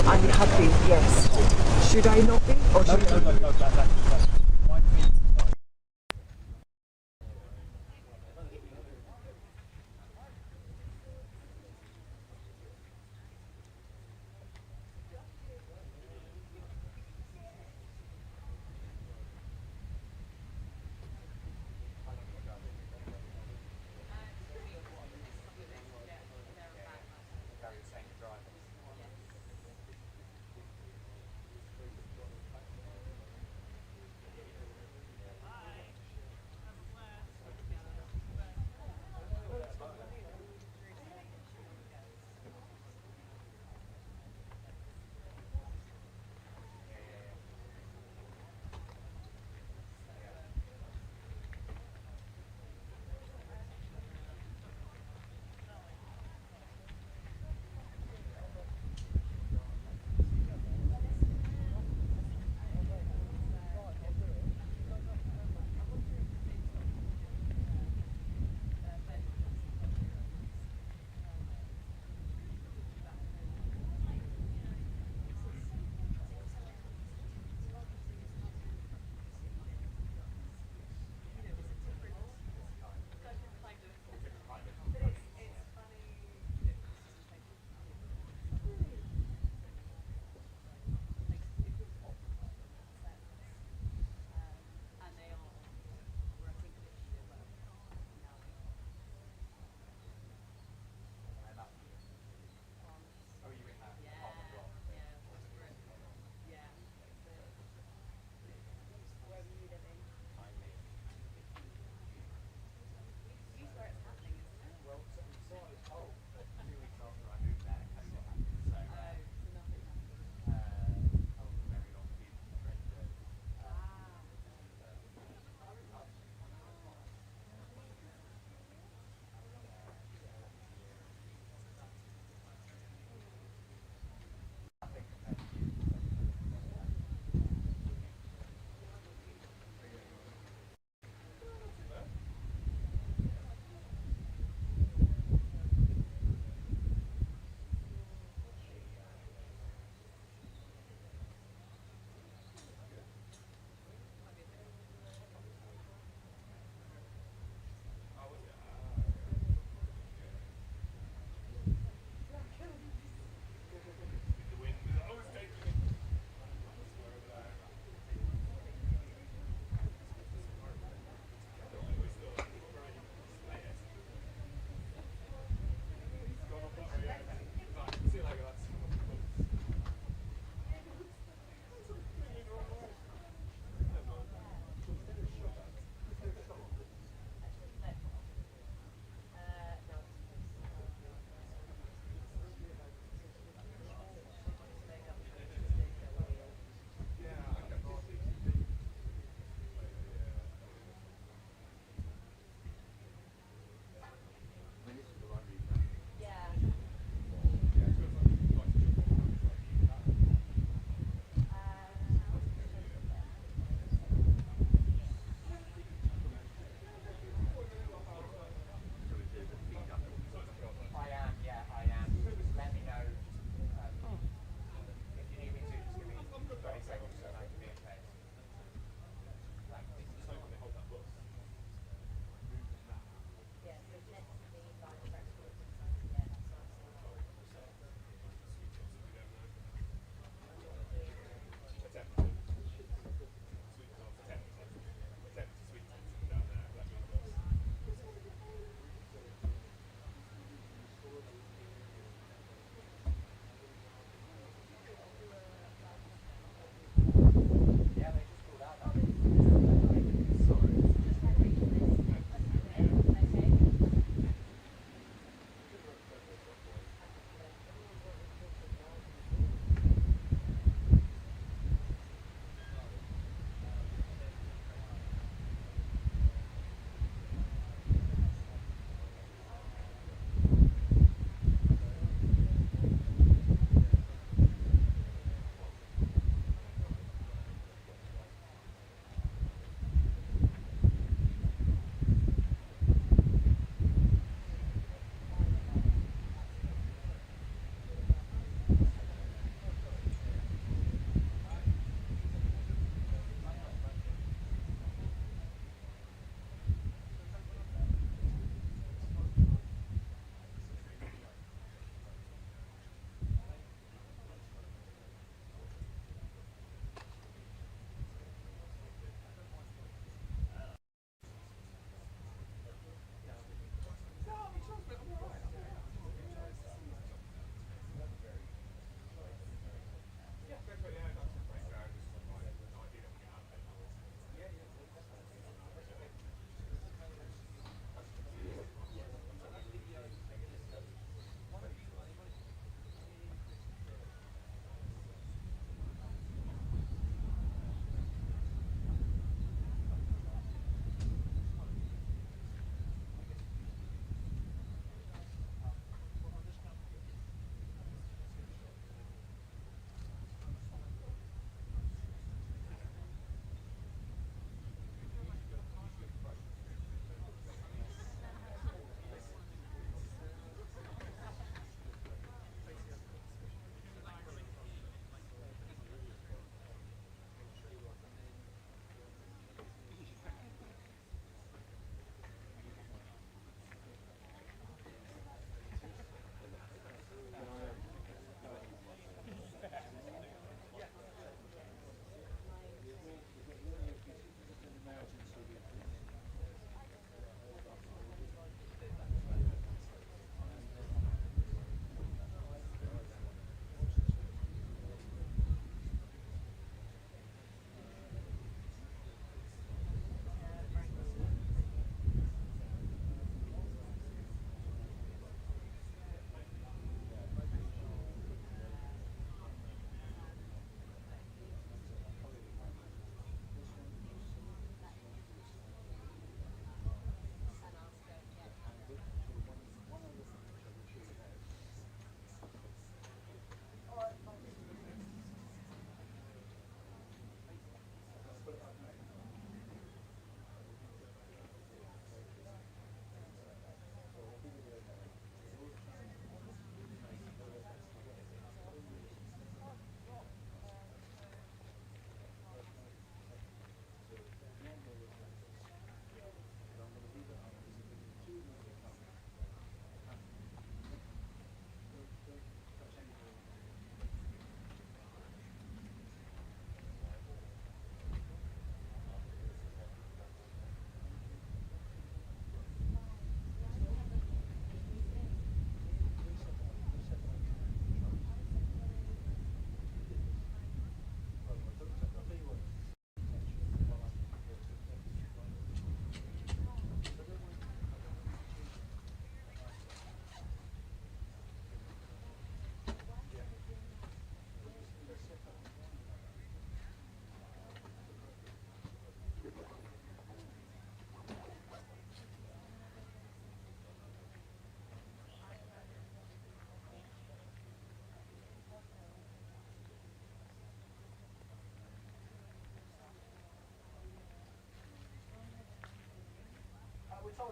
I'm happy, yes. Should I not be? Or should I?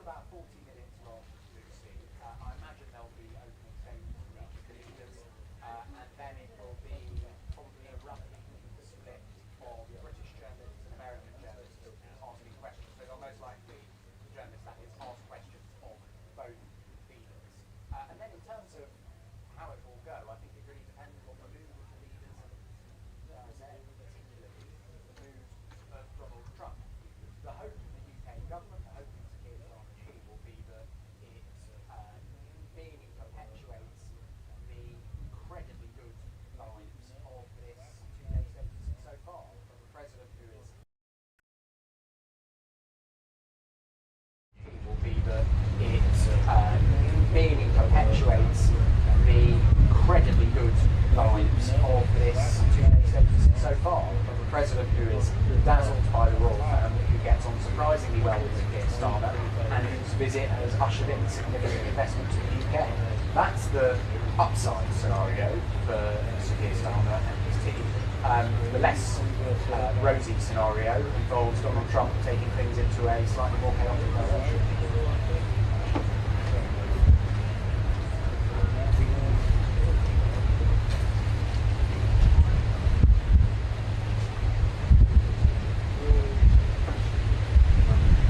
about 40 minutes long, Lucy. I imagine there'll be opening statements from each of the leaders, and then it will be probably a roughly even split of British journalists and American journalists asking questions. So they'll most likely, the journalists that is, ask questions of both leaders. And then in terms of how it will go, I think it really depends on the mood of the leaders and particularly the mood of Donald Trump. The hope of the UK government, the hope of Keir will be that it merely perpetuates the incredibly good lives of this two-day status so far from the president, who is will be that it merely perpetuates the incredibly good lives of this two-day status so far from the president, who is dazzled by the royal family, who gets on surprisingly well with Keir Starmer, and whose visit has ushered in significant investment to the UK. That's the upside scenario for Sir Keir Starmer and his team. The less rosy scenario involves Donald Trump taking things into a slightly more chaotic direction.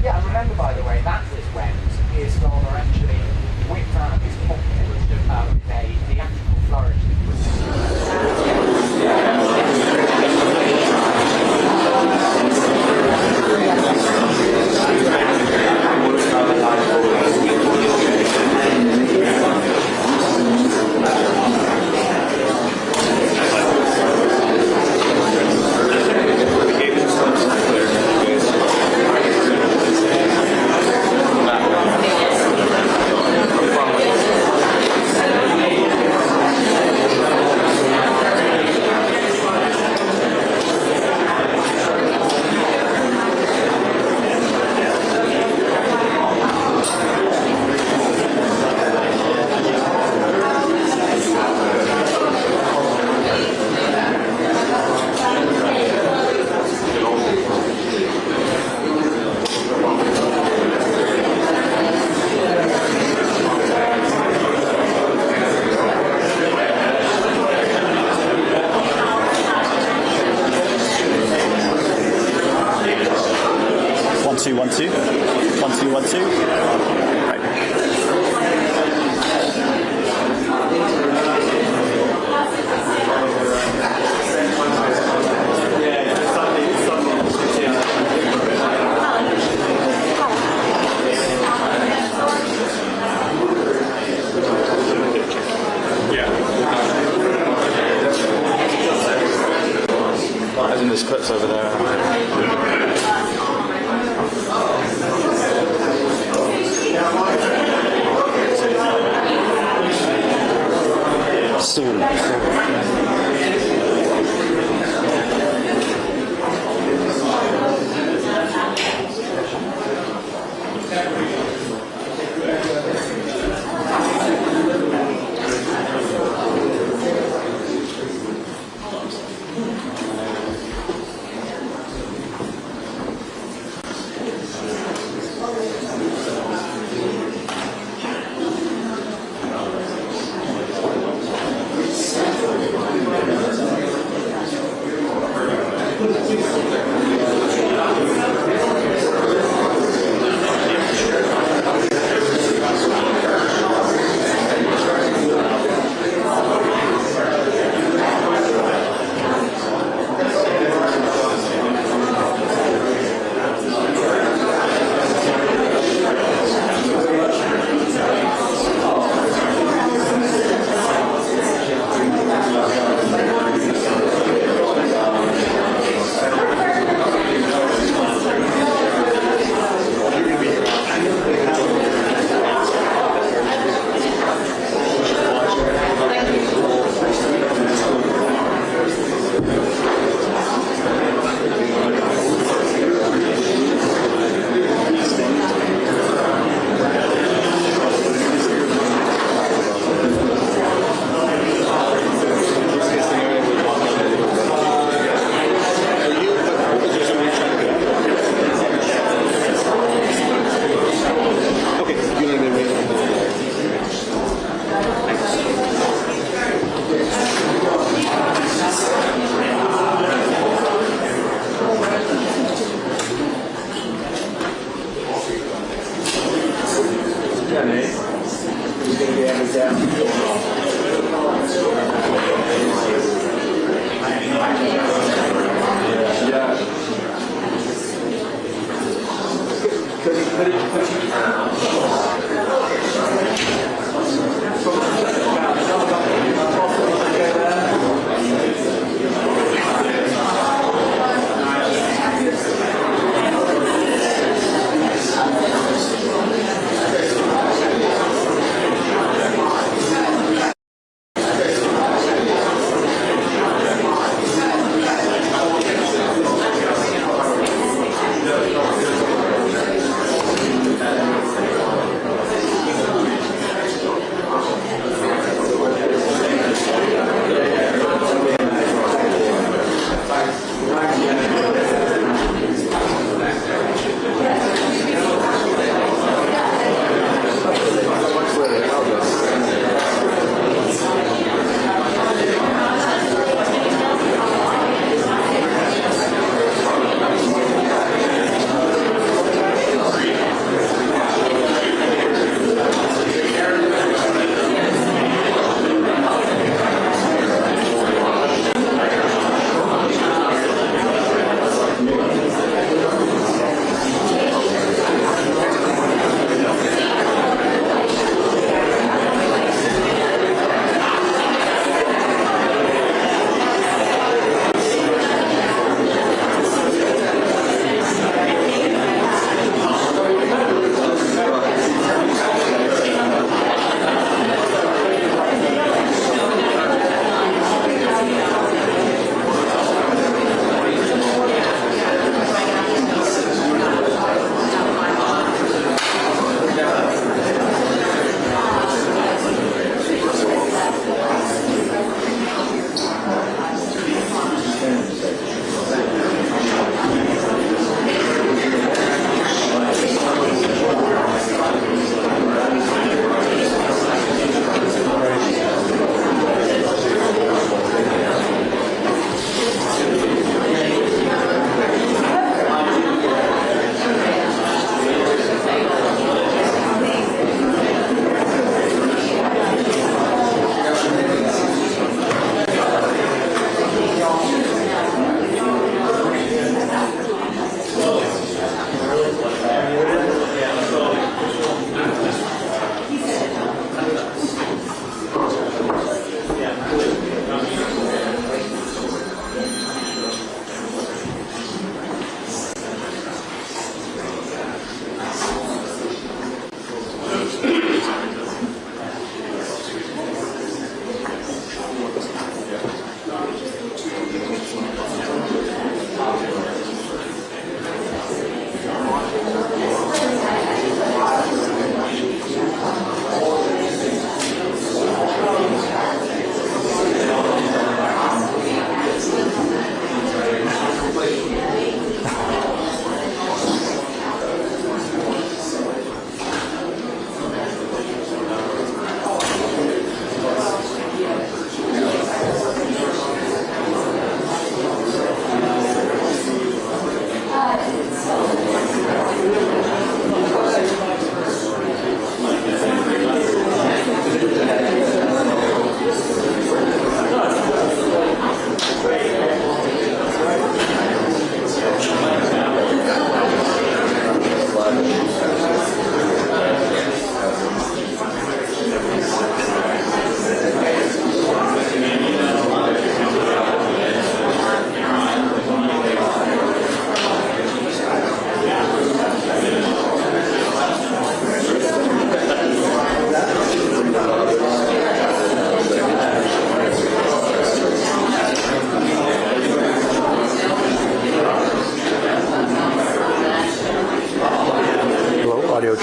Yeah, and remember, by the way, that was when Keir Starmer actually whipped out of his pocket with a theatrical flourish. There's clips over there.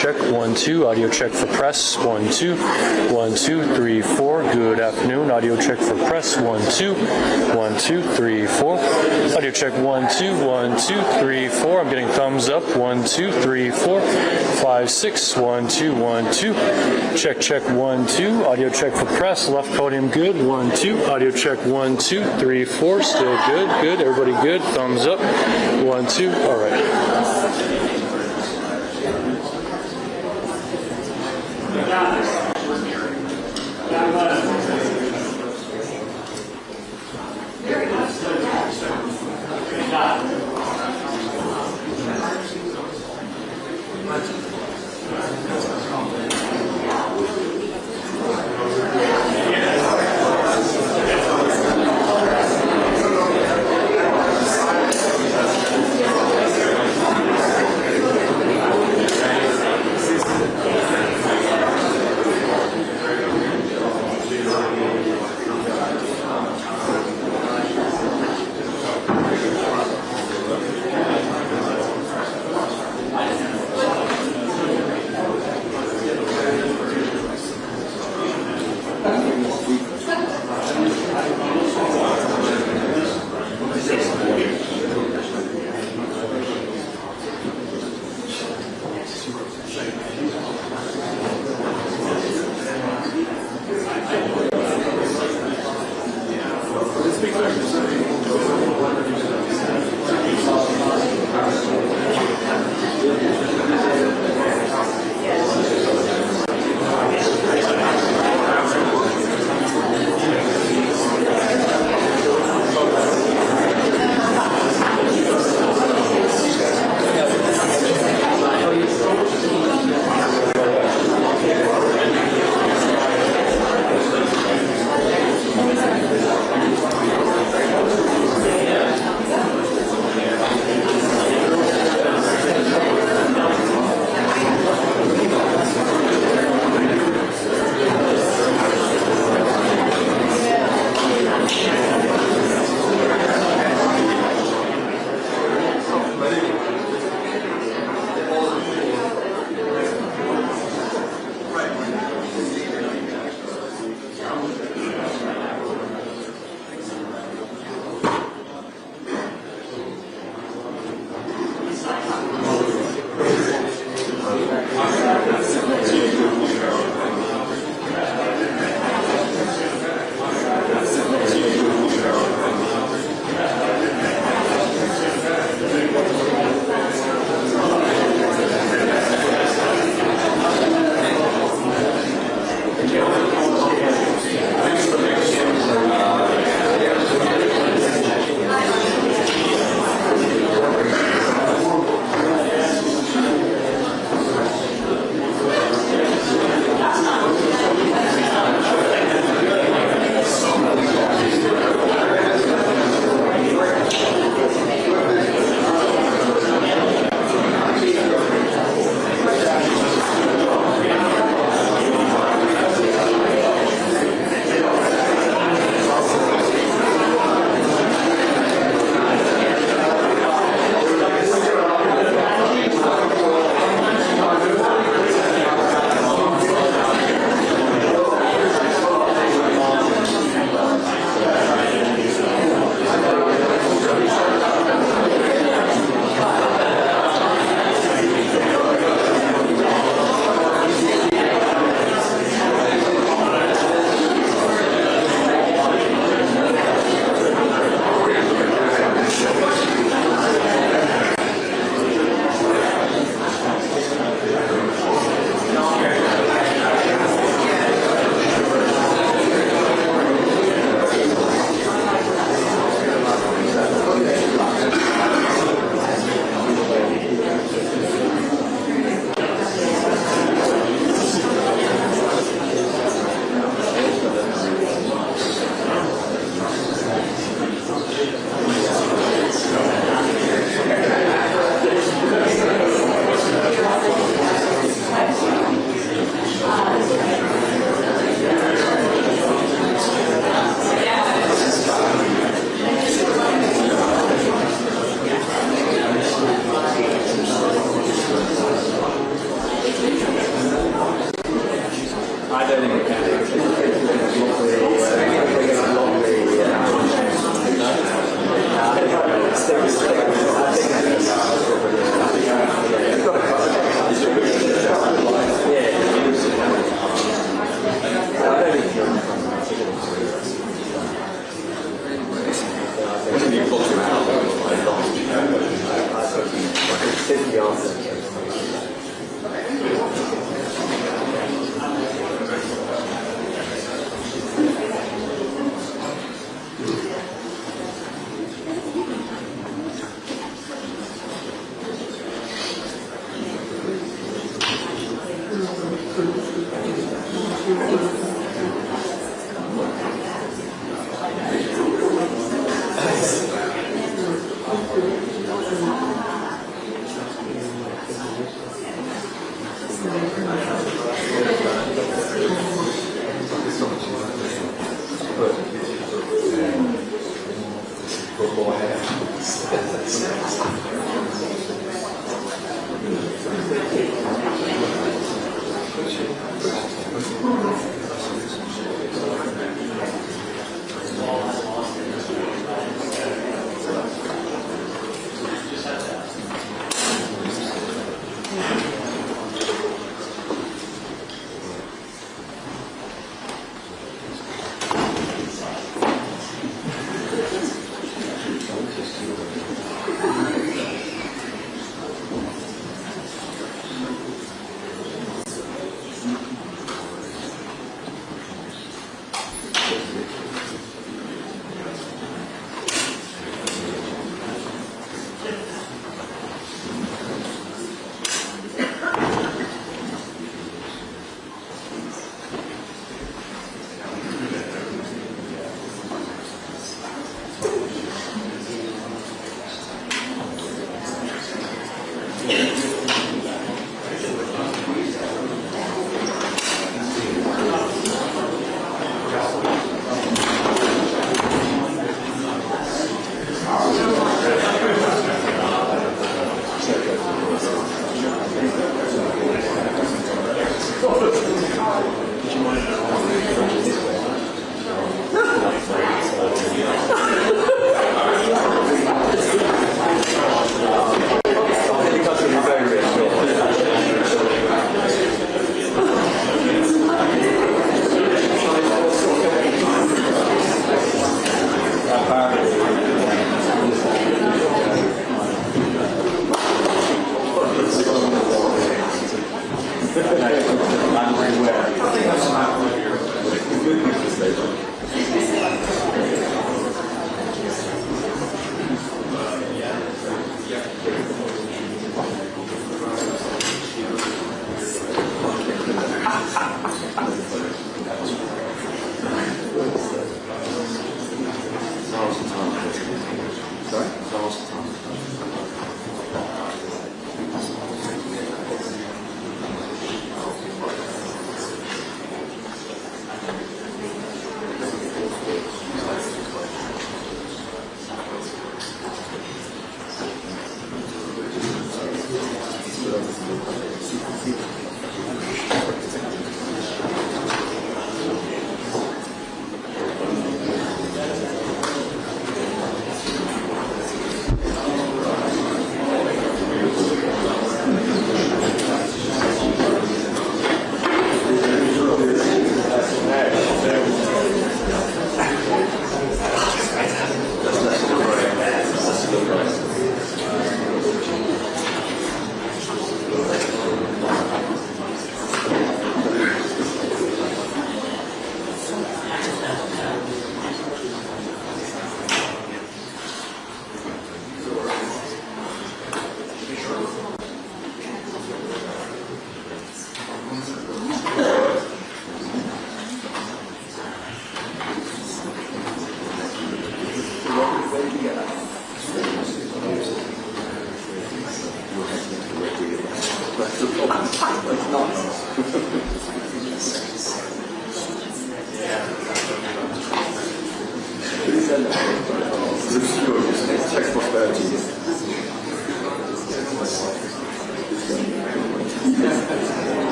check, 1, 2. Audio check for press, 1, 2. 1, 2, 3, 4. Good afternoon. Audio check for press, 1, 2. 1, 2, 3, 4. Audio check, 1, 2. 1, 2, 3, 4. I'm getting thumbs up, 1, 2, 3, 4. 5, 6. 1, 2, 1, 2. Check, check, 1, 2. Audio check for press, left podium good, 1, 2. Audio check, 1, 2, 3, 4. Still good, good. Everybody good. Thumbs up, 1, 2. All right.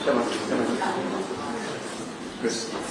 Come on. Chris.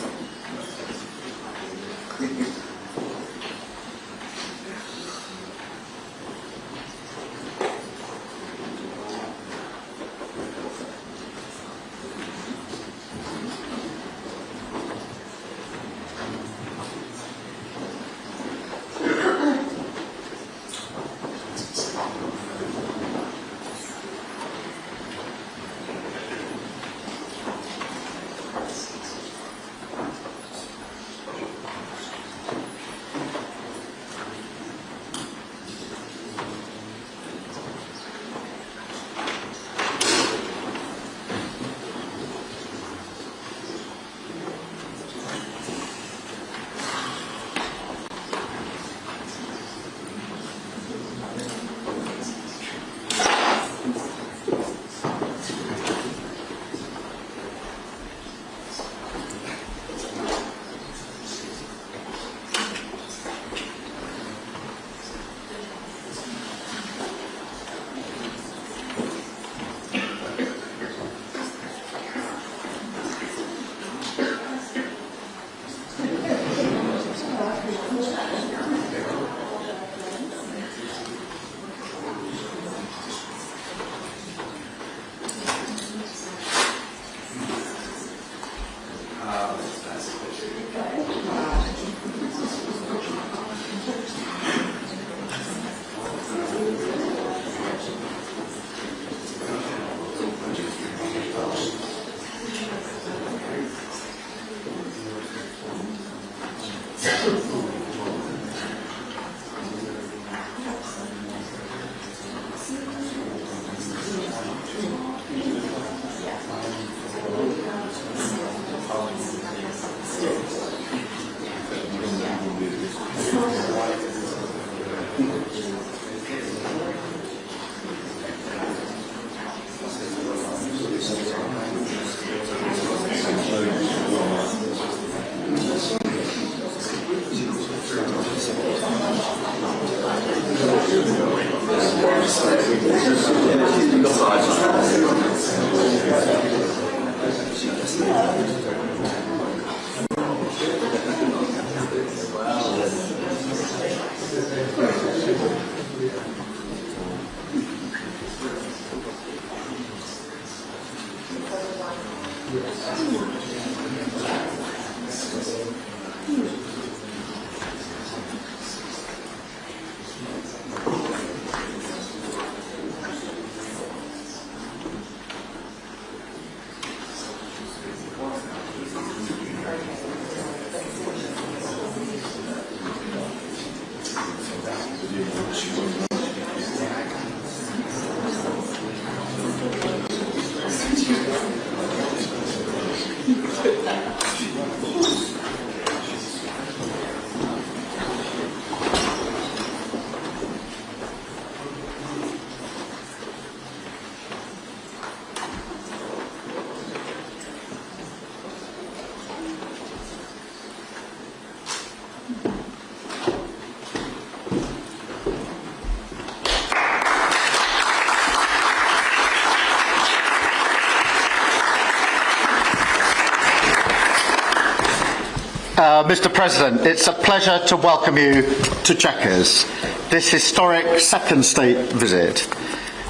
Mr. President, it's a pleasure to welcome you to Chequers. This historic second state visit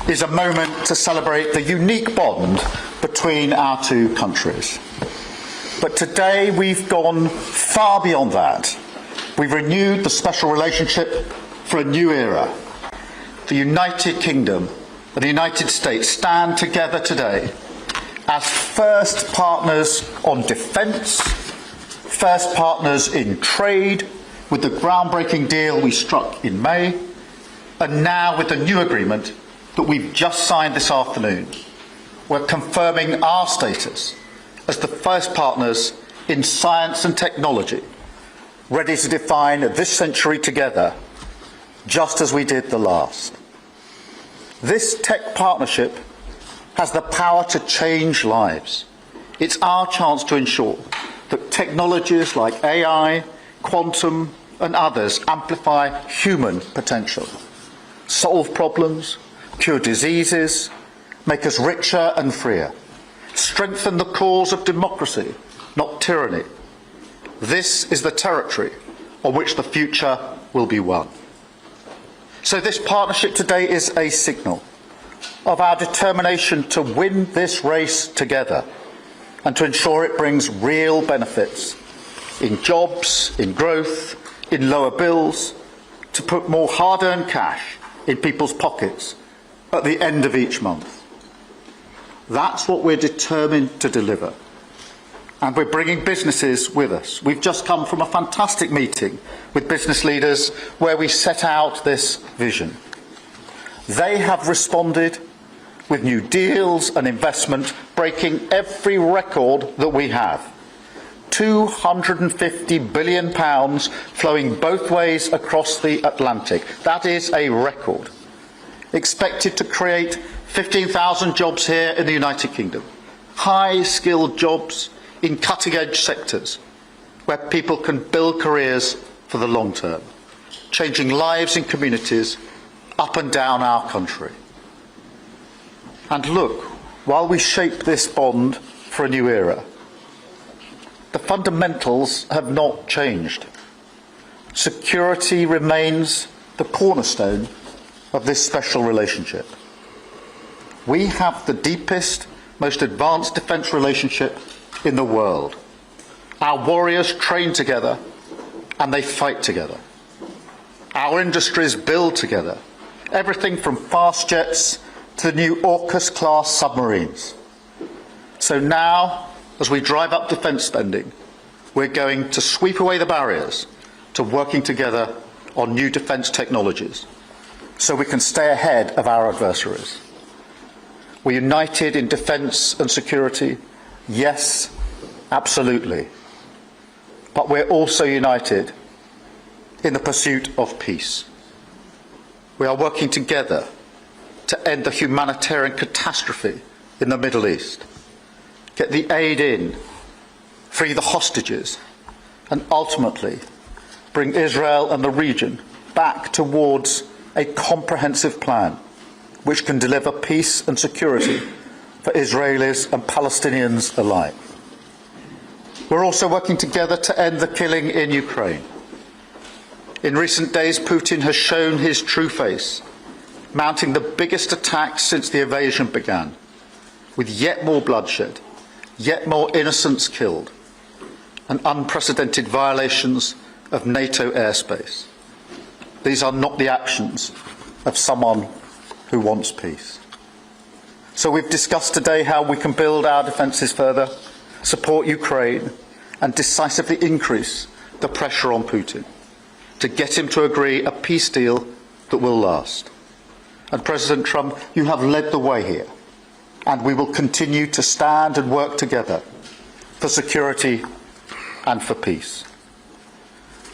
is a moment to celebrate the unique bond between our two countries. But today we've gone far beyond that. We've renewed the special relationship for a new era. The United Kingdom and the United States stand together today as first partners on defence, first partners in trade with the groundbreaking deal we struck in May, and now with the new agreement that we've just signed this afternoon. We're confirming our status as the first partners in science and technology, ready to define this century together, just as we did the last. This tech partnership has the power to change lives. It's our chance to ensure that technologies like AI, quantum, and others amplify human potential, solve problems, cure diseases, make us richer and freer, strengthen the cause of democracy, not tyranny. This is the territory on which the future will be won. So this partnership today is a signal of our determination to win this race together and to ensure it brings real benefits in jobs, in growth, in lower bills, to put more hard-earned cash in people's pockets at the end of each month. That's what we're determined to deliver. And we're bringing businesses with us. We've just come from a fantastic meeting with business leaders where we set out this vision. They have responded with new deals and investment, breaking every record that we have. £250 billion flowing both ways across the Atlantic. That is a record. Expected to create 15,000 jobs here in the United Kingdom. High-skilled jobs in cutting-edge sectors where people can build careers for the long term, changing lives in communities up and down our country. And look, while we shape this bond for a new era, the fundamentals have not changed. Security remains the cornerstone of this special relationship. We have the deepest, most advanced defence relationship in the world. Our warriors train together and they fight together. Our industries build together, everything from fast jets to the new AUKUS-class submarines. So now, as we drive up defence spending, we're going to sweep away the barriers to working together on new defence technologies so we can stay ahead of our adversaries. We're united in defence and security. Yes, absolutely. But we're also united in the pursuit of peace. We are working together to end the humanitarian catastrophe in the Middle East, get the aid in, free the hostages, and ultimately bring Israel and the region back towards a comprehensive plan which can deliver peace and security for Israelis and Palestinians alike. We're also working together to end the killing in Ukraine. In recent days, Putin has shown his true face, mounting the biggest attacks since the invasion began, with yet more bloodshed, yet more innocents killed, and unprecedented violations of NATO airspace. These are not the actions of someone who wants peace. So we've discussed today how we can build our defences further, support Ukraine, and decisively increase the pressure on Putin to get him to agree a peace deal that will last. And President Trump, you have led the way here, and we will continue to stand and work together for security and for peace.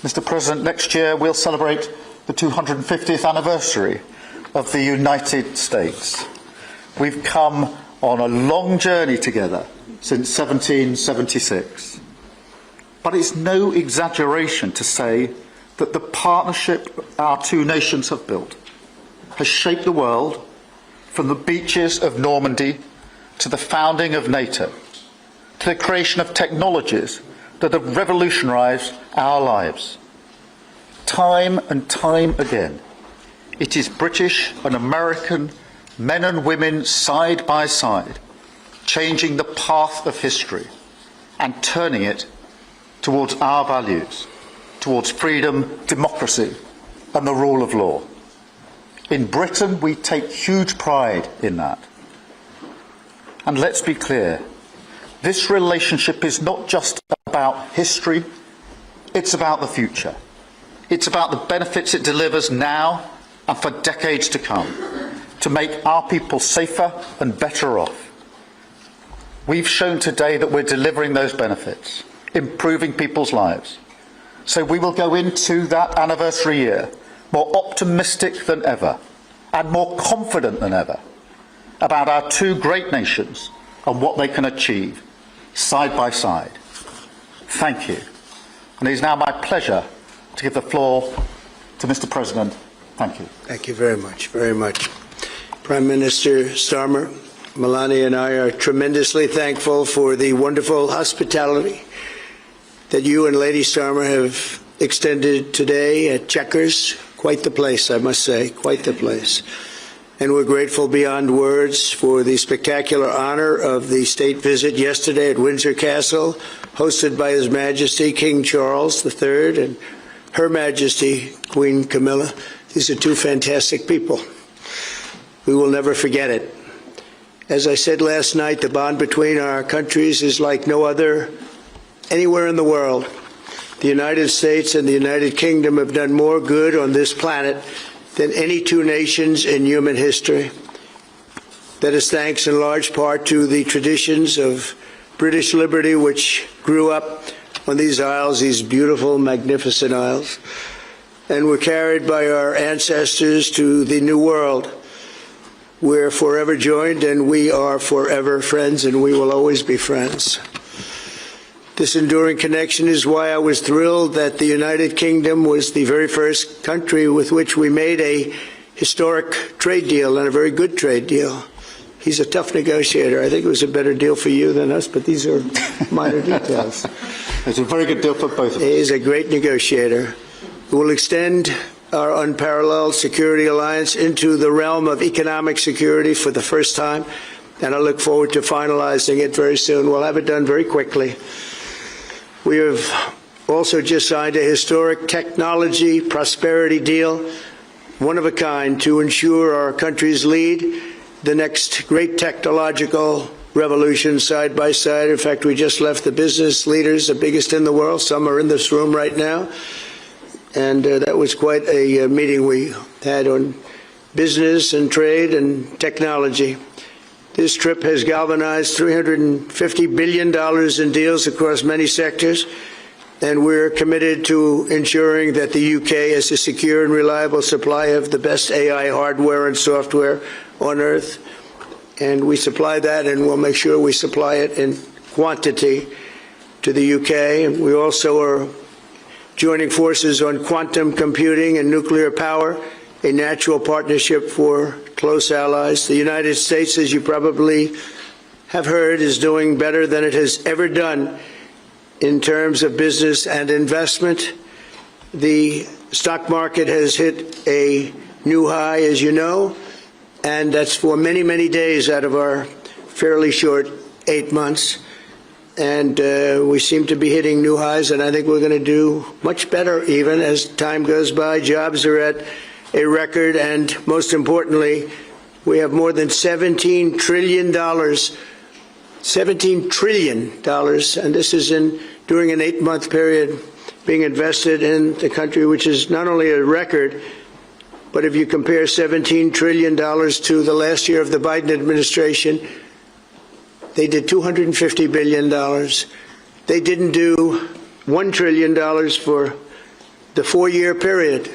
Mr. President, next year we'll celebrate the 250th anniversary of the United States. We've come on a long journey together since 1776. But it's no exaggeration to say that the partnership our two nations have built has shaped the world from the beaches of Normandy to the founding of NATO, to the creation of technologies that have revolutionised our lives. Time and time again, it is British and American men and women side by side, changing the path of history and turning it towards our values, towards freedom, democracy and the rule of law. In Britain, we take huge pride in that. And let's be clear, this relationship is not just about history, it's about the future. It's about the benefits it delivers now and for decades to come, to make our people safer and better off. We've shown today that we're delivering those benefits, improving people's lives. So we will go into that anniversary year more optimistic than ever and more confident than ever about our two great nations and what they can achieve side by side. Thank you. And it is now my pleasure to give the floor to Mr. President. Thank you. Thank you very much, very much. Prime Minister Starmer, Melania and I are tremendously thankful for the wonderful hospitality that you and Lady Starmer have extended today at Chequers. Quite the place, I must say, quite the place. And we're grateful beyond words for the spectacular honor of the state visit yesterday at Windsor Castle, hosted by His Majesty King Charles III and Her Majesty Queen Camilla. These are two fantastic people. We will never forget it. As I said last night, the bond between our countries is like no other anywhere in the world. The United States and the United Kingdom have done more good on this planet than any two nations in human history. That is thanks in large part to the traditions of British liberty, which grew up on these isles, these beautiful, magnificent isles, and were carried by our ancestors to the New World. We're forever joined, and we are forever friends, and we will always be friends. This enduring connection is why I was thrilled that the United Kingdom was the very first country with which we made a historic trade deal, and a very good trade deal. He's a tough negotiator. I think it was a better deal for you than us, but these are minor details. It's a very good deal for both of us. He's a great negotiator. We will extend our unparalleled security alliance into the realm of economic security for the first time, and I look forward to finalizing it very soon. We'll have it done very quickly. We have also just signed a historic technology prosperity deal, one of a kind, to ensure our countries lead the next great technological revolution side by side. In fact, we just left the business leaders, the biggest in the world. Some are in this room right now. And that was quite a meeting we had on business and trade and technology. This trip has galvanized $350 billion in deals across many sectors, and we're committed to ensuring that the UK has a secure and reliable supply of the best AI hardware and software on Earth. And we supply that, and we'll make sure we supply it in quantity to the UK. And we also are joining forces on quantum computing and nuclear power, a natural partnership for close allies. The United States, as you probably have heard, is doing better than it has ever done in terms of business and investment. The stock market has hit a new high, as you know, and that's for many, many days out of our fairly short 8 months. And we seem to be hitting new highs, and I think we're going to do much better even as time goes by. Jobs are at a record, and most importantly, we have more than $17 trillion, $17 trillion, and this is during an 8-month period being invested in the country, which is not only a record, but if you compare $17 trillion to the last year of the Biden administration, they did $250 billion. They didn't do $1 trillion for the 4-year period.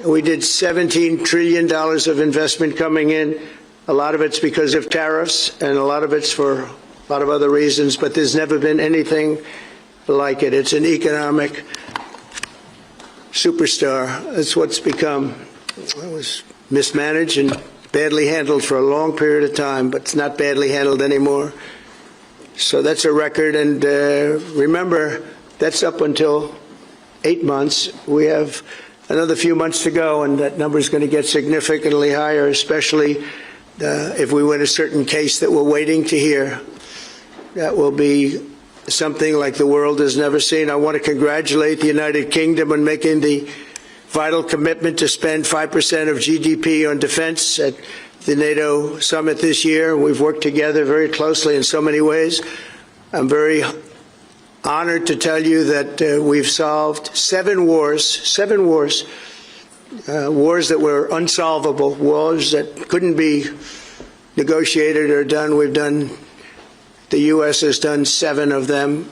We did $17 trillion of investment coming in. A lot of it's because of tariffs, and a lot of it's for a lot of other reasons, but there's never been anything like it. It's an economic superstar. That's what's become. It was mismanaged and badly handled for a long period of time, but it's not badly handled anymore. So that's a record, and remember, that's up until 8 months. We have another few months to go, and that number is going to get significantly higher, especially if we win a certain case that we're waiting to hear. That will be something like the world has never seen. I want to congratulate the United Kingdom on making the vital commitment to spend 5% of GDP on defense at the NATO summit this year. We've worked together very closely in so many ways. I'm very honored to tell you that we've solved 7 wars, wars that were unsolvable, wars that couldn't be negotiated or done. The U.S. has done 7 of them.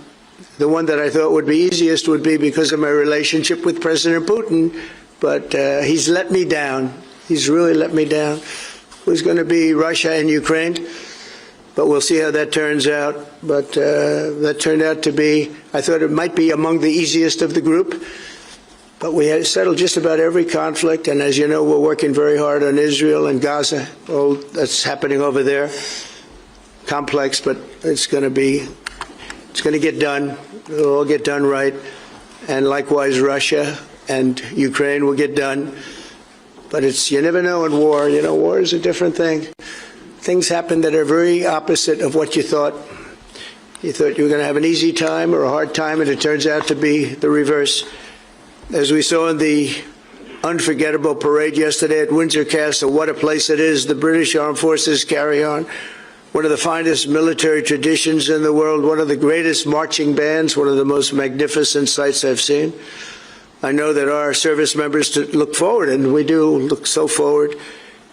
The one that I thought would be easiest would be because of my relationship with President Putin, but he's let me down. He's really let me down. It was going to be Russia and Ukraine, but we'll see how that turns out. But that turned out to be, I thought it might be among the easiest of the group. But we have settled just about every conflict, and as you know, we're working very hard on Israel and Gaza. All that's happening over there, complex, but it's going to get done. It'll all get done right, and likewise Russia and Ukraine will get done. But you never know in war. You know, war is a different thing. Things happen that are very opposite of what you thought. You thought you were going to have an easy time or a hard time, and it turns out to be the reverse. As we saw in the unforgettable parade yesterday at Windsor Castle, what a place it is. The British Armed Forces carry on one of the finest military traditions in the world, one of the greatest marching bands, one of the most magnificent sights I've seen. I know that our service members look forward, and we do look so forward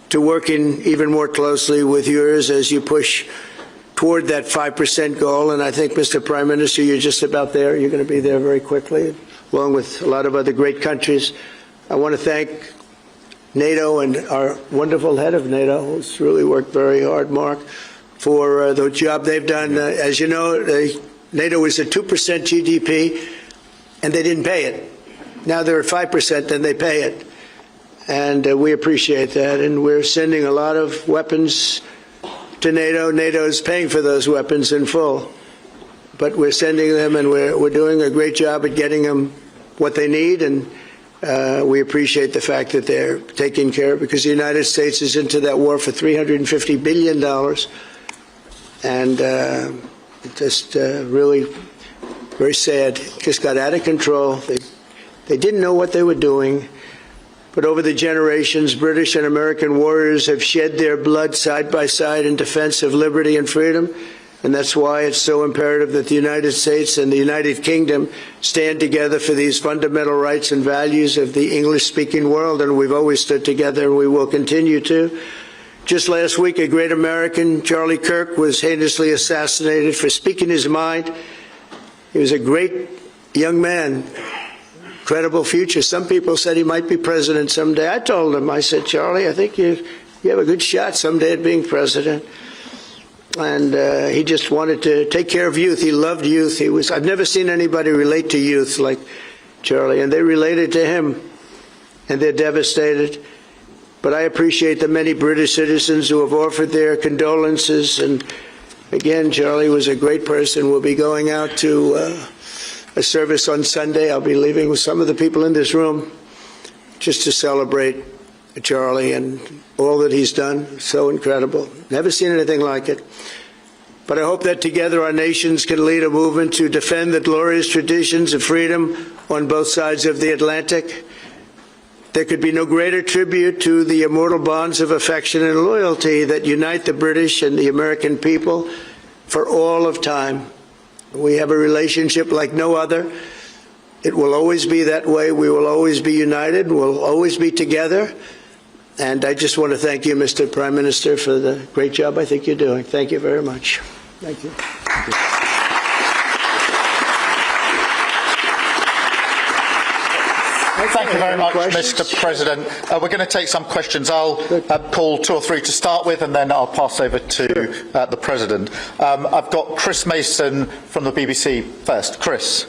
to working even more closely with yours as you push toward that 5% goal. And I think, Mr. Prime Minister, you're just about there. You're going to be there very quickly, along with a lot of other great countries. I want to thank NATO and our wonderful head of NATO, who's really worked very hard, Mark, for the job they've done. As you know, NATO was at 2% GDP, and they didn't pay it. Now they're at 5%, and they pay it. And we appreciate that. And we're sending a lot of weapons to NATO. NATO is paying for those weapons in full. But we're sending them, and we're doing a great job at getting them what they need. And we appreciate the fact that they're taking care of it, because the United States is into that war for $350 billion. And just really very sad. It just got out of control. They didn't know what they were doing. But over the generations, British and American warriors have shed their blood side by side in defense of liberty and freedom. And that's why it's so imperative that the United States and the United Kingdom stand together for these fundamental rights and values of the English-speaking world. And we've always stood together, and we will continue to. Just last week, a great American, Charlie Kirk, was heinously assassinated for speaking his mind. He was a great young man. Incredible future. Some people said he might be president someday. I told him, I said, Charlie, I think you have a good shot someday at being president. And he just wanted to take care of youth. He loved youth. I've never seen anybody relate to youth like Charlie, and they related to him, and they're devastated. But I appreciate the many British citizens who have offered their condolences. And again, Charlie was a great person. We'll be going out to a service on Sunday. I'll be leaving with some of the people in this room just to celebrate Charlie and all that he's done. So incredible. Never seen anything like it. But I hope that together our nations can lead a movement to defend the glorious traditions of freedom on both sides of the Atlantic. There could be no greater tribute to the immortal bonds of affection and loyalty that unite the British and the American people for all of time. We have a relationship like no other. It will always be that way. We will always be united. We'll always be together. And I just want to thank you, Mr. Prime Minister, for the great job I think you're doing. Thank you very much. Thank you. Thank you very much, Mr. President. We're going to take some questions. I'll call 2 or 3 to start with, and then I'll pass over to the President. I've got Chris Mason from the BBC first. Chris.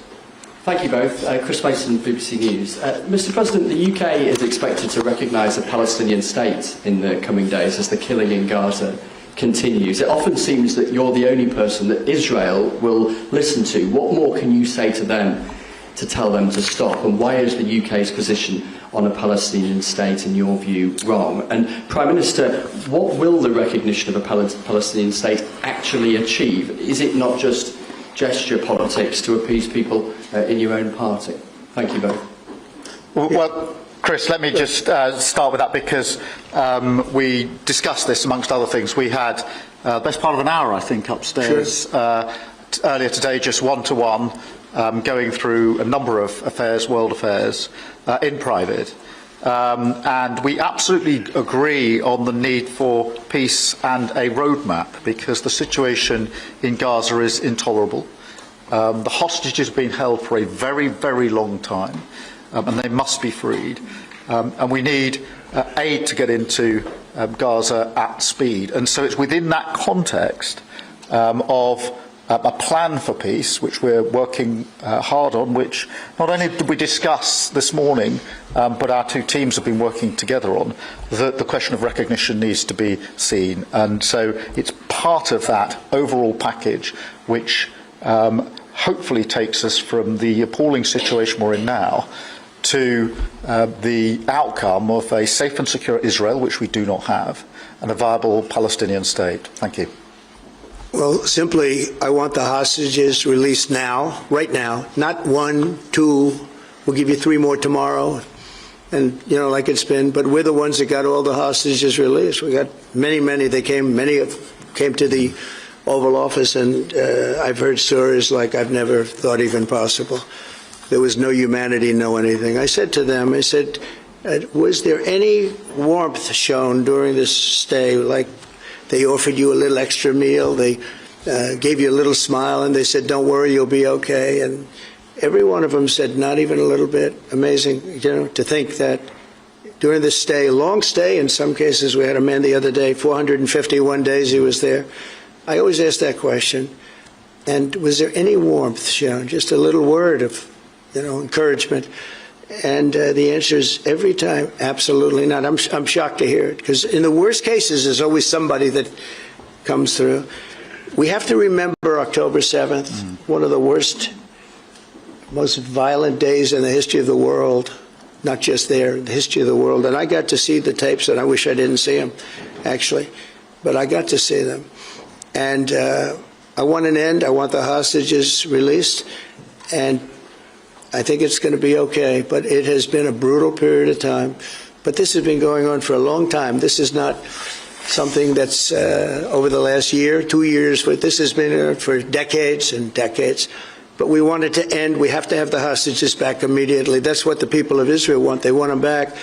Thank you both. Chris Mason, BBC News. Mr. President, the UK is expected to recognise a Palestinian state in the coming days as the killing in Gaza continues. It often seems that you're the only person that Israel will listen to. What more can you say to them to tell them to stop? And why is the UK's position on a Palestinian state, in your view, wrong? And Prime Minister, what will the recognition of a Palestinian state actually achieve? Is it not just gesture politics to appease people in your own party? Thank you both. Well, Chris, let me just start with that, because we discussed this amongst other things. We had the best part of an hour, I think, upstairs earlier today, just one-to-one, going through a number of affairs, world affairs, in private. And we absolutely agree on the need for peace and a roadmap, because the situation in Gaza is intolerable. The hostages have been held for a very, very long time, and they must be freed. And we need aid to get into Gaza at speed. And so it's within that context of a plan for peace, which we're working hard on, which not only did we discuss this morning, but our two teams have been working together on, that the question of recognition needs to be seen. And so it's part of that overall package which hopefully takes us from the appalling situation we're in now to the outcome of a safe and secure Israel, which we do not have, and a viable Palestinian state. Thank you. Well, simply, I want the hostages released now, right now, not 1, 2, we'll give you 3 more tomorrow, and, you know, like it's been, but we're the ones that got all the hostages released. We got many, many came to the Oval Office, and I've heard stories like I've never thought even possible. There was no humanity, no anything. I said to them, I said, was there any warmth shown during this stay, like they offered you a little extra meal, they gave you a little smile, and they said, don't worry, you'll be okay. And every one of them said, not even a little bit. Amazing, you know, to think that during this stay, long stay in some cases. We had a man the other day, 451 days he was there. I always ask that question. And was there any warmth shown? Just a little word of, you know, encouragement. And the answer is every time, absolutely not. I'm shocked to hear it, because in the worst cases, there's always somebody that comes through. We have to remember October 7th, one of the worst, most violent days in the history of the world, not just there, the history of the world. And I got to see the tapes, and I wish I didn't see them, actually, but I got to see them. And I want an end. I want the hostages released, and I think it's going to be okay, but it has been a brutal period of time. But this has been going on for a long time. This is not something that's over the last year, 2 years, but this has been for decades and decades. But we want it to end. We have to have the hostages back immediately. That's what the people of Israel want. They want them back,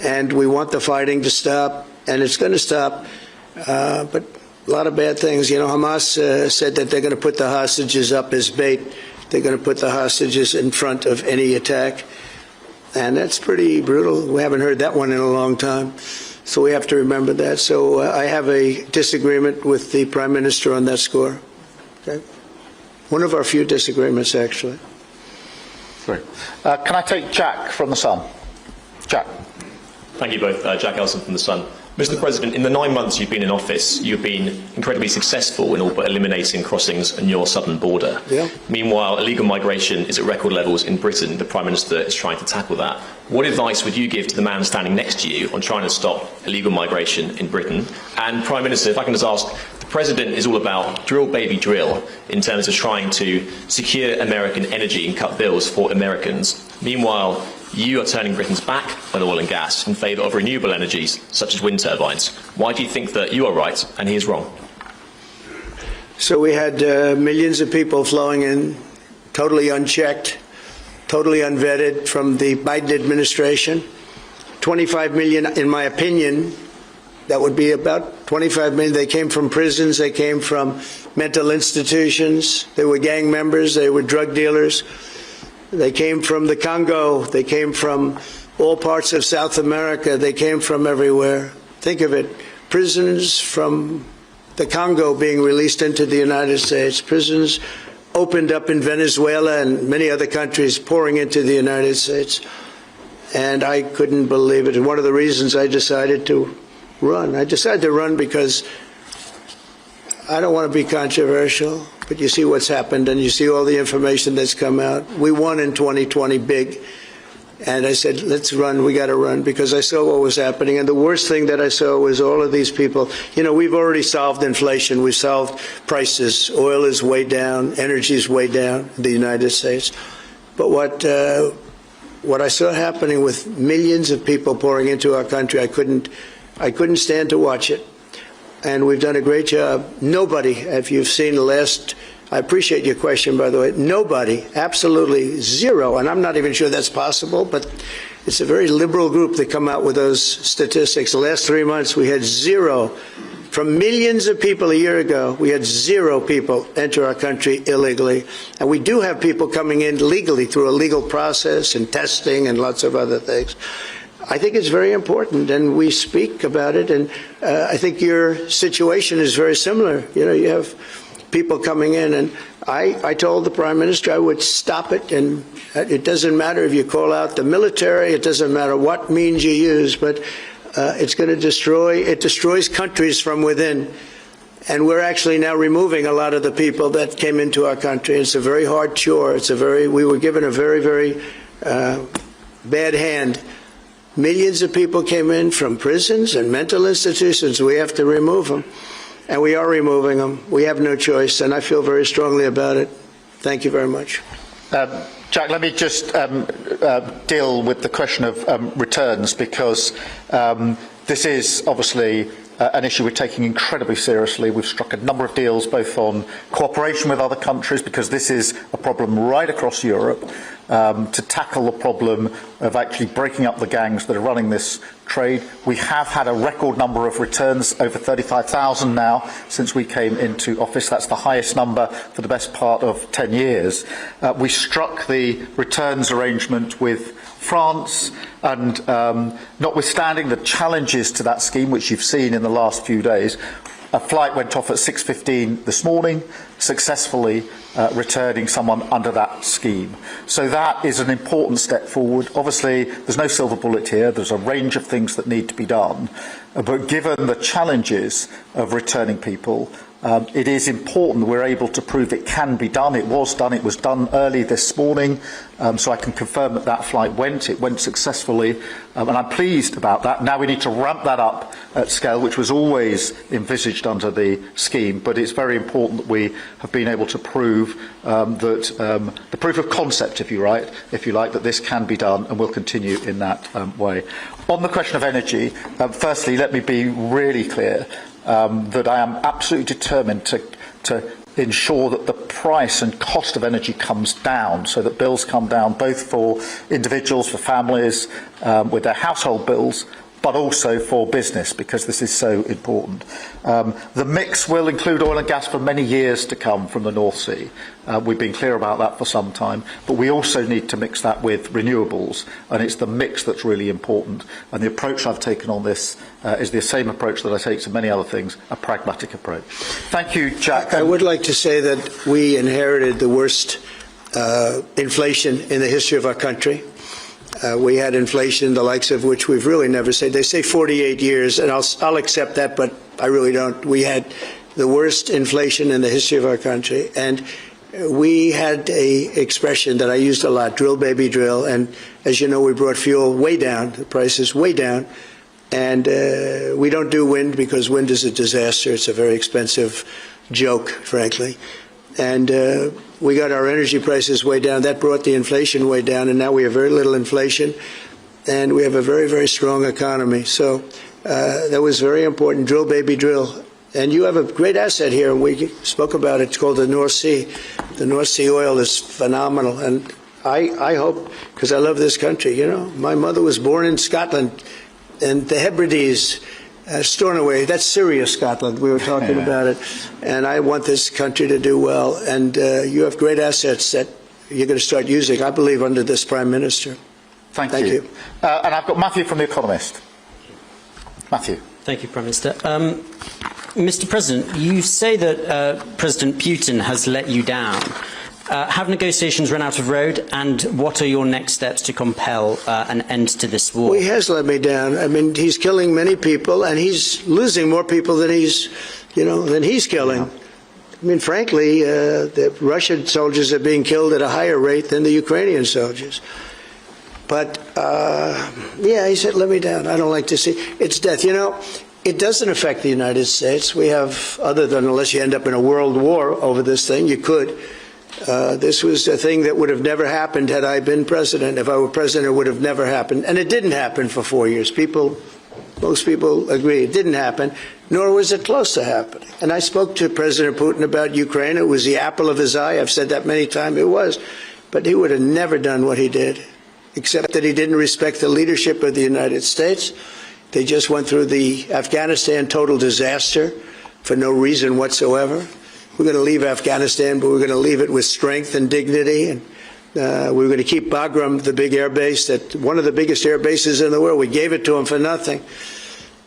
and we want the fighting to stop, and it's going to stop. But a lot of bad things. You know, Hamas said that they're going to put the hostages up as bait. They're going to put the hostages in front of any attack. And that's pretty brutal. We haven't heard that one in a long time. So we have to remember that. So I have a disagreement with the Prime Minister on that score. Okay? One of our few disagreements, actually. Great. Can I take Jack from The Sun? Jack. Thank you both. Jack Elson from The Sun. Mr. President, in the 9 months you've been in office, you've been incredibly successful in all but eliminating crossings on your southern border. Yeah. Meanwhile, illegal migration is at record levels in Britain. The Prime Minister is trying to tackle that. What advice would you give to the man standing next to you on trying to stop illegal migration in Britain? And Prime Minister, if I can just ask, the President is all about drill, baby, drill in terms of trying to secure American energy and cut bills for Americans. Meanwhile, you are turning Britain's back on oil and gas in favour of renewable energies, such as wind turbines. Why do you think that you are right and he is wrong? So we had millions of people flowing in, totally unchecked, totally unvetted from the Biden administration. 25 million, in my opinion, that would be about 25 million. They came from prisons, they came from mental institutions, they were gang members, they were drug dealers. They came from the Congo. They came from all parts of South America. They came from everywhere. Think of it. Prisons from the Congo being released into the United States. Prisons opened up in Venezuela and many other countries pouring into the United States. And I couldn't believe it. And one of the reasons I decided to run. I decided to run because I don't want to be controversial, but you see what's happened and you see all the information that's come out. We won in 2020 big. And I said, let's run, we got to run, because I saw what was happening. And the worst thing that I saw was all of these people. You know, we've already solved inflation. We've solved prices. Oil is way down. Energy is way down in the United States. But what I saw happening with millions of people pouring into our country, I couldn't stand to watch it. And we've done a great job. Nobody, if you've seen the last, I appreciate your question, by the way, nobody, absolutely zero, and I'm not even sure that's possible, but it's a very liberal group that come out with those statistics. The last 3 months, we had zero. From millions of people a year ago, we had zero people enter our country illegally. And we do have people coming in legally through a legal process and testing and lots of other things. I think it's very important, and we speak about it, and I think your situation is very similar. You know, you have people coming in, and I told the Prime Minister I would stop it, and it doesn't matter if you call out the military, it doesn't matter what means you use, but it's going to destroys countries from within. And we're actually now removing a lot of the people that came into our country. It's a very hard chore. We were given a very, very bad hand. Millions of people came in from prisons and mental institutions. We have to remove them. And we are removing them. We have no choice, and I feel very strongly about it. Thank you very much. Jack, let me just deal with the question of returns, because this is obviously an issue we're taking incredibly seriously. We've struck a number of deals both on cooperation with other countries, because this is a problem right across Europe, to tackle the problem of actually breaking up the gangs that are running this trade. We have had a record number of returns, over 35,000 now since we came into office. That's the highest number for the best part of 10 years. We struck the returns arrangement with France, and notwithstanding the challenges to that scheme, which you've seen in the last few days, a flight went off at 6:15 this morning, successfully returning someone under that scheme. So that is an important step forward. Obviously, there's no silver bullet here. There's a range of things that need to be done. But given the challenges of returning people, it is important that we're able to prove it can be done. It was done. It was done early this morning, so I can confirm that that flight went. It went successfully, and I'm pleased about that. Now we need to ramp that up at scale, which was always envisaged under the scheme, but it's very important that we have been able to prove that the proof of concept, if you like, that this can be done, and will continue in that way. On the question of energy, firstly, let me be really clear that I am absolutely determined to ensure that the price and cost of energy comes down, so that bills come down both for individuals, for families with their household bills, but also for business, because this is so important. The mix will include oil and gas for many years to come from the North Sea. We've been clear about that for some time, but we also need to mix that with renewables, and it's the mix that's really important. And the approach I've taken on this is the same approach that I take to many other things, a pragmatic approach. Thank you, Jack. I would like to say that we inherited the worst inflation in the history of our country. We had inflation, the likes of which we've really never seen. They say 48 years, and I'll accept that, but I really don't. We had the worst inflation in the history of our country, and we had a expression that I used a lot, drill, baby, drill, and as you know, we brought fuel way down, the prices way down, and we don't do wind because wind is a disaster. It's a very expensive joke, frankly, and we got our energy prices way down. That brought the inflation way down, and now we have very little inflation, and we have a very, very strong economy. So that was very important. Drill, baby, drill. And you have a great asset here, and we spoke about it. It's called the North Sea. The North Sea oil is phenomenal, and I hope, because I love this country, you know. My mother was born in Scotland, and the Hebrides, Stornoway, that's serious Scotland. We were talking about it. And I want this country to do well. And you have great assets that you're going to start using, I believe, under this Prime Minister. Thank you. And I've got Matthew from The Economist. Matthew. Thank you, Prime Minister. Mr. President, you say that President Putin has let you down. Have negotiations run out of road, and what are your next steps to compel an end to this war? Well, he has let me down. I mean, he's killing many people, and he's losing more people than he's killing. I mean, frankly, the Russian soldiers are being killed at a higher rate than the Ukrainian soldiers. But, yeah, he said, let me down. I don't like to see it's death. You know, it doesn't affect the United States. We have, other than unless you end up in a world war over this thing, you could. This was a thing that would have never happened had I been president. If I were president, it would have never happened. And it didn't happen for 4 years. Most people agree it didn't happen, nor was it close to happening. And I spoke to President Putin about Ukraine. It was the apple of his eye. I've said that many times. It was. But he would have never done what he did, except that he didn't respect the leadership of the United States. They just went through the Afghanistan total disaster for no reason whatsoever. We're going to leave Afghanistan, but we're going to leave it with strength and dignity. And we're going to keep Bagram, the big air base, one of the biggest air bases in the world. We gave it to them for nothing.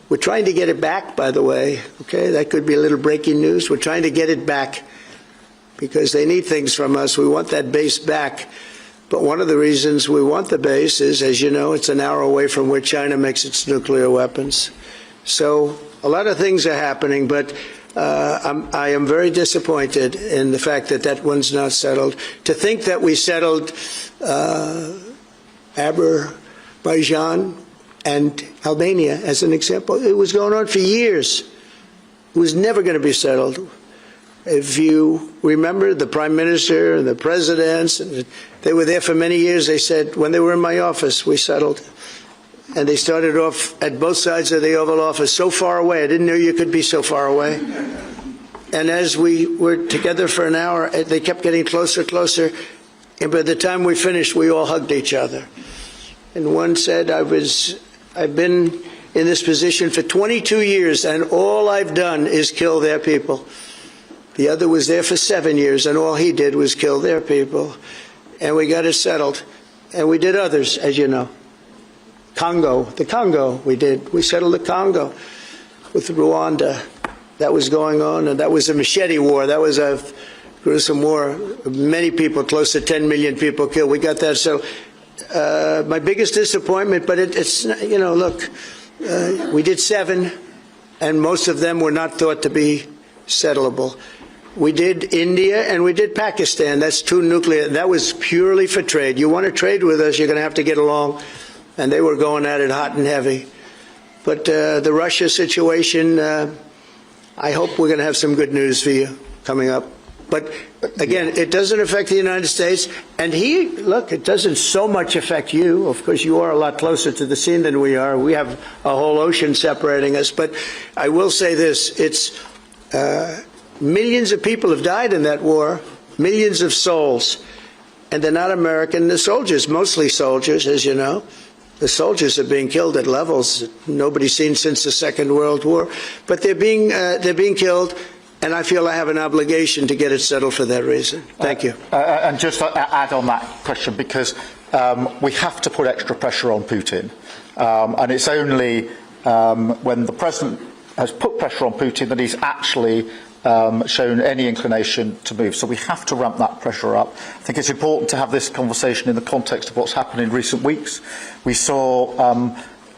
We're trying to get it back, by the way. Okay, that could be a little breaking news. We're trying to get it back. because they need things from us. We want that base back. But one of the reasons we want the base is, as you know, it's an hour away from where China makes its nuclear weapons. So a lot of things are happening, but I am very disappointed in the fact that that one's not settled. To think that we settled Azerbaijan and Albania as an example, it was going on for years. It was never going to be settled. If you remember, the Prime Minister and the presidents, they were there for many years. They said, when they were in my office, we settled. And they started off at both sides of the Oval Office, so far away. I didn't know you could be so far away. And as we were together for an hour, they kept getting closer, closer. And by the time we finished, we all hugged each other. And one said, I've been in this position for 22 years, and all I've done is kill their people. The other was there for 7 years, and all he did was kill their people. And we got it settled. And we did others, as you know. The Congo, we settled the Congo with Rwanda. That was going on, and that was a machete war. That was a gruesome war. Many people, close to 10 million people killed. We got that. So my biggest disappointment, but it's, you know, look, we did 7, and most of them were not thought to be settleable. We did India and we did Pakistan. That's 2 nuclear. That was purely for trade. You want to trade with us, you're going to have to get along. And they were going at it hot and heavy. But the Russia situation, I hope we're going to have some good news for you coming up. But again, it doesn't affect the United States. And look, it doesn't so much affect you. Of course, you are a lot closer to the scene than we are. We have a whole ocean separating us. But I will say this, it's millions of people have died in that war, millions of souls. And they're not American. The soldiers, mostly soldiers, as you know. The soldiers are being killed at levels nobody's seen since the Second World War. But they're being killed, and I feel I have an obligation to get it settled for that reason. Thank you. And just to add on that question, because we have to put extra pressure on Putin. And it's only when the President has put pressure on Putin that he's actually shown any inclination to move. So we have to ramp that pressure up. I think it's important to have this conversation in the context of what's happened in recent weeks. We saw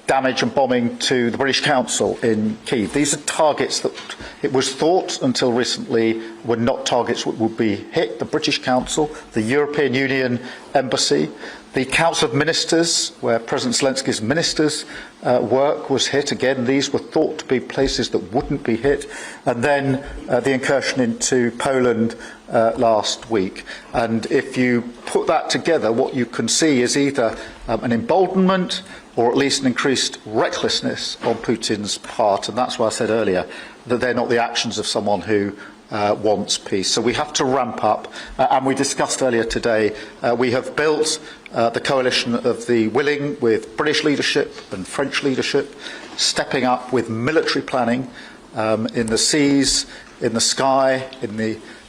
damage and bombing to the British Council in Keir. These are targets that it was thought until recently were not targets that would be hit. The British Council, the European Union Embassy, the Council of Ministers, where President Zelensky's ministers work, was hit. Again, these were thought to be places that wouldn't be hit. And then the incursion into Poland last week. And if you put that together, what you can see is either an emboldenment or at least an increased recklessness on Putin's part. And that's why I said earlier that they're not the actions of someone who wants peace. So we have to ramp up. And we discussed earlier today, we have built the coalition of the willing with British leadership and French leadership, stepping up with military planning in the seas, in the sky,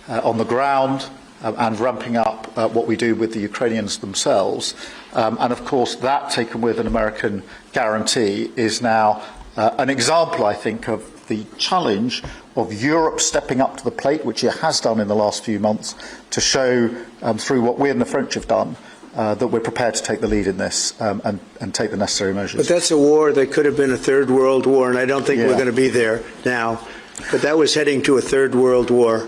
on the ground, and ramping up what we do with the Ukrainians themselves. And of course, that, taken with an American guarantee, is now an example, I think, of the challenge of Europe stepping up to the plate, which it has done in the last few months, to show through what we and the French have done that we're prepared to take the lead in this and take the necessary measures. But that's a war that could have been a Third World War, and I don't think we're going to be there now. But that was heading to a Third World War,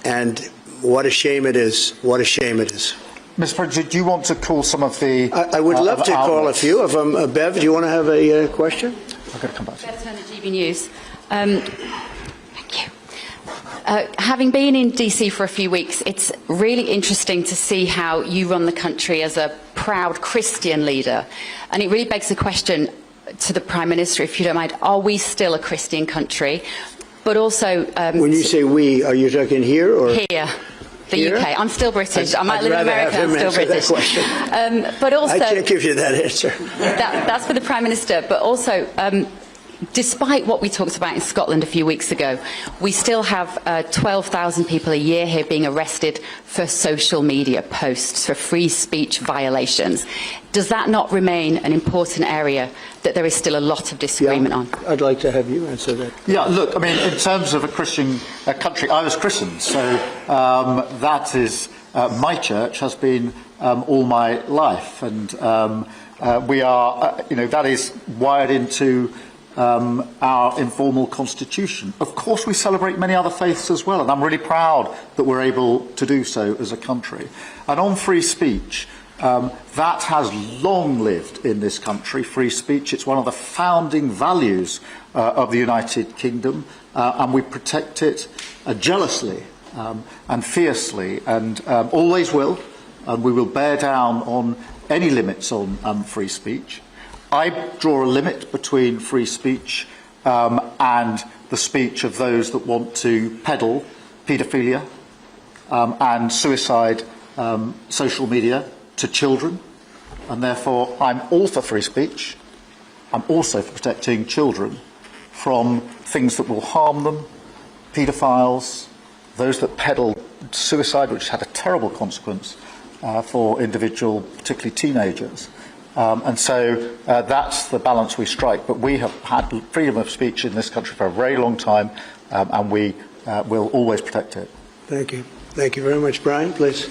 and what a shame it is. What a shame it is. Mr. President, do you want to call some of the... I would love to call a few of them. Bev, do you want to have a question? I've got to come back to you. Bev Turner, GB News. Thank you. Having been in DC for a few weeks, it's really interesting to see how you run the country as a proud Christian leader. And it really begs the question to the Prime Minister, if you don't mind, are we still a Christian country? But also... when you say we, are you talking here or...? Here. The UK. I'm still British. I might live in America. I'm still British. That but also, I can't give you that answer. That's for the Prime Minister. But also, despite what we talked about in Scotland a few weeks ago, we still have 12,000 people a year here being arrested for social media posts, for free speech violations. Does that not remain an important area that there is still a lot of disagreement on? I'd like to have you answer that. Yeah, look, I mean, in terms of a Christian country, I was christened, so that is, my church has been all my life, and we are, that is wired into our informal constitution. Of course, we celebrate many other faiths as well, and I'm really proud that we're able to do so as a country. And on free speech, that has long lived in this country, free speech. It's one of the founding values of the United Kingdom, and we protect it jealously and fiercely, and always will, and we will bear down on any limits on free speech. I draw a limit between free speech and the speech of those that want to peddle paedophilia and suicide social media to children, and therefore I'm all for free speech. I'm also for protecting children from things that will harm them, paedophiles, those that peddle suicide, which had a terrible consequence for individual, particularly teenagers. And so that's the balance we strike. But we have had freedom of speech in this country for a very long time, and we will always protect it. Thank you. Thank you very much. Brian, please.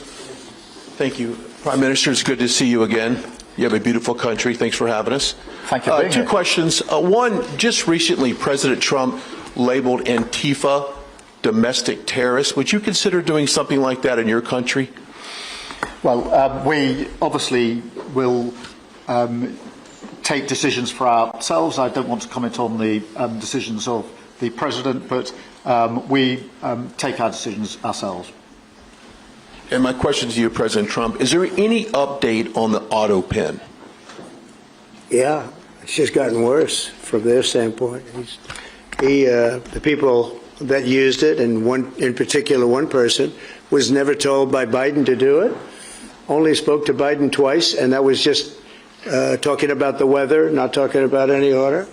Thank you. Prime Minister, it's good to see you again. You have a beautiful country. Thanks for having us. Thank you. Two questions. One, just recently, President Trump labeled Antifa domestic terrorists. Would you consider doing something like that in your country? Well, we obviously will take decisions for ourselves. I don't want to comment on the decisions of the President, but we take our decisions ourselves. And my question to you, President Trump, is there any update on the auto pen? Yeah, it's just gotten worse from their standpoint. The people that used it, and in particular one person, was never told by Biden to do it. Only spoke to Biden twice, and that was just talking about the weather, not talking about any order.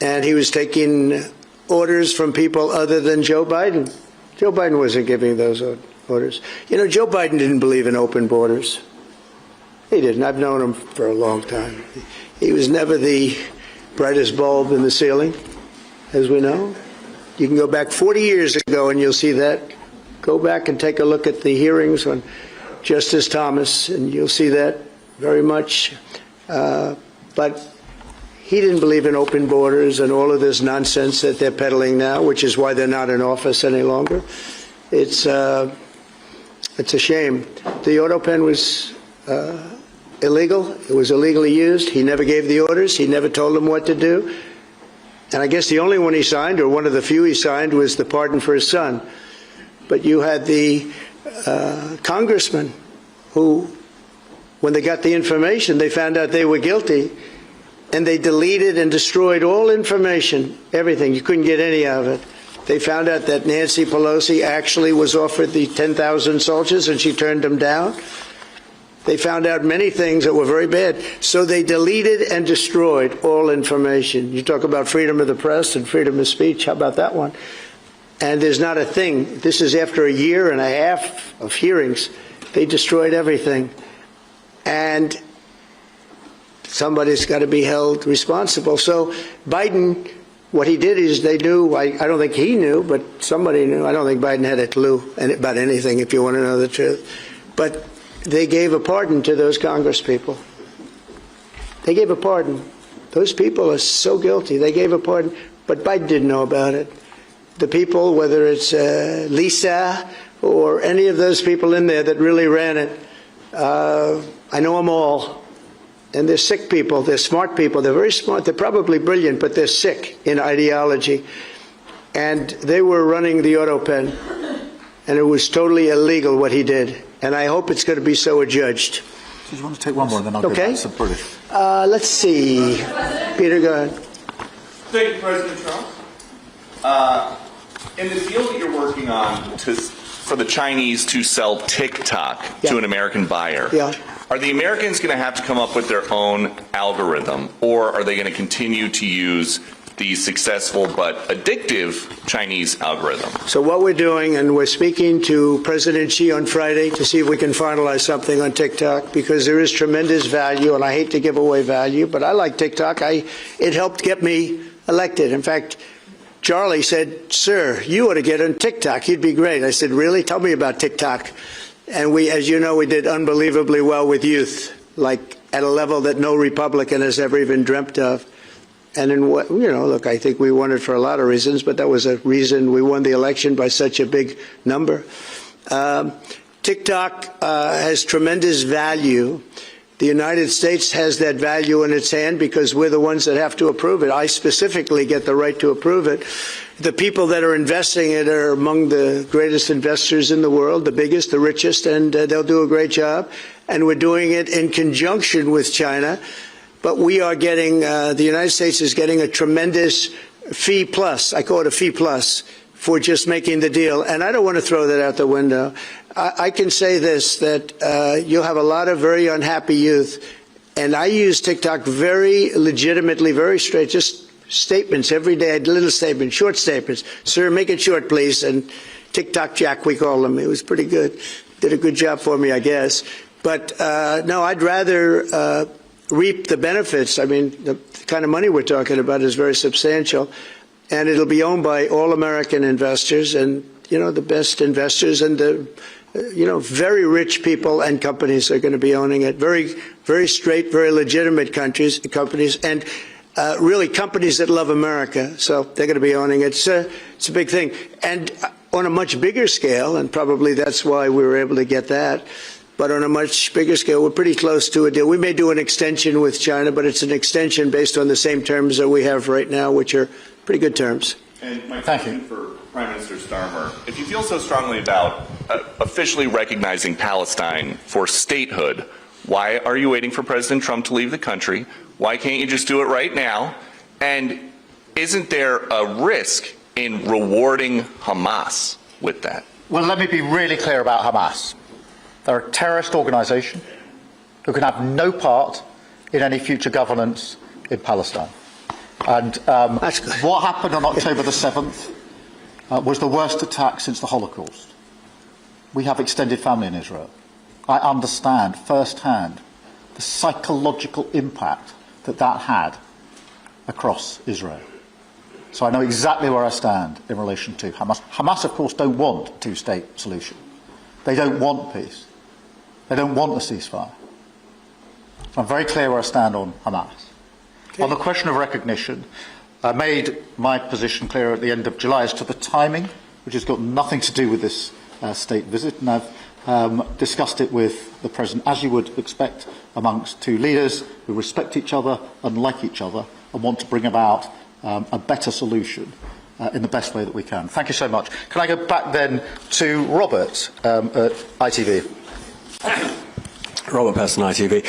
And he was taking orders from people other than Joe Biden. Joe Biden wasn't giving those orders. You know, Joe Biden didn't believe in open borders. He didn't. I've known him for a long time. He was never the brightest bulb in the ceiling, as we know. You can go back 40 years ago and you'll see that. Go back and take a look at the hearings on Justice Thomas, and you'll see that very much. But he didn't believe in open borders and all of this nonsense that they're peddling now, which is why they're not in office any longer. It's a shame. The auto pen was illegal. It was illegally used. He never gave the orders. He never told them what to do. And I guess the only one he signed, or one of the few he signed, was the pardon for his son. But you had the congressman who, when they got the information, they found out they were guilty, and they deleted and destroyed all information, everything. You couldn't get any of it. They found out that Nancy Pelosi actually was offered the 10,000 soldiers, and she turned them down. They found out many things that were very bad. So they deleted and destroyed all information. You talk about freedom of the press and freedom of speech. How about that one? And there's not a thing. This is after a year and a half of hearings. They destroyed everything. And somebody's got to be held responsible. So Biden, what he did is they knew, I don't think he knew, but somebody knew. I don't think Biden had a clue about anything, if you want to know the truth. But they gave a pardon to those Congress people. They gave a pardon. Those people are so guilty. They gave a pardon, but Biden didn't know about it. The people, whether it's Lisa or any of those people in there that really ran it, I know them all. And they're sick people. They're smart people. They're very smart. They're probably brilliant, but they're sick in ideology. And they were running the auto pen, and it was totally illegal what he did. And I hope it's going to be so adjudged. Do you want to take one more, then I'll go back to some British? Let's see. Peter, go ahead. Thank you, President Trump. In the deal that you're working on for the Chinese to sell TikTok to an American buyer, are the Americans going to have to come up with their own algorithm, or are they going to continue to use the successful but addictive Chinese algorithm? So what we're doing, and we're speaking to President Xi on Friday to see if we can finalize something on TikTok, because there is tremendous value, and I hate to give away value, but I like TikTok. It helped get me elected. In fact, Charlie said, "Sir, you ought to get on TikTok. You'd be great." I said, "Really? Tell me about TikTok." And we, as you know, we did unbelievably well with youth, like at a level that no Republican has ever even dreamt of. And in what, look, I think we won it for a lot of reasons, but that was a reason we won the election by such a big number. TikTok has tremendous value. The United States has that value in its hand because we're the ones that have to approve it. I specifically get the right to approve it. The people that are investing it are among the greatest investors in the world, the biggest, the richest, and they'll do a great job. And we're doing it in conjunction with China. But we are getting, the United States is getting a tremendous fee plus, I call it a fee plus, for just making the deal. And I don't want to throw that out the window. I can say this, that you'll have a lot of very unhappy youth. And I use TikTok very legitimately, very straight, just statements every day, little statements, short statements. "Sir, make it short, please." And TikTok Jack, we call him. It was pretty good. Did a good job for me, I guess. But no, I'd rather reap the benefits. I mean, the kind of money we're talking about is very substantial. And it'll be owned by all American investors and, the best investors and the, very rich people and companies are going to be owning it. Very, very straight, very legitimate companies, and really companies that love America. So they're going to be owning it. It's a big thing. And on a much bigger scale, and probably that's why we were able to get that, but on a much bigger scale, we're pretty close to a deal. We may do an extension with China, but it's an extension based on the same terms that we have right now, which are pretty good terms. And my question for Prime Minister Starmer, if you feel so strongly about officially recognizing Palestine for statehood, why are you waiting for President Trump to leave the country? Why can't you just do it right now? And isn't there a risk in rewarding Hamas with that? Well, let me be really clear about Hamas. They're a terrorist organisation who can have no part in any future governance in Palestine. And what happened on October the 7th was the worst attack since the Holocaust. We have extended family in Israel. I understand firsthand the psychological impact that had across Israel. So I know exactly where I stand in relation to Hamas. Hamas, of course, don't want a two-state solution. They don't want peace. They don't want a ceasefire. So I'm very clear where I stand on Hamas. Okay. On the question of recognition, I made my position clear at the end of July as to the timing, which has got nothing to do with this state visit, and I've discussed it with the President, as you would expect amongst two leaders who respect each other and like each other and want to bring about a better solution in the best way that we can. Thank you so much. Can I go back then to Robert at ITV? Robert Person, ITV.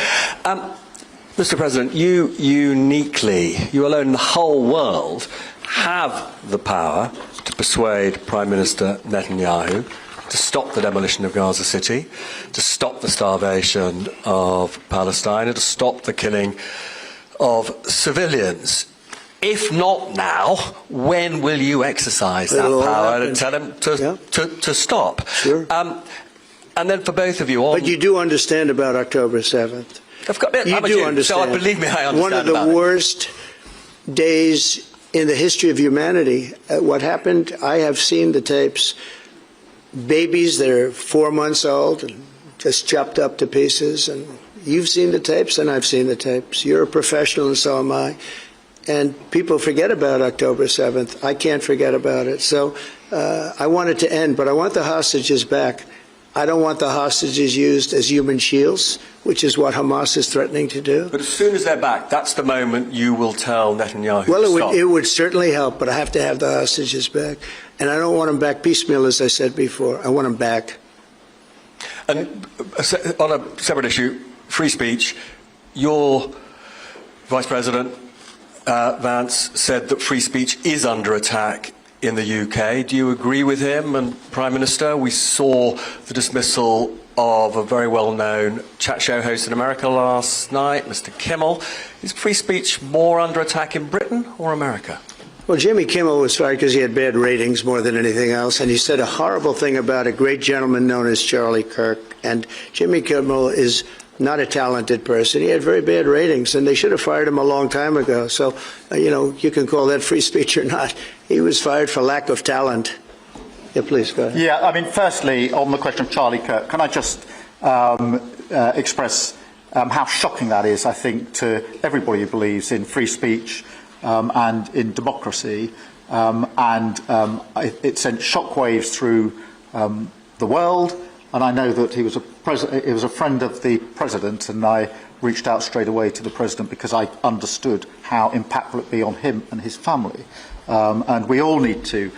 Mr. President, you uniquely, you alone in the whole world, have the power to persuade Prime Minister Netanyahu to stop the demolition of Gaza City, to stop the starvation of Palestine, and to stop the killing of civilians. If not now, when will you exercise that power and tell him to stop? Sure. And then for both of you, but you do understand about October 7th. You do understand. So believe me, I understand. One of the worst days in the history of humanity. What happened? I have seen the tapes. Babies that are 4 months old and just chopped up to pieces. And you've seen the tapes, and I've seen the tapes. You're a professional, and so am I. And people forget about October 7th. I can't forget about it. So I want it to end, but I want the hostages back. I don't want the hostages used as human shields, which is what Hamas is threatening to do. But as soon as they're back, that's the moment you will tell Netanyahu to stop. It would certainly help, but I have to have the hostages back. And I don't want them back piecemeal, as I said before. I want them back. And on a separate issue, free speech, your Vice President Vance said that free speech is under attack in the UK. Do you agree with him? And Prime Minister, we saw the dismissal of a very well-known chat show host in America last night, Mr. Kimmel. Is free speech more under attack in Britain or America? Well, Jimmy Kimmel was fired because he had bad ratings more than anything else, and he said a horrible thing about a great gentleman known as Charlie Kirk. And Jimmy Kimmel is not a talented person. He had very bad ratings, and they should have fired him a long time ago. So, you know, you can call that free speech or not. He was fired for lack of talent. Yeah, please, go ahead. Yeah, I mean, firstly, on the question of Charlie Kirk, can I just express how shocking that is, I think, to everybody who believes in free speech and in democracy. It sent shockwaves through the world. And I know that he was a friend of the President, and I reached out straight away to the President because I understood how impactful it would be on him and his family. And we all need to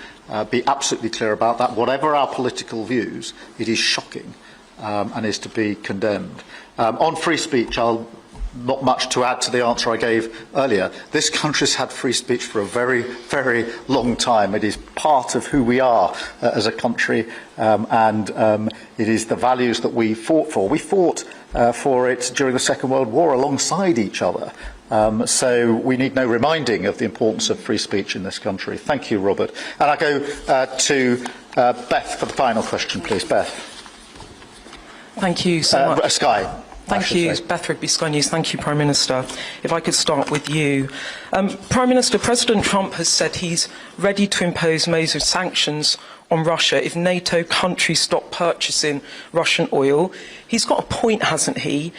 be absolutely clear about that. Whatever our political views, it is shocking and is to be condemned. On free speech, not much to add to the answer I gave earlier. This country's had free speech for a very, very long time. It is part of who we are as a country, and it is the values that we fought for. We fought for it during the Second World War alongside each other. So we need no reminding of the importance of free speech in this country. Thank you, Robert. And I go to Beth for the final question, please. Beth. Thank you so much. Sky. Thank you, Beth Rigby, Sky News. Thank you, Prime Minister. If I could start with you. Prime Minister, President Trump has said he's ready to impose major sanctions on Russia if NATO countries stop purchasing Russian oil. He's got a point, hasn't he?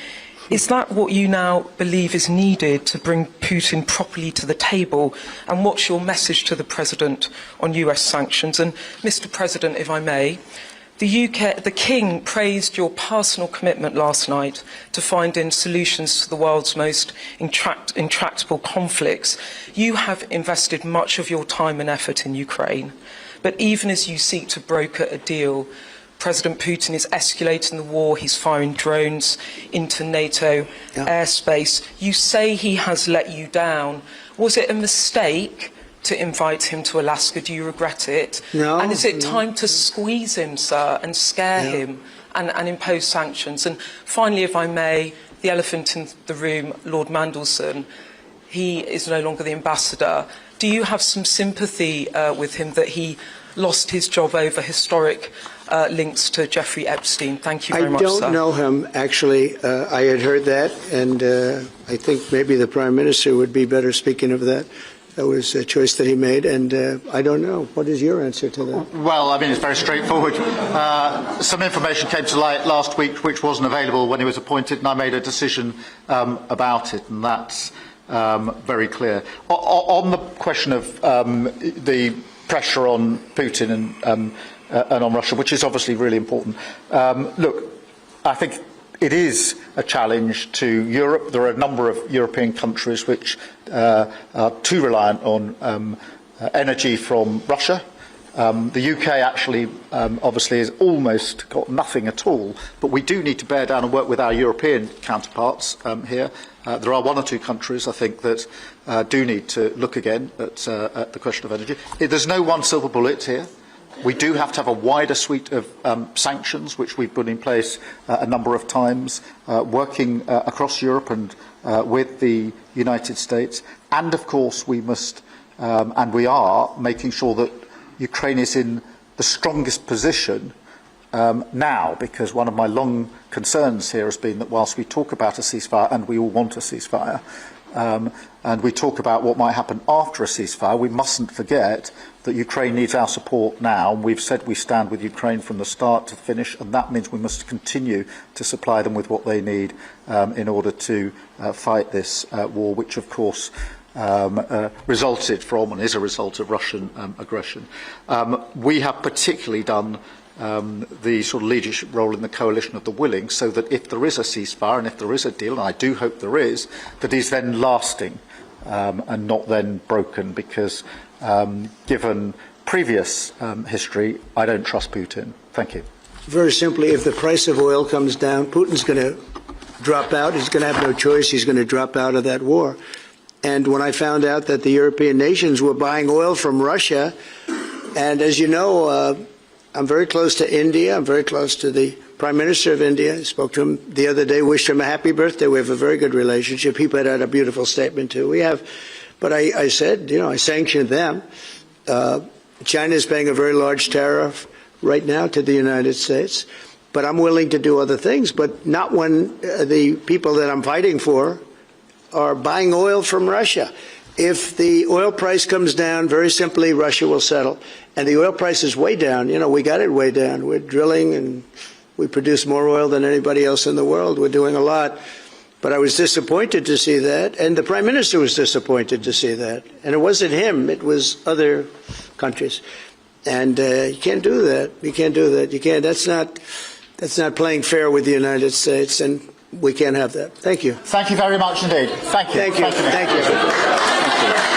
Is that what you now believe is needed to bring Putin properly to the table? And what's your message to the President on US sanctions? And Mr. President, if I may, the King praised your personal commitment last night to finding solutions to the world's most intractable conflicts. You have invested much of your time and effort in Ukraine, but even as you seek to broker a deal, President Putin is escalating the war. He's firing drones into NATO airspace. You say he has let you down. Was it a mistake to invite him to Alaska? Do you regret it? No. And is it time to squeeze him, sir, and scare him and impose sanctions? And finally, if I may, the elephant in the room, Lord Mandelson, he is no longer the ambassador. Do you have some sympathy with him that he lost his job over historic links to Jeffrey Epstein? Thank you very much, sir. I don't know him, actually. I had heard that, and I think maybe the Prime Minister would be better speaking of that. That was a choice that he made, and I don't know. What is your answer to that? Well, I mean, it's very straightforward. Some information came to light last week which wasn't available when he was appointed, and I made a decision about it, and that's very clear. On the question of the pressure on Putin and on Russia, which is obviously really important, look, I think it is a challenge to Europe. There are a number of European countries which are too reliant on energy from Russia. The UK actually obviously has almost got nothing at all, but we do need to bear down and work with our European counterparts here. There are one or two countries, I think, that do need to look again at the question of energy. There's no one silver bullet here. We do have to have a wider suite of sanctions, which we've put in place a number of times, working across Europe and with the United States. And, of course, we must, and we are, making sure that Ukraine is in the strongest position now, because one of my long concerns here has been that whilst we talk about a ceasefire, and we all want a ceasefire, and we talk about what might happen after a ceasefire, we mustn't forget that Ukraine needs our support now. We've said we stand with Ukraine from the start to finish, and that means we must continue to supply them with what they need in order to fight this war, which, of course, resulted from and is a result of Russian aggression. We have particularly done the sort of leadership role in the coalition of the willing, so that if there is a ceasefire and if there is a deal, and I do hope there is, that is then lasting and not then broken, because given previous history, I don't trust Putin. Thank you. Very simply, if the price of oil comes down, Putin's going to drop out. He's going to have no choice. He's going to drop out of that war. And when I found out that the European nations were buying oil from Russia, and as you know, I'm very close to India. I'm very close to the Prime Minister of India. I spoke to him the other day, wished him a happy birthday. We have a very good relationship. He put out a beautiful statement, too. We have But I said, I sanctioned them. China is paying a very large tariff right now to the United States. But I'm willing to do other things, but not when the people that I'm fighting for are buying oil from Russia. If the oil price comes down, very simply, Russia will settle. And the oil price is way down. We got it way down. We're drilling and we produce more oil than anybody else in the world. We're doing a lot. But I was disappointed to see that. And the Prime Minister was disappointed to see that. And it wasn't him. It was other countries. And you can't do that. You can't do that. You can't. That's not playing fair with the United States, and we can't have that. Thank you. Thank you very much indeed. Thank you. Thank you. Thank you. Thank you.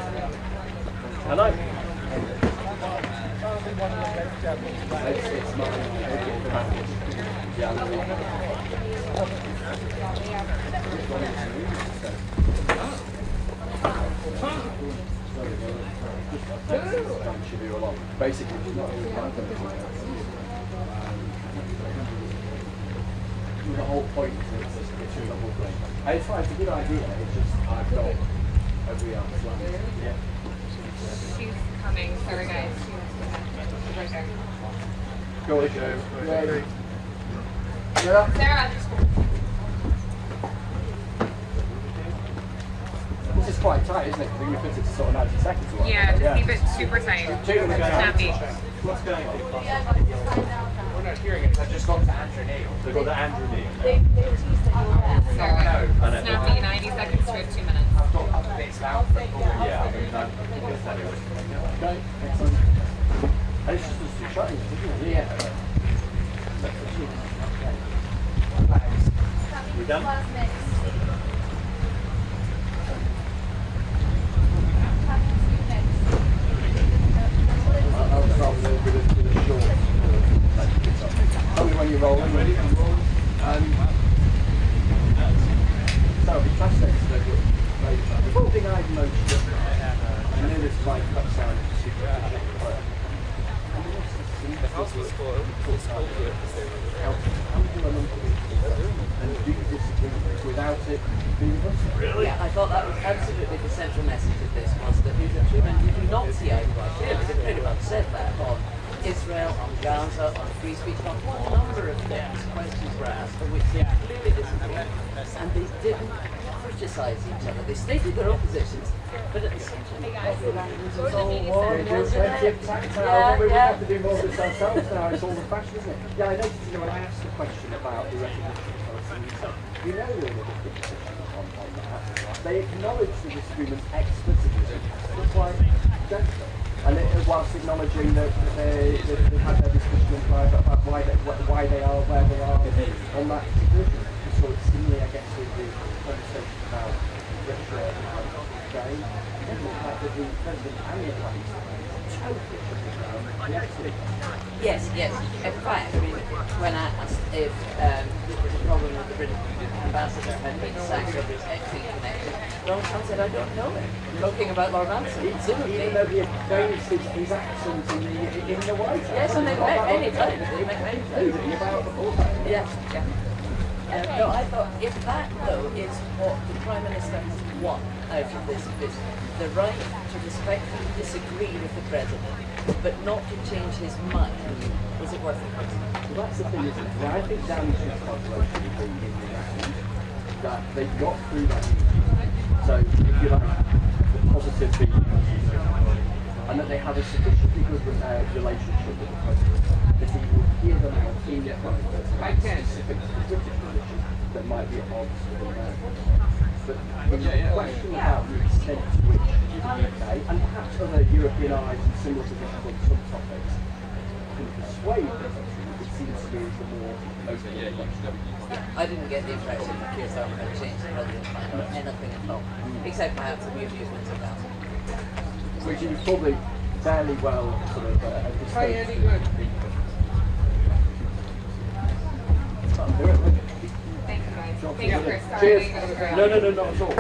Hello. Basically, the whole point is it's a double thing. It's fine, it's a good idea, it's just I've got every arm's length. Yeah. She's coming. Sorry, guys. She wants to come. Right there. Go with you. Sarah. This is quite tight, isn't it? Because you fit it to sort of 90 seconds or Yeah, just keep it super tight. Snappy. What's going on? We're not hearing it. I've just gone to Andrew Neil. They've got to Andrew Neil. Sarah. Snappy, 90 seconds to 2 minutes. I've got bits out. Yeah, I mean, I guess anyway. Okay, excellent. And it's just two shots, isn't it? Yeah. We done? I'll start with a short. Tell me when you're rolling. Ready? So it'll be plastic. The one thing I've noticed, I know this might cut sound super without it being Really? Yeah, I thought that was absolutely the central message of this, was that we do not see eye to eye. Clearly, they pretty much said that on Israel, on Gaza, on free speech, on a number of things. Questions were asked for which they clearly disagreed, and they didn't criticise each other. They stated their own positions, but at the same time, the language was all one, wasn't it? We have to do more of this ourselves now. It's all the fashion, isn't it? Yeah, I noticed, when I asked the question about the recognition of Palestine, you know there was a different position on that. They acknowledged the disagreement explicitly. It's quite gentle. And whilst acknowledging that they've had their discussion in private about why they are where they are on that position. So it's similarly, I guess, with the conversation about Russia and Ukraine. And the fact that the President and the Prime Minister totally shut it down. Yes. In fact, I mean, when I asked if there was a problem with the British ambassador had been sacked or was actually connected, Ronson said, I don't know it. Talking about Lord Ransom. Even though he experienced his accent in the White House. Yes, and they met many times. Yeah. No, I thought if that, though, is what the Prime Minister has won out of this visit, the right to respectfully disagree with the President, but not to change his mind, is it worth it? Well, that's the thing, isn't it? Well, I think Dan's calculation would be in the end that they got through that meeting. So, if you like, the positive feeling, and that they have a sufficiently good relationship with the President, that he will hear them out in private specific British position that might be at odds with America. But the question about the extent to which the UK, and perhaps other European allies in similar positions on some topics, can persuade the country, it seems to be the more open question. I didn't get the impression that Keir Starmer had changed the President's mind on anything at all, except perhaps the amusements of that. Which is probably fairly well sort of Thank you, guys. Thank you, Chris. Sorry, Cheers. you guys are No, not at all.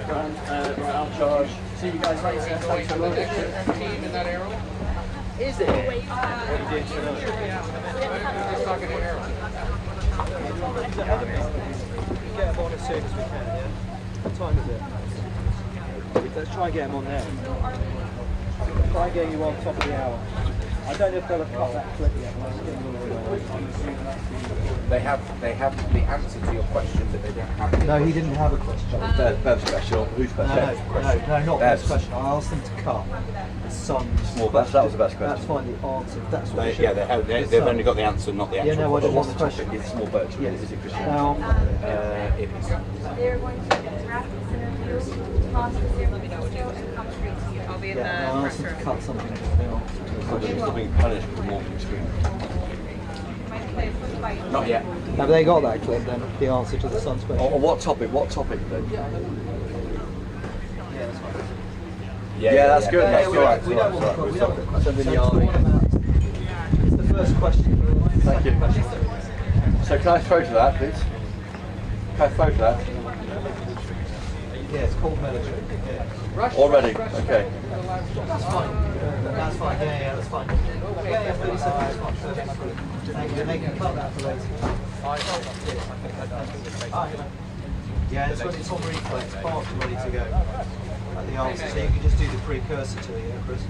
Right, I'll charge. See you guys later. Thanks so much. Team in that arrow? Is it? What you did tonight. Just talking to Arrow. Get them on as soon as we can, yeah? What time is it? Let's try and get them on now. Try and get you on top of the hour. I don't know if they'll have cut that clip yet. They have the answer to your question, but they didn't have. No, he didn't have a question. Bev's question. Whose question? No, not Bev's question. I asked them to cut the sun's Small question. That was the best question. That's fine, the answer. That's what they've only got the answer, not the actual. Yeah, no, I don't want the question. It's small birds. Yes. Is it Christian? Now, it is. They're going to interrupt this interview, pause this interview, and come straight to you. I'll be in the I asked them to cut something. Still being punished for walking screen. Not yet. Have they got that clip then? The answer to the Sun's question. On what topic? What topic then? Yeah, that's good. That's we good. we don't want the question. It's the first question. Thank you. So can I photo that, please? Can I photo that? Yeah, it's called military. Yeah. Already? Okay. That's fine. That's fine. Yeah, that's fine. Yeah, 30 seconds. Thank you. They can cut that for later. Yeah, it's on replay. It's parked and ready to go. The answer. So you can just do the precursor to it, yeah, Chris?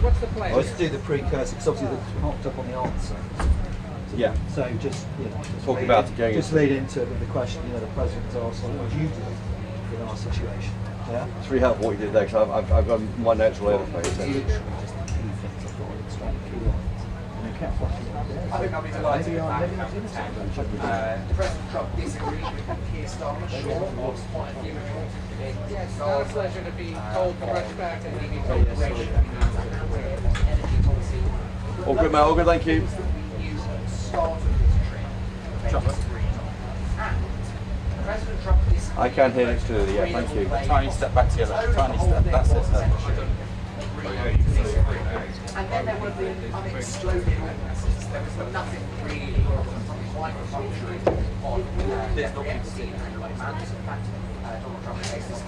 What's the plan? Let's do the precursor because obviously it's marked up on the answer. Yeah. So just Talk about it going just lead into it with the question. The president's asked, what would you do in our situation? Yeah. It's really helpful what you did there because I've got my notes all over the place. Literally just the key things I've got extract key lines. And they kept flashing up there. I think I'll be delighted Maybe if I'm that comes to President Trump disagreed with Keir Starmer, sure, lost quite a few reports. Yes, it's not a pleasure to be told to rush back and leaving cooperation. Energy policy. All good, mate. All good. Thank you. I can hear it clearly. Yeah, thank you. Tiny step back to your left. Tiny step. That's it. And then there were the unexploded ordinances. There was nothing really quite revolutionary on this vaccine and matters. In fact, Donald Trump faces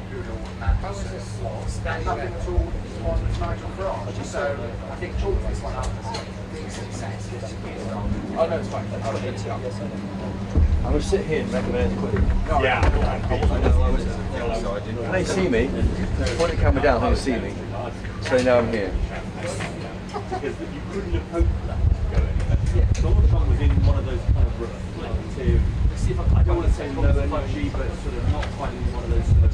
Google matters laws. And nothing at all on Nigel Farage. So I think chalk this one up as a big success. Oh no, it's fine. I'm going to sit here and recommend it quickly. Yeah. When they see me, point the camera down when they see me, so they know I'm here. Because you couldn't have hoped for that to go anywhere. Donald Trump was in one of those kind of reflective, I don't want to say no energy, but sort of not quite in one of those sort of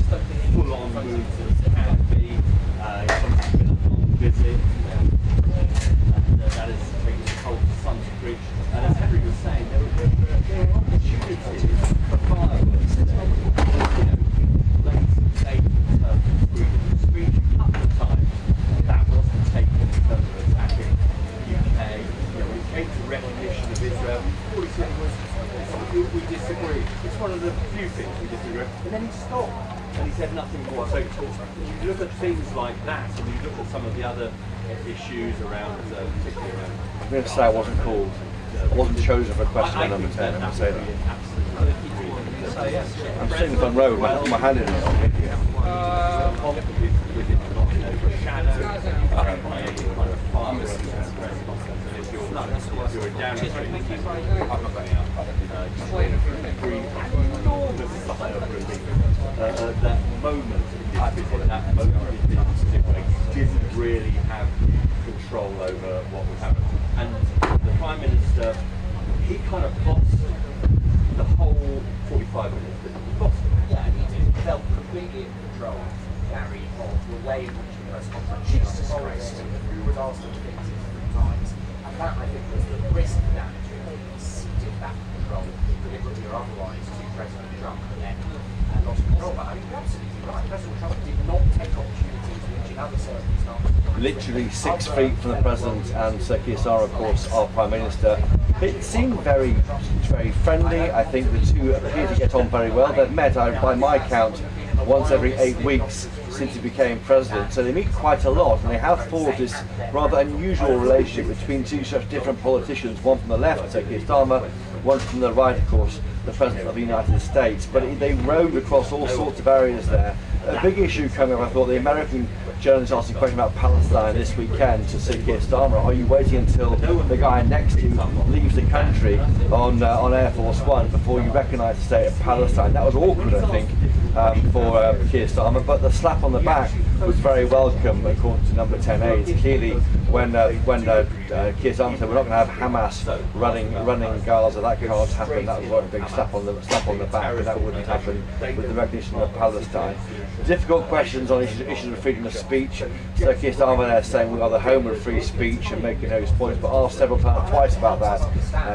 full-on moods that can be. It's been a long visit, and that has taken its toll to some degree. And as Henry was saying, there were opportunities for fireworks. Late state in terms of freedom of speech, a couple of times that wasn't taken in terms of attacking the UK. When it came to recognition of Israel, all he said was, we disagree. It's one of the few things we disagree. And then he stopped and he said nothing more. So you look at things like that, and you look at some of the other issues around, particularly around. I'm going to say I wasn't called. I wasn't chosen for question number 10. I'm going to say that. I'm sitting in the front row with my hand in it. That moment didn't really have control over what would happen. And the Prime Minister, he kind of lost the whole 45 minutes. He lost it. Yeah, he felt completely in control, Gary, of the way in which the press conference Jesus Christ, who was asked to things different times. And that, I think, was the risk that he ceded that control, deliberately or otherwise, to President Trump, and then lost control. But I think you're absolutely right. President Trump did not take opportunities which in other circumstances. Literally 6 feet from the President and Sir Keir Starmer, of course, our Prime Minister. It seemed very, very friendly. I think the two appear to get on very well. They've met, by my count, once every 8 weeks since he became President. So they meet quite a lot, and they have forged this rather unusual relationship between two such different politicians, one from the left, Sir Keir Starmer, one from the right, of course, the President of the United States. But they rode across all sorts of areas there. A big issue coming up, I thought, the American journalist asked a question about Palestine this weekend to Sir Keir Starmer. Are you waiting until the guy next to you leaves the country on Air Force One before you recognise the state of Palestine? That was awkward, I think, for Keir Starmer, but the slap on the back was very welcome, according to number 10 aides. Clearly, when Keir Starmer said we're not going to have Hamas running Gaza, that can't happen. That was a big slap on the back, and that wouldn't happen with the recognition of Palestine. Difficult questions on issues of freedom of speech. So Keir Starmer there saying we are the home of free speech and making those points, but asked several times, twice about that.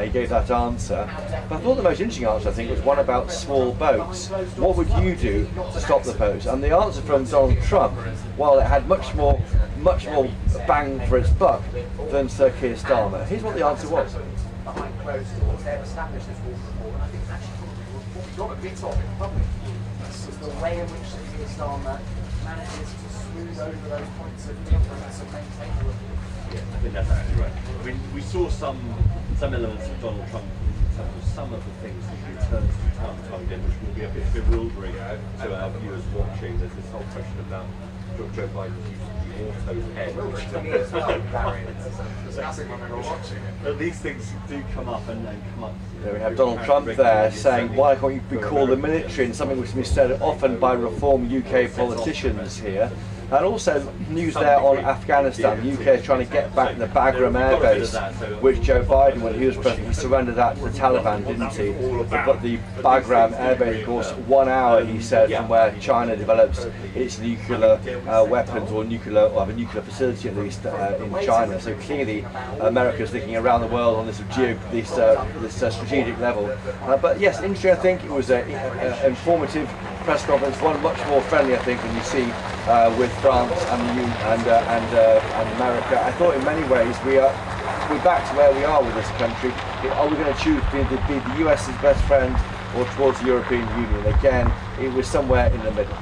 He gave that answer. But I thought the most interesting answer, I think, was one about small boats. What would you do to stop the boats? And the answer from Donald Trump, while it had much more much more bang for its buck than Sir Keir Starmer? Here's what the answer was. Behind closed doors, they've established this war report, and I think actually we've got a bit of in public. It's the way in which Sir Keir Starmer manages to smooth over those points of difference and maintain the report. Yeah, I think that's absolutely right. I mean, we saw some elements of Donald Trump in terms of some of the things that he returns from time to time again, which will be a bit bewildering to our viewers watching. There's this whole question about Joe Biden's use of the auto head. But these things do come up and come up. We have Donald Trump there saying, why can't you recall the military, and something which has been said often by reform UK politicians here. And also news there on Afghanistan. The UK is trying to get back the Bagram air base, which Joe Biden, when he was president, he surrendered that to the Taliban, didn't he? But the Bagram air base, of course, 1 hour, he said, from where China develops its nuclear weapons, or have a nuclear facility at least in China. So clearly, America's thinking around the world on this strategic level. But yes, interesting. I think it was an informative press conference, one much more friendly, I think, than you see with France and the EU and America. I thought in many ways we're back to where we are with this country. Are we going to choose to be the US's best friend or towards the European Union? Again, it was somewhere in the middle.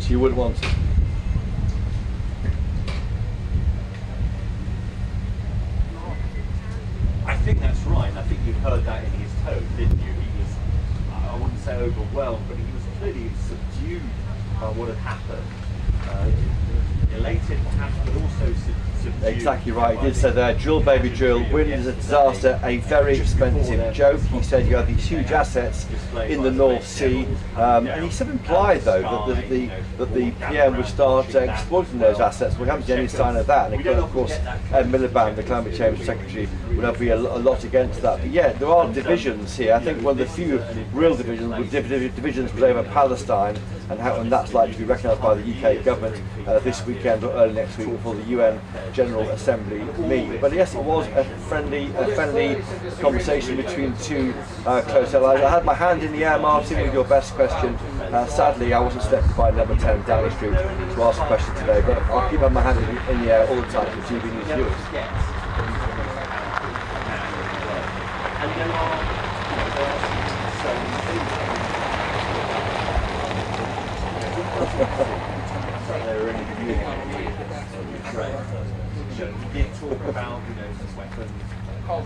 You wouldn't want to. I think that's right. I think you heard that in his tone, didn't you? He was, I wouldn't say overwhelmed, but he was clearly subdued by what had happened. Elated perhaps, but also subdued. Exactly right. He did say there, drill baby drill, wind is a disaster, a very expensive joke. He said you have these huge assets in the North Sea, and he sort of implied though that the PM would start exploiting those assets. We haven't seen any sign of that, and of course Ed Miliband, the Climate Change Secretary, would be a lot against that. But yeah, there are divisions here. I think one of the few real divisions was over Palestine, and that's likely to be recognised by the UK government this weekend or early next week before the UN General Assembly meet. But yes, it was a friendly conversation between two close allies. I had my hand in the air, Martin, with your best question. Sadly, I wasn't selected by number 10 Downing Street to ask a question today, but I'll keep my hand in the air all the time for TV News viewers. And there are he did talk about, some weapons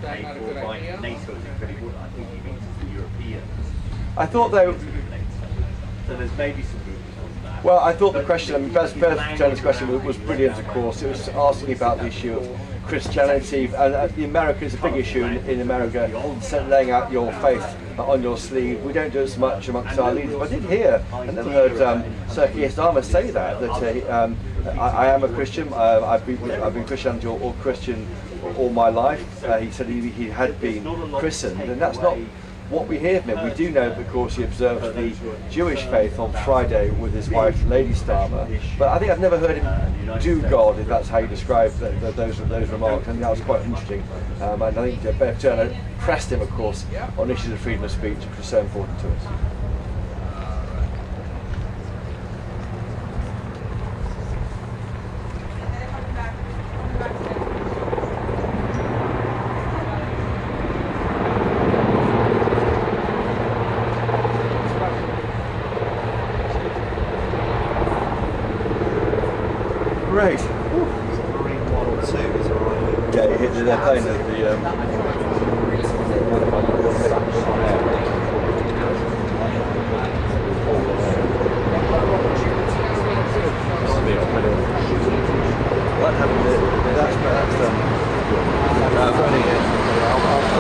paid for by NATO, but I think he means the Europeans. I thought they were... So there's maybe some movement on that. Well, I thought the question, Bernard's question was brilliant, of course. It was asking about the issue of Christianity, and the Americans, a big issue in America, laying out your faith on your sleeve. We don't do as much amongst our leaders. But I did hear, I never heard Sir Keir Starmer say that I am a Christian. I've been Christian or Christian all my life. He said he had been christened, and that's not what we hear from him. We do know, of course, he observed the Jewish faith on Friday with his wife, Lady Starmer. But I think I've never heard him do God, if that's how you describe those remarks. I think that was quite interesting. And I think Bev Turner pressed him, of course, on issues of freedom of speech, which is so important to us. Great. Yeah, you hit the plane at the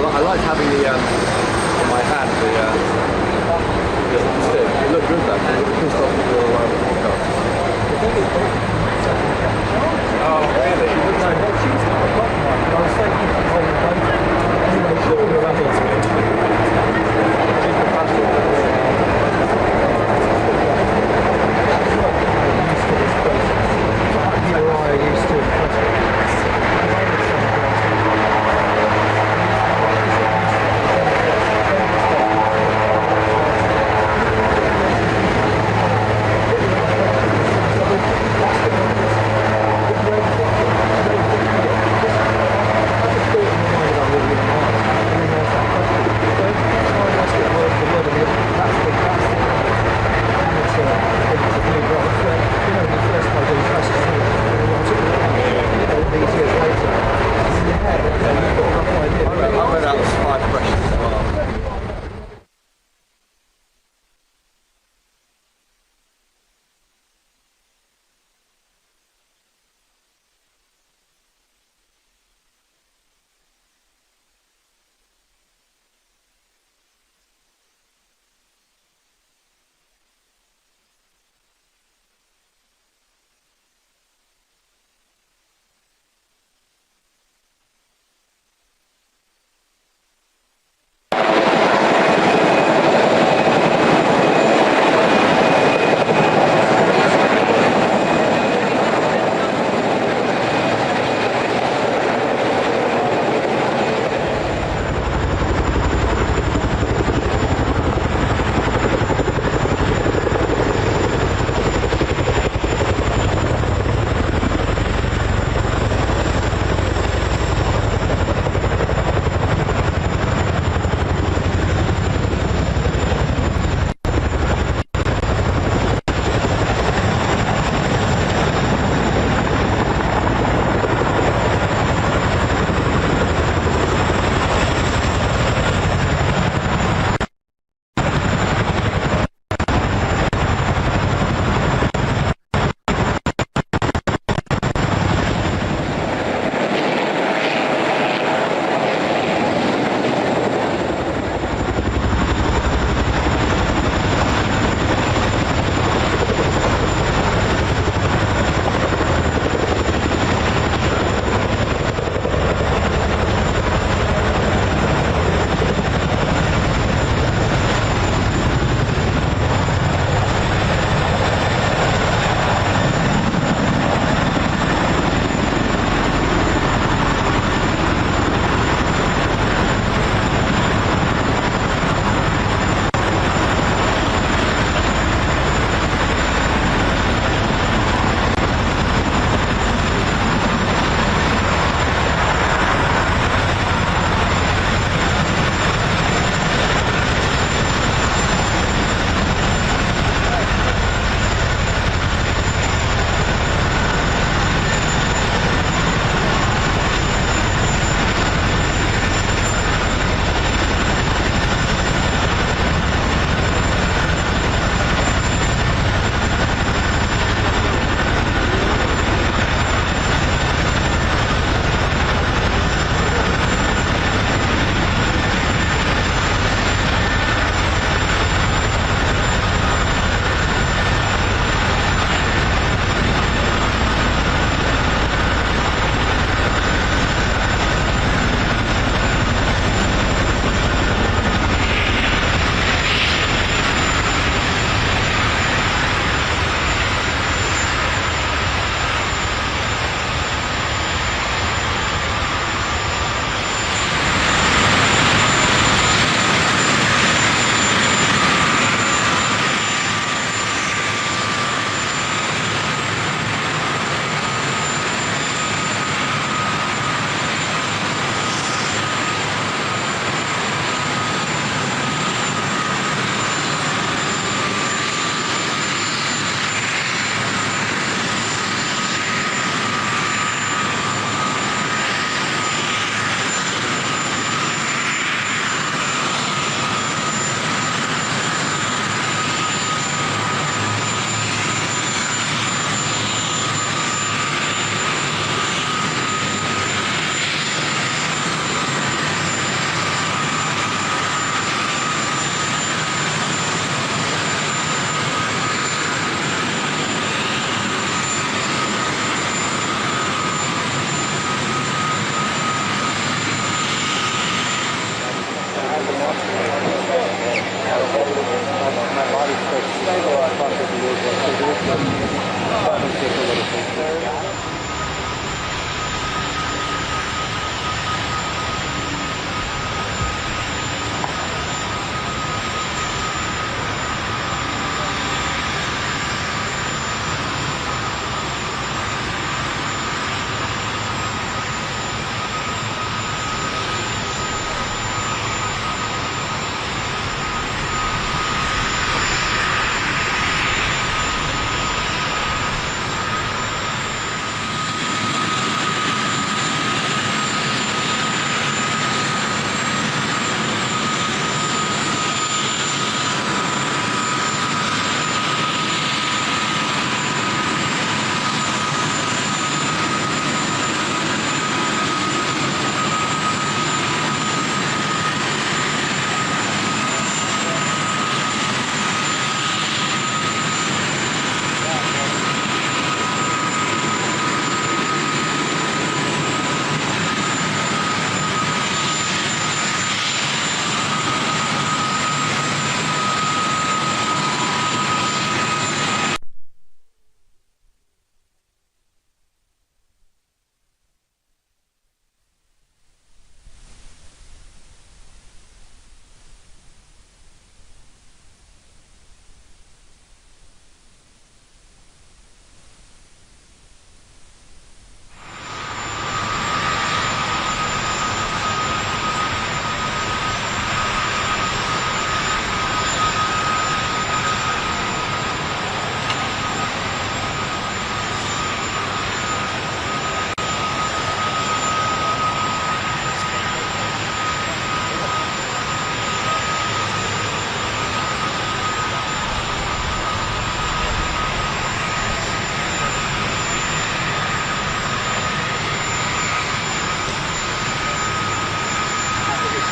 I like having the in my hand the stick. It looked good that. It was pissed off the podcast.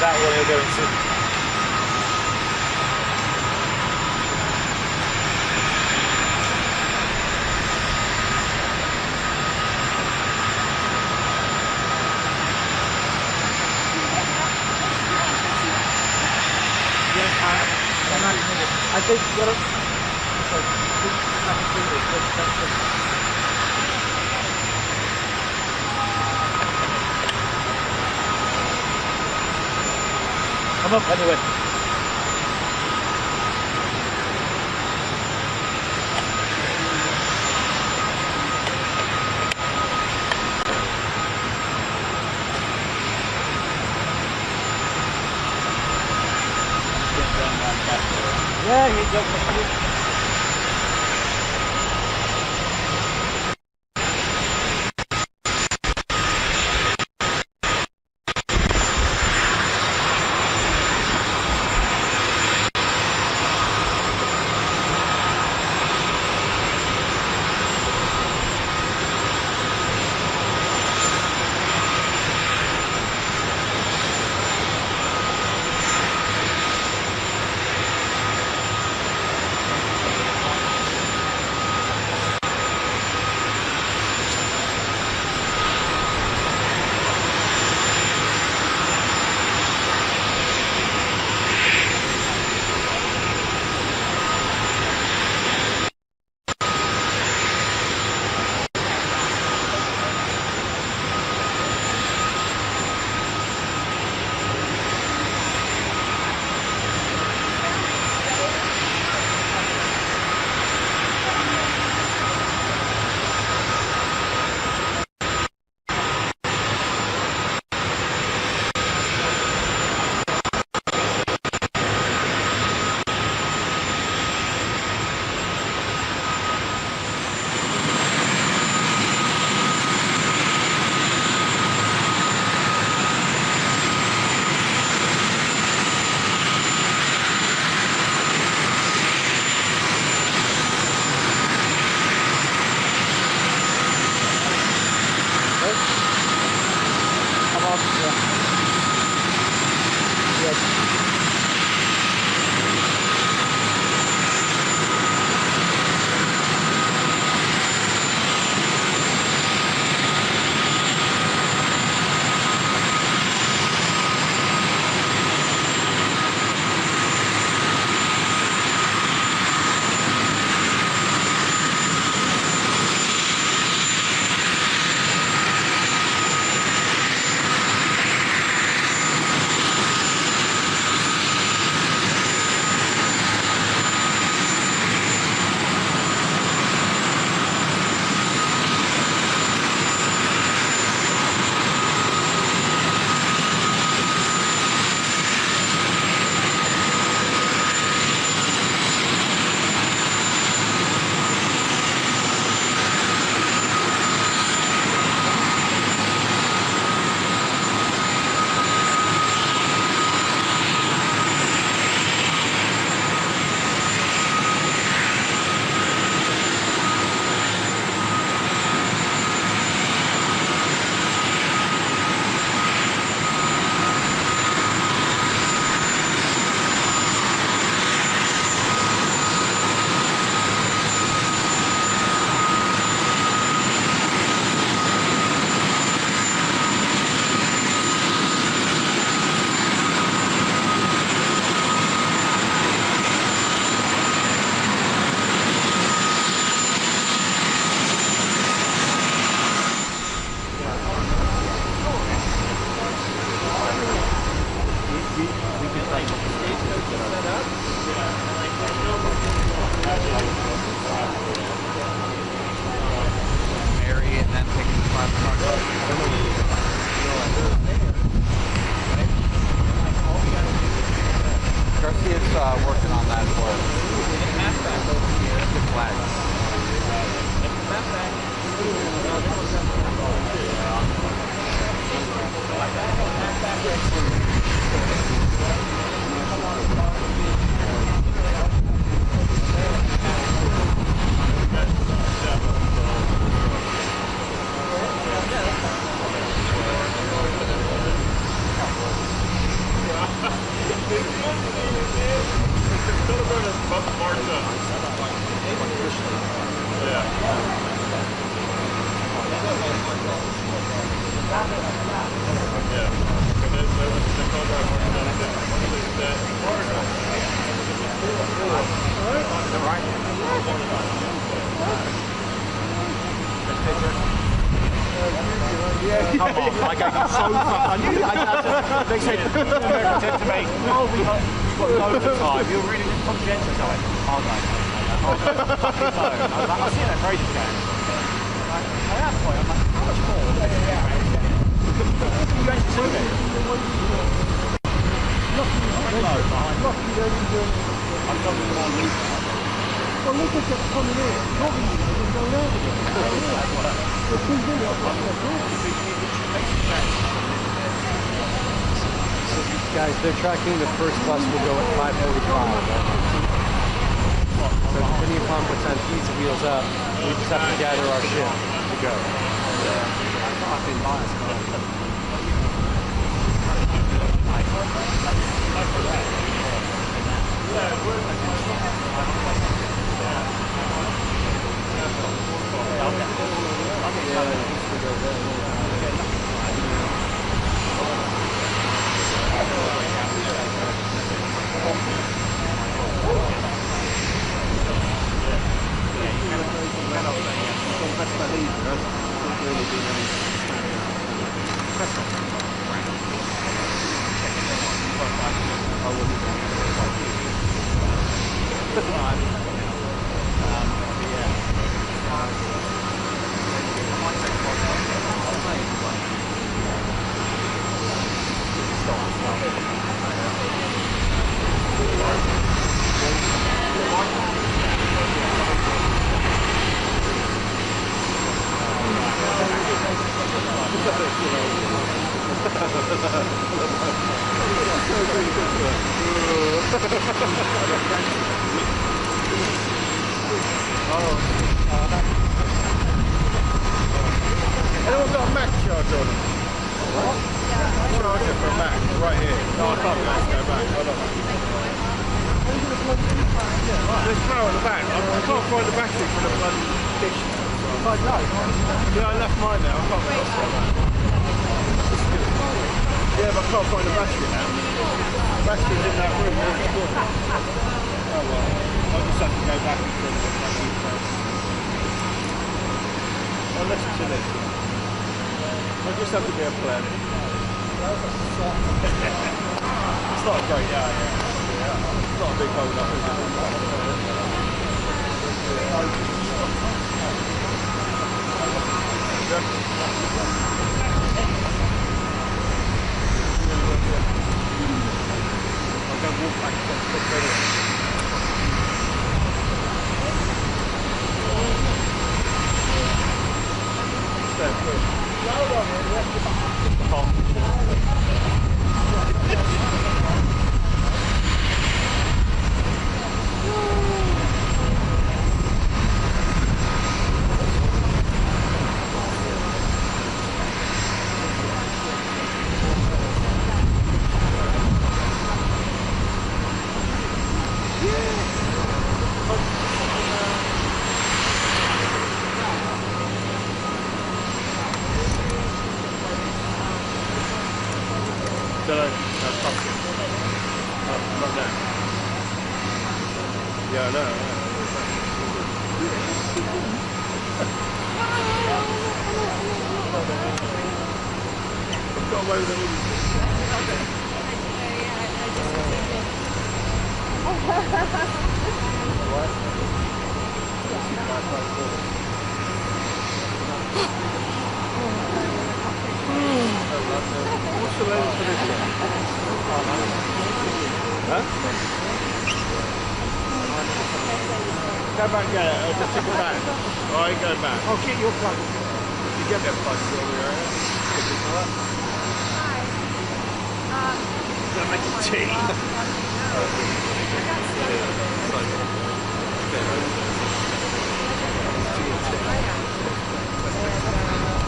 That one he'll go into. I think what I'm up anyway. Yeah, he's up. Garcia's working on that for us. The flags. Come on, like I got so far. I knew they said to me, oh, we've got loads of time. You're really confidential. So I went, oh, no. I was like, I'll see you in a break again. At that point, I'm like, how much more? You actually took it. I'm not even on loop. Well, look at that coming in. Probably you can go there again. Guys, they're tracking the first bus will go at 5:45. So depending upon what time Pizza wheels up, we just have to gather our shit to go. Anyone got a Mac charger on them? What? Charger for a Mac, right here. No, I can't go back. Hold on. There's power at the back. I can't find the battery for the bloody dish. Yeah, I left mine there. I can't find it. Yeah, but I can't find the battery now. The battery's in that room. Oh well. I'll just have to go back and find the battery first. I'll listen to this. I just have to be a player. It's not a great, yeah. It's not a big hold up, is I'll go walk back to Yeah, I know. I've got away with it. What's the latest for this one? Huh? Go back and get it. I'll just take it back. Alright, go back. I'll get your plug. You get that plug over here. Gonna make some tea.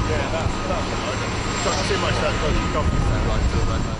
Yeah, that's not too much that dodgy coffee sound like still right now.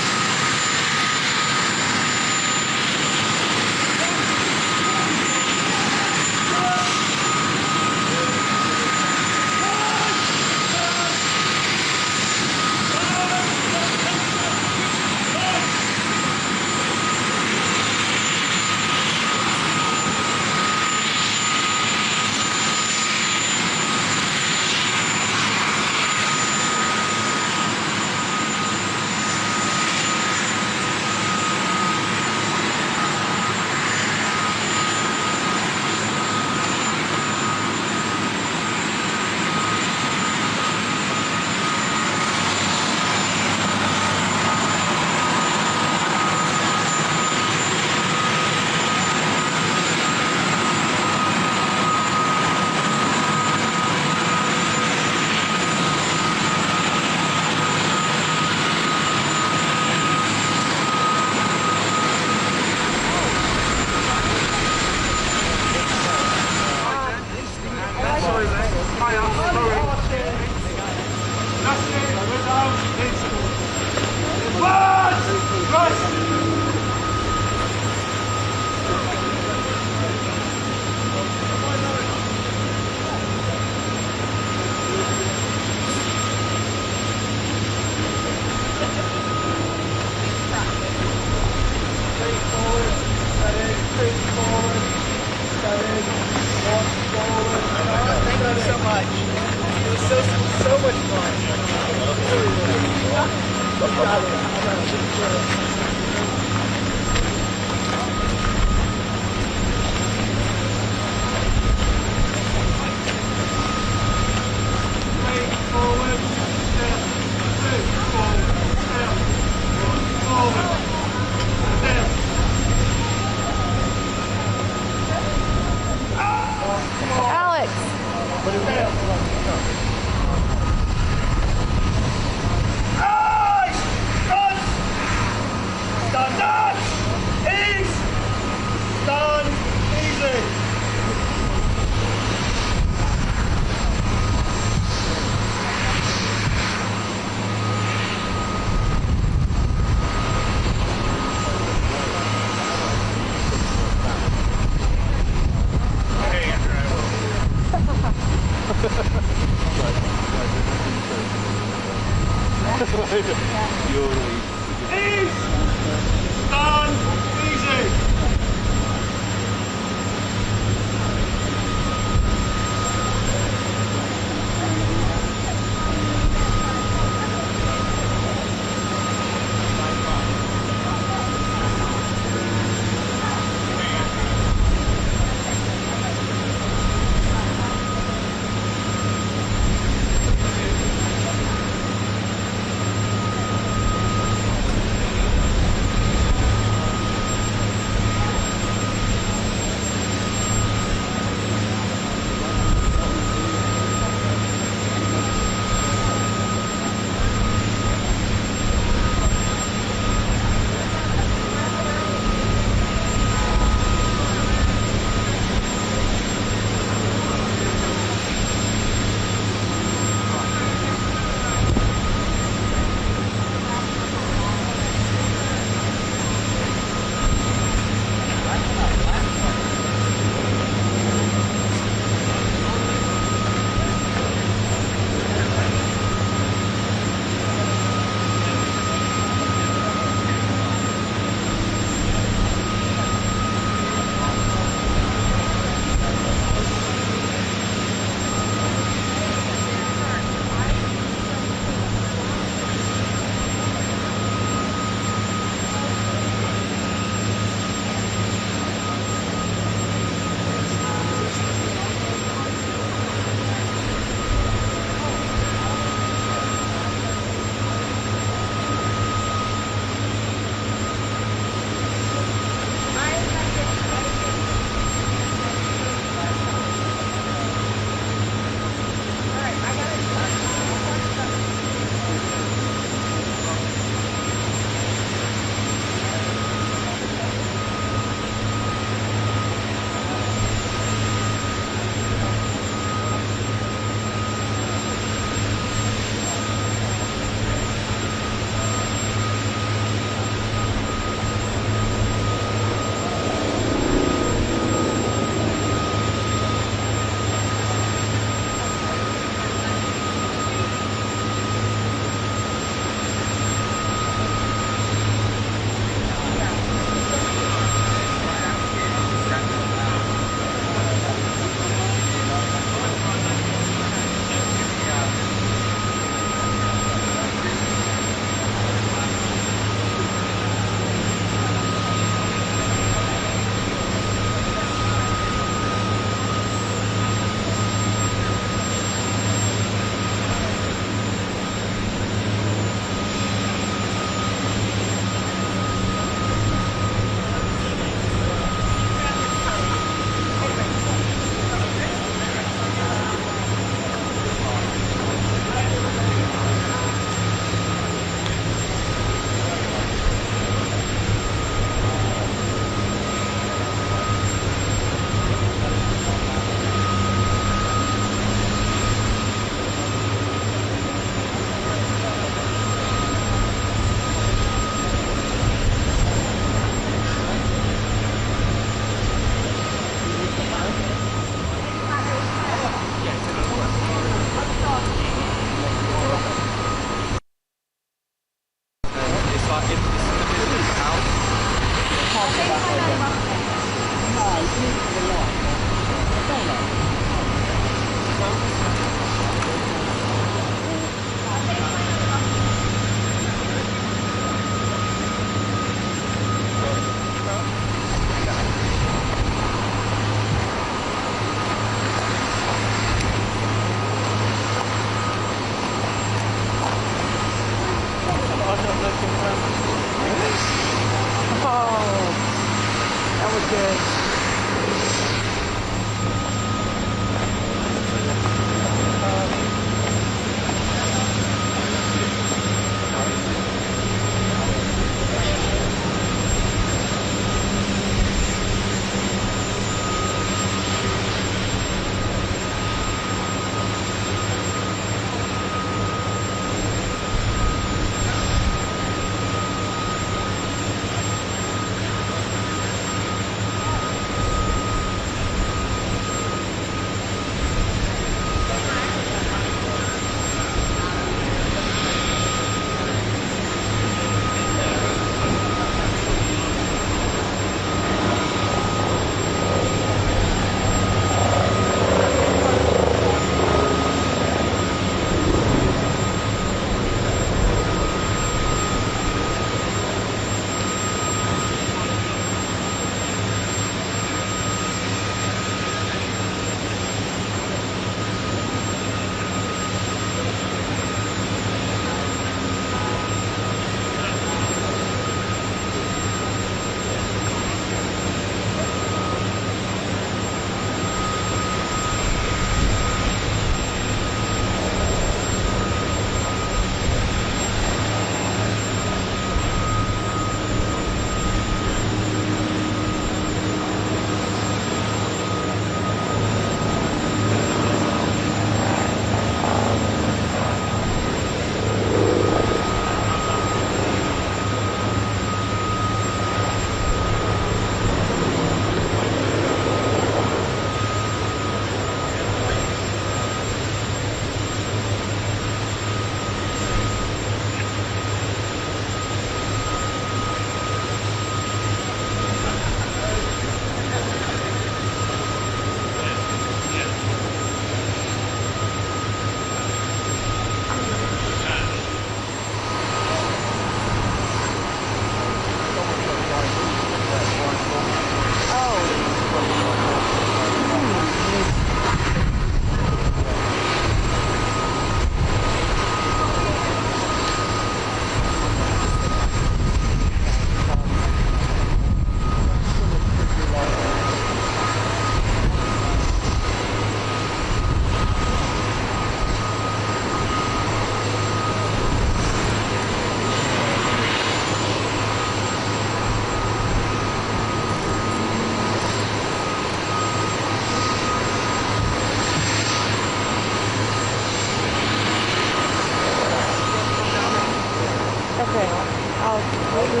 I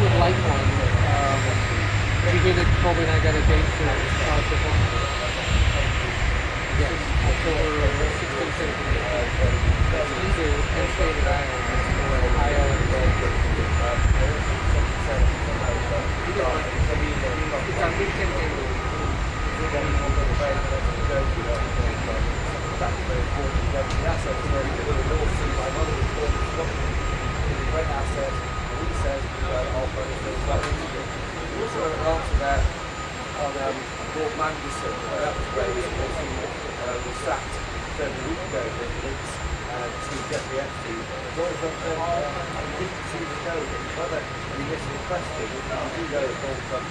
would like one. Do you think it's probably not going to take yes, October 16th. That's easy with Penn State and Ohio and it's on Big Ten game. Great asset. We said also answer that on board Manderson. That was great. We sacked several weeks ago to get the entry. We didn't see the go. Whether we missed the question, we do go to Bolton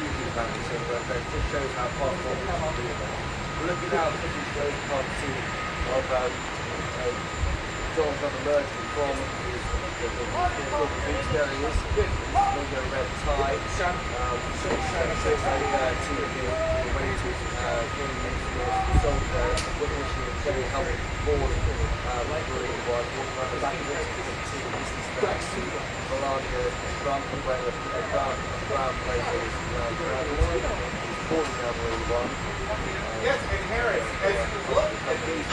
using Manderson, but it just shows how far we can do that. We're looking out at this very hard to see of John's on emerging from the beach there he is. Logo red tie. Sam to the way to solve what issue is very helpful board really was what the back of it is Strax, Melania, Grant places board now really one. Yes, and Harris, as you look at these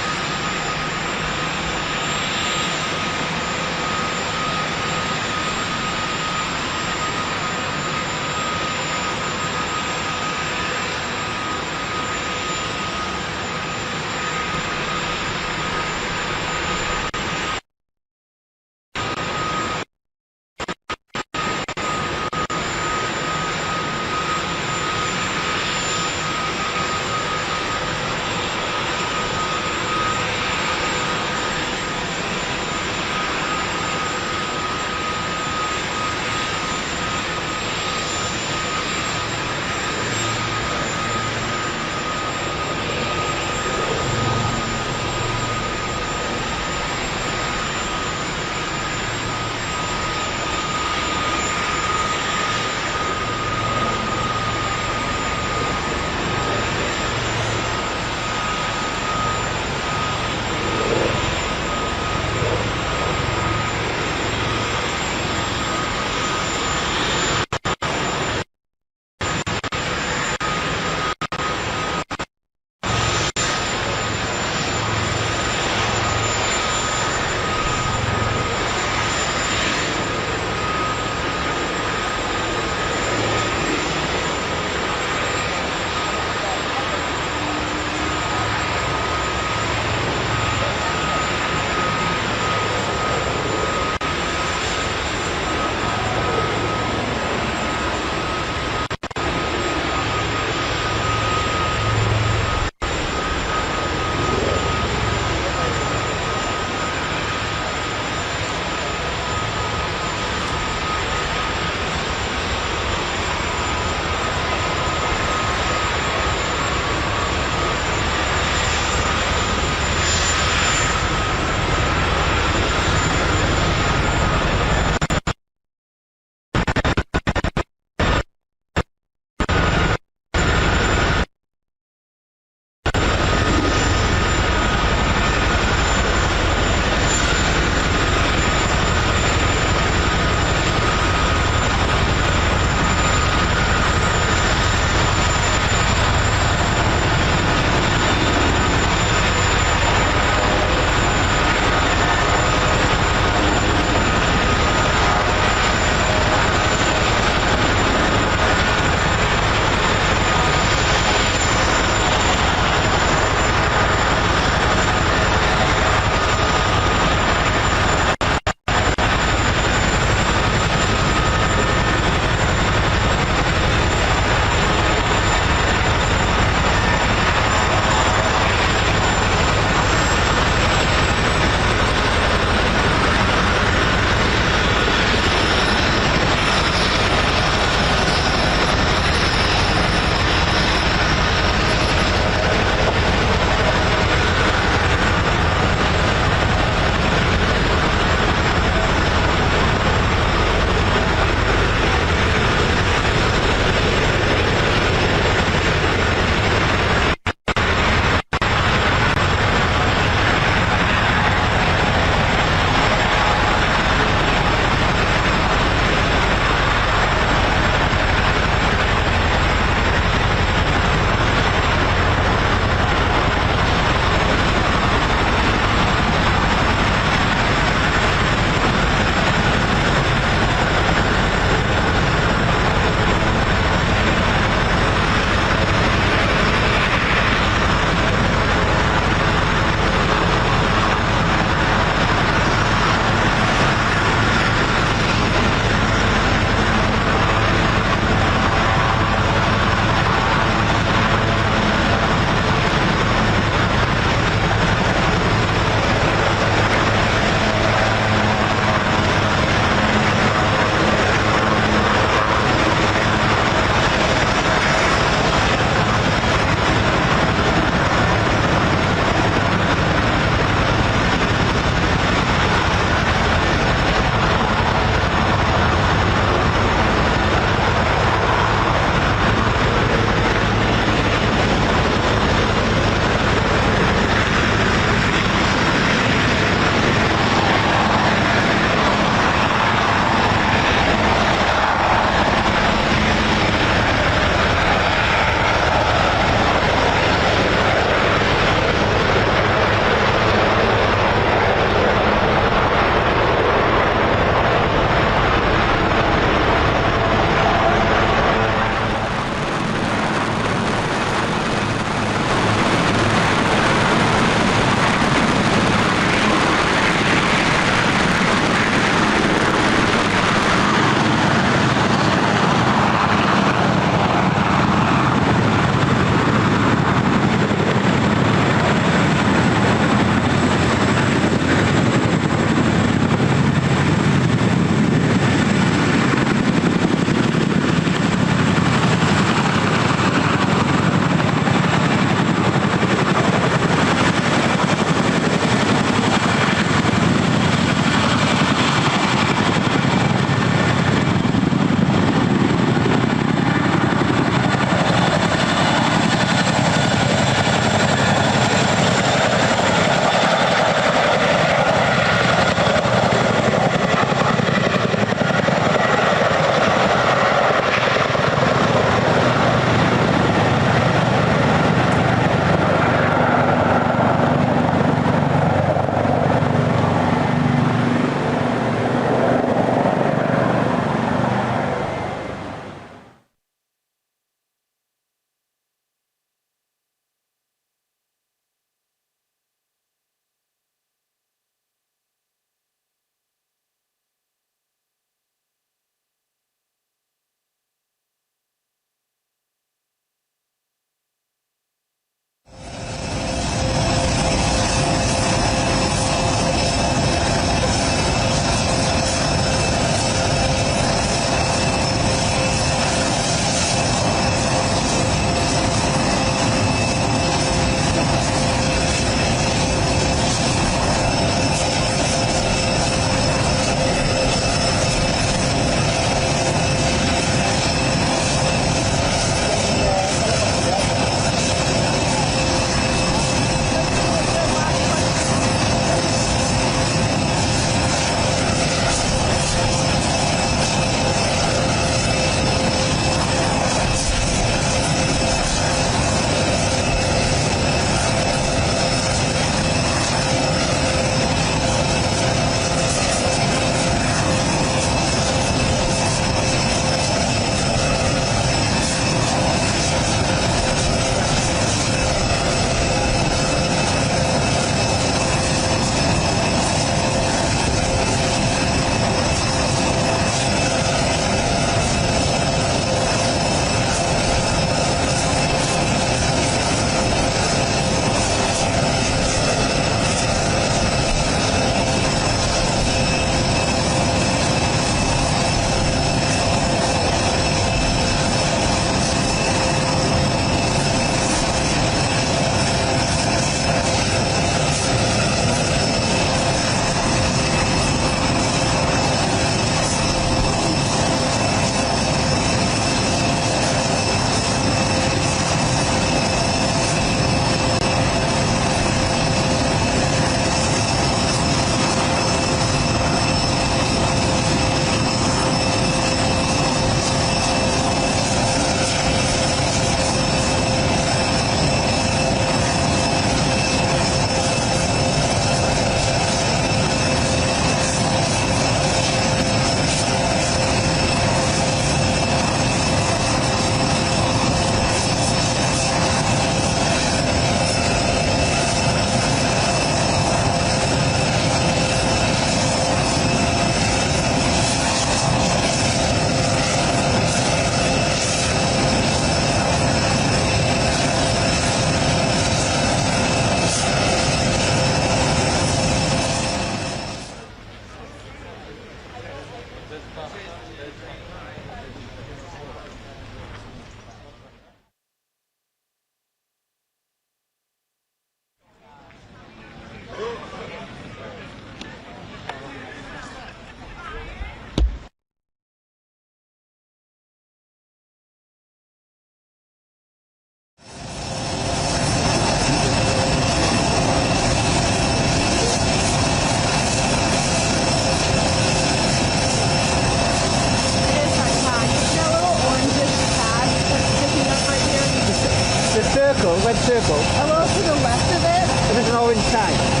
circle, red circle. Hello to the left of it. And there's an orange tank.